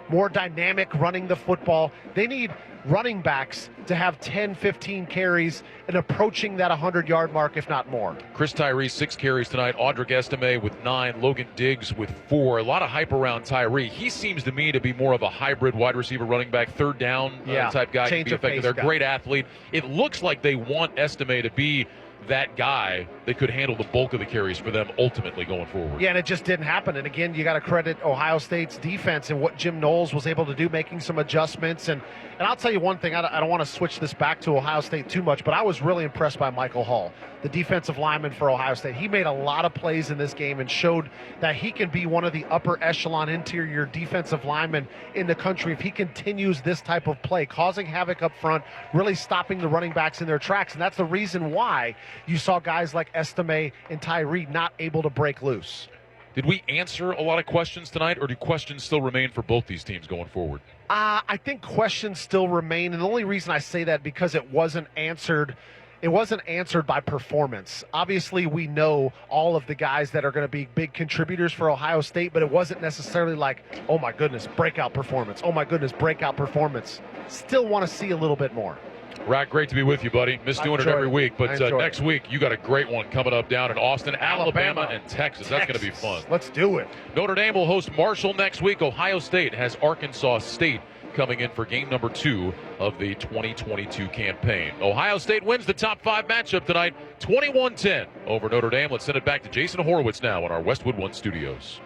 Speaker 2: more dynamic running the football. They need running backs to have 10, 15 carries and approaching that 100-yard mark, if not more.
Speaker 1: Chris Tyree, 6 carries tonight. Audric Estime with 9. Logan Diggs with 4. A lot of hype around Tyree. He seems to me to be more of a hybrid wide receiver running back, third down type guy. Can be effective. They're a great athlete. It looks like they want Estime to be that guy that could handle the bulk of the carries for them ultimately going forward.
Speaker 2: Yeah, and it just didn't happen. And again, you got to credit Ohio State's defense and what Jim Knowles was able to do, making some adjustments. And I'll tell you one thing, I don't want to switch this back to Ohio State too much, but I was really impressed by Michael Hall, the defensive lineman for Ohio State. He made a lot of plays in this game and showed that he can be one of the upper echelon interior defensive linemen in the country if he continues this type of play, causing havoc up front, really stopping the running backs in their tracks. And that's the reason why you saw guys like Estime and Tyree not able to break loose.
Speaker 1: Did we answer a lot of questions tonight, or do questions still remain for both these teams going forward?
Speaker 2: I think questions still remain, and the only reason I say that because it wasn't answered. It wasn't answered by performance. Obviously, we know all of the guys that are going to be big contributors for Ohio State, but it wasn't necessarily like, oh my goodness, breakout performance. Oh my goodness, breakout performance. Still want to see a little bit more.
Speaker 1: Rack, great to be with you, buddy. Miss doing it every week, but next week you got a great one coming up down in Austin, Alabama and Texas. That's going to be fun.
Speaker 2: Let's do it.
Speaker 1: Notre Dame will host Marshall next week. Ohio State has Arkansas State coming in for game number 2 of the 2022 campaign. Ohio State wins the top 5 matchup tonight, 21-10 over Notre Dame. Let's send it back to Jason Horowitz now in our Westwood One studios.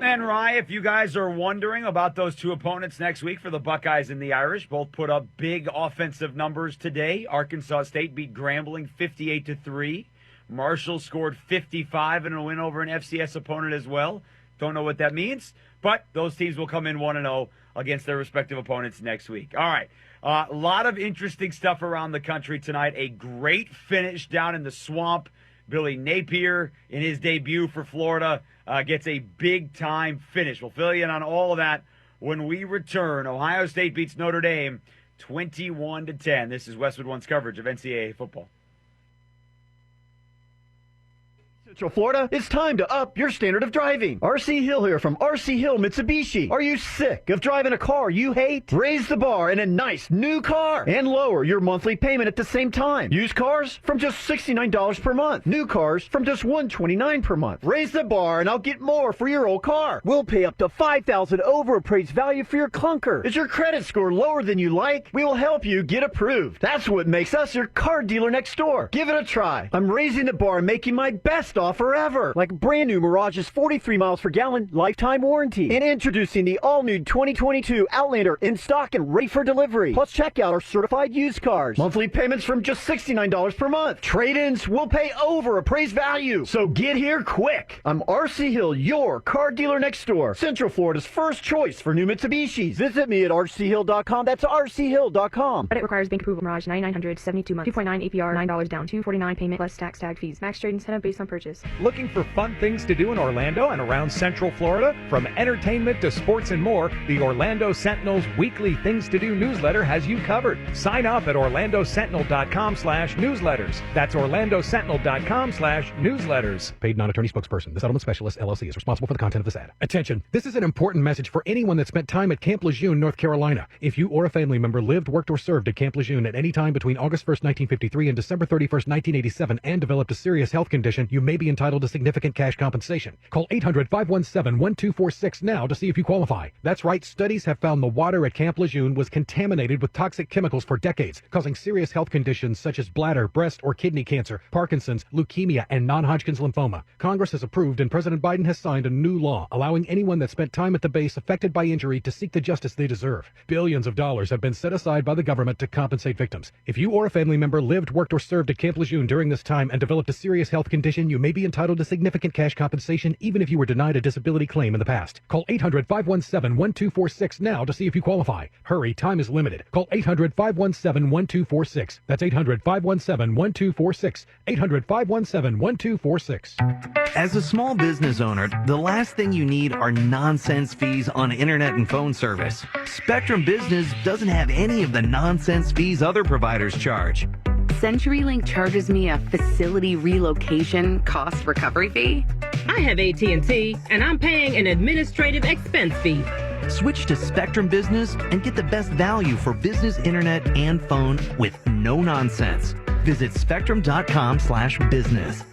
Speaker 14: And Rye, if you guys are wondering about those two opponents next week for the Buckeyes and the Irish, both put up big offensive numbers today. Arkansas State beat Grambling 58-3. Marshall scored 55 in a win over an FCS opponent as well. Don't know what that means, but those teams will come in 1-0 against their respective opponents next week. All right, a lot of interesting stuff around the country tonight. A great finish down in the Swamp. Billy Napier, in his debut for Florida, gets a big-time finish. We'll fill you in on all of that when we return. Ohio State beats Notre Dame 21-10. This is Westwood One's coverage of NCAA football.
Speaker 10: Central Florida, it's time to up your standard of driving. RC Hill here from RC Hill Mitsubishi. Are you sick of driving a car you hate? Raise the bar in a nice new car and lower your monthly payment at the same time. Used cars from just $69 per month. New cars from just $129 per month. Raise the bar and I'll get more for your old car. We'll pay up to $5,000 over appraised value for your clunker. Is your credit score lower than you like? We will help you get approved. That's what makes us your car dealer next door. Give it a try. I'm raising the bar and making my best offer ever. Like brand new Mirage's 43 miles per gallon lifetime warranty. And introducing the all-new 2022 Outlander in stock and ready for delivery. Plus check out our certified used cars. Monthly payments from just $69 per month. Trade-ins will pay over appraised value. So get here quick. I'm RC Hill, your car dealer next door. Central Florida's first choice for new Mitsubishis. Visit me at rchill.com. That's rchill.com.
Speaker 12: Credit requires bank approval. Mirage 9900 72 months. 2.9 APR, $9 down. $249 payment plus tax tag fees. Max trade incentive based on purchase.
Speaker 13: Looking for fun things to do in Orlando and around Central Florida? From entertainment to sports and more, the Orlando Sentinel's weekly Things to Do newsletter has you covered. Sign up at orlandosentinel.com/newsletters. That's orlandosentinel.com/newsletters.
Speaker 16: Paid non-attorney spokesperson. The Settlement Specialist, LLC, is responsible for the content of this ad. Attention, this is an important message for anyone that spent time at Camp Lejeune, North Carolina. If you or a family member lived, worked, or served at Camp Lejeune at any time between August 1st, 1953 and December 31st, 1987 and developed a serious health condition, you may be entitled to significant cash compensation. Call 800-517-1246 now to see if you qualify. That's right, studies have found the water at Camp Lejeune was contaminated with toxic chemicals for decades, causing serious health conditions such as bladder, breast, or kidney cancer, Parkinson's, leukemia, and non-Hodgkin's lymphoma. Congress has approved and President Biden has signed a new law allowing anyone that spent time at the base affected by injury to seek the justice they deserve. Billions of dollars have been set aside by the government to compensate victims. If you or a family member lived, worked, or served at Camp Lejeune during this time and developed a serious health condition, you may be entitled to significant cash compensation even if you were denied a disability claim in the past. Call 800-517-1246 now to see if you qualify. Hurry, time is limited. Call 800-517-1246. That's 800-517-1246. 800-517-1246.
Speaker 23: As a small business owner, the last thing you need are nonsense fees on internet and phone service. Spectrum Business doesn't have any of the nonsense fees other providers charge.
Speaker 24: CenturyLink charges me a facility relocation cost recovery fee.
Speaker 26: I have AT&T, and I'm paying an administrative expense fee.
Speaker 23: Switch to Spectrum Business and get the best value for business internet and phone with no nonsense. Visit spectrum.com/business.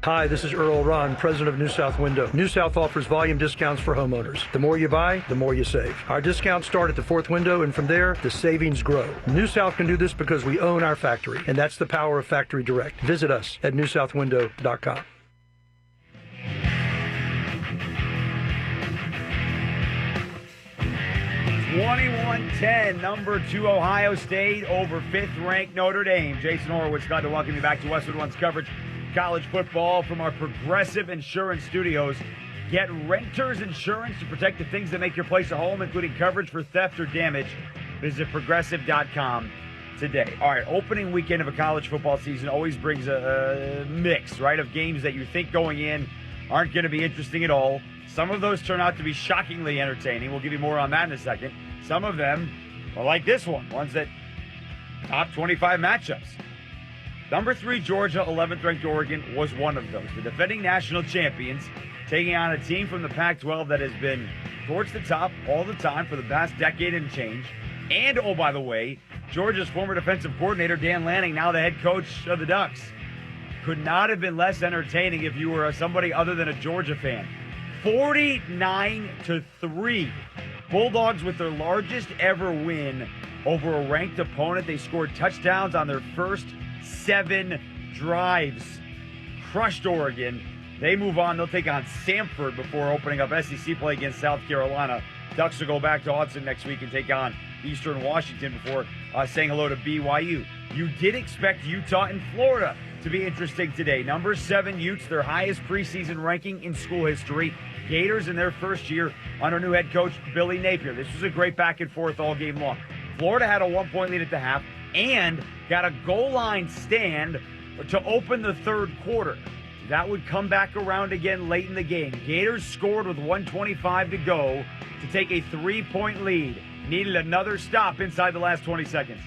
Speaker 9: Hi, this is Earl Ron, president of New South Window. New South offers volume discounts for homeowners. The more you buy, the more you save. Our discounts start at the fourth window, and from there, the savings grow. New South can do this because we own our factory, and that's the power of Factory Direct. Visit us at newsouthwindow.com.
Speaker 14: (21-10), number 2 Ohio State over 5th-ranked Notre Dame. Jason Horowitz, glad to welcome you back to Westwood One's coverage. College football from our Progressive Insurance Studios. Get renters insurance to protect the things that make your place a home, including coverage for theft or damage. Visit progressive.com today. All right, opening weekend of a college football season always brings a mix, right, of games that you think going in aren't going to be interesting at all. Some of those turn out to be shockingly entertaining. We'll give you more on that in a second. Some of them are like this one, ones that top 25 matchups. Number 3, Georgia, 11th ranked Oregon was one of those. The defending national champions taking on a team from the Pac-12 that has been towards the top all the time for the past decade and change. And, oh, by the way, Georgia's former defensive coordinator, Dan Lanning, now the head coach of the Ducks. Could not have been less entertaining if you were somebody other than a Georgia fan. 49-3. Bulldogs with their largest ever win over a ranked opponent. They scored touchdowns on their first 7 drives. Crushed Oregon. They move on. They'll take on Samford before opening up SEC play against South Carolina. Ducks will go back to Autzen next week and take on Eastern Washington before saying hello to BYU. You did expect Utah and Florida to be interesting today. Number 7 Utes, their highest preseason ranking in school history. Gators in their first year under new head coach Billy Napier. This was a great back and forth all game long. Florida had a 1-point lead at the half and got a goal line stand to open the third quarter. That would come back around again late in the game. Gators scored with 1:25 to go to take a 3-point lead. Needed another stop inside the last 20 seconds.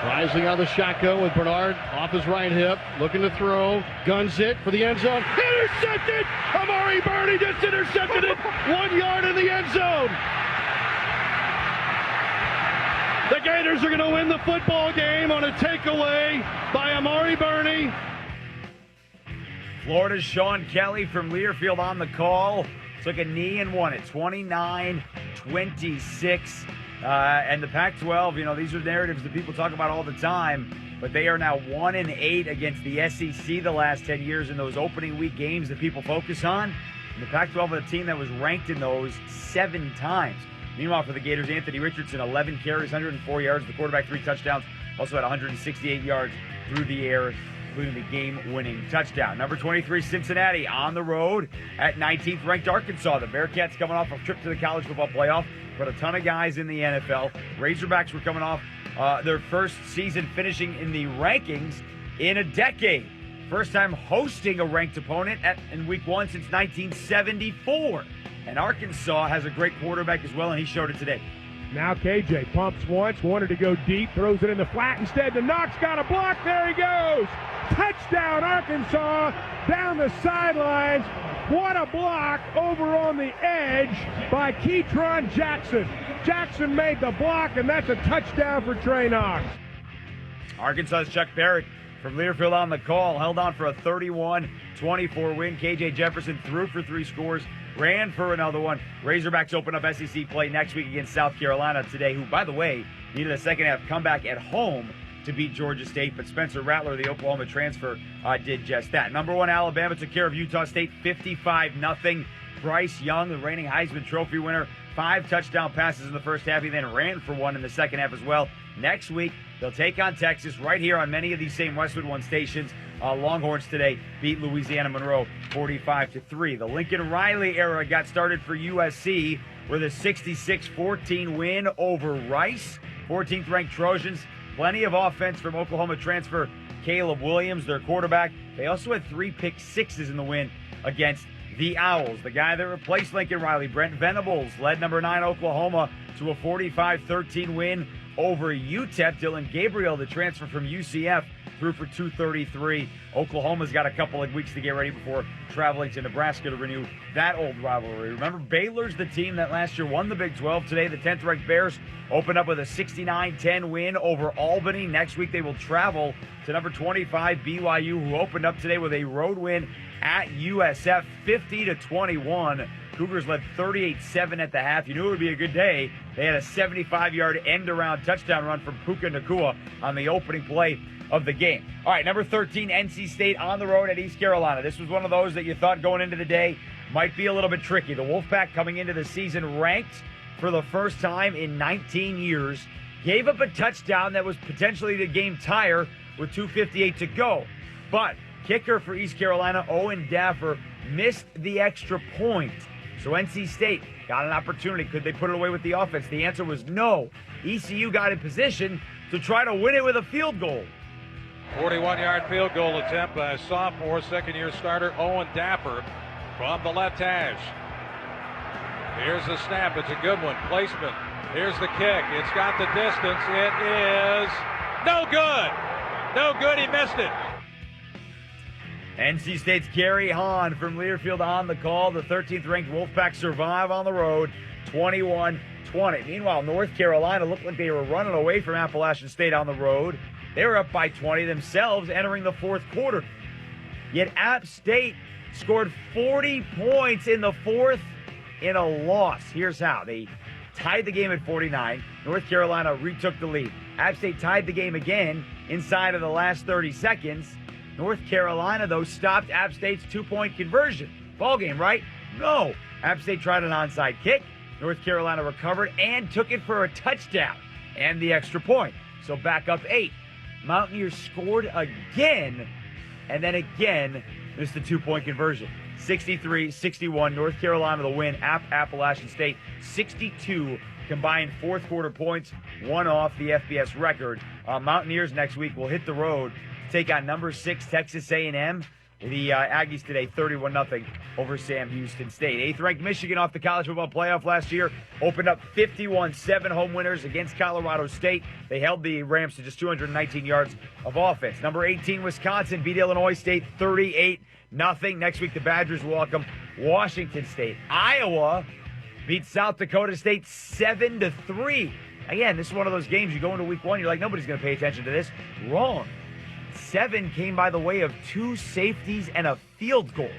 Speaker 5: Rising out of the shotgun with Bernard off his right hip, looking to throw, guns it for the end zone. Intercepted! Amari Burney just intercepted it 1 yard in the end zone. The Gators are going to win the football game on a takeaway by Amari Burney.
Speaker 14: Florida's Sean Kelly from Learfield on the call. Took a knee and won it, 29-26. And the Pac-12, these are narratives that people talk about all the time, but they are now 1-8 against the SEC the last 10 years in those opening week games that people focus on. And the Pac-12 is a team that was ranked in those 7 times. Meanwhile, for the Gators, Anthony Richardson, 11 carries, 104 yards. The quarterback, 3 touchdowns. Also had 168 yards through the air, including the game-winning touchdown. Number 23, Cincinnati, on the road at 19th ranked Arkansas. The Bearcats coming off a trip to the college football playoff. But a ton of guys in the NFL. Razorbacks were coming off their first season finishing in the rankings in a decade. First time hosting a ranked opponent in week 1 since 1974. And Arkansas has a great quarterback as well, and he showed it today.
Speaker 6: Now KJ pumps once, wanted to go deep, throws it in the flat. Instead, the Knox got a block. There he goes. Touchdown, Arkansas, down the sidelines. What a block over on the edge by Keytron Jackson. Jackson made the block, and that's a touchdown for Trey Knox.
Speaker 14: Arkansas's Chuck Barrett from Learfield on the call, held on for a 31-24 win. KJ Jefferson threw for 3 scores, ran for another one. Razorbacks open up SEC play next week against South Carolina today, who, by the way, needed a second half comeback at home to beat Georgia State, but Spencer Rattler, the Oklahoma transfer, did just that. Number 1, Alabama took care of Utah State 55-0. Bryce Young, the reigning Heisman Trophy winner, 5 touchdown passes in the first half. He then ran for 1 in the second half as well. Next week, they'll take on Texas right here on many of these same Westwood One stations. Longhorns today beat Louisiana Monroe 45-3. The Lincoln Riley era got started for USC with a 66-14 win over Rice. 14th ranked Trojans. Plenty of offense from Oklahoma transfer Caleb Williams, their quarterback. They also had 3 pick sixes in the win against the Owls. The guy that replaced Lincoln Riley, Brent Venables, led number 9 Oklahoma to a 45-13 win over UTEP. Dylan Gabriel, the transfer from UCF, threw for 233. Oklahoma's got a couple of weeks to get ready before traveling to Nebraska to renew that old rivalry. Remember, Baylor's the team that last year won the Big 12. Today, the 10th ranked Bears open up with a 69-10 win over Albany. Next week, they will travel to number 25 BYU, who opened up today with a road win at USF 50-21. Cougars led 38-7 at the half. You knew it would be a good day. They had a 75-yard end-around touchdown run from Puka Nacua on the opening play of the game. All right, number 13, NC State on the road at East Carolina. This was one of those that you thought going into the day might be a little bit tricky. The Wolfpack coming into the season ranked for the first time in 19 years. Gave up a touchdown that was potentially the game tire with 2:58 to go. But kicker for East Carolina, Owen Daffer, missed the extra point. So NC State got an opportunity. Could they put it away with the offense? The answer was no. ECU got in position to try to win it with a field goal.
Speaker 1: 41-yard field goal attempt by a sophomore, second-year starter Owen Dapper. from the left hash. Here's the snap. It's a good one. Placement. Here's the kick. It's got the distance. It is no good. No good. He missed it.
Speaker 14: NC State's Gary Hahn from Learfield on the call. The 13th-ranked Wolfpack survive on the road, 21-20. Meanwhile, North Carolina looked like they were running away from Appalachian State on the road. They were up by 20 themselves entering the fourth quarter. Yet App State scored 40 points in the fourth in a loss. Here's how. They tied the game at 49. North Carolina retook the lead. App State tied the game again inside of the last 30 seconds. North Carolina, though, stopped App State's two-point conversion. Ball game, right? No. App State tried an onside kick. North Carolina recovered and took it for a touchdown and the extra point. So back up 8. Mountaineers scored again and then again missed the two-point conversion. 63-61, North Carolina the win. Appalachian State 62 combined fourth quarter points, one off the FBS record. Mountaineers next week will hit the road to take on number 6 Texas A&M. The Aggies today 31-0 over Sam Houston State. 8th-ranked Michigan off the college football playoff last year opened up 51-7 home winners against Colorado State. They held the Rams to just 219 yards of offense. Number 18 Wisconsin beat Illinois State 38-0. Next week the Badgers welcome Washington State. Iowa beat South Dakota State 7-3. Again, this is one of those games you go into week 1, you're like, nobody's going to pay attention to this. Wrong. 7 came by the way of 2 safeties and a field goal.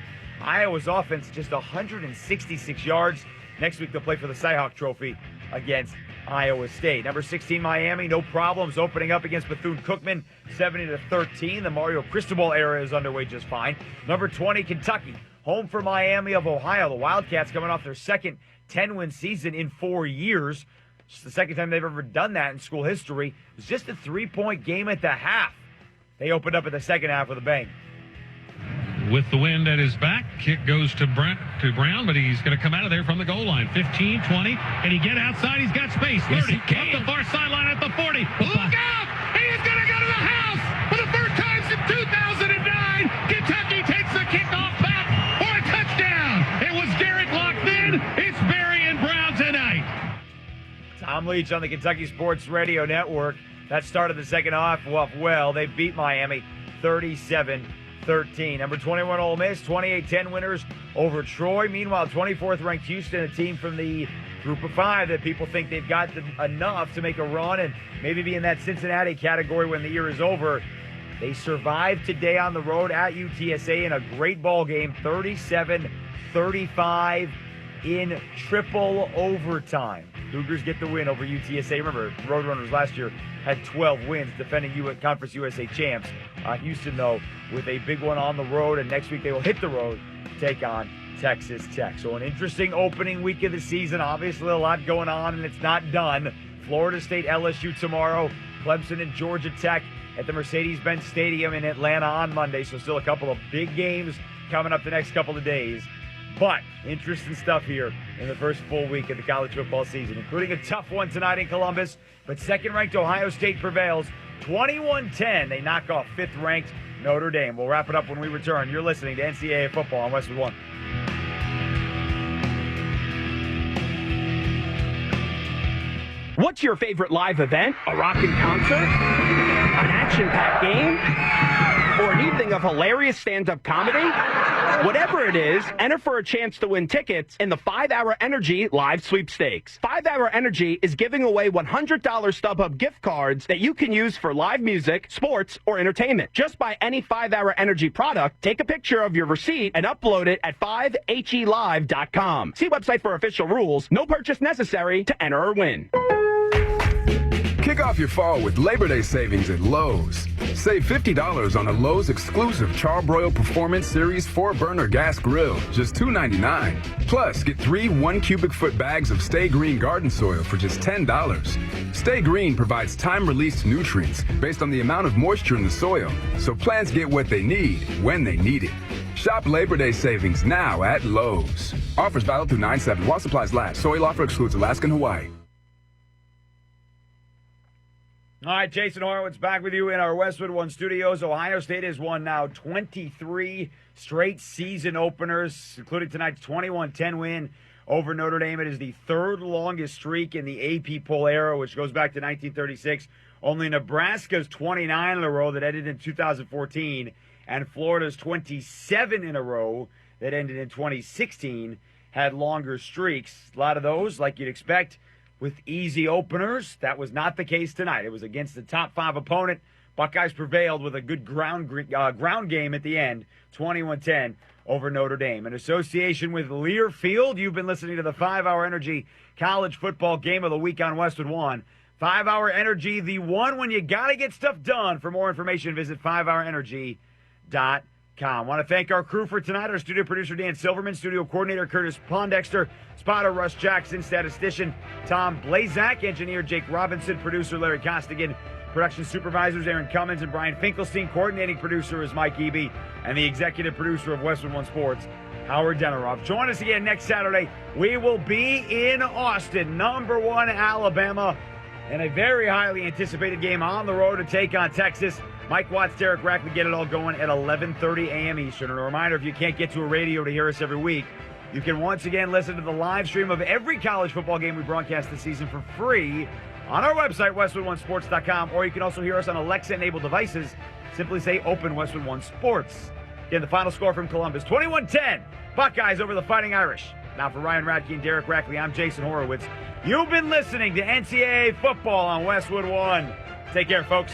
Speaker 14: Iowa's offense just 166 yards. Next week they'll play for the Cy-Hawk Trophy against Iowa State. Number 16 Miami, no problems opening up against Bethune-Cookman 70-13. The Mario Cristobal era is underway just fine. Number 20 Kentucky, home for Miami of Ohio. The Wildcats coming off their second 10-win season in 4 years. It's the second time they've ever done that in school history. It was just a 3-point game at the half. They opened up in the second half with a bang.
Speaker 4: With the wind at his back, kick goes to Brown, but he's going to come out of there from the goal line. 15, 20. Can he get outside? He's got space. 30. Yes, he can. Up the far sideline at the 40. Look out! He is going to go to the house for the first time since 2009. Kentucky takes the kickoff back for a touchdown. It was Derek Locke then. It's Barry and Brown tonight.
Speaker 14: Tom Leach on the Kentucky Sports Radio Network. That started the second half off well. They beat Miami 37-13. Number 21 Ole Miss, 28-10 winners over Troy. Meanwhile, 24th ranked Houston, a team from the group of 5 that people think they've got enough to make a run and maybe be in that Cincinnati category when the year is over. They survived today on the road at UTSA in a great ball game, 37-35 in triple overtime. Cougars get the win over UTSA. Remember, Roadrunners last year had 12 wins defending Conference USA champs. Houston, though, with a big one on the road, and next week they will hit the road to take on Texas Tech. So an interesting opening week of the season. Obviously, a lot going on, and it's not done. Florida State, LSU tomorrow. Clemson and Georgia Tech at the Mercedes-Benz Stadium in Atlanta on Monday. So still a couple of big games coming up the next couple of days. But interesting stuff here in the first full week of the college football season, including a tough one tonight in Columbus. But second-ranked Ohio State prevails 21-10. They knock off 5th-ranked Notre Dame. We'll wrap it up when we return. You're listening to NCAA Football on Westwood One.
Speaker 3: What's your favorite live event? A rockin' concert? An action-packed game? Or an evening of hilarious stand-up comedy? Whatever it is, enter for a chance to win tickets in the 5-Hour Energy Live Sweepstakes. 5-Hour Energy is giving away $100 StubHub gift cards that you can use for live music, sports, or entertainment. Just buy any 5-Hour Energy product, take a picture of your receipt, and upload it at 5helive.com. See website for official rules. No purchase necessary to enter or win.
Speaker 7: Kick off your fall with Labor Day savings at Lowe's. Save $50 on a Lowe's exclusive Charbroil Performance Series 4-burner gas grill, just $2.99. Plus, get 3 1-cubic-foot bags of Stay Green garden soil for just $10. Stay Green provides time-released nutrients based on the amount of moisture in the soil, so plants get what they need when they need it. Shop Labor Day savings now at Lowe's. Offers valid through 9/7 while supplies last. Soil offer excludes Alaska and Hawaii.
Speaker 14: All right, Jason Horowitz back with you in our Westwood One studios. Ohio State has won now 23 straight season openers, including tonight's 21-10 win over Notre Dame. It is the third longest streak in the AP poll era, which goes back to 1936. Only Nebraska's 29 in a row that ended in 2014, and Florida's 27 in a row that ended in 2016 had longer streaks. A lot of those, like you'd expect, with easy openers. That was not the case tonight. It was against the top 5 opponent. Buckeyes prevailed with a good ground game at the end, 21-10 over Notre Dame. In association with Learfield, you've been listening to the 5-Hour Energy College Football Game of the Week on Westwood One. 5-Hour Energy, the one when you got to get stuff done. For more information, visit 5hourenergy.com. I want to thank our crew for tonight. Our studio producer, Dan Silverman, studio coordinator, Curtis Pondexter, spotter, Russ Jackson, statistician, Tom Blazak, engineer, Jake Robinson, producer, Larry Costigan, production supervisors, Aaron Cummins and Brian Finkelstein, coordinating producer is Mike Eby, and the executive producer of Westwood One Sports, Howard Deneroff. Join us again next Saturday. We will be in Austin, number 1 Alabama, in a very highly anticipated game on the road to take on Texas. Mike Watts, Derek Rackley get it all going at 11:30 a.m. Eastern. And a reminder, if you can't get to a radio to hear us every week, you can once again listen to the live stream of every college football game we broadcast this season for free on our website, westwoodonesports.com, or you can also hear us on Alexa-enabled devices. Simply say Open Westwood One Sports. Again, the final score from Columbus, 21-10. Buckeyes over the Fighting Irish. Now for Ryan Radke and Derek Rackley, I'm Jason Horowitz. You've been listening to NCAA Football on Westwood One. Take care, folks.